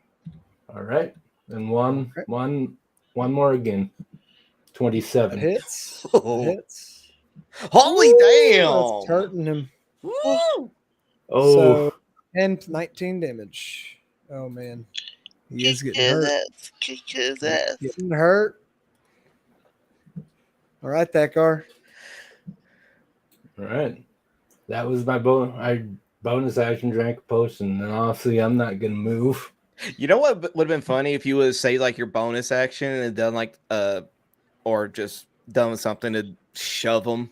All right, and one Okay. more again. That 27. hits. That Oh. hits. Holy Woo, damn! That's hurting him. Woo! Oh, So, and 19 damage. Oh, man. He is getting hurt. Kick his ass. Getting hurt. All right, Thakar. all right. That was my bonus action. Drank a potion, and honestly, I'm not gonna move. You know what would have been funny if you would say like your bonus action and done like or just done something to shove them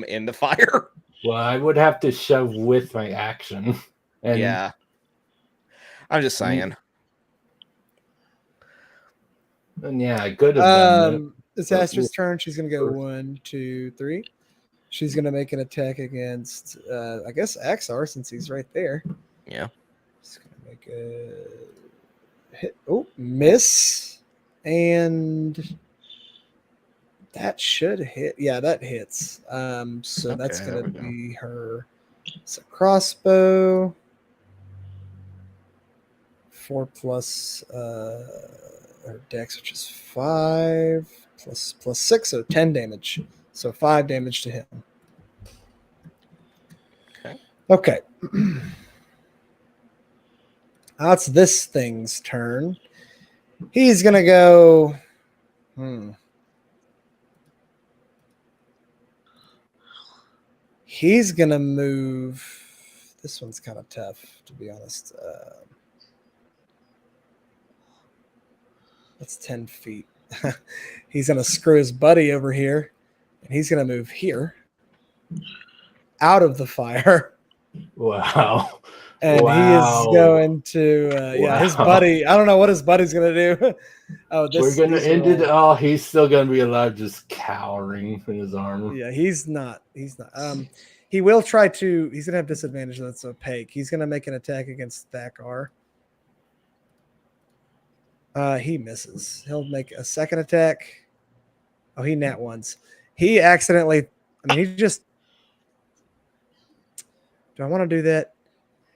in the fire. Well, I would have to shove with my action. And Yeah, I'm just saying. And yeah, I could have done It's Astra's turn. She's gonna go 1, 2, 3. She's gonna make an attack against I guess Chas3r since he's right there. Yeah. Just gonna make a hit. Oh, miss. And that should hit. Yeah, that hits. So that's Okay, gonna there we go. be her. It's a crossbow. 4 plus her dex, which is 5 plus 6, so 10 damage. So 5 damage to him. Okay. That's this thing's turn. He's gonna go. He's gonna move. This one's kind of tough, to be honest. That's 10 feet. He's gonna screw his buddy over here, and he's gonna move here, out of the fire. Wow. And he is going to, his buddy. I don't know what his buddy's going to do. We're going to end it. Oh, he's still going to be alive, just cowering in his armor. Yeah, he's not. He will try to, he's going to have disadvantage. That's opaque. He's going to make an attack against Thakar. He misses. He'll make a second attack. Oh, he nat ones. He accidentally, he just, do I want to do that?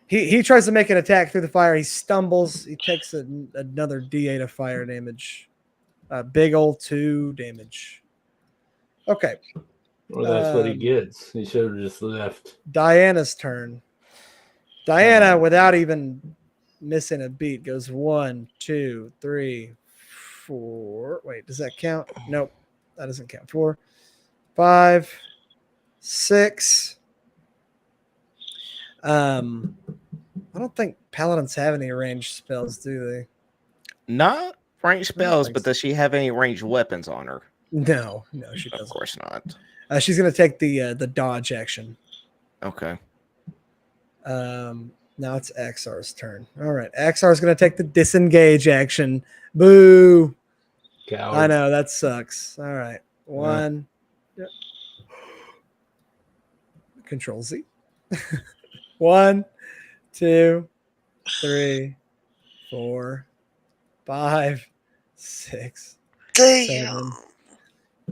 He tries to make an attack through the fire. He stumbles. He takes another D8 of fire damage. Big old 2 damage. Okay. Well, that's what he gets. He should have just left. Diana's turn. Diana, without even missing a beat, goes 1, 2, 3, 4. Wait, does that count? Nope, that doesn't count. 4, 5, 6. I don't think paladins have any ranged spells, do they? Not ranged spells, but does she have any ranged weapons on her? No, she doesn't. Of course not. She's gonna take the dodge action. Okay. Now it's Chas3r's turn. All right, Chas3r's gonna take the disengage action. Boo! Coward. I know that sucks. All right, 1. Yep. Control Z. 1, 2, 3, 4, 5, 6, Damn. 7.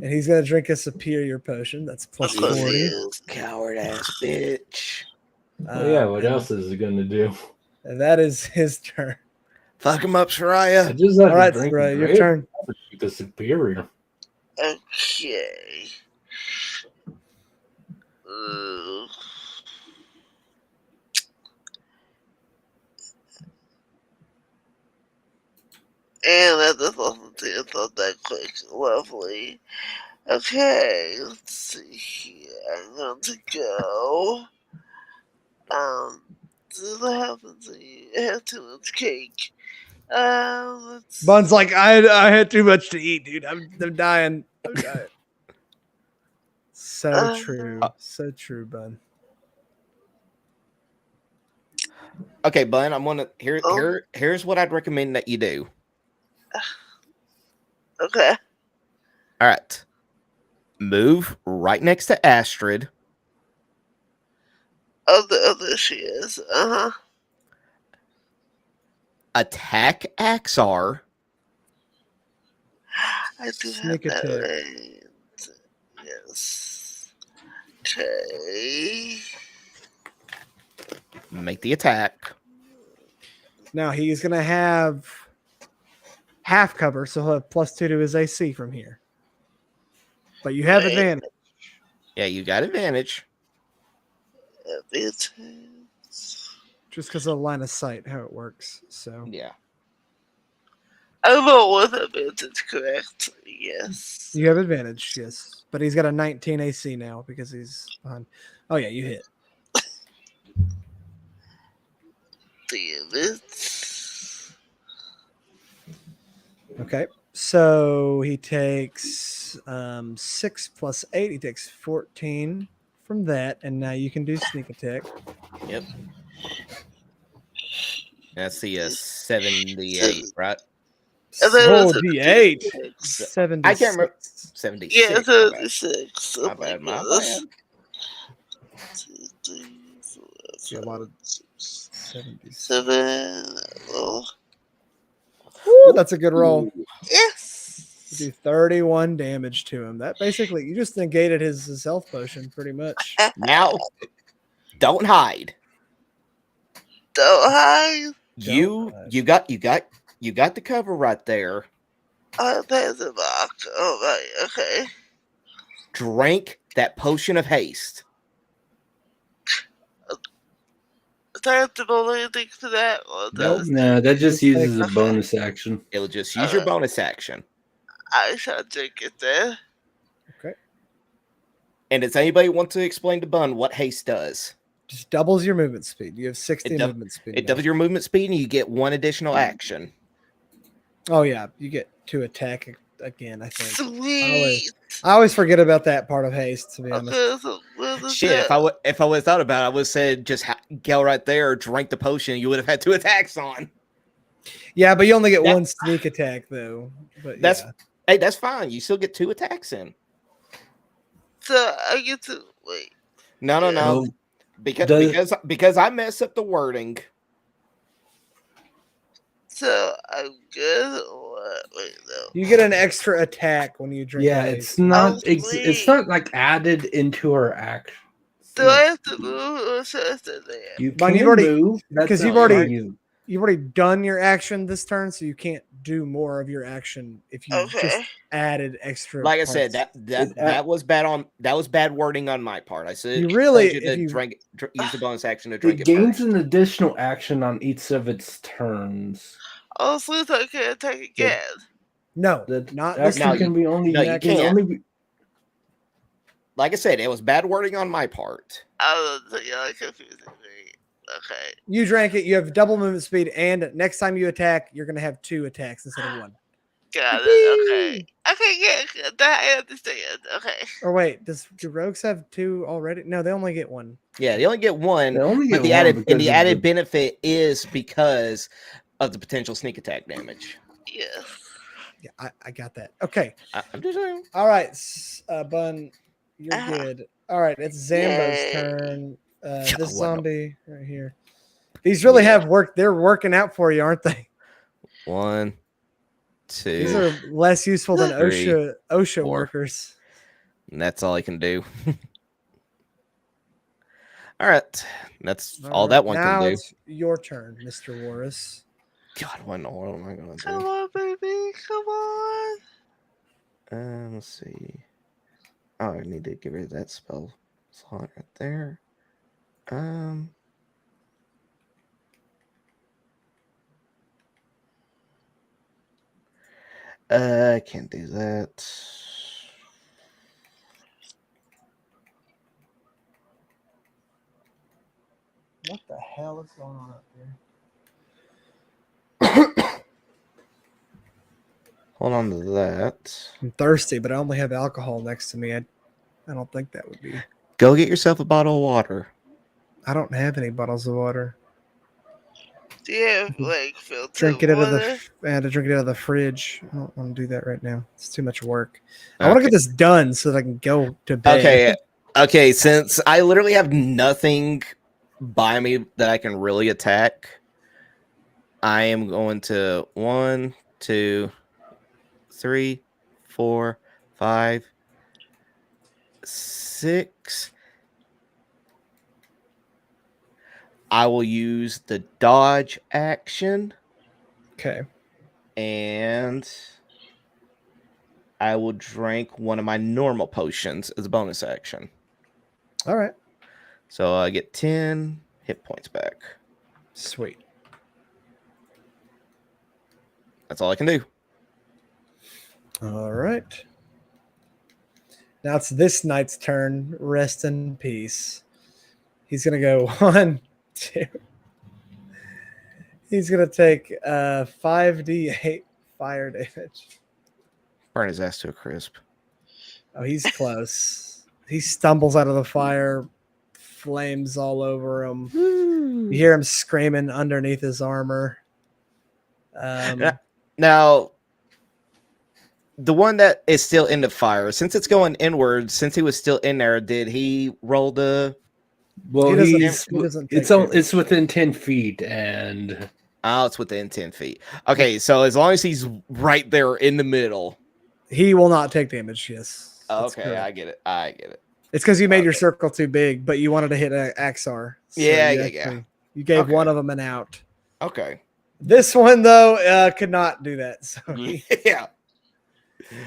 And he's gonna drink a superior potion. That's plus 40. Coward ass bitch. What else is he gonna do? And that is his turn. Fuck him up, Saryah. All right, Saryah, your turn. The superior. Okay. And I just wasn't to it that quick. Lovely. Okay, let's see here. I'm going to go. This happens to you. I have too much cake. Bun's like, I had too much to eat, dude. I'm dying. I'm dying. So true. So true, Bun. Okay, Bun, I'm gonna here's what I'd recommend that you do. Okay. All right. Move right next to Astrid. Oh, there she is. Attack Chas3r. I do Sneak have that attack. right. Yes. Okay. Make the attack. Now he's gonna have half cover, so he'll have plus 2 to his AC from here. But you have advantage. Yeah, you got advantage. Just because of the line of sight, how it works. So yeah. I roll with advantage, correct? Yes. You have advantage, yes. But he's got a 19 AC now because he's behind. Oh, yeah, you hit. Damn it. Okay. So he takes 6 plus 8. He takes 14 from that. And now you can do sneak attack. Yep. That's the 78, right? And then Oh, it's a D8. D6. 76. I can't remember. 76. Yeah, my bad. 76. Oh My bad. My goodness. bad. 2, 3, 4, See a lot of 6, 76. 7. Oh, Woo, that's a good roll. yes. You do 31 damage to him. That basically, you just negated his health potion pretty much. Now, don't hide. Don't hide. You got the cover right there. Oh, there's a box. Oh, right. Okay. Drink that potion of haste. Do I have to roll anything for that? Or Nope. does No, that just Just uses a okay. bonus action. It'll just use your bonus action. I shall drink it then. Okay. And does anybody want to explain to Bun what haste does? Just doubles your movement speed. You have 60 It dou- movement speed. It now. doubles your movement speed, and you get one additional action. Oh, yeah. You get to attack again, I think. Sweet. I always forget about that part of haste, to be honest. Okay, so what is Shit, that? if I would have thought about it, I would have said just go right there, drink the potion. You would have had 2 attacks on. Yeah, but you only get That- one sneak attack, though. But That's yeah. Hey, that's fine. You still get 2 attacks in. So I get to wait. No. No. Because I messed up the wording. So I'm good. Or what? Wait, no. You get an extra attack when you drink. Yeah, the it's haste. not. Oh, It's not like added into her action. Do I have to move or should I stay there? You But can you've already- move because you've not already- you. You've already done your action this turn, so you can't do more of your action if you just Okay. added extra. Like I said, parts. that was bad wording on my part. I said You really- told if you- use the bonus action to drink It it gains first. an additional action on each of its turns. Oh, so I can attack again. No, That not this action No, turn. can be only. no, you can can't. only be, Like I said, it was bad wording on my part. Oh, so you're confusing me. Okay. You drank it. You have double movement speed, and next time you attack, you're going to have 2 attacks instead of 1. Got it. Okay. Okay, yeah, that I understand. Okay. Or wait, do rogues have 2 already? No, they only get 1. Yeah, they only get 1. they only But get the one added because of added the- benefit is because of the potential sneak attack damage. Yes. Yeah, I got that. Okay. I'm just saying. All right, Bun, you're Uh-huh. good. All right, it's Zambo's Yay. turn. This well, no. zombie right here. These really Yeah. have worked. They're working out for you, aren't they? 1, 2. These are less useful than 3, OSHA 4. workers. And that's all I can do. All right. That's all that one now can do. it's your turn, Mr. Woras. God, what am I going to Come do? on, baby. Come on. Let's see. Oh, I need to get rid of that spell slot right there. I can't do that. What the hell is going on up here? Hold on to that. I'm thirsty, but I only have alcohol next to me. I don't think that would be. Go get yourself a bottle of water. I don't have any bottles of water. Do you have like filtered Drink it out of water? I had to drink it out of the fridge. I don't want to do that right now. It's too much work. I want to get this done so that I can go to bed. Okay, since I literally have nothing by me that I can really attack, I am going to 1, 2, 3, 4, 5, 6. I will use the dodge action. Okay. And I will drink one of my normal potions as a bonus action. All right. So I get 10 hit points back. Sweet. That's all I can do. All right. Now it's this knight's turn. Rest in peace. He's going to go 1, 2. He's going to take 5d8 fire damage. Burn his ass to a crisp. Oh, he's close. He stumbles out of the fire, flames all over him. You hear him screaming underneath his armor. Now, the one that is still in the fire, since it's going inward, since he was still in there, did he roll the? Well, he he's doesn't take it's within 10 feet, and Oh, it's within 10 feet. Okay, so as long as he's right there in the middle. He will not take damage. Yes. That's Okay, correct. I get it. I get it. It's because you made your circle too big, but you wanted to hit an Chas3r. Yeah. You gave Okay. one of them an out. Okay. This one though could not do that. So Yeah.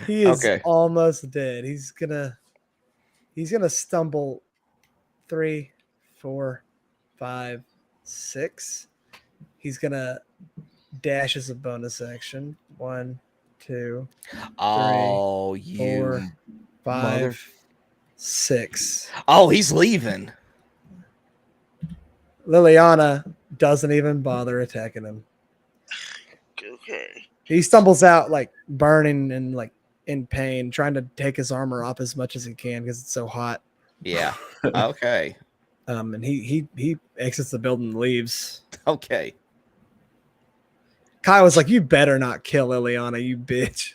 he is Okay. almost dead. He's gonna stumble 3, 4, 5, 6. He's gonna dash as a bonus action. 1, 2, Oh, you 4, 5, mother. 6. Oh, he's leaving. Liliana doesn't even bother attacking him. Okay. He stumbles out like burning and like in pain, trying to take his armor off as much as he can because it's so hot. Yeah. Okay. And he exits the building and leaves. Okay. Kai was like, "You better not kill Liliana, you bitch."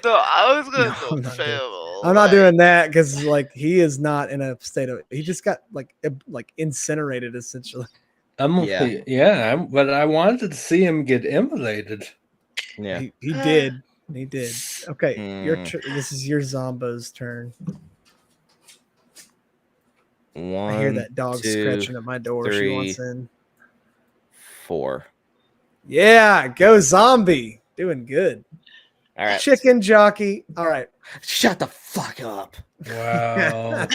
No, I was gonna No, go I'm not doing- fail. I'm not doing that because like he is not in a state of. He just got like incinerated essentially. but I wanted to see him get immolated. Yeah. He did. He did. Okay, this is your Zombo's turn. One, I hear that dog 2, scratching at my door. She 3, wants in. 4. Yeah, go zombie. Doing good. All right. Chicken jockey. All right. Shut the fuck up. Wow.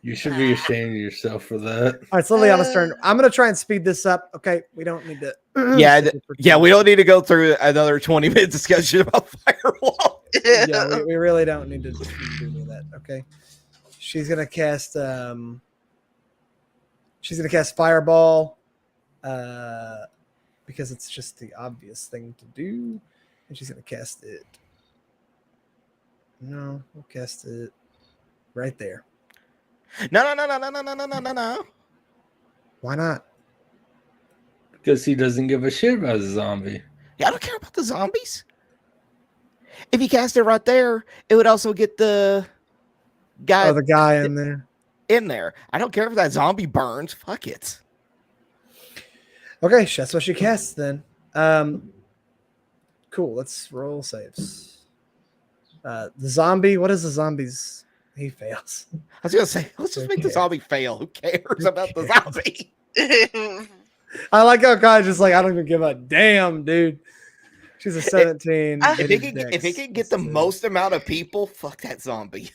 You should be ashamed of yourself for that. All right, it's Liliana's turn. I'm gonna try and speed this up. Okay, we don't need to. Yeah, we don't need to go through another 20-minute discussion about firewall. Yeah, we really don't need to do any of that. Okay, she's gonna cast. She's gonna cast fireball, because it's just the obvious thing to do, and she's gonna cast it. No, we'll cast it right there. No. Why not? Because he doesn't give a shit about a zombie. Yeah, I don't care about the zombies. If you cast it right there, it would also get the guy. Oh, the guy in there. In there. I don't care if that zombie burns. Fuck it. Okay, that's what she casts then. Cool. Let's roll saves. The zombie. What is the zombies? He fails. I was gonna say, let's just make the zombie fail. Who cares about the zombie? I like how Kai's just like, I don't even give a damn, dude. She's a 17. If he can get the most amount of people, fuck that zombie.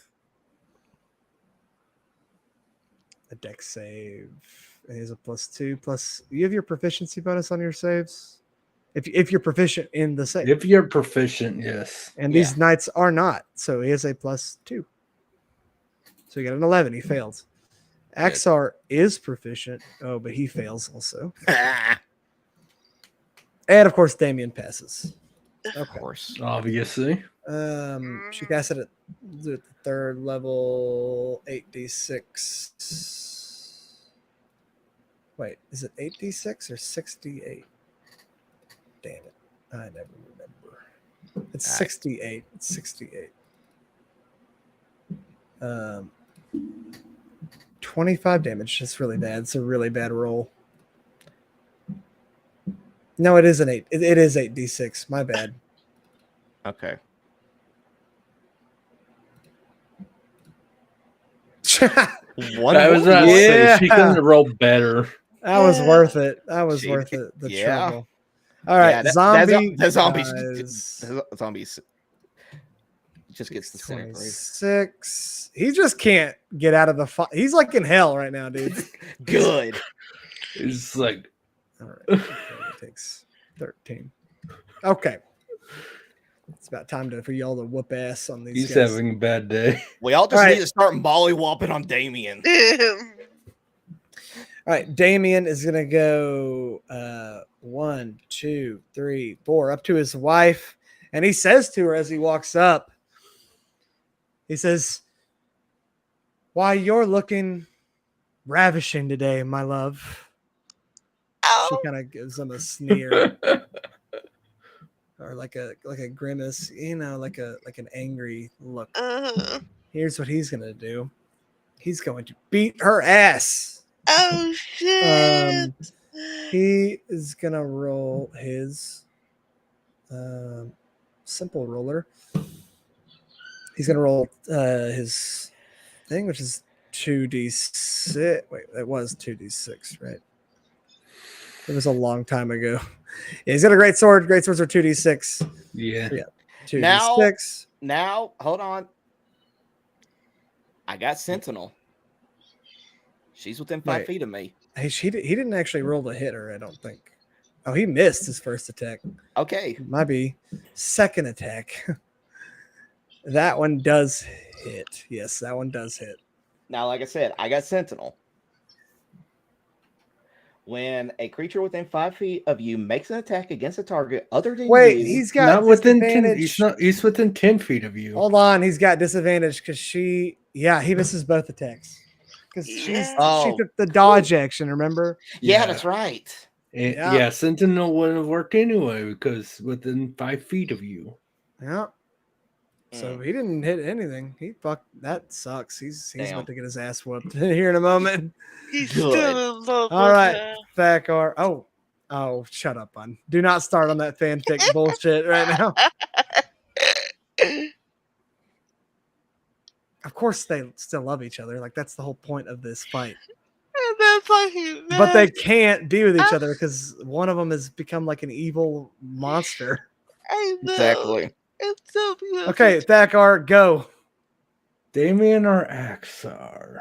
A dex save. It is a +2 plus. You have your proficiency bonus on your saves. If you're proficient in the save. If you're proficient, yes. And these knights are not, so he has a +2. So he got an 11. He fails. Chas3r is proficient. Oh, but he fails also. And of course, Damien passes. Of course. Obviously. She cast it at the 3rd level, 8d6. Wait, is it 8d6 or 68? Damn it. I never remember. It's 68. It's 68. 25 damage. That's really bad. It's a really bad roll. No, it is an 8. It is 8d6. My bad. Okay. One. I was about to say she can roll better. That was worth it. That was worth it. The trouble. All right, zombie. The zombies just gets the same. 26. He just can't get out of the fight. He's like in hell right now, dude. Good. It's like. All right. Okay, it takes 13. Okay. It's about time for y'all to whoop ass on these He's guys. having a bad day. We all just need to start mollywhopping on Damien. All right, Damien is gonna go 1, 2, 3, 4 up to his wife And he says to her as he walks up, he says, "Why, you're looking ravishing today, my love." She Oh, kind of gives him a sneer or like a grimace, like an angry look. Here's what he's gonna do. He's going to beat her ass. oh shit. He is gonna roll his simple roller. He's gonna roll his thing, which is 2d6. Wait, that was 2d6, right? It was a long time ago. Yeah, he's got a great sword. Great swords are 2d6. Yeah. 2d6. Now, hold on. I got Sentinel. She's within 5 feet of me. Hey, he didn't actually roll to hit her, I don't think. Oh, he missed his first attack. Okay. Might be second attack. That one does hit. Yes, that one does hit. Now, like I said, I got Sentinel. When a creature within 5 feet of you makes an attack against a target other than Wait, you, he's got Not within 10. disadvantage. He's within 10 feet of you. Hold on, he's got disadvantage because he misses both attacks. Because she took the dodge action, remember? yeah, that's right. Yeah, Sentinel wouldn't have worked anyway because within 5 feet of you. Yeah. So he didn't hit anything. That sucks. He's Damn. about to get his ass whooped here in a moment. He's Good. still in love All with right, her. Thakar. Oh, shut up, bun. Do not start on that fanfic bullshit right now. Of course, they still love each other. Like that's the whole point of this fight. And that's why he But they can't be with each other because one of them has become like an evil monster. I know. Exactly. It's so beautiful. Okay, Thakar, go. Damien or Chas3r?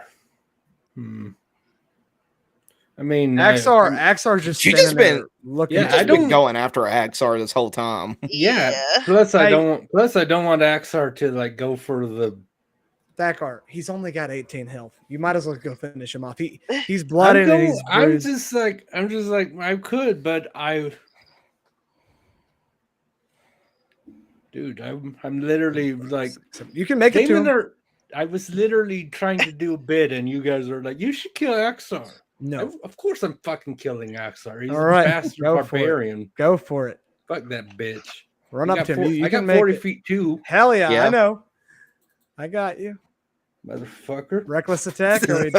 I mean, Chas3r's just You standing just there been- looking. Yeah, at I've you. been going after Axar this whole time. Yeah. Plus, I Hey. don't want Chas3r to like go for the. Thakar, he's only got 18 health. You might as well go finish him off. He's blooded and he's I'm bruised. just like I could, but dude, I'm literally like You can make it to him. I was literally trying to do a bit, and you guys are like, you should kill Chas3r. No, Of course I'm fucking killing Chas3r. He's All right, a bastard go for it. barbarian. go for it. Fuck that bitch. Run I up got to him. You I can got make 40 it. feet too, Hell yeah, Yeah. I know. I got you. motherfucker. Reckless attack. Are we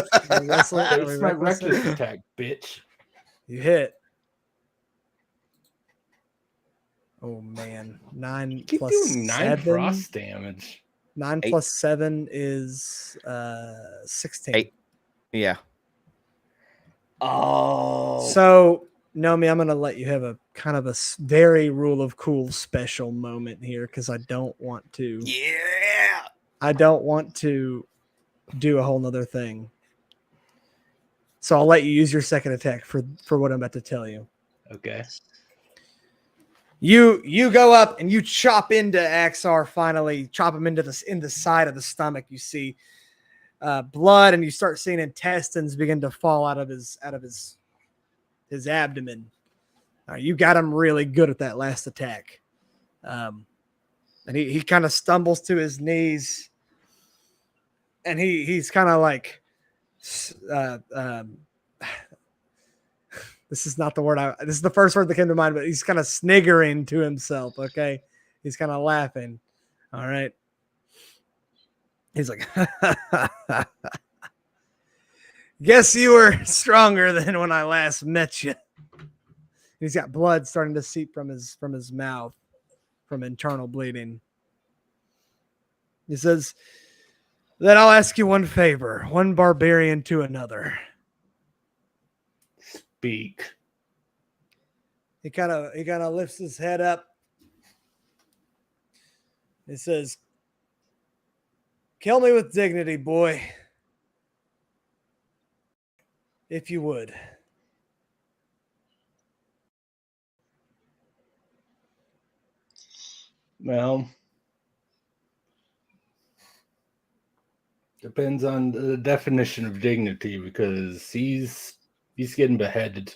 wrestling? Are we That's my reckless reckless attack, bitch. You hit. Oh man, 9 Keep plus doing 9 7. frost damage. 9 8. plus 7 is 16. 8. Yeah. Oh. So, Nomi, I'm gonna let you have a kind of a very rule of cool special moment here because I don't want to. Yeah. I don't want to do a whole nother thing. So I'll let you use your second attack for what I'm about to tell you. Okay. You go up and you chop into Chas3r. Finally, chop him in the side of the stomach. You see blood, and you start seeing intestines begin to fall out of his abdomen. All right, you got him really good at that last attack, and he kind of stumbles to his knees, and he's kind of like. This is not the word this is the first word that came to mind, but he's kind of sniggering to himself. Okay. He's kind of laughing. All right. He's like, guess you were stronger than when I last met you. He's got blood starting to seep from his mouth from internal bleeding. He says, then I'll ask you one favor, one barbarian to another. Speak. He kind of lifts his head up. He says, kill me with dignity, boy. If you would. Well, depends on the definition of dignity because he's getting beheaded.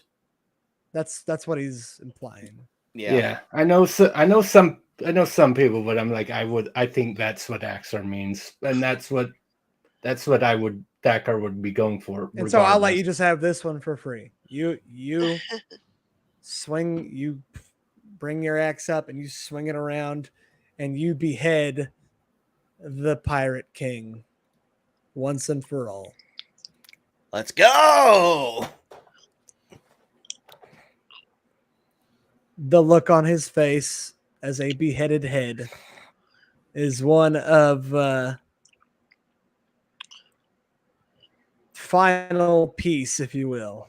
That's what he's implying. Yeah. I know some I know some people, but I'm like, I think that's what Axar means, and that's what Thakar would be going for. And so I'll let regardless. you just have this one for free. You swing, you bring your axe up and you swing it around, and you behead the Pirate King once and for all. Let's go. The look on his face as a beheaded head is one of final peace, if you will.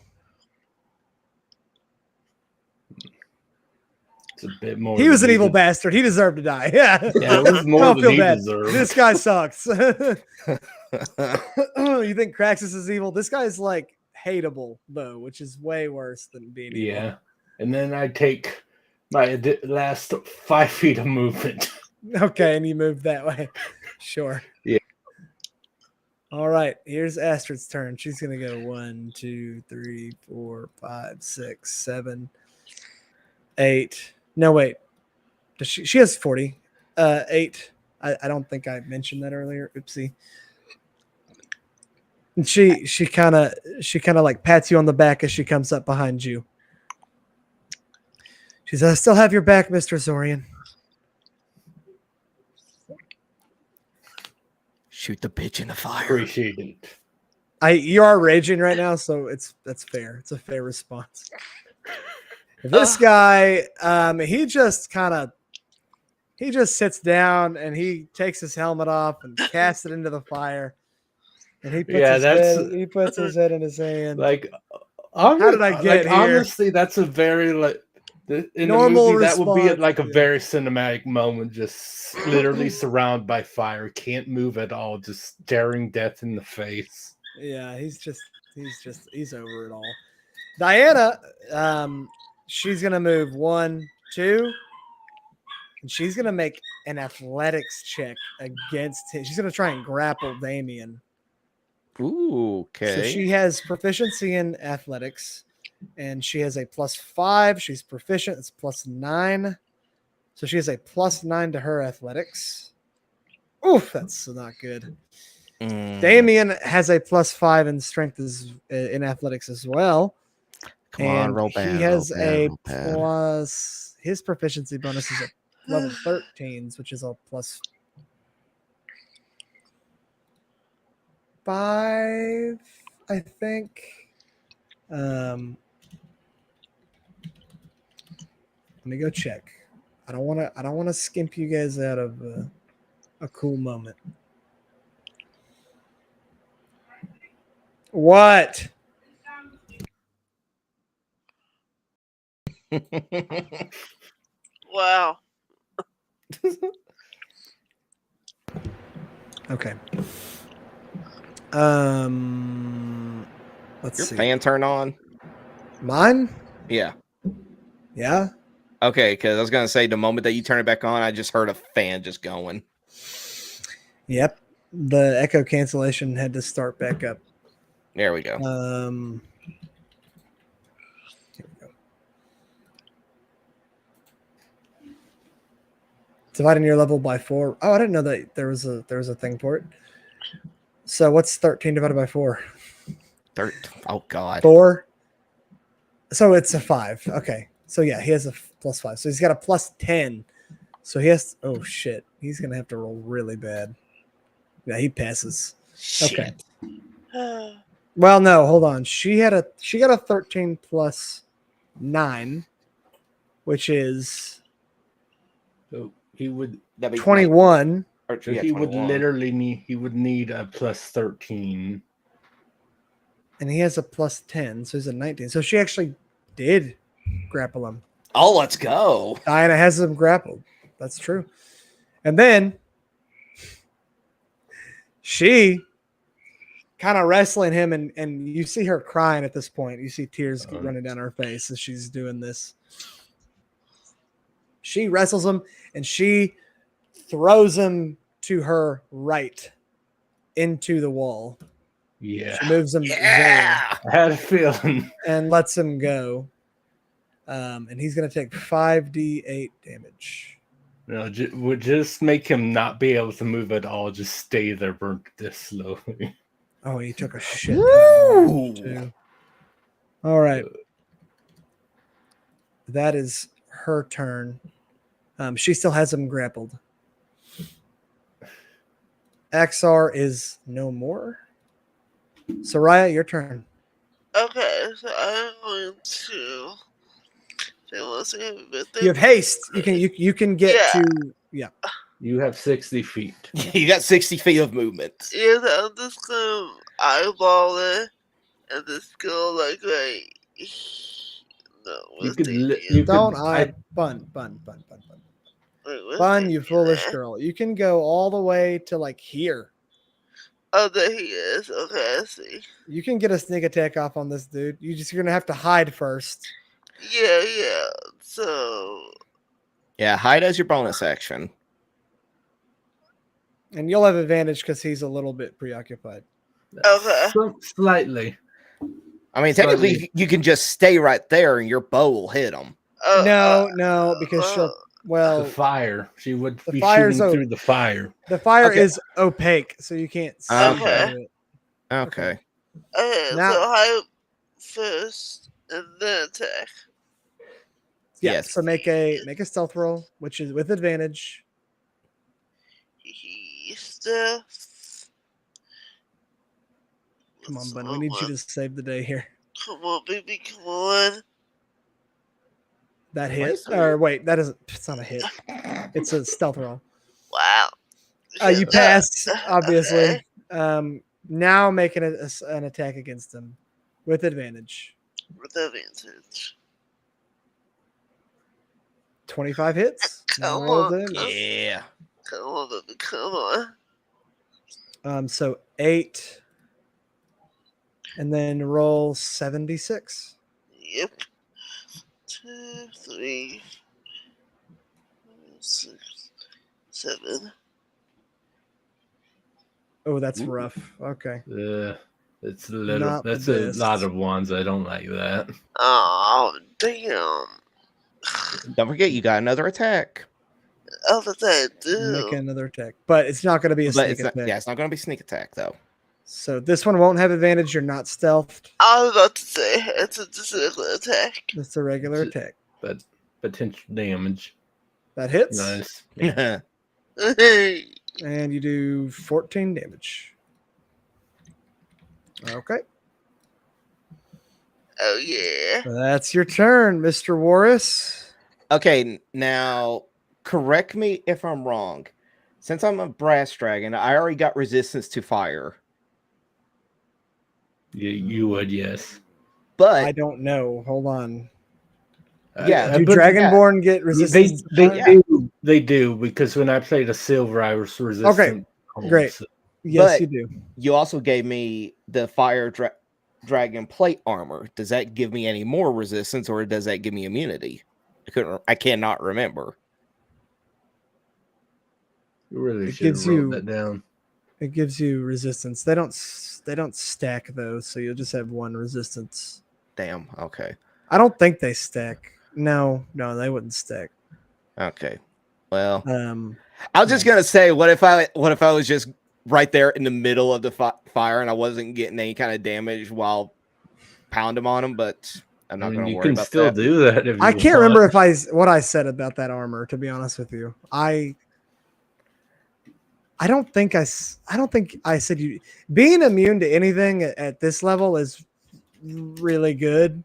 It's a bit more. He was an than evil bastard. He deserved to die. Yeah. Yeah, it was more Don't than feel he bad. deserved. This guy sucks. You think Kraxus is evil? This guy's like hateable, though, which is way worse than being evil. Yeah, and then I take my last 5 feet of movement. Okay, and you moved that way. Sure. Yeah. All right, here's Astrid's turn. She's gonna go 1, 2, 3, 4, 5, 6, 7, 8. No, wait. Does she has 40. 8. I don't think I mentioned that earlier. Oopsie. And she kind of like pats you on the back as she comes up behind you. She says, "I still have your back, Mr. Zorian." Shoot the bitch in the fire. Appreciate it. You are raging right now, so that's fair. It's a fair response. This guy, he just sits down and he takes his helmet off and casts it into the fire. And he puts his head in his hand. Like, how did I get here? Honestly, that's a very in normal the movie that would be response, like a very cinematic moment. Just literally surrounded by fire, can't move at all, just staring death in the face. Yeah, he's over it all. Diana, she's gonna move 1, 2, and she's gonna make an athletics check against him. She's gonna try and grapple Damien. Ooh, okay. So she has proficiency in athletics, and she has a +5. She's proficient. It's +9. So she has a +9 to her athletics. Oof, that's not good. Damien has a +5 in strength in athletics as well. Come on, roll bad. He has plus. His proficiency bonus is at level 13s, which is a +5, I think. Let me go check. I don't want to skimp you guys out of a cool moment. What? Wow. Okay. Let's Your see. fan turn on? Mine? Yeah. Yeah. Okay, because I was gonna say the moment that you turn it back on, I just heard a fan just going. Yep. The echo cancellation had to start back up. There we go. Here we go. Dividing your level by 4. Oh, I didn't know that there was a thing for it. So what's 13 divided by 4? Oh God. 4. So it's a 5. Okay. So yeah, he has a +5. So he's got a +10. So he has. Oh shit. He's gonna have to roll really bad. Yeah, he passes. Okay. Well, no, hold on. She got a 13 +9, which is So he would. That'd be 21. So yeah, he would 21. literally need a +13. And he has a +10, so he's a 19. So she actually did grapple him. Oh, let's go. Diana has him grappled. That's true. And then she kind of wrestling him, and you see her crying at this point. You see tears running down her face as she's doing this. She wrestles him, and she throws him to her right into the wall. Yeah. She moves him Yeah. I had a feeling. and lets him go. And he's going to take 5d8 damage. No, would just make him not be able to move at all. Just stay there for this slowly. Oh, he took a shit. ton of damage, Woo! too. All right. That is her turn. She still has him grappled. Chas3r is no more. Saryah, your turn. Okay, so I'm going to. You have haste. You can get Yeah. to You have 60 feet. You got 60 feet of movement. Yeah, I'm just gonna eyeball it and just go like no. You What's could. the You don't could. bun. Wait, what's Bun, the you idea? foolish girl. You can go all the way to like here. Oh, there he is. Okay, I see. You can get a sneak attack off on this dude. You're gonna have to hide first. Yeah. So Yeah, hide as your bonus action. And you'll have advantage because he's a little bit preoccupied. Okay. Slightly. I mean, technically, you can just stay right there and your bow will hit him. No, because she'll The fire. She would the be fire's shooting through the fire. the fire Okay. is opaque, so you can't see Okay. through it. Okay. Okay, Now- so hide first and then attack. Yeah. Yes. So make a stealth roll, which is with advantage. Stealth. Come on, Bun. We need you to save the day here. Come on, baby. Come on. That Why hit. is it- Or wait, that isn't. It's not a hit. It's a stealth roll. Wow. You passed, obviously. Okay. Now making an attack against him with advantage. With advantage. 25 hits. Now Come roll on. damage. Yeah. Come on, baby. Come on. So 8. And then roll 76. Yep. 2, 3, 6, 7. Oh, that's rough. Okay. It's a little. Not the That's a best. lot of ones. I don't like that. Oh, damn. Don't forget, you got another attack. Oh, that's I Make do. another attack. But it's not going to be a But sneak it's not, attack. yeah, it's not going to be sneak attack, though. So this one won't have advantage. You're not stealthed. I was about to say, it's just a regular attack. It's a regular attack. But potential damage. That hits. Nice. Yeah. And you do 14 damage. Okay. Oh, yeah. That's your turn, Mr. Woras. Okay, now correct me if I'm wrong. Since I'm a brass dragon, I already got resistance to fire. You would, yes. But I don't know. Hold on. Yeah, Do but Dragonborn get resistance? to fire? they do because when I played a silver, I was resistant. great. So- Yes, but- you do. you also gave me the fire dragon plate armor. Does that give me any more resistance, or does that give me immunity? I cannot remember. You really It should have gives wrote you- that down. It gives you resistance. They don't stack though, so you'll just have one resistance. Damn. Okay. I don't think they stack. No, they wouldn't stack. Okay. Well, Um, I was just gonna say, what if I was just right there in the middle of the fire and I wasn't getting any kind of damage while pounding on them? But I'm not gonna you worry can about still that. do that if you I can't want. remember what I said about that armor. To be honest with you, I don't think I said you being immune to anything at this level is really good,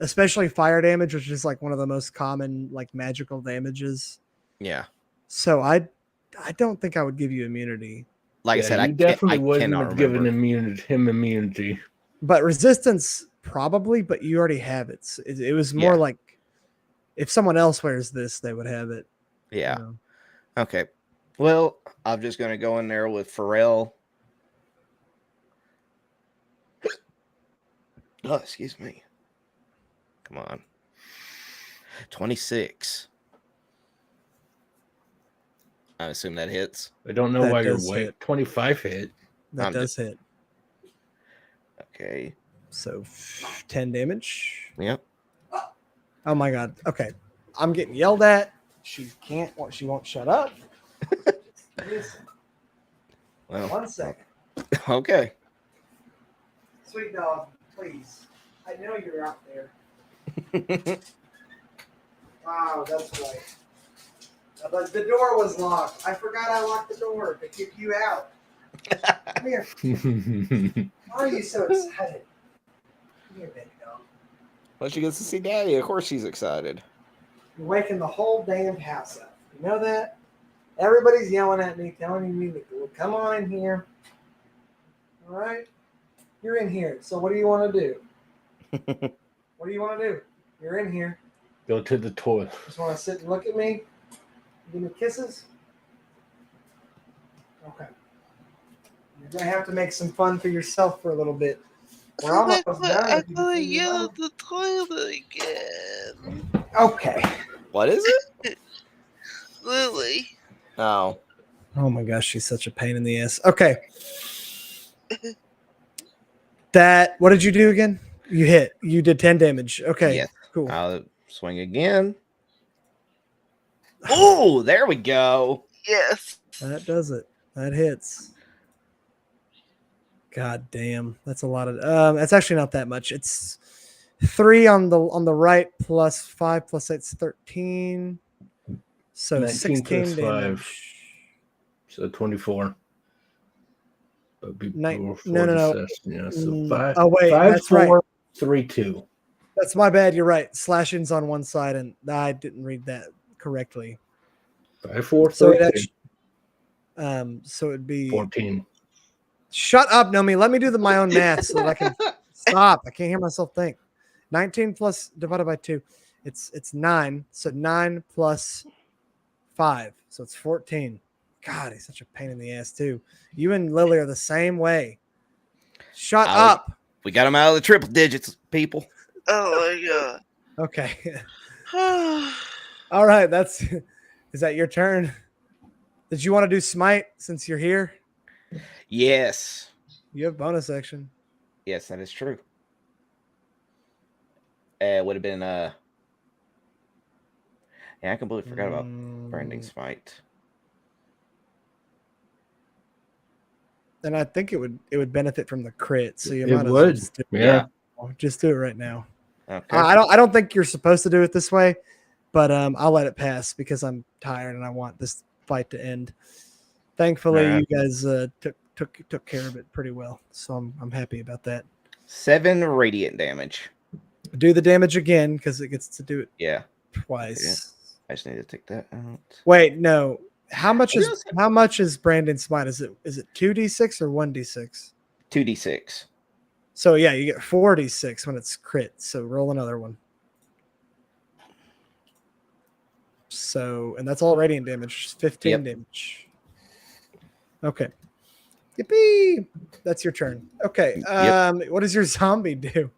especially fire damage, which is like one of the most common like magical damages. Yeah. So I don't think I would give you immunity, Like I Yeah, said, you I definitely wouldn't cannot have given remember. him immunity. but resistance probably. But you already have it. It was more Yeah. like if someone else wears this, they would have it. Yeah. you know. Okay. Well, I'm just gonna go in there with Pharrell. Oh, excuse me. Come on. 26. I assume that hits. I don't know That why you're does waiting. hit. 25 hit. That I'm does hit. Okay. So 10 damage. Yep. Oh my god. Okay. I'm getting yelled at. She can't. She won't shut up. Well, 1 second. okay. Sweet dog, please. I know you're out there. Wow, that's right. But the door was locked. I forgot I locked the door to kick you out. Come here. Why are you so excited? Come here, baby dog. Well, she gets to see Daddy. Of course, she's excited. You're waking the whole damn house up. You know that? Everybody's yelling at me, telling me to come on in here. All right? You're in here. So what do you want to do? What do you want to do? You're in here. Go to the toilet. Just want to sit and look at me? Give me kisses? Okay. You're going to have to make some fun for yourself for a little bit. We're almost done. I gotta yell at the toilet again. Okay. What is it? Lily. Oh. Oh my gosh, she's such a pain in the ass. Okay. What did you do again? You hit. You did 10 damage. Okay. Yes. Cool. I'll swing again. Oh, there we go. Yes. That does it. That hits. God damn. That's a lot of that's actually not that much. It's 3 on the right plus 5 plus 8's 13. So 19 16 plus damage. 5. So 24. But No. Yeah, so 5. Oh wait, 5, that's 4, right. 3, 2. That's my bad. You're right. Slashing's on one side, and I didn't read that correctly. 5, 4, So 3, it 2. actually, so it'd be 14. Shut up, Nomi. Let me do my own math so that I can stop. I can't hear myself think. 19 plus divided by 2. It's 9. So 9 plus 5. So it's 14. God, he's such a pain in the ass too. You and Lily are the same way. Shut up. We got him out of the triple digits, people. Oh Okay. my god. All right. Is that your turn? Did you want to do smite since you're here? Yes. You have bonus action. Yes, that is true. It would have been yeah, I completely forgot about branding smite. And I think it would benefit from the crit, so you It might as well would. just do Yeah. just do it right now. Okay. I don't think you're supposed to do it this way, but I'll let it pass because I'm tired and I want this fight to end. Thankfully, Yeah. you guys took care of it pretty well, so I'm happy about that. 7 radiant damage. Do the damage again because it gets to do it Yeah. twice. I just need to take that out. Wait, no. How much Yes. is Brandon Smite? Is it 2d6 or 1d6? 2d6. So yeah, you get 4d6 when it's crit. So roll another one. So, and that's all radiant damage, 15 damage. Okay. Yippee! That's your turn. Okay. What does your zombie do?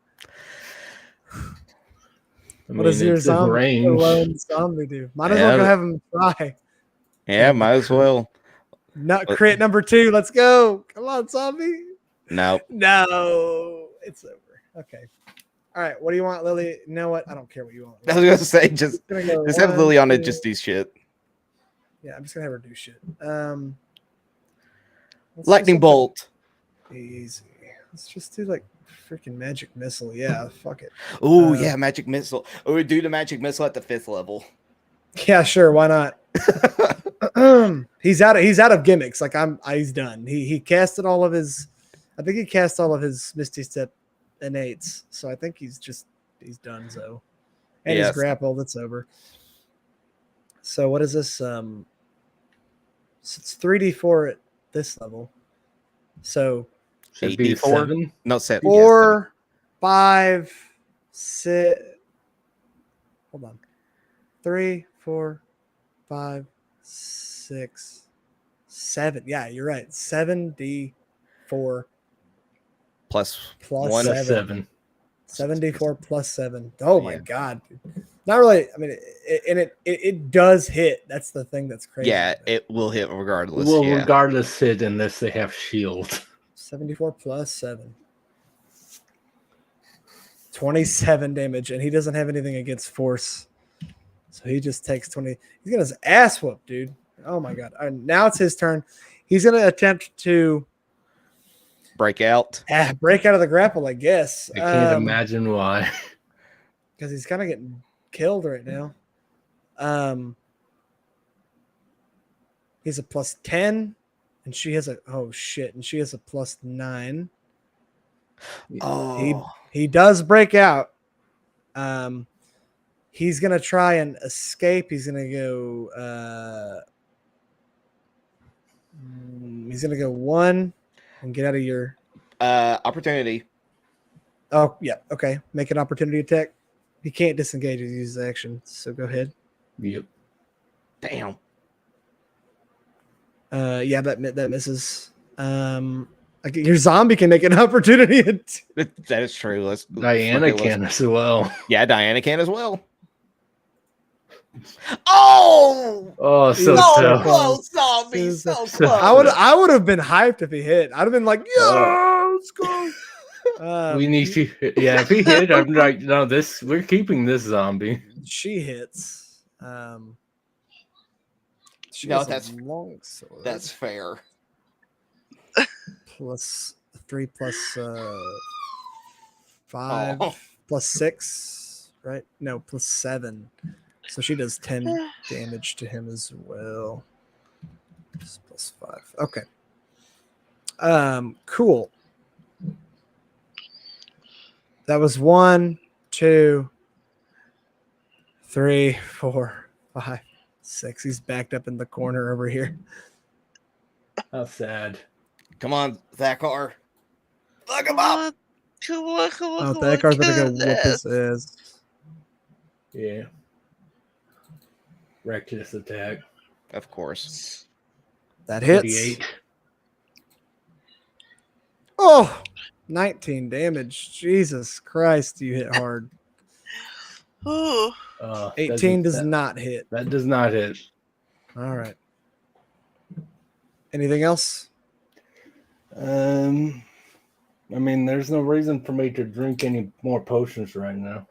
What does your it's in range. zombie do? Might as well go have him try. Yeah, might as well. Not crit number 2. Let's go. Come on, zombie. Nope. No, it's over. Okay. All right. What do you want, Lily? You know what? I don't care what you want. I was gonna say just have 1, Lily on it, 2. just do shit. Yeah, I'm just gonna have her do shit. Lightning bolt. Easy. Let's just do like freaking magic missile. Yeah, fuck it. Oh yeah, magic missile. Or we do the magic missile at the 5th level. Yeah, sure. Why not? He's out of gimmicks. Like he's done. He casted all of his. I think he cast all of his Misty Step innates. So I think he's done. So, and he's grappled. It's over. So what is this? So it's 3d4 at this level. So Should be 7. No, 7. 4, 5, 6. Hold on. 3, 4, 5, 6, 7. Yeah, you're right. 7d4 Plus 1 7. 7. 7d4 plus 7. Oh my Yeah. god. Not really. I mean, it does hit. That's the thing that's crazy. Yeah, it will hit regardless. Well, yeah. regardless, hit unless they have shield. 74 plus 7. 27 damage, and he doesn't have anything against force. So So he just takes 20. He's gonna his ass whoop, dude. Oh my god. All right, now it's his turn. He's gonna attempt to Break out. break out of the grapple, I guess. I can't imagine why. Because he's kind of getting killed right now. He's a plus 10, and she has a and she has a plus 9. Oh, He does break out. He's gonna try and escape. He's gonna go. He's gonna go 1 and get out of your opportunity. Oh yeah, okay. Make an opportunity attack. He can't disengage. He uses action. So go ahead. Yep. Damn. Yeah, that misses. Your zombie can make an opportunity. That is true. Diana can as well. Yeah, Diana can as well. Oh, Oh, so so close. close, zombie, so So- close. I would have been hyped if he hit. I'd have been like, yeah, let's go. We need to. Yeah, if he hit, I'm like, no, we're keeping this zombie. She hits. She No, has a that's- long sword. That's fair. plus 3 plus 5 Oh. plus 6, right? No, plus 7. So she does 10 damage to him as well. Plus 5. Okay. Cool. That was 1, 2, 3, 4, 5, 6. He's backed up in the corner over here. How sad. Come on, Thakar. Fuck him up. Come on, Oh, Thakar's gonna go whoop his ass. Yeah. Reckless attack. Of course. That hits. 48. Oh, 19 damage. Jesus Christ, you hit hard. Oh, 18 does not hit. That does not hit. All right. Anything else? I mean, there's no reason for me to drink any more potions right now.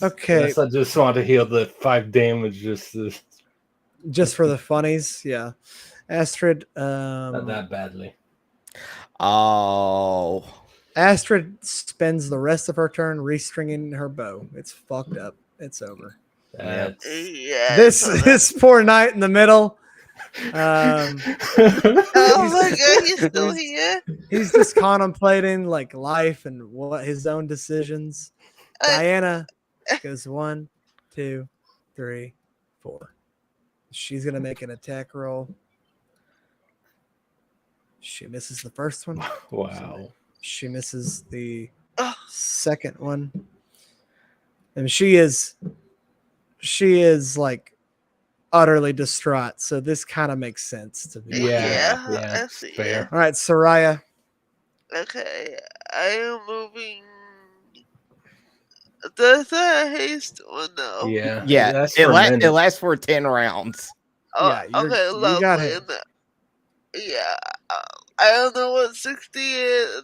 Okay. Unless I just want to heal the 5 damage. Just for the funnies, yeah. Astrid, Not that badly. Oh. Astrid spends the rest of her turn restringing her bow. It's fucked up. It's over. That's... yeah. This poor knight in the middle. Oh my god, he's he's- still here. He's just contemplating like life and what his own decisions. Diana goes 1, 2, 3, 4. She's gonna make an attack roll. She misses the first one. Wow. She misses the Oh. second one. And she is like utterly distraught. So this kind of makes sense to me. Yeah, I see. fair. All right, Saryah. Okay, I am moving. Does that haste or no? Yeah. Yeah, That's it, for it minutes. lasts for 10 rounds. Oh, Yeah, okay, you lovely. got it. Yeah, I don't know what 60 is.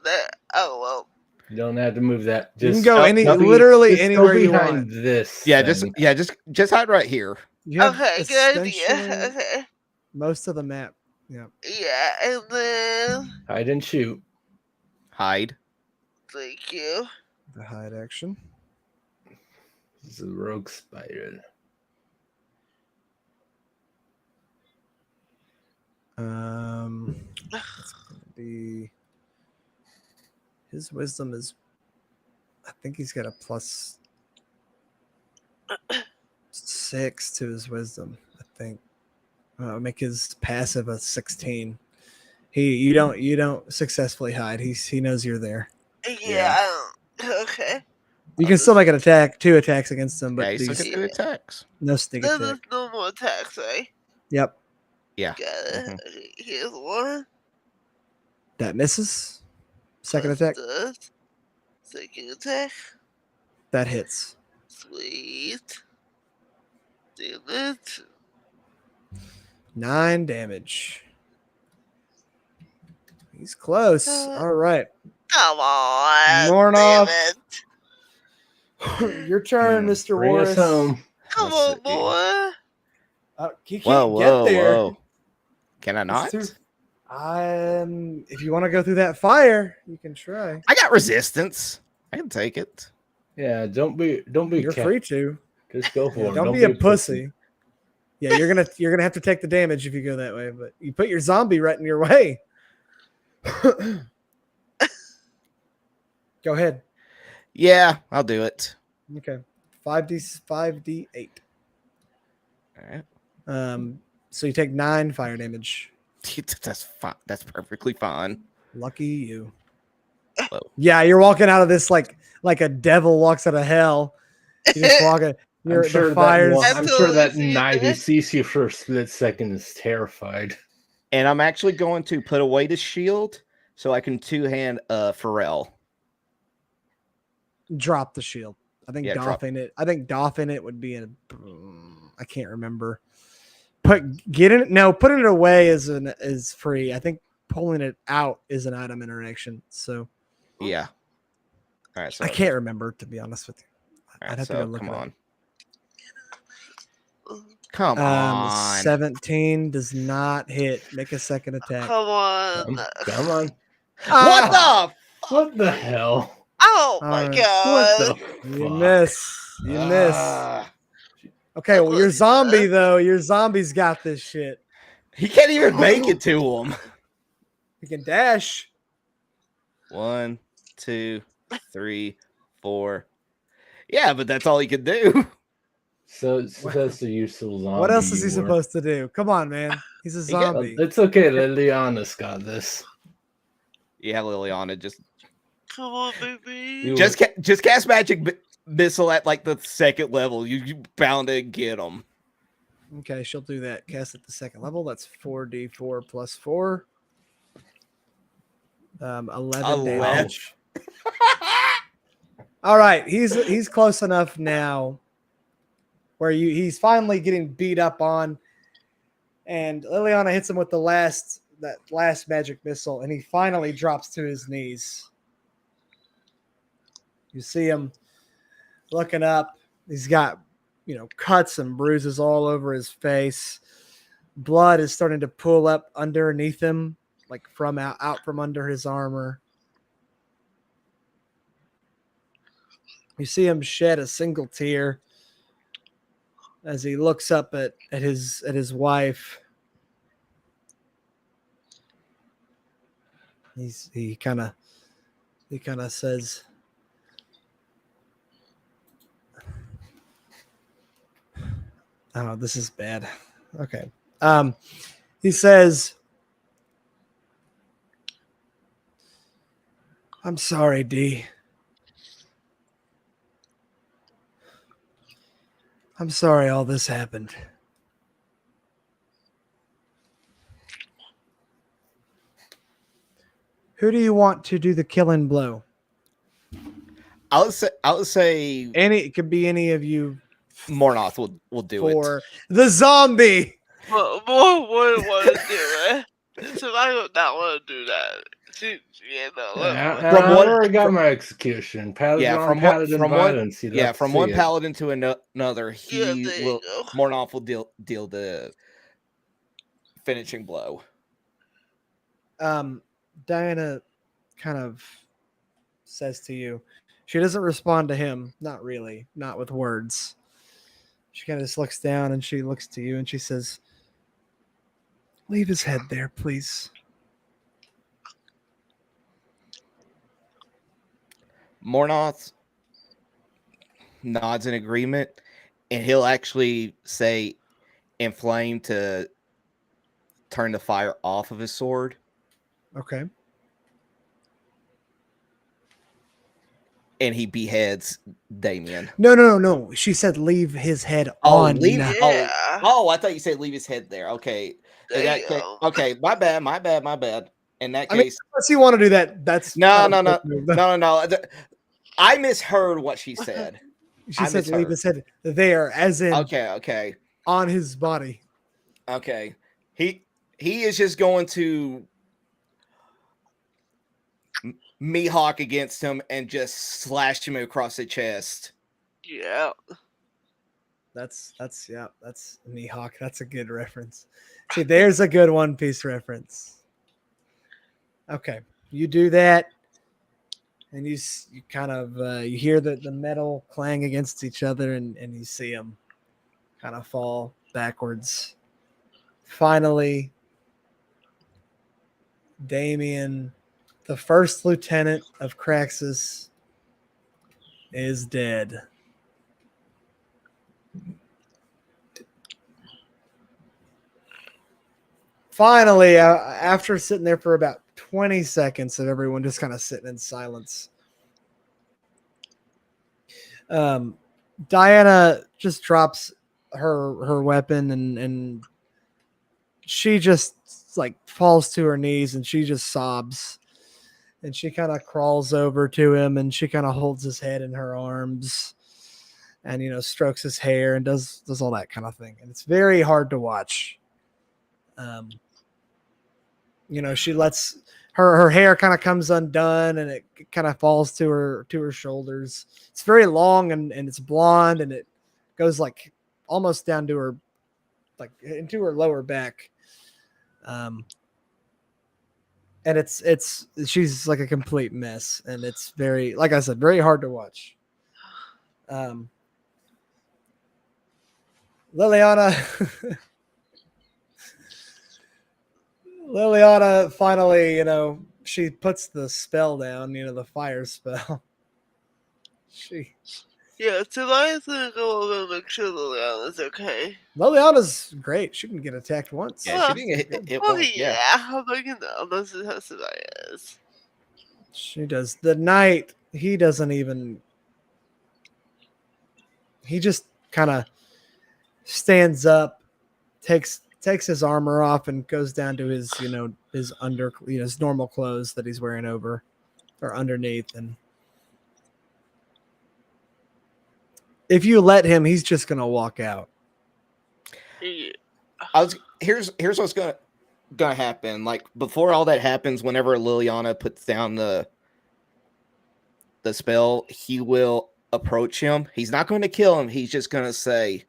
Well. You don't have to move that. You can Just go literally just go anywhere you behind want. this. Yeah, thing. just hide right here. You have Okay, good idea. essentially Okay. most of the map. Yeah. Yeah, and then Hide and shoot. Hide. thank you. The hide action. This is a rogue spider. It's gonna be his wisdom is. I think he's got a plus 6 to his wisdom. I think make his passive a 16. You don't successfully hide. He knows you're there. Yeah, I don't. Okay. You can still make an attack, 2 attacks against him, but Okay, so these, get the attacks. no sneak Then attack. there's no more attacks, right? Yep, Yeah. Got it. Mhm. Okay, here's one. that misses. Second Plus attack, this. Second attack. that hits. Sweet. Damn it. 9 damage. He's close. All right. Come on. Mornoth. Damn it. Your turn, Mr. Bring us Woras. home. Come Let's on, see. boy. He can't Whoa, get whoa, there. whoa. Can I not? It's if you want to go through that fire, you can try. I got resistance. I can take it. Yeah, don't be You're free to. Just go for Yeah, it. don't be a pussy. Yeah, you're gonna have to take the damage if you go that way, but you put your zombie right in your way. Go ahead. Yeah, I'll do it. Okay. 5d8. All right. So you take 9 fire damage. That's fine. That's perfectly fine. Lucky you. Whoa. Yeah, you're walking out of this like a devil walks out of hell. You just walk it. I'm sure the fires. I'm sure that Absolutely. knight who sees you for a split second is terrified. And I'm actually going to put away the shield so I can two-hand Pharrell. Drop the shield. I think Yeah, drop. doffing it. I think doffing it would be I can't remember. Putting it away is free. I think pulling it out is an item interaction. So Yeah. All right. So I can't remember, to be honest with you. All right, I'd have to so go look come it up. on. Come on. 17 does not hit. Make a second attack. Come on. Come on. What the? What the hell? Oh my Alright. god. What the You fuck? miss. You miss. Okay, well, your zombie, though, your zombie's got this shit. He can't even make it to him. He can dash. 1, 2, 3, 4. Yeah, but that's all he can do. So that's the useful zombie. What else is he you were. supposed to do? Come on, man. He's a zombie. It's okay. Liliana's got this. Yeah, Liliana, just Come on, baby. You- just cast magic missile at like the second level. You bound to get him. Okay, she'll do that. Cast at the second level. That's 4d4 plus 4. 11 damage. All right, he's close enough now where he's finally getting beat up on, and Liliana hits him with that last magic missile, and he finally drops to his knees. You see him looking up. He's got, cuts and bruises all over his face. Blood is starting to pool up underneath him, like from out from under his armor. You see him shed a single tear as he looks up at his wife. He kind of says, "Oh, this is bad." Okay. He says, "I'm sorry, Dee. I'm sorry all this happened." Who do you want to do the killing blow? I would say It could be any of you Mornoth will do it. for the zombie. More want to do it. So I do not want to do that. From what I got my execution. Paladin violence. From one paladin to another, Yeah, Mornoth will deal the finishing blow. Diana kind of says to you, she doesn't respond to him, not really, not with words. She kind of just looks down and she looks to you and she says, "Leave his head there, please." Mornoth nods in agreement, and he'll actually say inflame to turn the fire off of his sword. Okay. And he beheads Damien. No. She said leave his head on. Yeah. Oh, I thought you said leave his head there. Okay. Okay, my bad. In that case, unless you want to do that, that's no. I misheard what she said. She said leave his head there, as in Okay. on his body. Okay. He is just going to Mihawk against him and just slash him across the chest. Yeah. That's Mihawk. That's a good reference. See, there's a good One Piece reference. Okay, you do that, and you kind of you hear the metal clang against each other, and you see them kind of fall backwards. Finally, Damien, the first lieutenant of Craxus, is dead. Finally, after sitting there for about 20 seconds of everyone just kind of sitting in silence, Diana just drops her weapon and she just like falls to her knees and she just sobs. And she kind of crawls over to him and she kind of holds his head in her arms and, strokes his hair and does all that kind of thing. And it's very hard to watch. She lets her hair kind of comes undone and it kind of falls to her shoulders. It's very long and it's blonde and it goes like almost down to her, like into her lower back. And she's like a complete mess and it's very, like I said, very hard to watch. Liliana finally, she puts the spell down, the fire spell. Yeah, Talia's gonna go over and make sure Liliana's okay. Liliana's great. She can get attacked once. Yeah, she didn't get hit Oh once. yeah, Yeah. how about this is how Saryah is. She does. The knight, he doesn't even. He just kind of stands up, takes his armor off, and goes down to his, his his normal clothes that he's wearing over or underneath. And if you let him, he's just gonna walk out. Yeah. Here's what's gonna happen. Like before all that happens, whenever Liliana puts down the spell, he will approach him. He's not going to kill him. He's just going to say,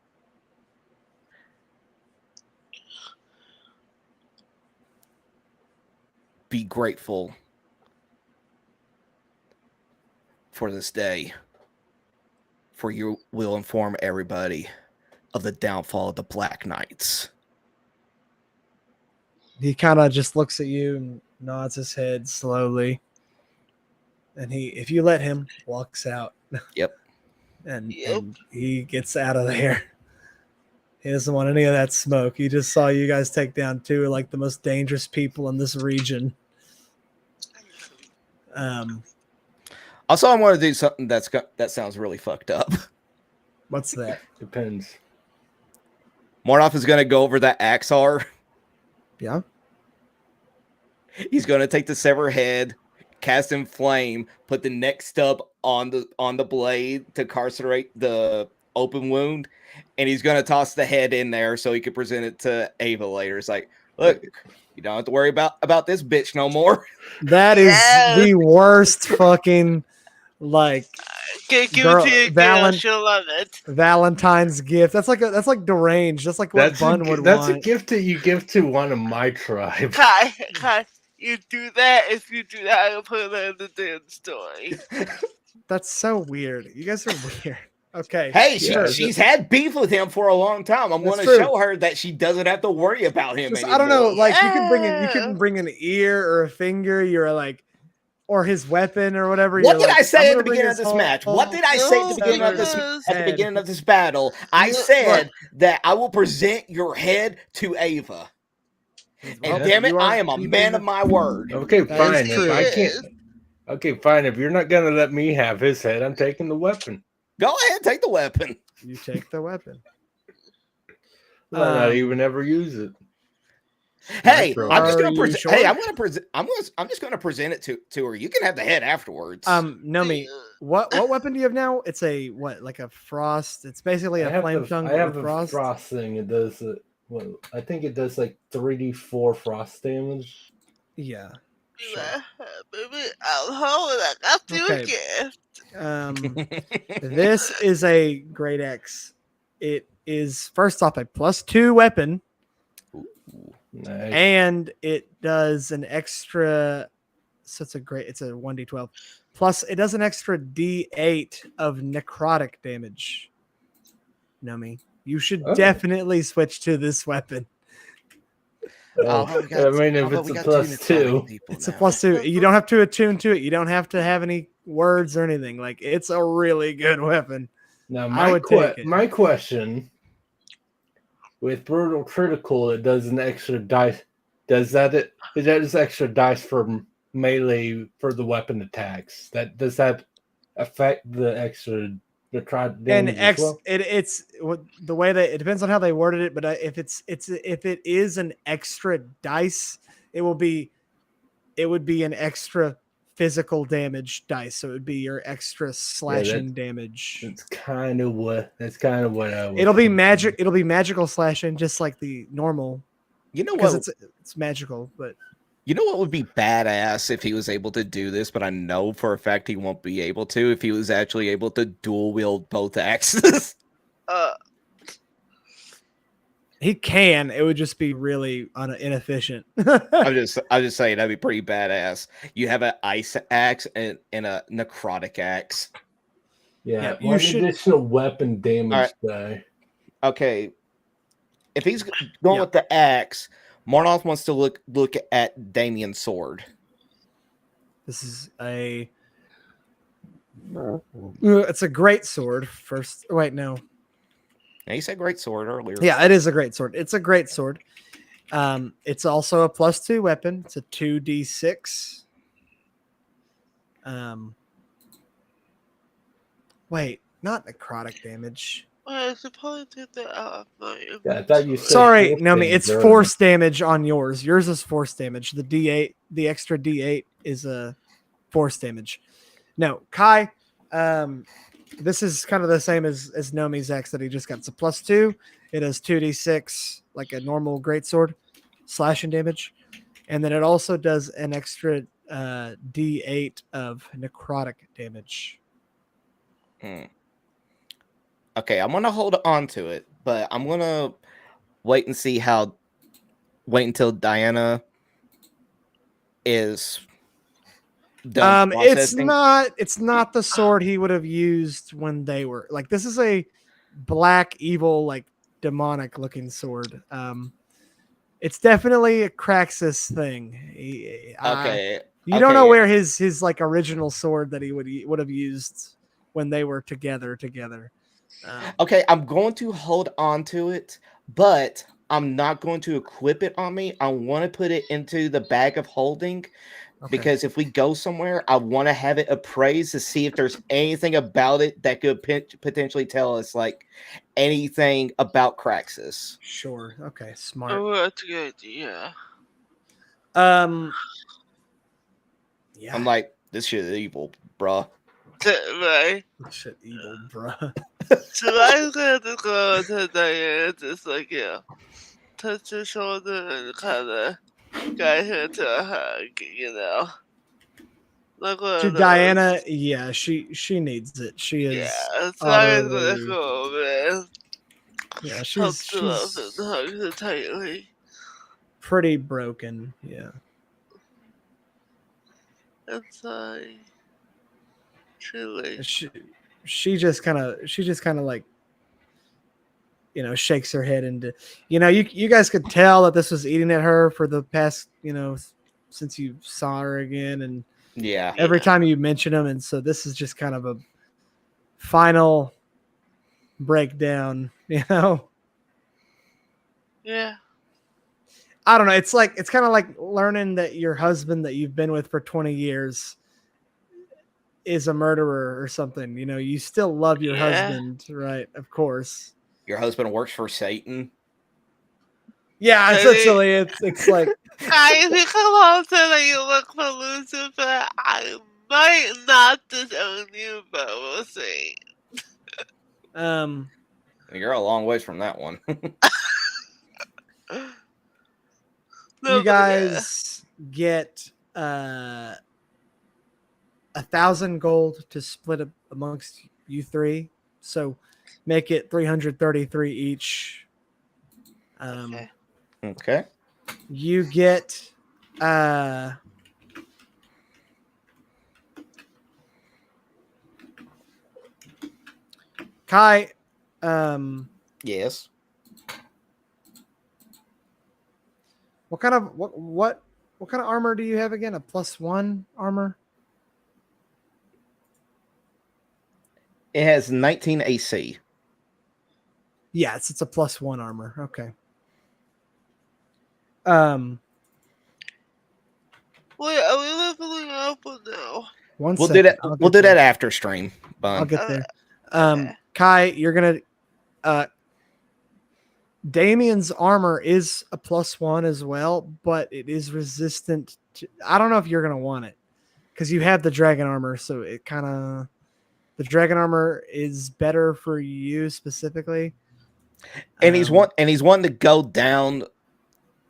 "Be grateful for this day, for you will inform everybody of the downfall of the Black Knights." He kind of just looks at you and nods his head slowly. And if you let him, walks out. Yep. and he gets out of there. He doesn't want any of that smoke. He just saw you guys take down two of like the most dangerous people in this region. Also, I want to do something that sounds really fucked up. What's that? Depends. Mornoth is going to go over that Axar. Yeah. He's going to take the severed head, cast in flame, put the neck stub on the blade to carcerate the open wound, and he's going to toss the head in there so he can present it to Ava later. It's like, look, you don't have to worry about this bitch no more. That is the worst fucking like Give it to your girl, she'll love it. Valentine's gift. That's like deranged. That's like what Bun would want. That's a gift that you give to one of my tribe. Kai, you do that. If you do that, I'll put it in the damn story. That's so weird. You guys are weird. Okay. Hey, she's had beef with him for a long time. I'm going to show her that she doesn't have to worry about him anymore. I don't know. Like you can bring an ear or a finger. You're like, or his weapon or whatever. What did I say at the beginning of this match? What did I say at the beginning of this battle? I said that I will present your head to Ava. And damn it, I am a man of my word. Okay, fine. If I can't. Okay, fine. If you're not gonna let me have his head, I'm taking the weapon. Go ahead, take the weapon. You take the weapon. I not even ever use it. Hey, I'm just gonna present. Sure? Hey, I'm just gonna present it to her. You can have the head afterwards. Nomi, what weapon do you have now? It's a like a frost. It's basically a flame tongue. I have a frost thing. It does. Well, I think it does like 3d4 frost damage. Yeah. Sure. Baby, I'll hold it. I got you a gift. This is a great X. It is first off a +2 weapon, Nice. and it does an extra. So it's a 1d12. Plus, it does an extra d8 of necrotic damage. Nomi, you should definitely switch to this weapon. I mean, if it's a +2, it's a +2. You don't have to attune to it. You don't have to have any words or anything. Like, it's a really good weapon. Now, I would take it. my question with brutal critical, it does an extra dice. Is that just extra dice for melee for the weapon attacks? Does that affect the extra necrotic damage as well? It's the way that it depends on how they worded it, but if it is an extra dice, it would be an extra physical damage dice, so it would be your extra slashing damage. That's kind of what I was. It'll be magic. It'll be magical slashing, just like the normal. You know because what? it's magical, but You know what would be badass if he was able to do this, but I know for a fact he won't be able to if he was actually able to dual wield both axes. He can. It would just be really inefficient. I'm just saying that'd be pretty badass. You have an ice axe and a necrotic axe. Yeah, you should additional weapon damage die. Okay, if he's going with the axe, Mornoth wants to look at Damien's sword. This is it's a great sword. First, wait, no. Now, you said great sword earlier. Yeah, it is a great sword. It's a great sword. It's also a +2 weapon. It's a 2d6. Wait, not necrotic damage. I should probably take that out of my Yeah, I thought you said Sorry, force Nomi, damage it's earlier. force damage on yours. Yours is force damage. The D8, the extra D8 is a force damage. No, Kai, this is kind of the same as Nomi's axe that he just got. It's a +2. It has 2d6, like a normal greatsword, slashing damage. And then it also does an extra d8 of necrotic damage. Okay, I'm gonna hold on to it, but I'm gonna wait until Diana is done processing. It's not the sword he would have used when they were like, this is a black evil, like demonic looking sword. It's definitely a Craxus thing. You don't know where his like original sword that he would have used when they were together. Okay, I'm going to hold on to it, but I'm not going to equip it on me. I want to put it into the bag of holding because if we go somewhere, I want to have it appraised to see if there's anything about it that could potentially tell us like anything about Craxus. Sure. Okay. Smart. Oh, that's a good idea. Yeah. I'm like, this shit is evil, bruh. Right. This shit evil, bruh. So I had to go to Diana, just like, touch her shoulder and kind of guide her to a hug, Like To Diana, yeah, she needs it. She is. Yeah, so I was gonna go over and she's her up and hug her tightly. Pretty broken, yeah. It's like truly. She just kind of like, shakes her head into, you guys could tell that this was eating at her for the past, since you saw her again, and every time you mention them, and so this is just kind of a final breakdown, Yeah. I don't know. It's kind of like learning that your husband that you've been with for 20 years is a murderer or something. You still love your husband, right? Of course. Your husband works for Satan. Yeah, essentially, it's like. I think I'm also that you look for Lucifer. I might not disown you, but we'll see. You're a long ways from that one. You guys get 1,000 gold to split up amongst you three. So make it 333 each. Okay. Okay. You get Kai, Yes. what kind of armor do you have again? A +1 armor? It has 19 AC. Yes, it's a +1 armor. Okay. Wait, are we leveling up or no? One We'll second. do that. I'll We'll get do there. that after stream. I'll Bun. get there. Okay. Kai, you're gonna Damien's armor is a +1 as well, but it is resistant to, I don't know if you're gonna want it because you have the dragon armor, so it kind of the dragon armor is better for you specifically. And he's wanting to go down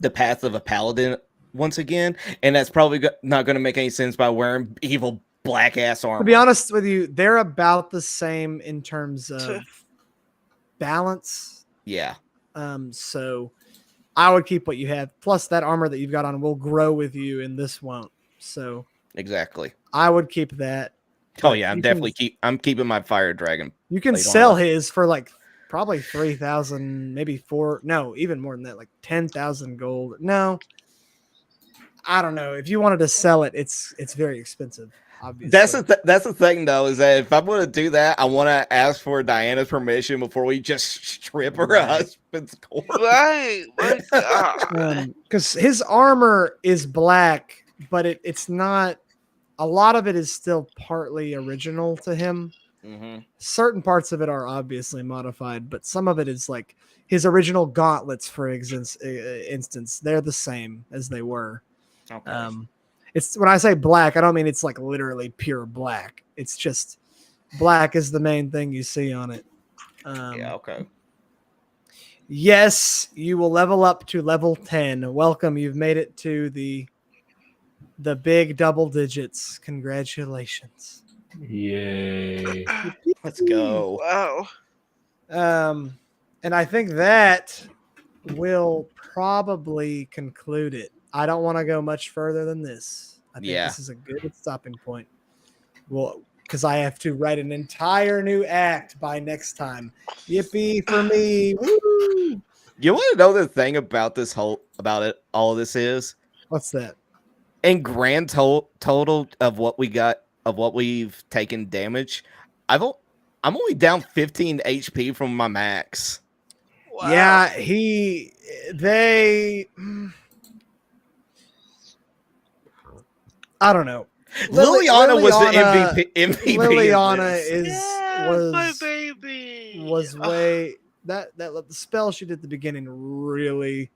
the path of a paladin once again, and that's probably not going to make any sense by wearing evil black ass armor. To be honest with you, they're about the same in terms of balance. Yeah. So I would keep what you have. Plus, that armor that you've got on will grow with you, and this won't. So Exactly. I would keep that. Oh yeah, I'm keeping my fire dragon. You can plate sell armor. his for like probably 3,000, maybe even more than that, like 10,000 gold. No, I don't know. If you wanted to sell it, it's very expensive. Obviously, That's the thing though, is that if I'm going to do that, I want to ask for Diana's permission before we just strip her husband's corpse. Right. My God. because his armor is black, but it's not. A lot of it is still partly original to him. Mm-hmm. Certain parts of it are obviously modified, but some of it is like his original gauntlets, for instance. They're the same as they were. Okay. It's when I say black, I don't mean it's like literally pure black. It's just black is the main thing you see on it. Yeah. Okay. Yes, you will level up to level 10. Welcome. You've made it to the big double digits. Congratulations. Yay. Let's go. Wow. And I think that will probably conclude it. I don't want to go much further than this. I think this is a good stopping point. Well, because I have to write an entire new act by next time. Yippee for me. Woo! You want to know the thing about all of this is? What's that? In grand total of what we've taken damage, I'm only down 15 HP from my max. Wow. Yeah, I don't know. Liliana was the MVP. Liliana was my baby. Was way that the spell she did at the beginning really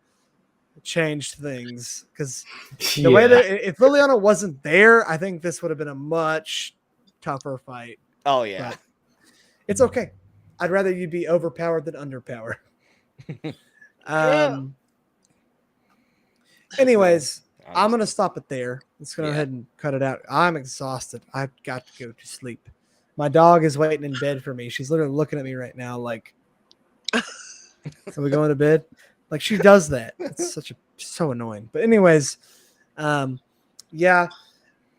changed things because the way that if Liliana wasn't there, I think this would have been a much tougher fight. Oh yeah, but it's okay. I'd rather you be overpowered than underpowered. Anyways, I'm gonna stop it there. Let's go ahead and cut it out. I'm exhausted. I've got to go to sleep. My dog is waiting in bed for me. She's literally looking at me right now, like, "Are we going to bed?" Like she does that. It's so annoying. But anyways, yeah,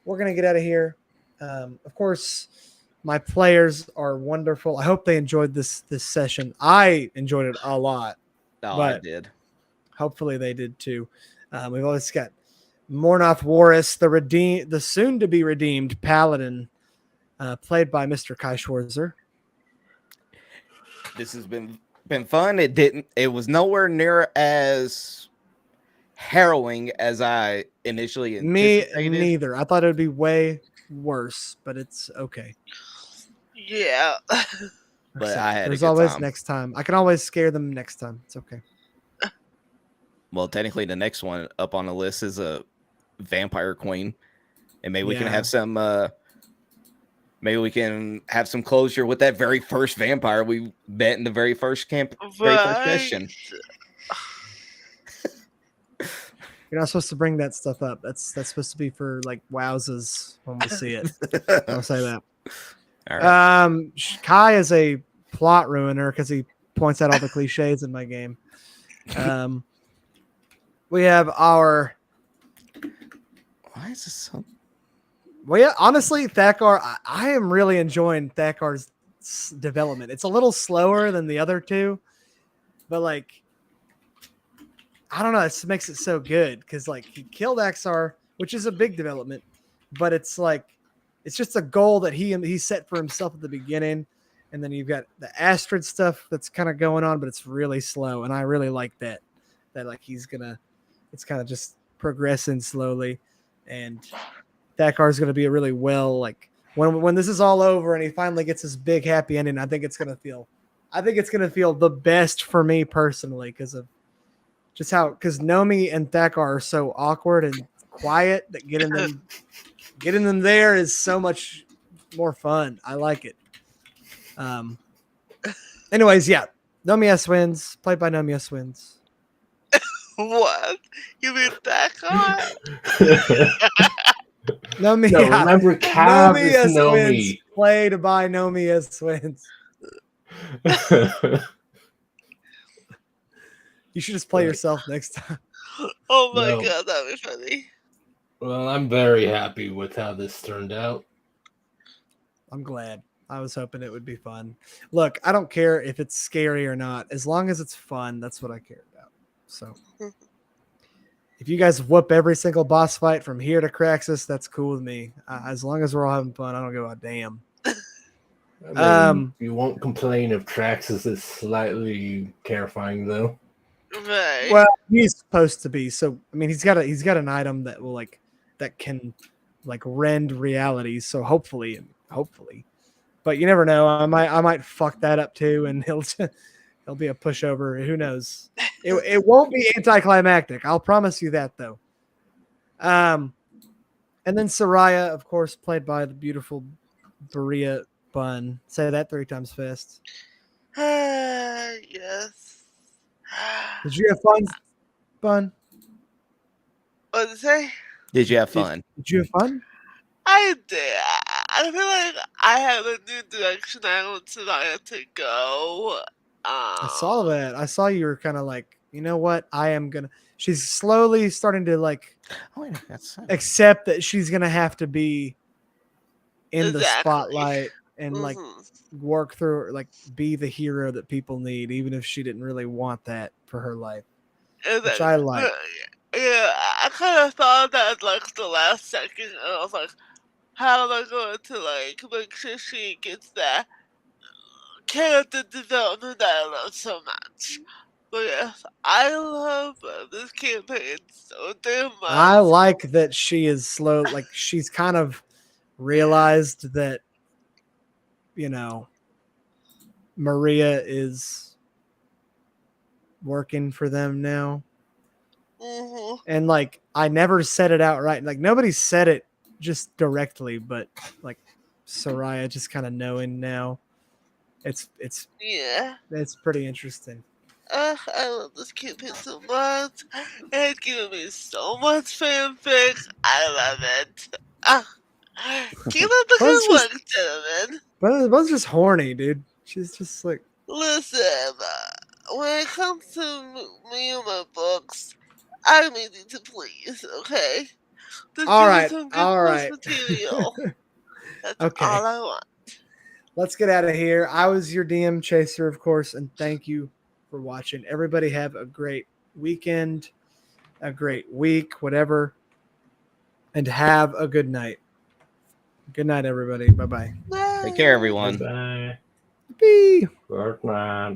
we're gonna get out of here. Of course, my players are wonderful. I hope they enjoyed this session. I enjoyed it a lot. Oh, I did. Hopefully they did too. We've always got Mornoth Woras, the soon to be redeemed paladin, played by Mr. Schwarzer. This has been fun. It was nowhere near as harrowing as I initially anticipated. Me neither. I thought it would be way worse, but it's okay. Yeah. But there's always next time. I can always scare them next time. It's okay. Well, technically, the next one up on the list is a vampire queen, and maybe we can have some. Maybe we can have some closure with that very first vampire we met in the very first very first session. You're not supposed to bring that stuff up. That's supposed to be for like wowzers when we see it. I'll say that. All right. Kai is a plot ruiner because he points out all the cliches in my game. We have our. Why is this so? Well, yeah, honestly, Thakar, I am really enjoying Thakar's development. It's a little slower than the other two, but like, I don't know, it just makes it so good because like he killed Chas3r, which is a big development, but it's like it's just a goal that he set for himself at the beginning, and then you've got the Astrid stuff that's kind of going on, but it's really slow, and I really like that. That like it's kind of just progressing slowly, and Thakar is going to be a really well like when this is all over and he finally gets his big happy ending. I think it's going to feel the best for me personally because of just because Nomi and Thakar are so awkward and quiet that getting them there is so much more fun. I like it. Anyways, yeah, Nomi S wins, played by Nomi S wins. What? You mean Thakar? Nomi, No, remember Cav Nomi is S wins, Nomi. played by Nomi S wins. You should just play yourself next time. Oh my No. god, that'd be funny. Well, I'm very happy with how this turned out. I'm glad. I was hoping it would be fun. Look, I don't care if it's scary or not. As long as it's fun, that's what I care about. So if you guys whoop every single boss fight from here to Craxus, that's cool with me. As long as we're all having fun, I don't give a damn. I mean, you won't complain if Traxxas is slightly terrifying, though. Right. Well, he's supposed to be. So I mean, he's got an item that will that can rend reality. So hopefully, but you never know. I might fuck that up too, and he'll be a pushover. Who knows? It won't be anticlimactic. I'll promise you that though. And then Saryah, of course, played by the beautiful Bayria Bun. Say that 3 times fast. Yes. Did you have fun, Bun? What did it say? Did you have fun? Did you have fun? I did. I feel like I have a new direction I want Saryah to go. I saw that. I saw you were kind of like, you know what? She's slowly starting to Oh, wait, that's accept that she's gonna have to be in the Exactly. spotlight and Mhm. work through, be the hero that people need, even if she didn't really want that for her life, which I like. Yeah, I kind of thought that the last second, and I was like, how am I going to make sure she gets that character development that I love so much? But yes, I love this campaign so damn much. I like that she is slow. She's kind of realized that, Maria is working for them now. Mhm. And I never said it outright. Nobody said it just directly, but Saryah just kind of knowing now. It's pretty interesting. I love this campaign so much. It's giving me so much fanfic. I love it. Keep up the Bun's good just- work, gentlemen. But Bun's just horny, dude. She's just Listen, when it comes to me and my books, I'm easy to please, okay? Just All give me right, some good all source right. material. That's Okay. all I want. Let's get out of here. I was your DM Chas3r, of course, and thank you for watching. Everybody have a great weekend, a great week, whatever, and have a good night. Good night, everybody. Bye-bye. Take care, everyone. Bye. Bye. Good night.